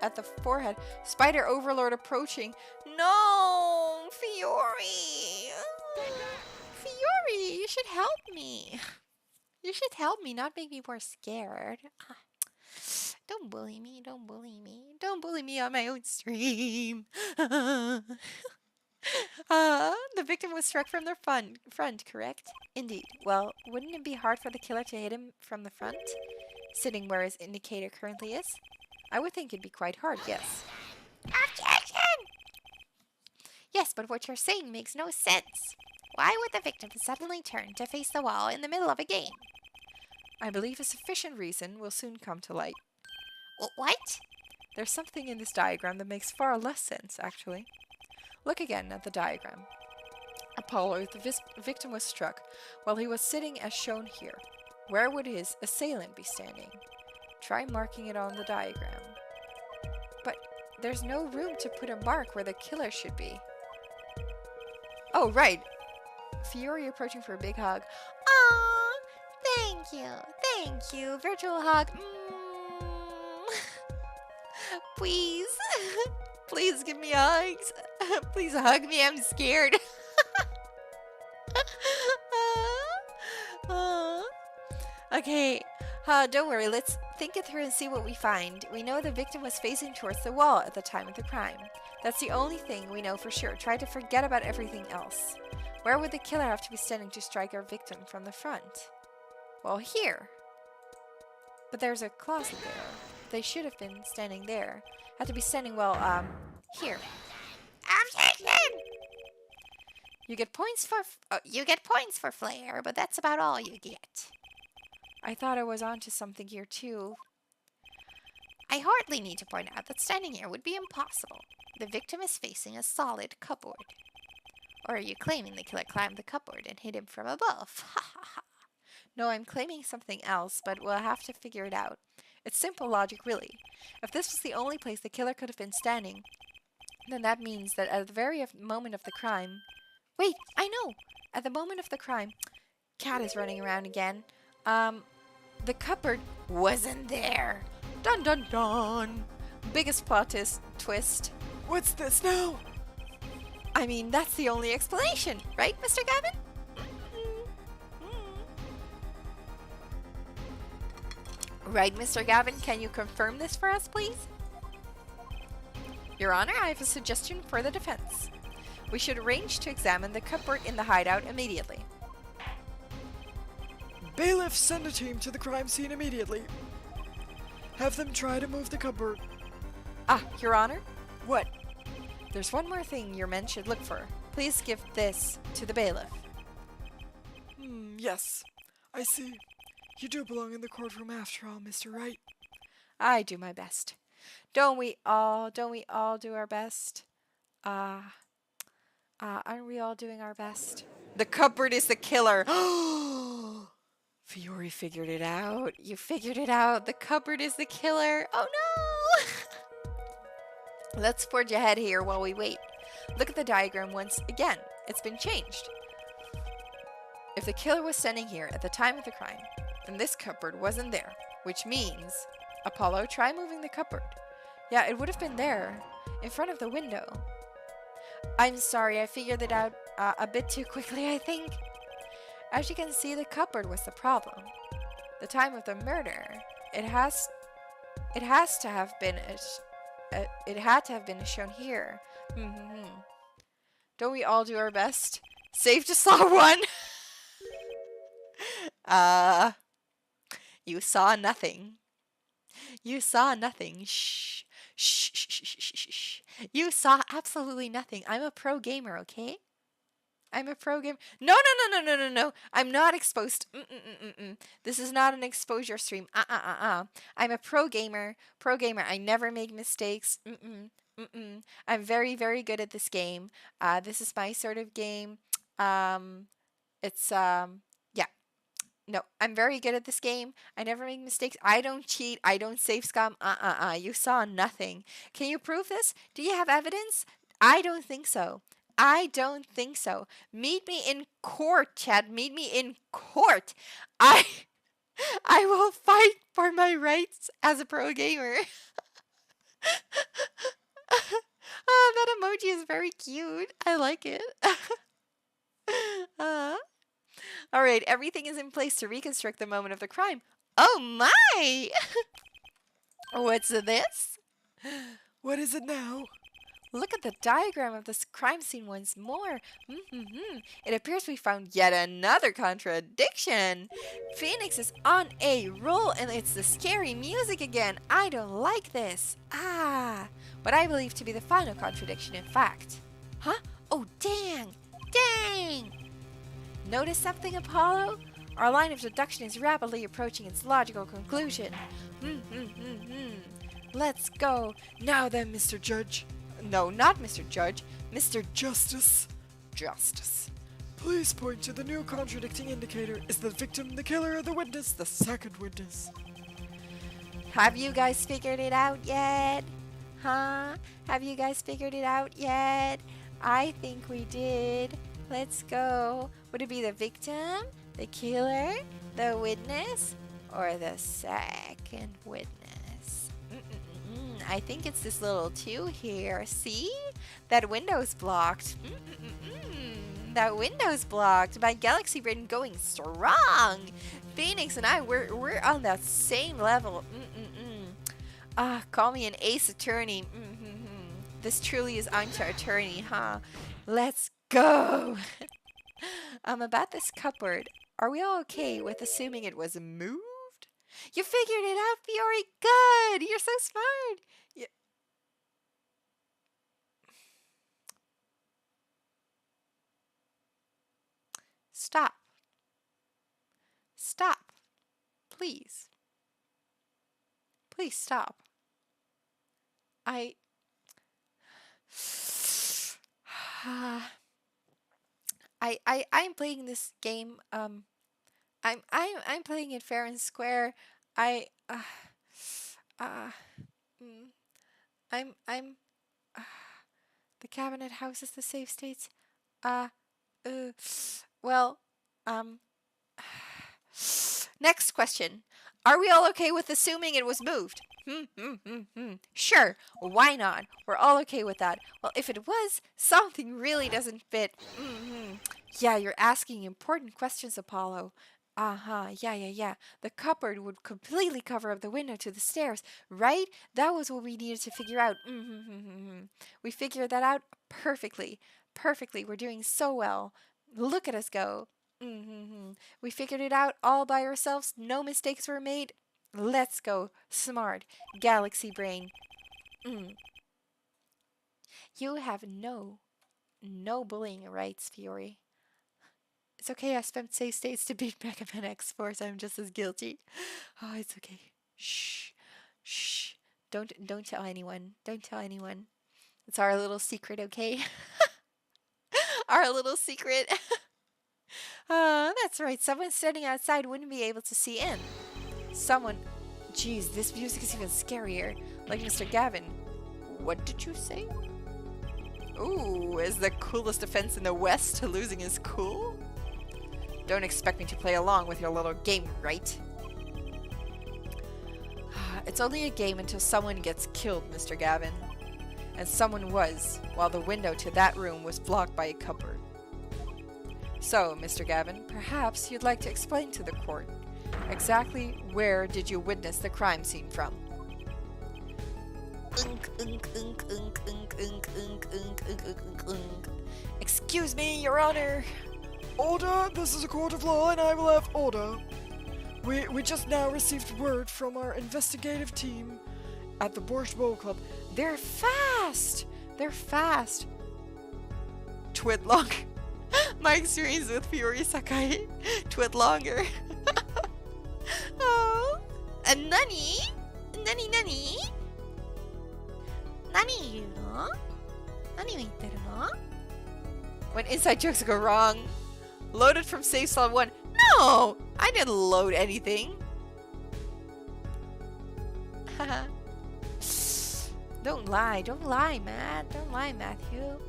at the forehead. Spider Overlord approaching. No, Fiore. Fiore, you should help me. You should help me, not make me more scared. Don't bully me, don't bully me. Don't bully me on my own stream. The victim was struck from the front, correct? Indeed. Well, wouldn't it be hard for the killer to hit him from the front? Sitting where his indicator currently is? I would think it'd be quite hard, yes. Objection! Yes, but what you're saying makes no sense. Why would the victim suddenly turn to face the wall in the middle of a game? I believe a sufficient reason will soon come to light. What? There's something in this diagram that makes far less sense, actually. Look again at the diagram. Apollo, the victim was struck while he was sitting as shown here. Where would his assailant be standing? Try marking it on the diagram. But there's no room to put a mark where the killer should be. Oh, right. Fiore approaching for a big hug. Aww, thank you. Virtual hug. Please. Please give me hugs. Please hug me. I'm scared. Okay. Don't worry. Let's think it through and see what we find. We know the victim was facing towards the wall at the time of the crime. That's the only thing we know for sure. Try to forget about everything else. Where would the killer have to be standing to strike our victim from the front? Well, here. But there's a closet there. They should have been standing there. Had to be standing, well, here. Objection! You get points for flair, but that's about all you get. I thought I was onto something here too. I hardly need to point out that standing here would be impossible. The victim is facing a solid cupboard. Or are you claiming the killer climbed the cupboard and hit him from above? Ha ha ha. No, I'm claiming something else, but we'll have to figure it out. It's simple logic, really. If this was the only place the killer could have been standing, then that means that at the very moment of the crime... Wait, I know! At the moment of the crime... Cat is running around again. The cupboard wasn't there. Dun dun dun! Biggest plot twist. What's this now? I mean, that's the only explanation, right, Mr. Gavin? Right, Mr. Gavin, can you confirm this for us, please? Your Honor, I have a suggestion for the defense. We should arrange to examine the cupboard in the hideout immediately. Bailiff, send a team to the crime scene immediately. Have them try to move the cupboard. Ah, Your Honor? What? There's one more thing your men should look for. Please give this to the bailiff. Yes. I see. You do belong in the courtroom after all, Mr. Wright. I do my best. Don't we all do our best? Aren't we all doing our best? The cupboard is the killer. Yuri figured it out. You figured it out. The cupboard is the killer. Oh no! Let's forge ahead here while we wait. Look at the diagram once again. It's been changed. If the killer was standing here at the time of the crime, then this cupboard wasn't there, which means... Apollo, try moving the cupboard. Yeah, it would have been there, in front of the window. I'm sorry, I figured it out a bit too quickly, I think. As you can see, the cupboard was the problem. The time of the murder, it had to have been shown here. Don't we all do our best? Save just saw one. You saw nothing. You saw nothing. Shh. Shh, shh, shh, shh, shh, shh. You saw absolutely nothing. I'm a pro gamer, okay? I'm a pro gamer. No. I'm not exposed. This is not an exposure stream. I'm a pro gamer. Pro gamer. I never make mistakes. I'm very, very good at this game. This is my sort of game. Yeah. No, I'm very good at this game. I never make mistakes. I don't cheat. I don't save scum. You saw nothing. Can you prove this? Do you have evidence? I don't think so. I don't think so. Meet me in court, Chad. Meet me in court. I will fight for my rights as a pro gamer. Oh, that emoji is very cute. I like it. All right, everything is in place to reconstruct the moment of the crime. Oh my! What's this? What is it now? Look at the diagram of this crime scene once more. It appears we found yet another contradiction. Phoenix is on a roll and it's the scary music again. I don't like this. What I believe to be the final contradiction, in fact. Huh? Oh, dang! Dang! Notice something, Apollo? Our line of deduction is rapidly approaching its logical conclusion. Let's go. Now then, Mr. Judge. No, not Mr. Judge. Mr. Justice. Justice. Please point to the new contradicting indicator. Is the victim the killer or the witness the second witness? Have you guys figured it out yet? Huh? Have you guys figured it out yet? I think we did. Let's go. Would it be the victim, the killer, the witness, or the second witness? I think it's this little 2 here. See? That window's blocked. That window's blocked. My galaxy brain going strong. Phoenix and I, we're on that same level. Call me an ace attorney. This truly is Ancha attorney, huh? Let's go. About this cupboard. Are we all okay with assuming it was moved? You figured it out, Fiore. Good. You're so smart. Yeah. Stop. Stop. Please. Please stop. I'm playing this game. I'm playing it fair and square. The cabinet houses the safe states. Well, next question. Are we all okay with assuming it was moved? Sure, why not? We're all okay with that. Well, if it was, something really doesn't fit. Yeah, you're asking important questions, Apollo. Yeah. The cupboard would completely cover up the window to the stairs, right? That was what we needed to figure out. We figured that out perfectly. We're doing so well. Look at us go. We figured it out all by ourselves. No mistakes were made. Let's go. Smart. Galaxy brain. You have no bullying rights, Yuri. It's okay, I spent safe states to beat Mega Man X-Force. I'm just as guilty. Oh, it's okay. Shh. Don't tell anyone. It's our little secret, okay? Our little secret. That's right. Someone standing outside wouldn't be able to see in. Geez, this music is even scarier. Like Mr. Gavin. What did you say? Ooh, is the coolest offense in the West to losing his cool? Don't expect me to play along with your little game, right? It's only a game until someone gets killed, Mr. Gavin. And someone was, while the window to that room was blocked by a cupboard. So, Mr. Gavin, perhaps you'd like to explain to the court exactly where did you witness the crime scene from? Excuse me, Your Honor. Order! This is a court of law and I will have order. We just now received word from our investigative team at the Borscht Bowl Club. They're fast! Twit long. My experience with Fury Sakai. Twit longer. Oh. Nani? Nani? Nani言うの? Nani を言ってるの? When inside jokes go wrong. Loaded from Save Slot 1. No! I didn't load anything. Don't lie, Matt. Don't lie, Matthew.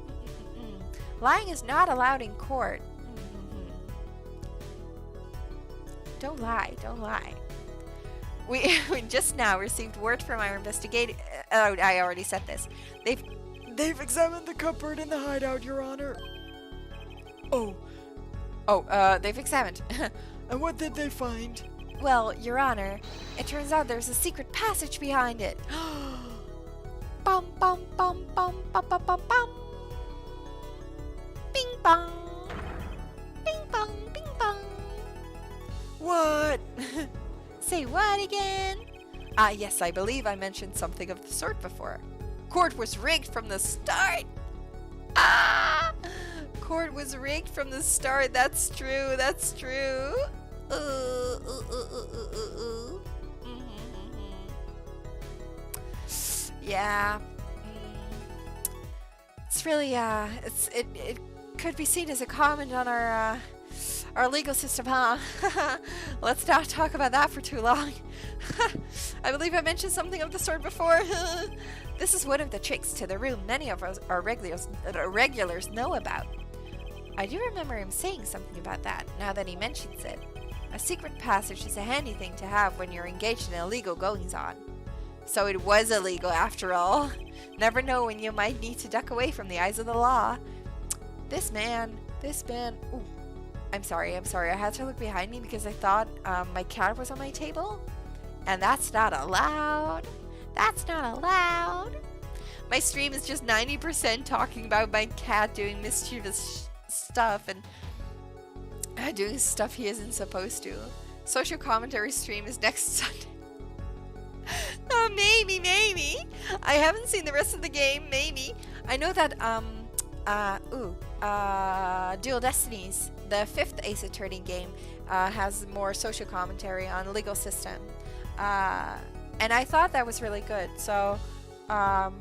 Lying is not allowed in court. Don't lie. We just now received word from our investigator. Oh, I already said this. They've examined the cupboard in the hideout, Your Honor. They've examined. And what did they find? Well, Your Honor, it turns out there's a secret passage behind it. Bum bum bum bum bum bum bum bum. Bing bong. Bing bong, bing bong. What? Say what again? Yes, I believe I mentioned something of the sort before. Court was rigged from the start. Court was rigged from the start. That's true. Yeah. It's really it could be seen as a comment on our legal system, huh? Let's not talk about that for too long. I believe I mentioned something of the sort before. This is one of the tricks to the room many of us our regulars know about. I do remember him saying something about that, now that he mentions it. A secret passage is a handy thing to have when you're engaged in illegal goings-on. So it was illegal after all. Never know when you might need to duck away from the eyes of the law. This man, ooh. I'm sorry, I had to look behind me because I thought my cat was on my table. And that's not allowed. My stream is just 90% talking about my cat doing mischievous stuff and doing stuff he isn't supposed to. Social commentary stream is next Sunday. Oh, maybe. I haven't seen the rest of the game, maybe. I know that, Dual Destinies, the 5th Ace Attorney game, has more social commentary on the legal system. And I thought that was really good. So, I'm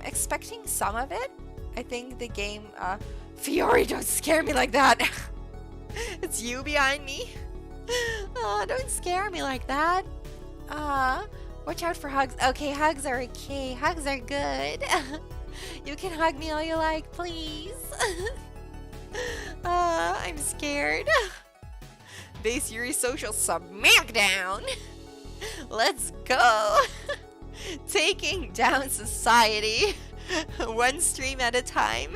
expecting some of it. I think the game, Fiori, don't scare me like that. It's you behind me. Don't scare me like that. Watch out for hugs. Okay, hugs are okay. Hugs are good. You can hug me all you like, please. I'm scared. Base Yuri Social Smackdown. Let's go. Taking down society. One stream at a time.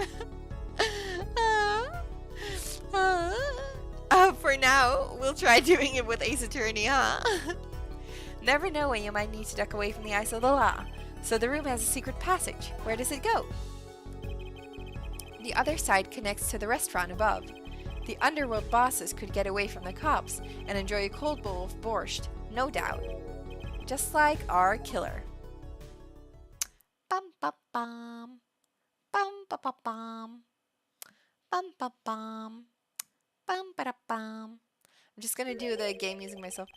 For now. now we'll try doing it with Ace Attorney, huh? Never know when you might need to duck away from the eyes of the law. So the room has a secret passage. Where does it go? The other side connects to the restaurant above. The underworld bosses could get away from the cops and enjoy a cold bowl of borscht, no doubt. Just like our killer. Bum bum bum. Bum bum bum bum. Bum bum bum. Bum ba da bum. I'm just gonna do the game using myself.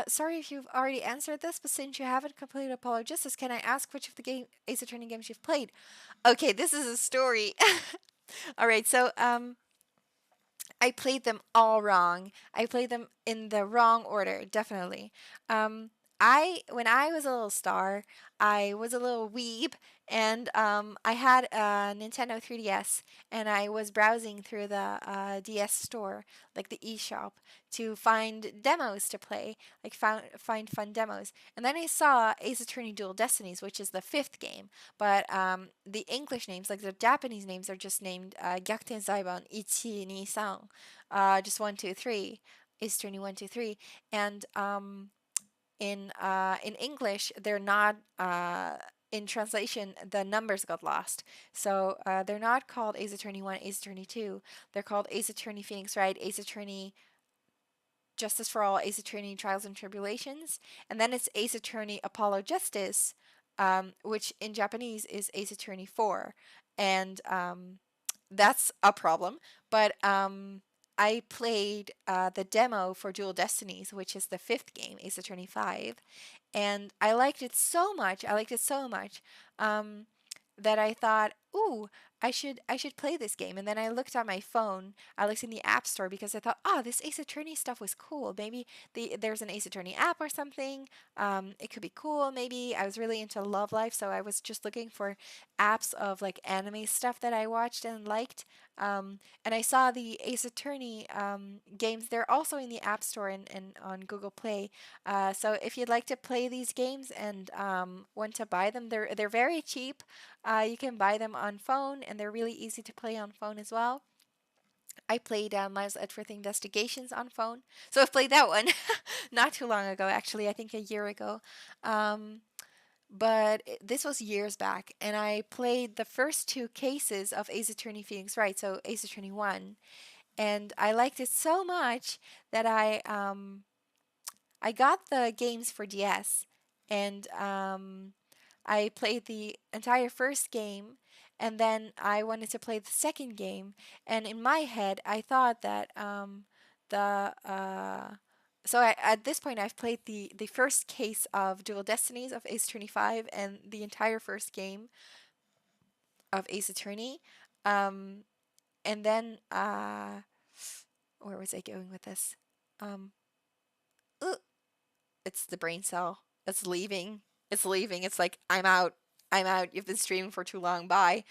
Sorry if you've already answered this, but since you haven't completed Apollo Justice, can I ask which of the Ace Attorney games you've played? Okay, this is a story. Alright, so, I played them all wrong. I played them in the wrong order, definitely. When I was a little star, I was a little weeb, and I had a Nintendo 3DS, and I was browsing through the DS store, like the eShop, to find demos to play, like find fun demos. And then I saw Ace Attorney Dual Destinies, which is the 5th game, but the English names, like the Japanese names, are just named Gyakuten Zaiban 1, 2, 3, just 1, 2, 3, Ace Attorney 1, 2, 3, and in English, they're not, in translation, the numbers got lost. So they're not called Ace Attorney 1, Ace Attorney 2. They're called Ace Attorney Phoenix Wright, Ace Attorney Justice for All, Ace Attorney Trials and Tribulations. And then it's Ace Attorney Apollo Justice, which in Japanese is Ace Attorney 4. And that's a problem. But I played the demo for Dual Destinies, which is the 5th game, Ace Attorney 5, and I liked it so much. That I thought, ooh, I should play this game. And then I looked on my phone. I looked in the App Store because I thought, this Ace Attorney stuff was cool. Maybe there's an Ace Attorney app or something. It could be cool. Maybe I was really into Love Life, so I was just looking for apps of like anime stuff that I watched and liked. And I saw the Ace Attorney games. They're also in the App Store and on Google Play. So if you'd like to play these games and want to buy them, they're very cheap. You can buy them on phone, and they're really easy to play on phone as well. I played Miles Edgeworth Investigations on phone. So I've played that one not too long ago, actually. I think a year ago. But this was years back, and I played the first 2 cases of Ace Attorney Phoenix Wright, so Ace Attorney 1, and I liked it so much that I got the games for DS, and I played the entire first game, and then I wanted to play the second game, and in my head, I thought that at this point, I've played the first case of Dual Destinies of Ace Attorney 5 and the entire first game of Ace Attorney. And then, where was I going with this? It's the brain cell. It's leaving. It's leaving. It's like, I'm out. You've been streaming for too long. Bye.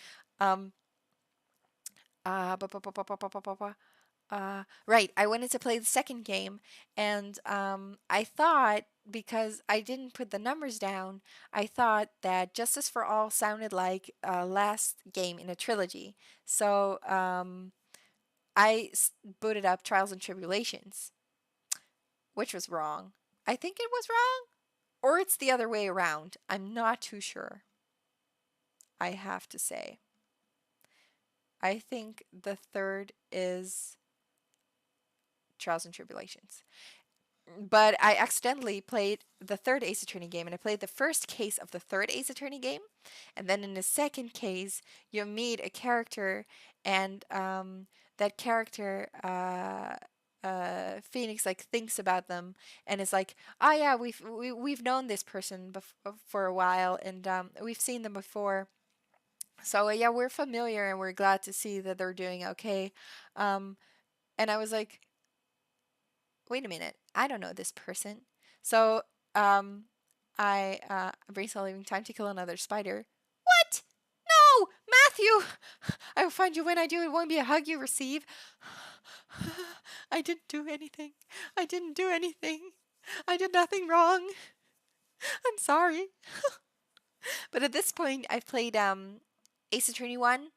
Right, I wanted to play the second game, and I thought, because I didn't put the numbers down, I thought that Justice for All sounded like last game in a trilogy. So I booted up Trials and Tribulations, which was wrong. I think it was wrong, or it's the other way around. I'm not too sure, I have to say. I think the third is Trials and Tribulations. But I accidentally played the third Ace Attorney game, and I played the first case of the third Ace Attorney game, and then in the second case, you meet a character, and that character, Phoenix, like, thinks about them, and is like, oh yeah, we've known this person for a while, and we've seen them before. So yeah, we're familiar, and we're glad to see that they're doing okay. And I was like, wait a minute, I don't know this person. So I brain cell leaving time to kill another spider. What? No, Matthew! I will find you when I do. It won't be a hug you receive. I didn't do anything. I didn't do anything. I did nothing wrong. I'm sorry. But at this point, I've played Ace Attorney 1,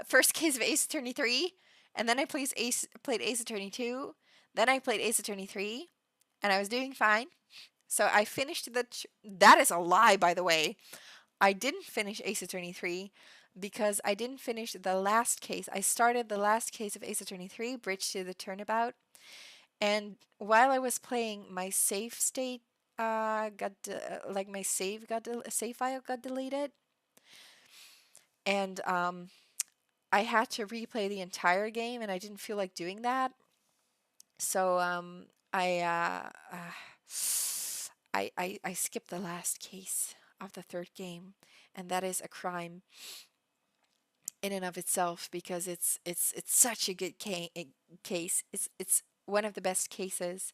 first case of Ace Attorney 3, and then I played Ace Attorney 2, then I played Ace Attorney 3, and I was doing fine. So I finished that is a lie, by the way. I didn't finish Ace Attorney 3 because I didn't finish the last case. I started the last case of Ace Attorney 3, Bridge to the Turnabout, and while I was playing, my save state my save file got deleted, and I had to replay the entire game, and I didn't feel like doing that. So I skipped the last case of the third game, and that is a crime in and of itself because it's such a good case. It's one of the best cases.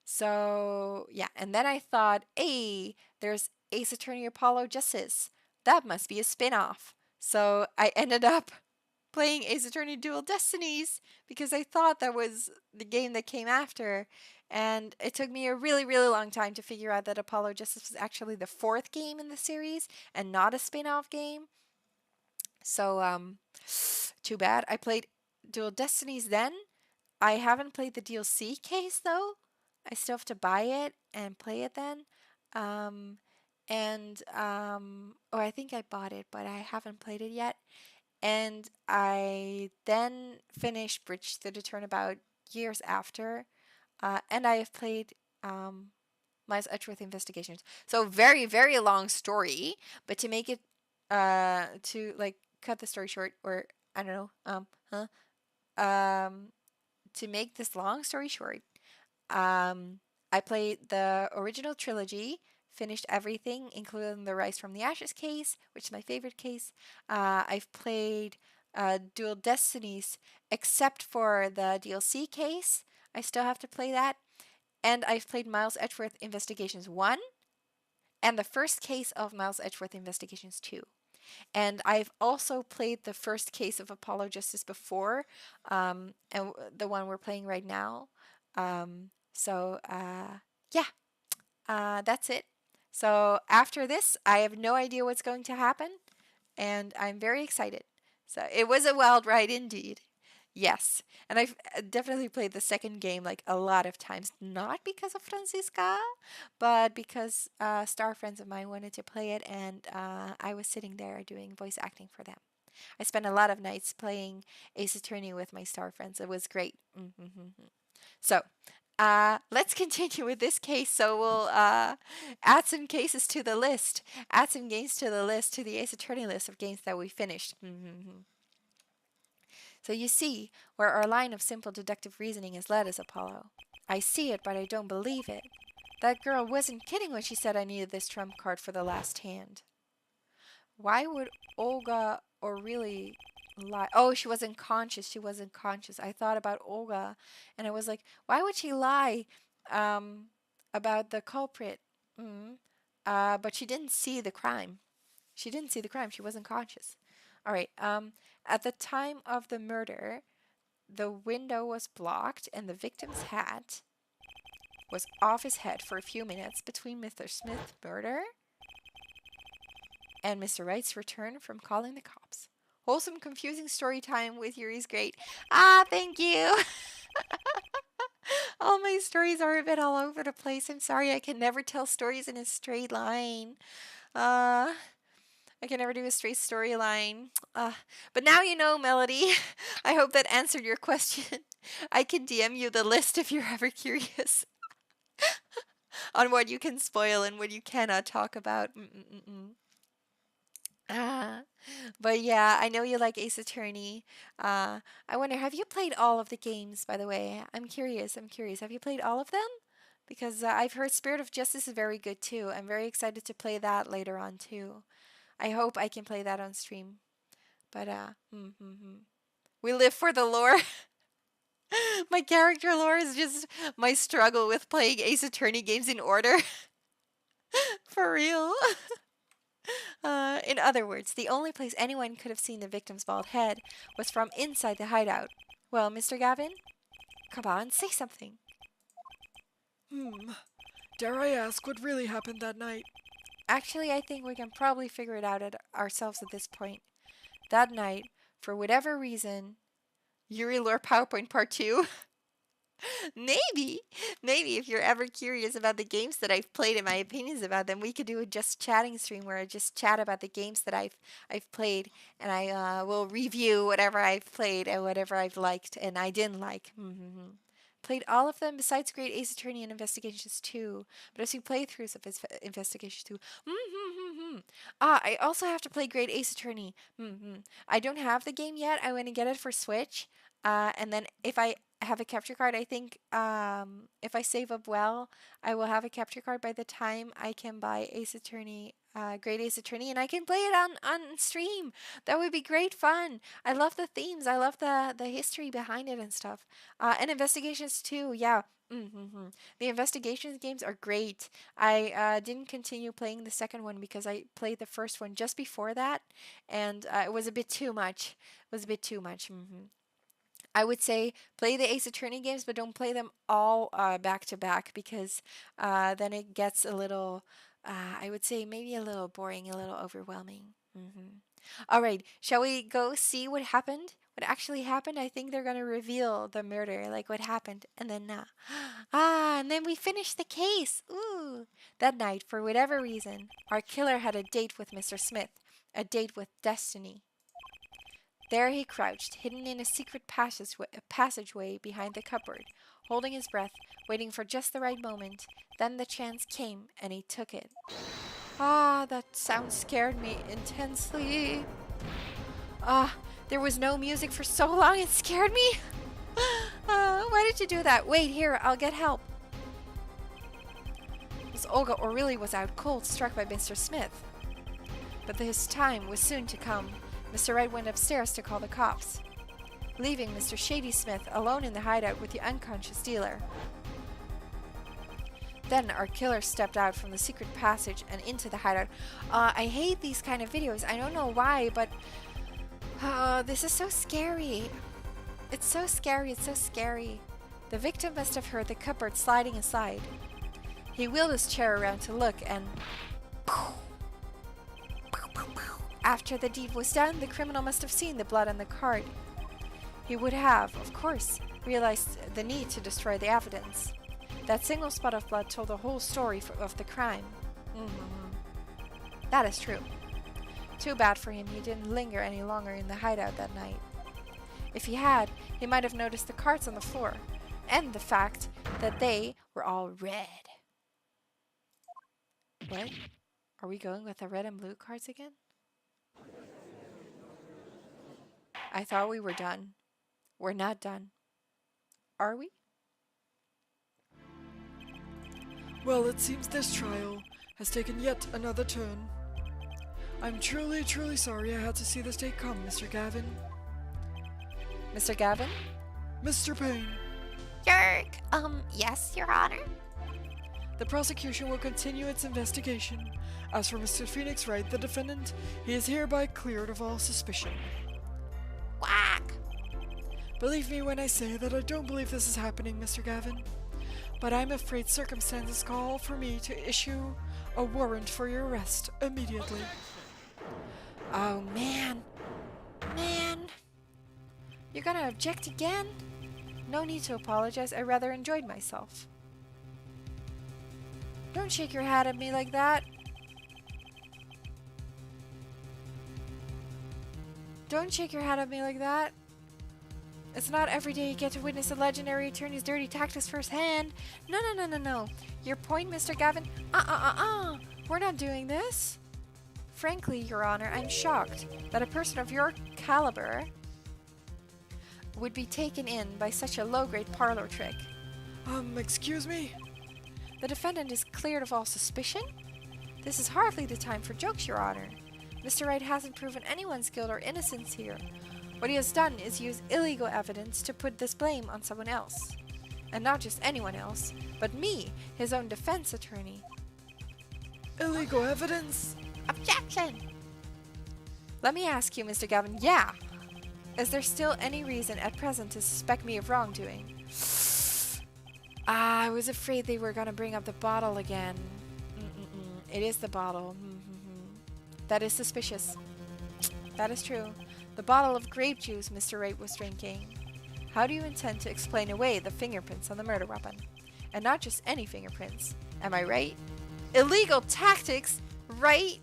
So yeah, and then I thought, hey, there's Ace Attorney Apollo Justice. That must be a spin-off. So I ended up playing Ace Attorney Dual Destinies because I thought that was the game that came after. And it took me a really, really long time to figure out that Apollo Justice was actually the fourth game in the series and not a spin-off game. So, too bad. I played Dual Destinies then. I haven't played the DLC case though. I still have to buy it and play it then. Oh, I think I bought it, but I haven't played it yet. And I then finished Bridge to the Turnabout years after. And I have played Miles Edgeworth Investigations. So very, very long story, but to make it, to like cut the story short, or I don't know, to make this long story short, I played the original trilogy, finished everything, including the Rise from the Ashes case, which is my favorite case. I've played Dual Destinies, except for the DLC case. I still have to play that. And I've played Miles Edgeworth Investigations 1 and the first case of Miles Edgeworth Investigations 2. And I've also played the first case of Apollo Justice before, and the one we're playing right now. That's it. So after this, I have no idea what's going to happen, and I'm very excited. So it was a wild ride indeed. Yes, and I've definitely played the second game like a lot of times, not because of Francisca, but because star friends of mine wanted to play it, and I was sitting there doing voice acting for them. I spent a lot of nights playing Ace Attorney with my star friends. It was great. So, let's continue with this case. So we'll add some cases to the list, add some games to the list, to the Ace Attorney list of games that we finished. So you see where our line of simple deductive reasoning has led us, Apollo. I see it, but I don't believe it. That girl wasn't kidding when she said I needed this trump card for the last hand. Why would Olga or really lie? Oh, she wasn't conscious. She wasn't conscious. I thought about Olga, and I was like, why would she lie about the culprit? But she didn't see the crime. She didn't see the crime. She wasn't conscious. All right. At the time of the murder, the window was blocked and the victim's hat was off his head for a few minutes between Mr. Smith's murder and Mr. Wright's return from calling the cops. Wholesome, confusing story time with Yuri's great. Thank you. All my stories are a bit all over the place. I'm sorry, I can never tell stories in a straight line. I can never do a straight storyline. But now you know, Melody. I hope that answered your question. I can DM you the list if you're ever curious on what you can spoil and what you cannot talk about. But yeah, I know you like Ace Attorney. I wonder, have you played all of the games, by the way? I'm curious. Have you played all of them? Because I've heard Spirit of Justice is very good too. I'm very excited to play that later on too. I hope I can play that on stream. But, we live for the lore. My character lore is just my struggle with playing Ace Attorney games in order. For real. In other words, the only place anyone could have seen the victim's bald head was from inside the hideout. Well, Mr. Gavin? Come on, say something. Dare I ask what really happened that night? Actually, I think we can probably figure it out ourselves at this point. That night, for whatever reason, Yuri Lore PowerPoint Part 2. Maybe if you're ever curious about the games that I've played and my opinions about them, we could do a just chatting stream where I just chat about the games that I've played, and I will review whatever I've played and whatever I've liked and I didn't like. Played all of them besides Great Ace Attorney and Investigations 2, but I've seen playthroughs of Investigations 2. I also have to play Great Ace Attorney. I don't have the game yet. I want to get it for Switch. And then if I have a capture card, I think if I save up well, I will have a capture card by the time I can buy Ace Attorney, Great Ace Attorney, and I can play it on stream. That would be great fun. I love the themes. I love the history behind it and stuff. And Investigations too, yeah. The Investigations games are great. I didn't continue playing the second one because I played the first one just before that, and it was a bit too much. I would say play the Ace Attorney games, but don't play them all back to back because then it gets a little, I would say maybe a little boring, a little overwhelming. All right, shall we go see what happened? What actually happened? I think they're going to reveal the murder, like what happened. And then, and then we finish the case. Ooh. That night, for whatever reason, our killer had a date with Mr. Smith, a date with destiny. There he crouched, hidden in a secret passageway behind the cupboard, holding his breath, waiting for just the right moment. Then the chance came, and he took it. That sound scared me intensely. There was no music for so long, it scared me. Why did you do that? Wait, here, I'll get help. Miss Olga O'Reilly was out cold, struck by Mr. Smith. But his time was soon to come. Mr. Wright went upstairs to call the cops, leaving Mr. Shady Smith alone in the hideout with the unconscious dealer. Then our killer stepped out from the secret passage and into the hideout. I hate these kind of videos. I don't know why, but this is so scary. It's so scary. The victim must have heard the cupboard sliding aside. He wheeled his chair around to look and... After the deed was done, the criminal must have seen the blood on the card. He would have, of course, realized the need to destroy the evidence. That single spot of blood told the whole story of the crime. That is true. Too bad for him he didn't linger any longer in the hideout that night. If he had, he might have noticed the cards on the floor, and the fact that they were all red. What? Are we going with the red and blue cards again? I thought we were done. We're not done. Are we? Well, it seems this trial has taken yet another turn. I'm truly sorry I had to see this day come, Mr. Gavin. Mr. Gavin? Mr. Payne. Yerk. Yes, Your Honor? The prosecution will continue its investigation. As for Mr. Phoenix Wright, the defendant, he is hereby cleared of all suspicion. Quack. Believe me when I say that I don't believe this is happening, Mr. Gavin. But I'm afraid circumstances call for me to issue a warrant for your arrest immediately. Oh, man. You're gonna object again? No need to apologize. I rather enjoyed myself. Don't shake your head at me like that. Don't shake your head at me like that. It's not every day you get to witness a legendary attorney's dirty tactics firsthand. No. Your point, Mr. Gavin? We're not doing this. Frankly, Your Honor, I'm shocked that a person of your caliber would be taken in by such a low-grade parlor trick. Excuse me? The defendant is cleared of all suspicion? This is hardly the time for jokes, Your Honor. Mr. Wright hasn't proven anyone's guilt or innocence here. What he has done is use illegal evidence to put this blame on someone else. And not just anyone else, but me, his own defense attorney. Illegal evidence? Objection! Let me ask you, Mr. Gavin, yeah! Is there still any reason at present to suspect me of wrongdoing? I was afraid they were gonna bring up the bottle again. It is the bottle. That is suspicious. That is true. The bottle of grape juice Mr. Wright was drinking. How do you intend to explain away the fingerprints on the murder weapon? And not just any fingerprints. Am I right? Illegal tactics, right?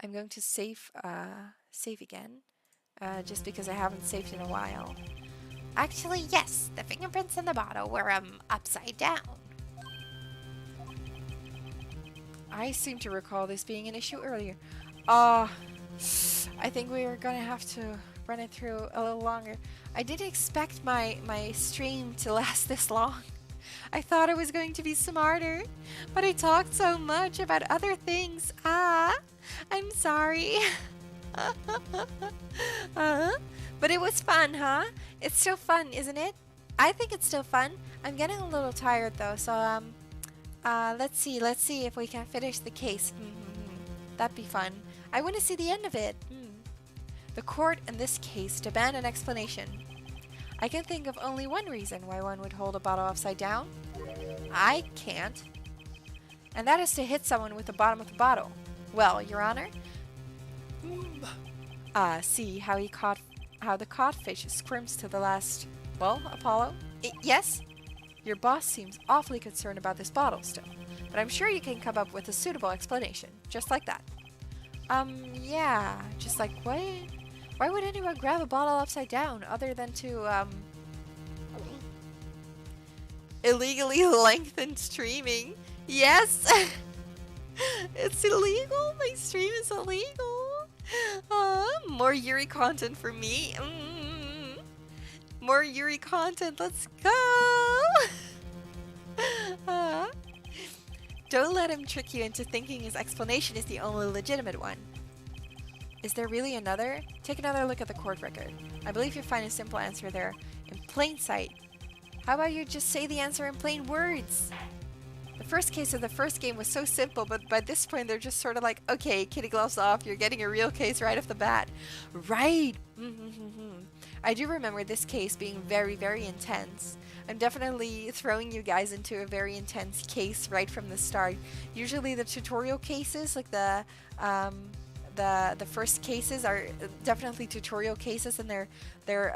I'm going to save again, just because I haven't saved in a while. Actually, yes, the fingerprints in the bottle were, upside down. I seem to recall this being an issue earlier. I think we are gonna have to run it through a little longer. I didn't expect my stream to last this long. I thought I was going to be smarter, but I talked so much about other things. I'm sorry. But it was fun, huh? It's still fun, isn't it? I think it's still fun. I'm getting a little tired though, so let's see if we can finish the case. That'd be fun. I want to see the end of it. The court in this case demand an explanation. I can think of only one reason why one would hold a bottle upside down. I can't. And that is to hit someone with the bottom of the bottle. Well, Your Honor. See how the codfish squirms to the last, well, Apollo? Yes? Your boss seems awfully concerned about this bottle still, but I'm sure you can come up with a suitable explanation, just like that. Yeah, just like what? Why would anyone grab a bottle upside down other than to, illegally lengthen streaming? Yes! It's illegal? My stream is illegal? More Yuri content for me. More Yuri content, let's go! Don't let him trick you into thinking his explanation is the only legitimate one. Is there really another? Take another look at the court record. I believe you'll find a simple answer there in plain sight. How about you just say the answer in plain words? The first case of the first game was so simple, but by this point they're just sort of like, okay, kitty gloves off, you're getting a real case right off the bat. Right! I do remember this case being very, very intense. I'm definitely throwing you guys into a very intense case right from the start. Usually the tutorial cases, like the first cases are definitely tutorial cases, and they're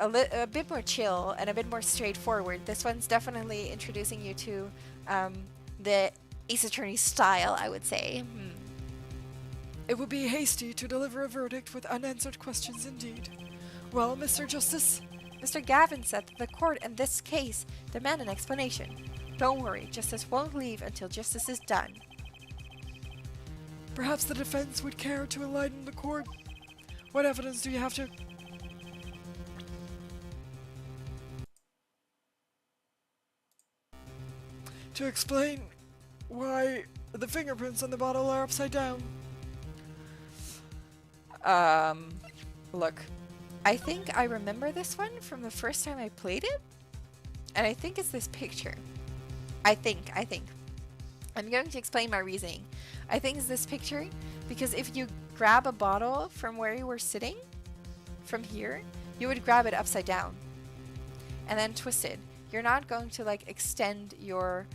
a bit more chill and a bit more straightforward. This one's definitely introducing you to the Ace Attorney style, I would say. It would be hasty to deliver a verdict with unanswered questions indeed. Well, Mr. Justice? Mr. Gavin said that the court in this case demand an explanation. Don't worry, justice won't leave until justice is done. Perhaps the defense would care to enlighten the court. What evidence do you have to explain why the fingerprints on the bottle are upside down? Look, I think I remember this one from the first time I played it, and I think it's this picture. I think. I'm going to explain my reasoning. I think it's this picture because if you grab a bottle from where you were sitting, from here, you would grab it upside down and then twist it. You're not going to like extend your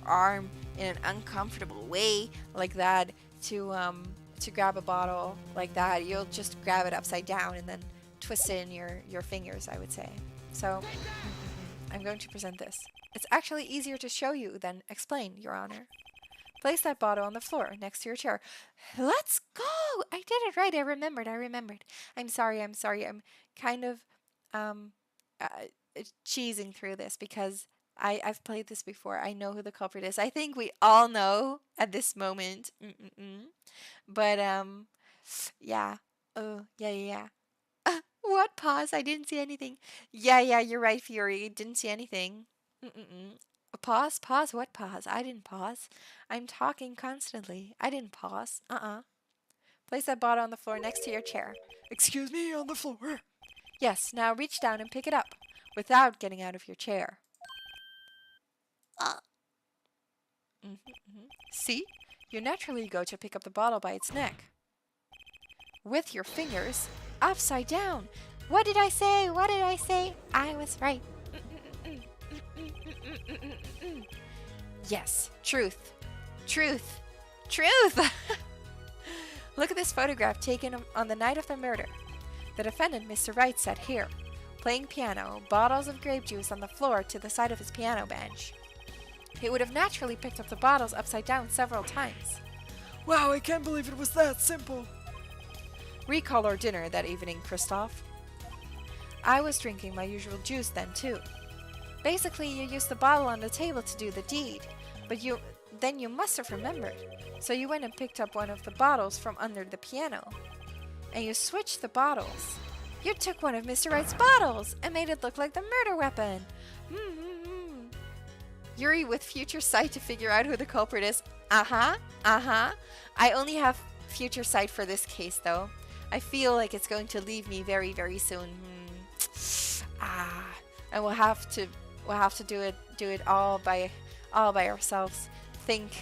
arm in an uncomfortable way like that to grab a bottle like that. You'll just grab it upside down and then twist it in your fingers, I would say. So I'm going to present this. It's actually easier to show you than explain, Your Honor. Place that bottle on the floor next to your chair. Let's go! I did it right. I remembered. I'm sorry. I'm kind of cheesing through this because I've played this before. I know who the culprit is. I think we all know at this moment. But yeah. Oh, yeah. What pause? I didn't see anything. Yeah, you're right, Fury. Didn't see anything. Pause? What pause? I didn't pause. I'm talking constantly. I didn't pause. Place that bottle on the floor next to your chair. Excuse me, on the floor? Yes, now reach down and pick it up without getting out of your chair. See? You naturally go to pick up the bottle by its neck. With your fingers upside down. What did I say? I was right. Yes, truth. Look at this photograph taken on the night of the murder. The defendant, Mr. Wright, sat here, playing piano, bottles of grape juice on the floor to the side of his piano bench. He would have naturally picked up the bottles upside down several times. Wow, I can't believe it was that simple. Recall our dinner that evening, Christoph. I was drinking my usual juice then, too. Basically, you used the bottle on the table to do the deed, but then you must have remembered. So you went and picked up one of the bottles from under the piano. And you switched the bottles. You took one of Mr. Wright's bottles and made it look like the murder weapon. Yuri with future sight to figure out who the culprit is. I only have future sight for this case, though. I feel like it's going to leave me very, very soon. And we'll have to do it all by ourselves. Think.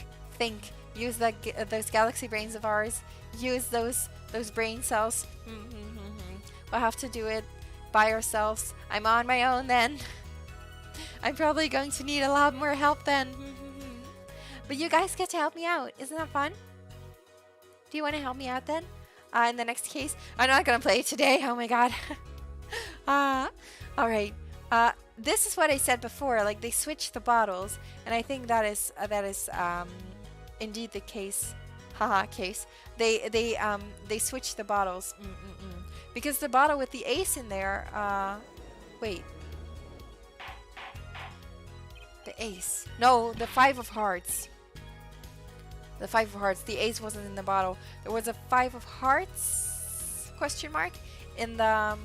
Use those galaxy brains of ours. Use those brain cells. We'll have to do it by ourselves. I'm on my own then. I'm probably going to need a lot more help then. But you guys get to help me out. Isn't that fun? Do you want to help me out then? In the next case? I'm not going to play it today. Oh my god. Alright. This is what I said before. Like, they switched the bottles. And I think that is indeed the case. Case. They switched the bottles. Because the bottle with the ace in there, wait. The ace. No, the 5 of hearts. The 5 of hearts. The ace wasn't in the bottle. There was a 5 of hearts? Question mark? In the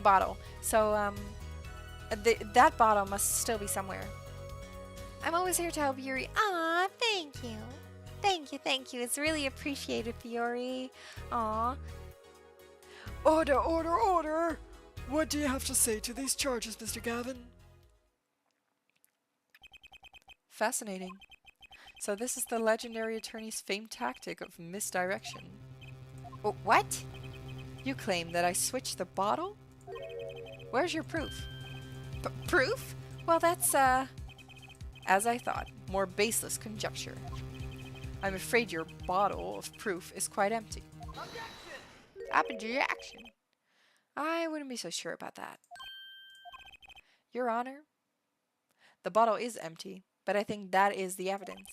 bottle. So, that bottle must still be somewhere. I'm always here to help Yuri. Aw, thank you. Thank you. It's really appreciated, Yuri. Aw. Order! What do you have to say to these charges, Mr. Gavin? Fascinating. So this is the legendary attorney's famed tactic of misdirection. What? You claim that I switched the bottle? Where's your proof? Proof? Well, that's, as I thought, more baseless conjecture. I'm afraid your bottle of proof is quite empty. Objection. I wouldn't be so sure about that. Your Honor, the bottle is empty, but I think that is the evidence.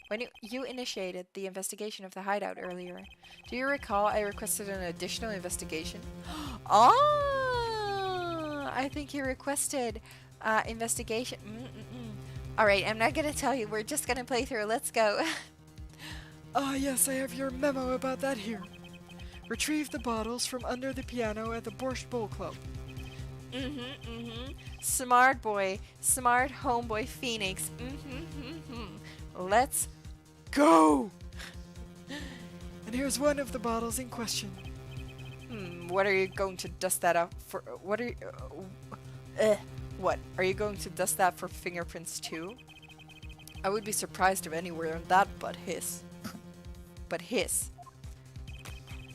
When you initiated the investigation of the hideout earlier, do you recall I requested an additional investigation? I think you requested investigation. Alright, I'm not gonna tell you. We're just gonna play through. Let's go. Yes, I have your memo about that here. Retrieve the bottles from under the piano at the Borscht Bowl Club. Smart boy. Smart homeboy Phoenix. Let's go! And here's one of the bottles in question. What are you going to dust that up for? What are you... What? Are you going to dust that for fingerprints too? I would be surprised if anywhere on that but his. But his.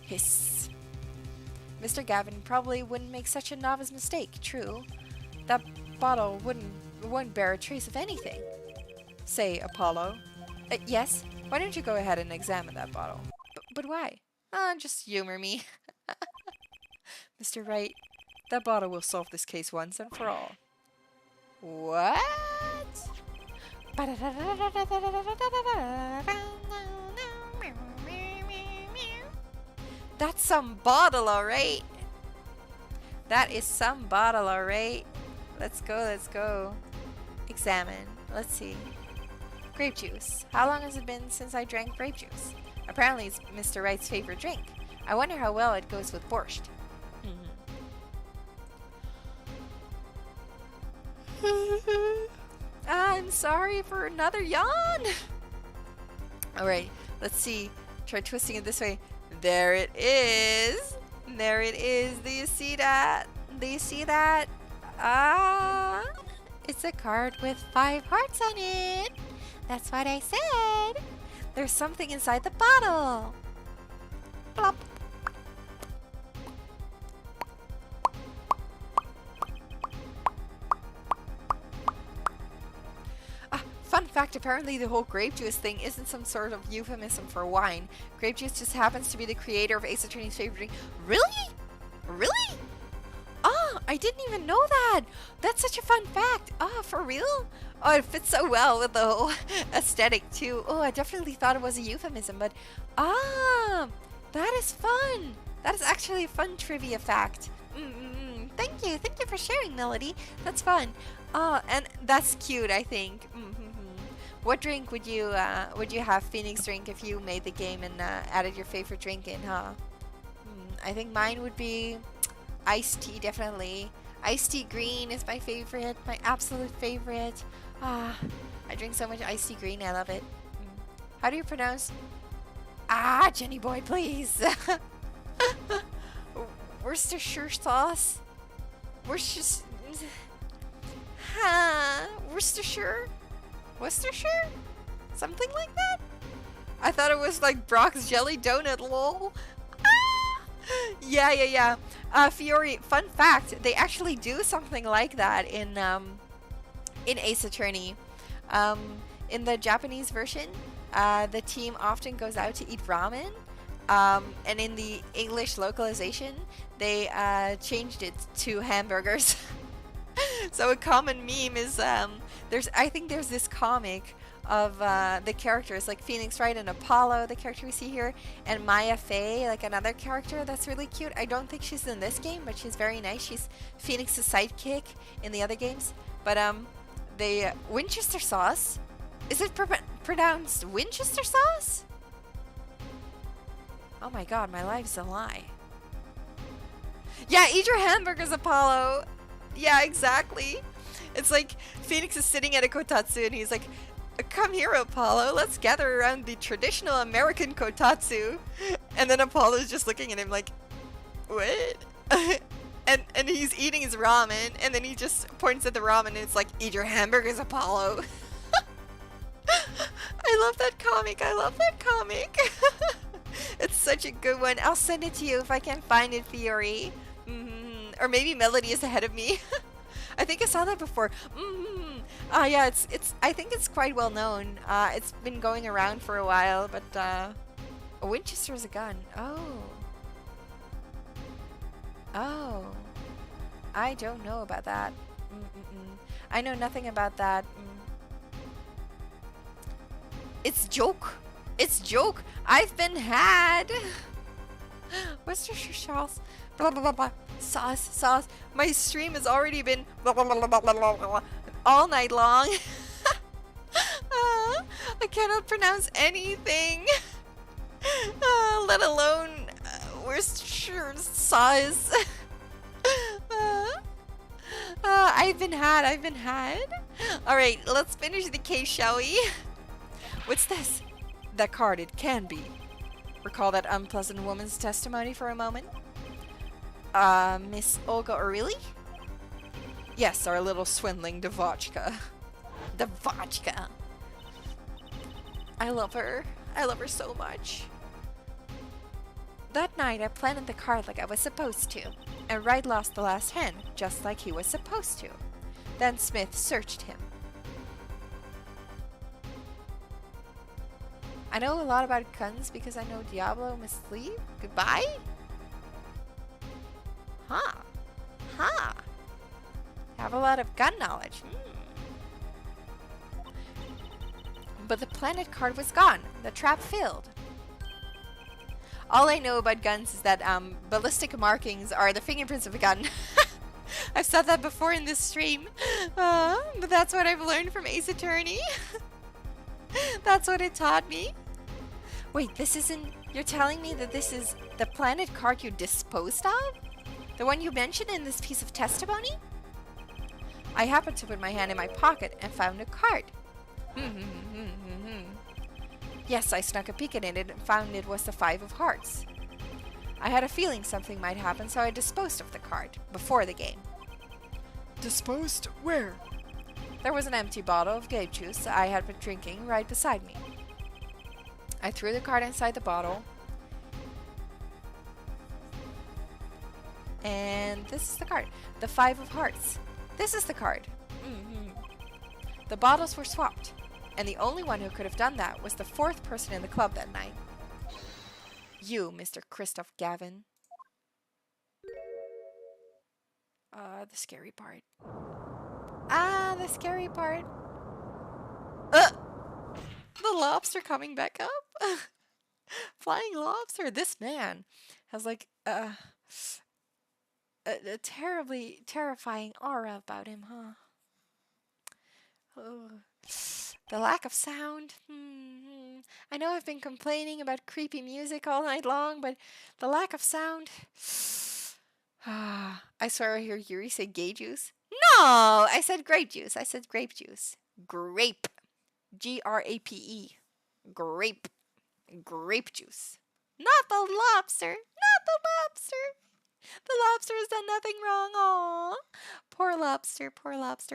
Hiss. Mr. Gavin probably wouldn't make such a novice mistake, true. That bottle wouldn't bear a trace of anything. Say, Apollo. Yes? Why don't you go ahead and examine that bottle? But why? Just humor me. Mr. Wright, that bottle will solve this case once and for all. What? That's some bottle, alright. That is some bottle, alright. Let's go. Examine. Let's see. Grape juice. How long has it been since I drank grape juice? Apparently it's Mr. Wright's favorite drink. I wonder how well it goes with borscht. I'm sorry for another yawn. Alright, let's see. Try twisting it this way. There it is. There it is. Do you see that? It's a card with 5 hearts on it. That's what I said. There's something inside the bottle. Plop. fact, apparently the whole grape juice thing isn't some sort of euphemism for wine. Grape juice just happens to be the creator of Ace Attorney's favorite drink. Really? Really? Oh, I didn't even know that. That's such a fun fact. Oh, for real? Oh, it fits so well with the whole aesthetic too. Oh, I definitely thought it was a euphemism, but that is fun. That is actually a fun trivia fact. Thank you for sharing, Melody. That's fun. Oh, and that's cute, I think. What drink would you have Phoenix drink if you made the game and added your favorite drink in, huh? I think mine would be iced tea, definitely. Iced tea green is my favorite, my absolute favorite. I drink so much iced tea green, I love it. How do you pronounce? Jenny boy, please. Worcestershire sauce? Worcestershire? Something like that? I thought it was like Brock's jelly donut, lol. Yeah. Fiore, fun fact, they actually do something like that in Ace Attorney. In the Japanese version, the team often goes out to eat ramen. And in the English localization, they changed it to hamburgers. So a common meme is I think there's this comic of the characters like Phoenix Wright and Apollo, the character we see here, and Maya Fey, like another character that's really cute. I don't think she's in this game, but she's very nice. She's Phoenix's sidekick in the other games. But the Winchester sauce, is it pronounced Winchester sauce? Oh my god, my life's a lie. Yeah, eat your hamburgers, Apollo. Yeah, exactly. It's like Phoenix is sitting at a kotatsu and he's like, come here, Apollo, let's gather around the traditional American kotatsu. And then Apollo's just looking at him like, what? and he's eating his ramen, and then he just points at the ramen and it's like, eat your hamburgers, Apollo. I love that comic. It's such a good one. I'll send it to you if I can find it, Fiore. Or maybe Melody is ahead of me. I think I saw that before. Yeah, it's. I think it's quite well known. It's been going around for a while, but a Winchester is a gun. Oh. I don't know about that. I know nothing about that. It's joke. I've been had. Worcestershire sauce. Blah blah blah blah. Sauce. My stream has already been blah blah blah blah blah blah, blah all night long. I cannot pronounce anything. Let alone Worcestershire sauce. I've been had. All right, let's finish the case, shall we? What's this? That card, it can be. Recall that unpleasant woman's testimony for a moment? Miss Olga O'Reilly? Yes, our little swindling Devotchka. I love her so much. That night I planted the card like I was supposed to, and Wright lost the last hand, just like he was supposed to. Then Smith searched him. I know a lot about guns because I know Diablo must leave. Goodbye? Have a lot of gun knowledge. But the planet card was gone. The trap failed. All I know about guns is that ballistic markings are the fingerprints of a gun. I've said that before in this stream. But that's what I've learned from Ace Attorney. That's what it taught me. Wait, this isn't... You're telling me that this is the planet card you disposed of? The one you mentioned in this piece of testimony? I happened to put my hand in my pocket and found a card. Yes, I snuck a peek at it and found it was the 5 of hearts. I had a feeling something might happen, so I disposed of the card before the game. Disposed? Where? There was an empty bottle of grape juice I had been drinking right beside me. I threw the card inside the bottle. And this is the card. The 5 of hearts. This is the card. The bottles were swapped. And the only one who could have done that was the fourth person in the club that night. You, Mr. Christoph Gavin. The scary part. The scary part. The lobster coming back up. Flying lobster. This man has like a terribly terrifying aura about him, huh? Oh. The lack of sound. I know I've been complaining about creepy music all night long, but the lack of sound. I swear I hear Yuri say gay juice. No! I said grape juice. I said grape juice. Grape. G-R-A-P-E. Grape. Grape juice. Not the lobster. Not the lobster. The lobster has done nothing wrong. Aw. Poor lobster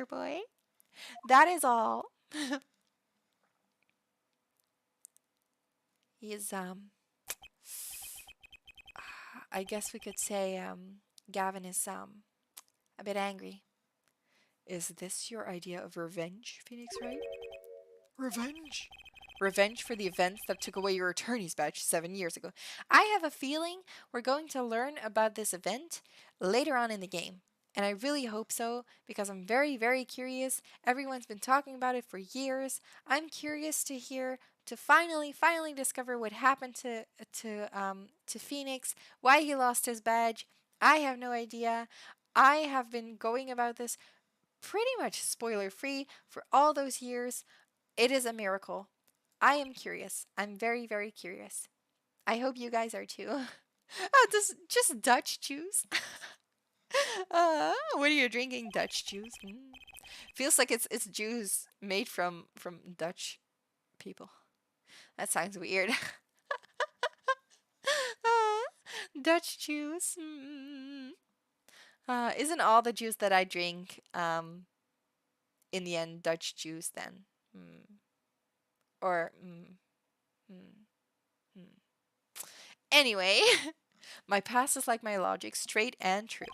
boy. That is all. He is, I guess we could say, Gavin is, a bit angry. Is this your idea of revenge, Phoenix Wright? Revenge? Revenge for the events that took away your attorney's badge 7 years ago. I have a feeling we're going to learn about this event later on in the game. And I really hope so, because I'm very, very curious. Everyone's been talking about it for years. I'm curious to hear, to finally discover what happened to Phoenix, why he lost his badge. I have no idea. I have been going about this pretty much spoiler-free for all those years. It is a miracle. I am curious. I'm very, very curious. I hope you guys are too. Just Dutch juice. What are you drinking? Dutch juice? Feels like it's juice made from Dutch people. That sounds weird. Dutch juice. Isn't all the juice that I drink in the end Dutch juice then? Or Anyway, my past is like my logic, straight and true.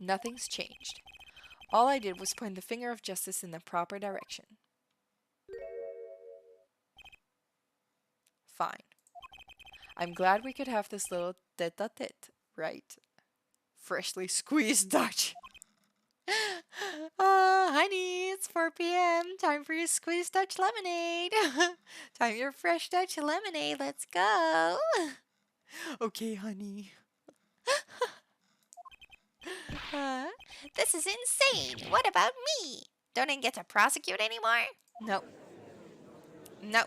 Nothing's changed. All I did was point the finger of justice in the proper direction. Fine. I'm glad we could have this little tete-a-tete, right? Freshly squeezed Dutch. Honey, it's 4 p.m. Time for your squeezed Dutch lemonade. Time for your fresh Dutch lemonade. Let's go. Okay, honey. This is insane. What about me? Don't I get to prosecute anymore? No. No.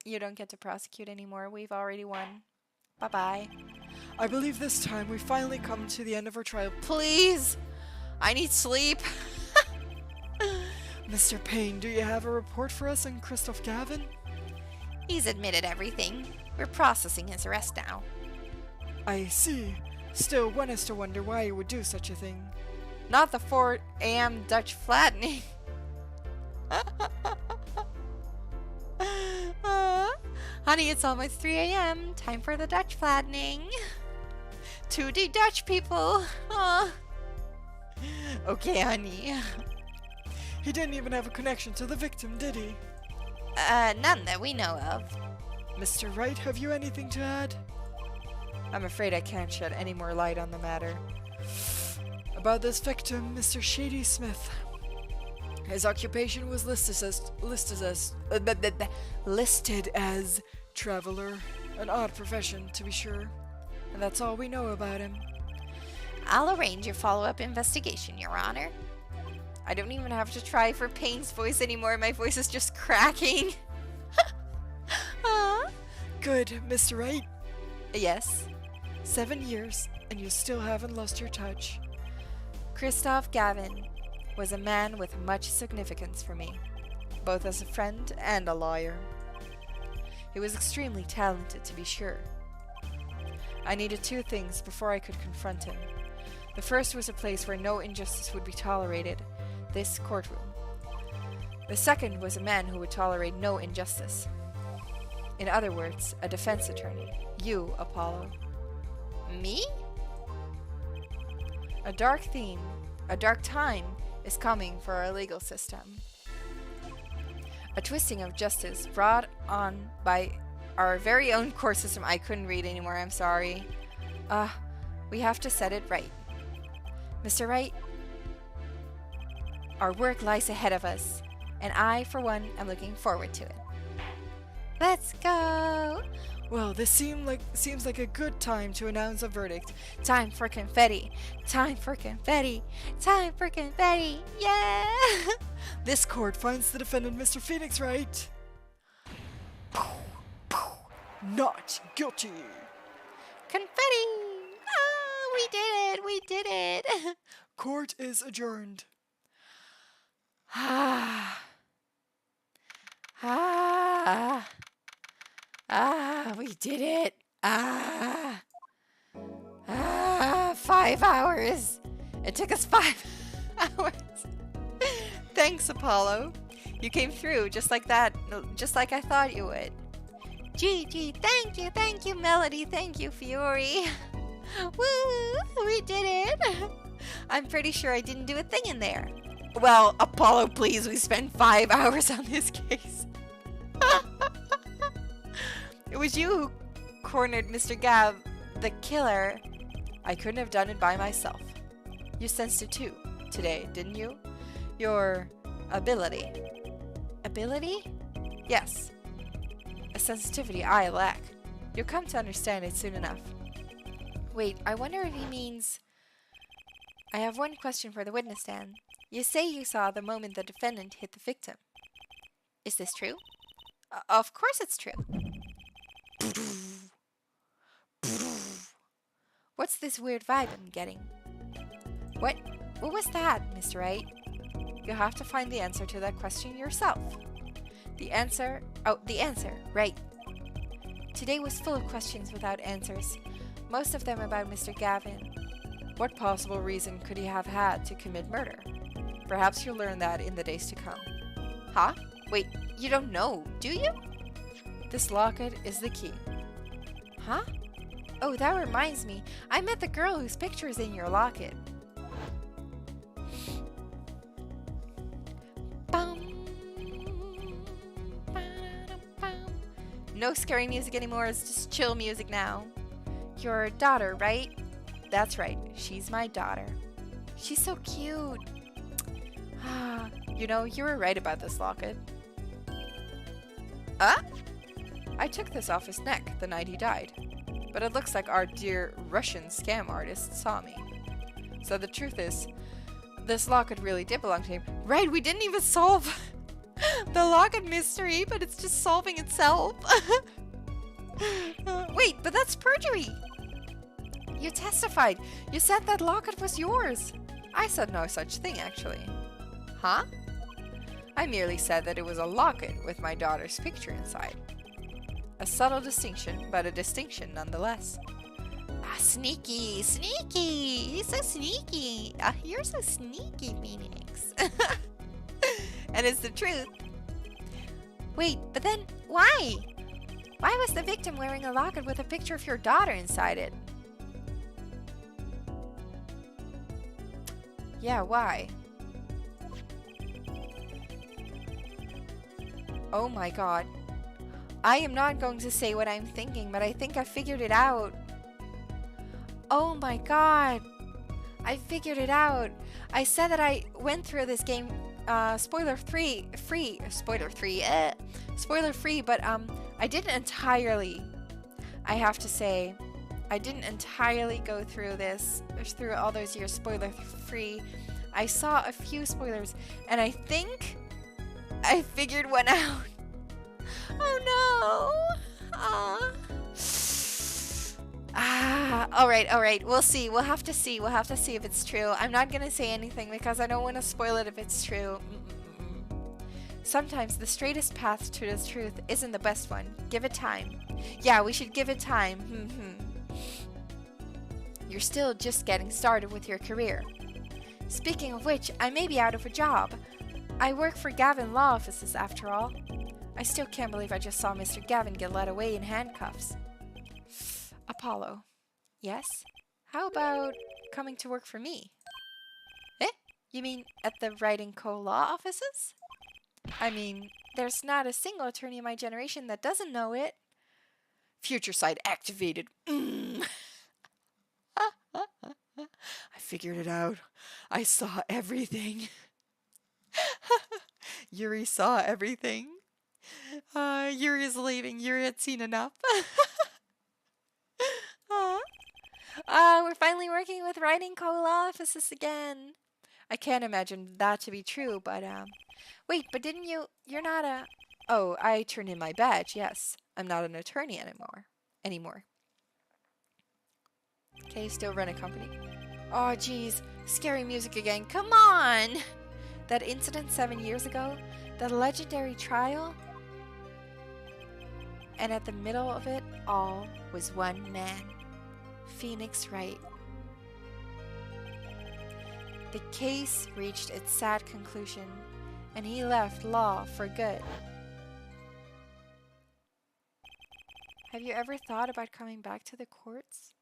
You don't get to prosecute anymore. We've already won. Bye-bye. I believe this time we finally come to the end of our trial. Please! I need sleep. Mr. Payne, do you have a report for us on Christoph Gavin? He's admitted everything. We're processing his arrest now. I see. Still, one has to wonder why he would do such a thing. Not the 4 a.m. Dutch flattening. Honey, it's almost 3 a.m. Time for the Dutch flattening. 2D Dutch people. Okay, honey. He didn't even have a connection to the victim, did he? None that we know of. Mr. Wright, have you anything to add? I'm afraid I can't shed any more light on the matter. About this victim, Mr. Shady Smith. His occupation was listed as traveler. An odd profession, to be sure. And that's all we know about him. I'll arrange your follow-up investigation, Your Honor. I don't even have to try for Payne's voice anymore. My voice is just cracking. Good, Mr. Wright. Yes. 7 years, and you still haven't lost your touch. Christoph Gavin was a man with much significance for me, both as a friend and a lawyer. He was extremely talented, to be sure. I needed 2 things before I could confront him. The first was a place where no injustice would be tolerated, this courtroom. The second was a man who would tolerate no injustice. In other words, a defense attorney. You, Apollo. Me? A dark theme, a dark time is coming for our legal system. A twisting of justice brought on by our very own court system. I couldn't read anymore, I'm sorry. We have to set it right. Mr. Wright, our work lies ahead of us, and I, for one, am looking forward to it. Let's go! Well, this seems like a good time to announce a verdict. Time for confetti! Time for confetti! Time for confetti! Yeah! This court finds the defendant, Mr. Phoenix Wright, not guilty. Confetti! Ah, we did it! We did it! Court is adjourned. We did it. 5 hours. It took us 5 hours. Thanks, Apollo. You came through just like that, just like I thought you would. Gigi, thank you, Melody, thank you, Yuri. Woo, we did it. I'm pretty sure I didn't do a thing in there. Well, Apollo, please, we spent 5 hours on this case. It was you who cornered Mr. Gav, the killer. I couldn't have done it by myself. You sensed it too, today, didn't you? Your ability. Ability? Yes. A sensitivity I lack. You'll come to understand it soon enough. Wait, I wonder if he means... I have one question for the witness stand. You say you saw the moment the defendant hit the victim. Is this true? Of course it's true. What's this weird vibe I'm getting? What was that, Mr. Wright? You'll have to find the answer to that question yourself. The answer, right. Today was full of questions without answers, most of them about Mr. Gavin. What possible reason could he have had to commit murder? Perhaps you'll learn that in the days to come. Huh? Wait, you don't know, do you? This locket is the key. Huh? Oh, that reminds me. I met the girl whose picture is in your locket. No scary music anymore, it's just chill music now. Your daughter, right? That's right, she's my daughter. She's so cute. You know, you were right about this locket. I took this off his neck the night he died, but it looks like our dear Russian scam artist saw me. So the truth is, this locket really did belong to him. Right, we didn't even solve the locket mystery, but it's just solving itself. Wait, but that's perjury! You testified. You said that locket was yours. I said no such thing, actually. Huh? I merely said that it was a locket with my daughter's picture inside. A subtle distinction, but a distinction nonetheless. Sneaky, sneaky. He's so sneaky. You're so sneaky, Phoenix. And it's the truth. Wait, but then why? Why was the victim wearing a locket with a picture of your daughter inside it? Yeah, why? Oh my god. I am not going to say what I'm thinking, but I think I figured it out. Oh my god. I figured it out. I said that I went through this game spoiler free, but I didn't entirely. I have to say, I didn't entirely go through all those years spoiler free. I saw a few spoilers, and I think I figured one out. Oh no! All right. We'll see. We'll have to see if it's true. I'm not gonna say anything because I don't want to spoil it if it's true. Sometimes the straightest path to the truth isn't the best one. Give it time. Yeah, we should give it time. You're still just getting started with your career. Speaking of which, I may be out of a job. I work for Gavin Law Offices after all. I still can't believe I just saw Mr. Gavin get led away in handcuffs. Apollo. Yes? How about coming to work for me? You mean at the Writing Co. Law Offices? I mean, there's not a single attorney in my generation that doesn't know it. Future sight activated. I figured it out. I saw everything. Yuri saw everything. Yuri's leaving. Yuri had seen enough. We're finally working with writing co-law offices again. I can't imagine that to be true, but, wait, but you're not a... Oh, I turned in my badge, yes. I'm not an attorney anymore. Can you still run a company? Oh, geez, scary music again, come on! That incident 7 years ago, the legendary trial, and at the middle of it all was one man, Phoenix Wright. The case reached its sad conclusion, and he left law for good. Have you ever thought about coming back to the courts?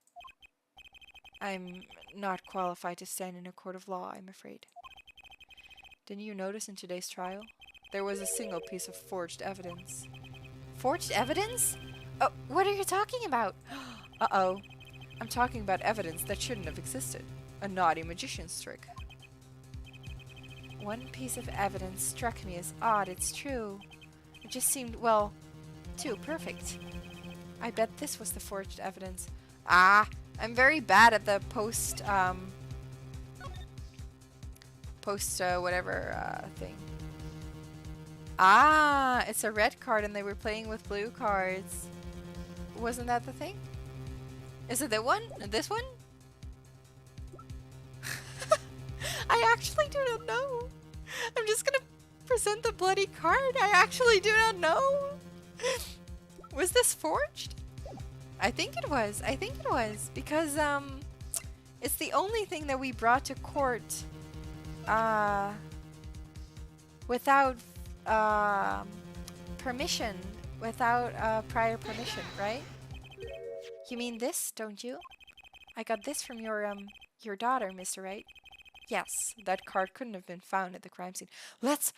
I'm not qualified to stand in a court of law, I'm afraid. Didn't you notice in today's trial? There was a single piece of forged evidence. Forged evidence? Oh, what are you talking about? Uh-oh. I'm talking about evidence that shouldn't have existed. A naughty magician's trick. One piece of evidence struck me as odd, it's true. It just seemed, well, too perfect. I bet this was the forged evidence. I'm very bad at the thing. It's a red card and they were playing with blue cards. Wasn't that the thing? Is it that one? This one? I actually do not know. I'm just gonna present the bloody card. I actually do not know. Was this forged? I think it was. Because, it's the only thing that we brought to court, without, permission. Without, prior permission, right? You mean this, don't you? I got this from your daughter, Mr. Wright. Yes, that card couldn't have been found at the crime scene. Let's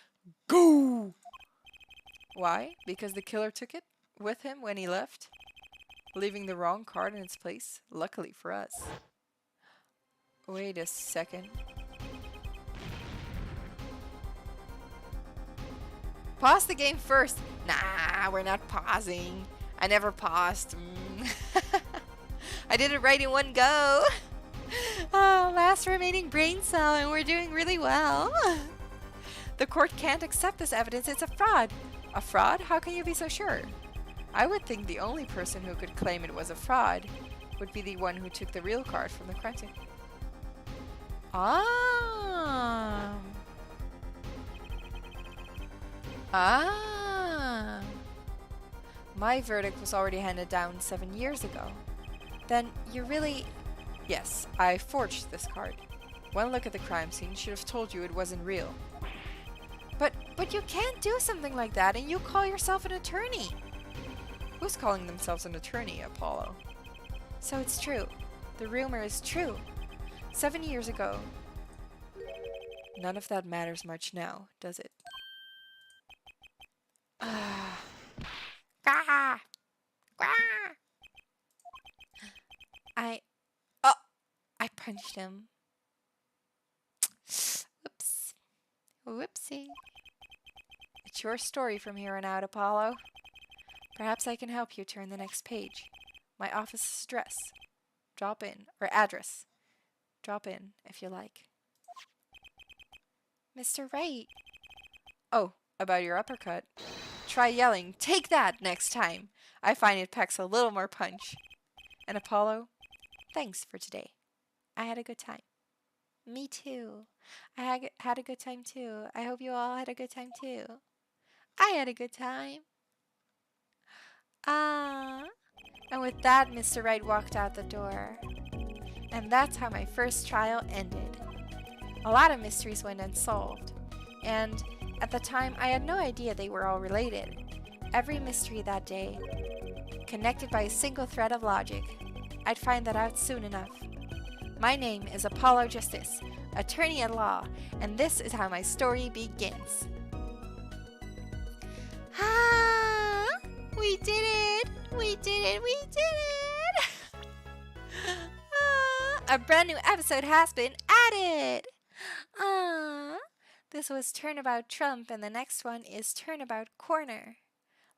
go! Why? Because the killer took it with him when he left, leaving the wrong card in its place, luckily for us. Wait a second. Pause the game first. Nah, we're not pausing. I never paused. I did it right in one go. Oh, last remaining brain cell, and we're doing really well. The court can't accept this evidence. It's a fraud. A fraud? How can you be so sure? I would think the only person who could claim it was a fraud would be the one who took the real card from the crime scene. My verdict was already handed down 7 years ago. Then you really... Yes, I forged this card. One look at the crime scene should have told you it wasn't real. But you can't do something like that, and you call yourself an attorney. Who's calling themselves an attorney, Apollo? So it's true. The rumor is true. 7 years ago. None of that matters much now, does it? I punched him. Whoops. Whoopsie. It's your story from here on out, Apollo. Perhaps I can help you turn the next page. My office address. Drop in. Or address. Drop in, if you like. Mr. Wright. Oh, about your uppercut. Try yelling, "Take that!" next time. I find it packs a little more punch. And Apollo, thanks for today. I had a good time. Me too. I had a good time too. I hope you all had a good time too. I had a good time. And with that, Mr. Wright walked out the door. And that's how my first trial ended. A lot of mysteries went unsolved. And at the time, I had no idea they were all related. Every mystery that day, connected by a single thread of logic. I'd find that out soon enough. My name is Apollo Justice, attorney at law, and this is how my story begins. We did it! We did it! We did it! A brand new episode has been added! This was Turnabout Trump, and the next one is Turnabout Corner.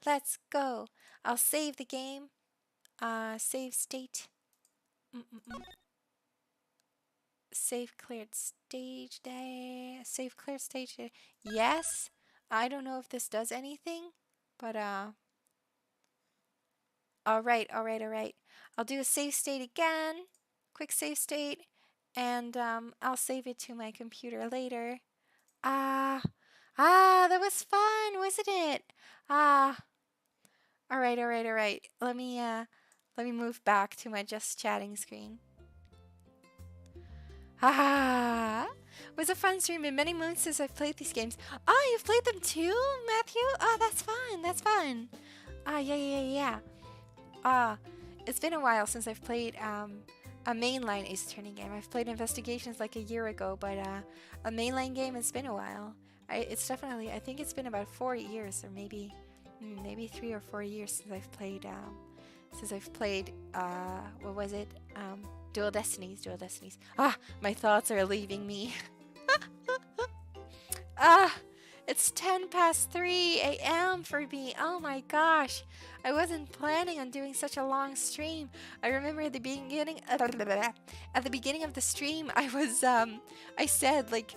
Let's go. I'll save the game. Save state. Save cleared stage day. Save cleared stage day. Yes. I don't know if this does anything, but alright. I'll do a save state again. Quick save state. And I'll save it to my computer later. That was fun, wasn't it? Alright. Let me move back to my just chatting screen. It was a fun stream. In many months since I've played these games. You've played them too, Matthew? That's fun. Yeah. It's been a while since I've played a mainline Ace Attorney game. I've played Investigations like a year ago, but a mainline game, it's been a while. It's definitely, I think it's been about 4 years, or maybe 3 or 4 years since I've played what was it? Dual Destinies. My thoughts are leaving me. It's 3 a.m. for me. Oh my gosh. I wasn't planning on doing such a long stream. I remember at the beginning of the stream, I said like,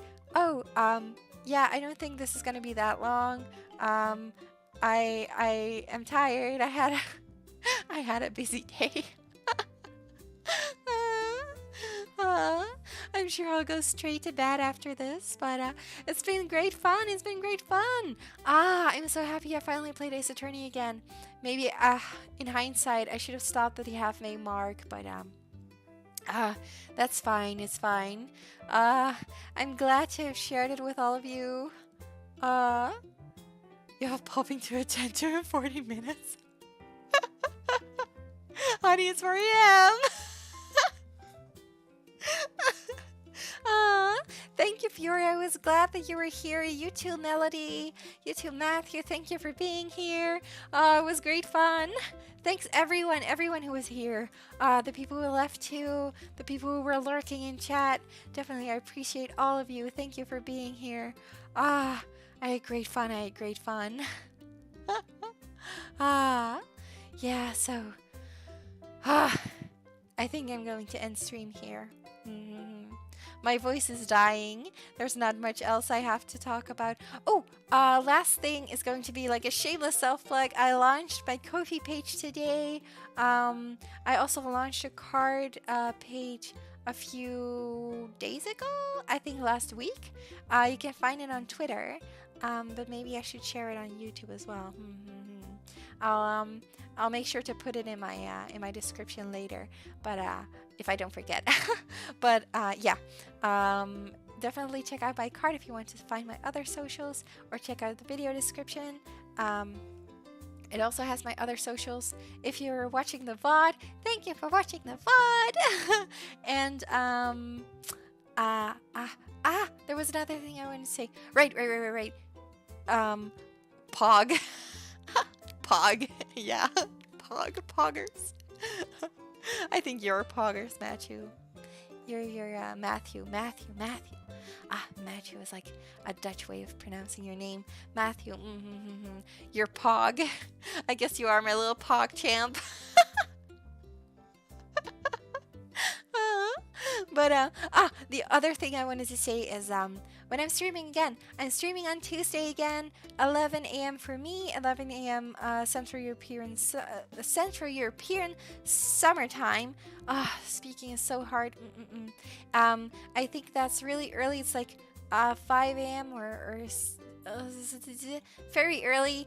yeah, I don't think this is gonna be that long. I am tired. I had a busy day. I'm sure I'll go straight to bed after this, but it's been great fun. I'm so happy I finally played Ace Attorney again. Maybe in hindsight I should have stopped at the halfway mark, but that's fine. It's fine. I'm glad to have shared it with all of you. You have popping to a 10 to 40 minutes. Audience, where I am. Thank you, Yuri. I was glad that you were here. You too, Melody. You too, Matthew. Thank you for being here. It was great fun. Thanks, everyone who was here. The people who left too. The people who were lurking in chat. Definitely, I appreciate all of you. Thank you for being here. I had great fun. Yeah, so... I think I'm going to end stream here. My voice is dying. There's not much else I have to talk about. Last thing is going to be like a shameless self-plug. I launched my Ko-fi page today. I also launched a card page a few days ago. I think last week. You can find it on Twitter. But maybe I should share it on YouTube as well. I'll make sure to put it in my description later. But if I don't forget. But yeah. Definitely check out my card if you want to find my other socials, or check out the video description. It also has my other socials. If you're watching the VOD, thank you for watching the VOD. And there was another thing I wanted to say. Right. Pog. Pog. Yeah. Poggers. I think you're poggers, Matthew. You're Matthew. Matthew is like a Dutch way of pronouncing your name. Matthew. You're Pog. I guess you are my little Pog champ. But the other thing I wanted to say is when I'm streaming again, I'm streaming on Tuesday again, 11 a.m. for me, 11 a.m. Central European summertime. Speaking is so hard. I think that's really early. It's like 5 a.m. or very early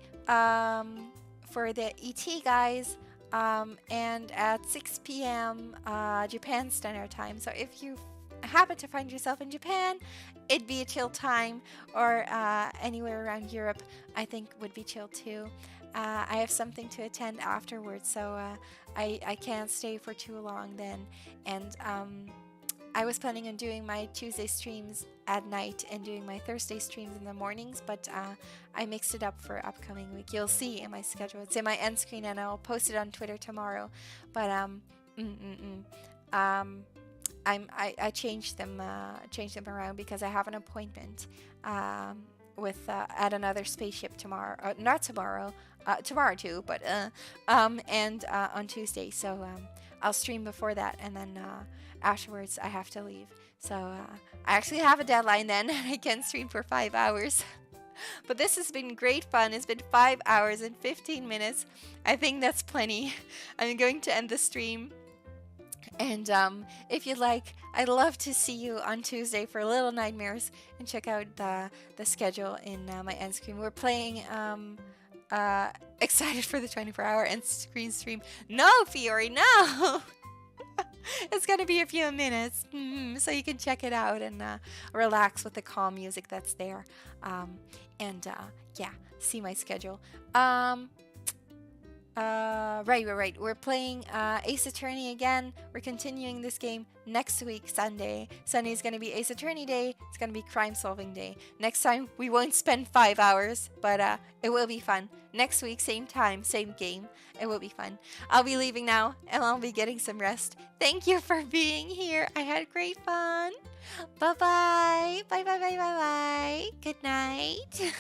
for the ET guys. And at 6 p.m. Japan Standard Time. So if you happen to find yourself in Japan, it'd be a chill time, or anywhere around Europe, I think would be chill too. I have something to attend afterwards, so I can't stay for too long then. And I was planning on doing my Tuesday streams at night and doing my Thursday streams in the mornings, but I mixed it up for upcoming week. You'll see in my schedule. It's in my end screen, and I'll post it on Twitter tomorrow. But I changed them around because I have an appointment with at another spaceship tomorrow. Not tomorrow. Tomorrow too, but and on Tuesday. So I'll stream before that, and then afterwards I have to leave. So I actually have a deadline then, and I can stream for 5 hours. But this has been great fun. It's been 5 hours and 15 minutes. I think that's plenty. I'm going to end the stream. And if you'd like, I'd love to see you on Tuesday for Little Nightmares, and check out the schedule in my end screen. We're playing excited for the 24-hour end screen stream. No, Fiore, no! It's gonna be a few minutes, so you can check it out and relax with the calm music that's there. Yeah, see my schedule. Right. We're playing Ace Attorney again. We're continuing this game next week, Sunday. Sunday is going to be Ace Attorney Day. It's going to be Crime Solving Day. Next time, we won't spend 5 hours, but it will be fun. Next week, same time, same game. It will be fun. I'll be leaving now, and I'll be getting some rest. Thank you for being here. I had great fun. Bye-bye. Bye. Good night.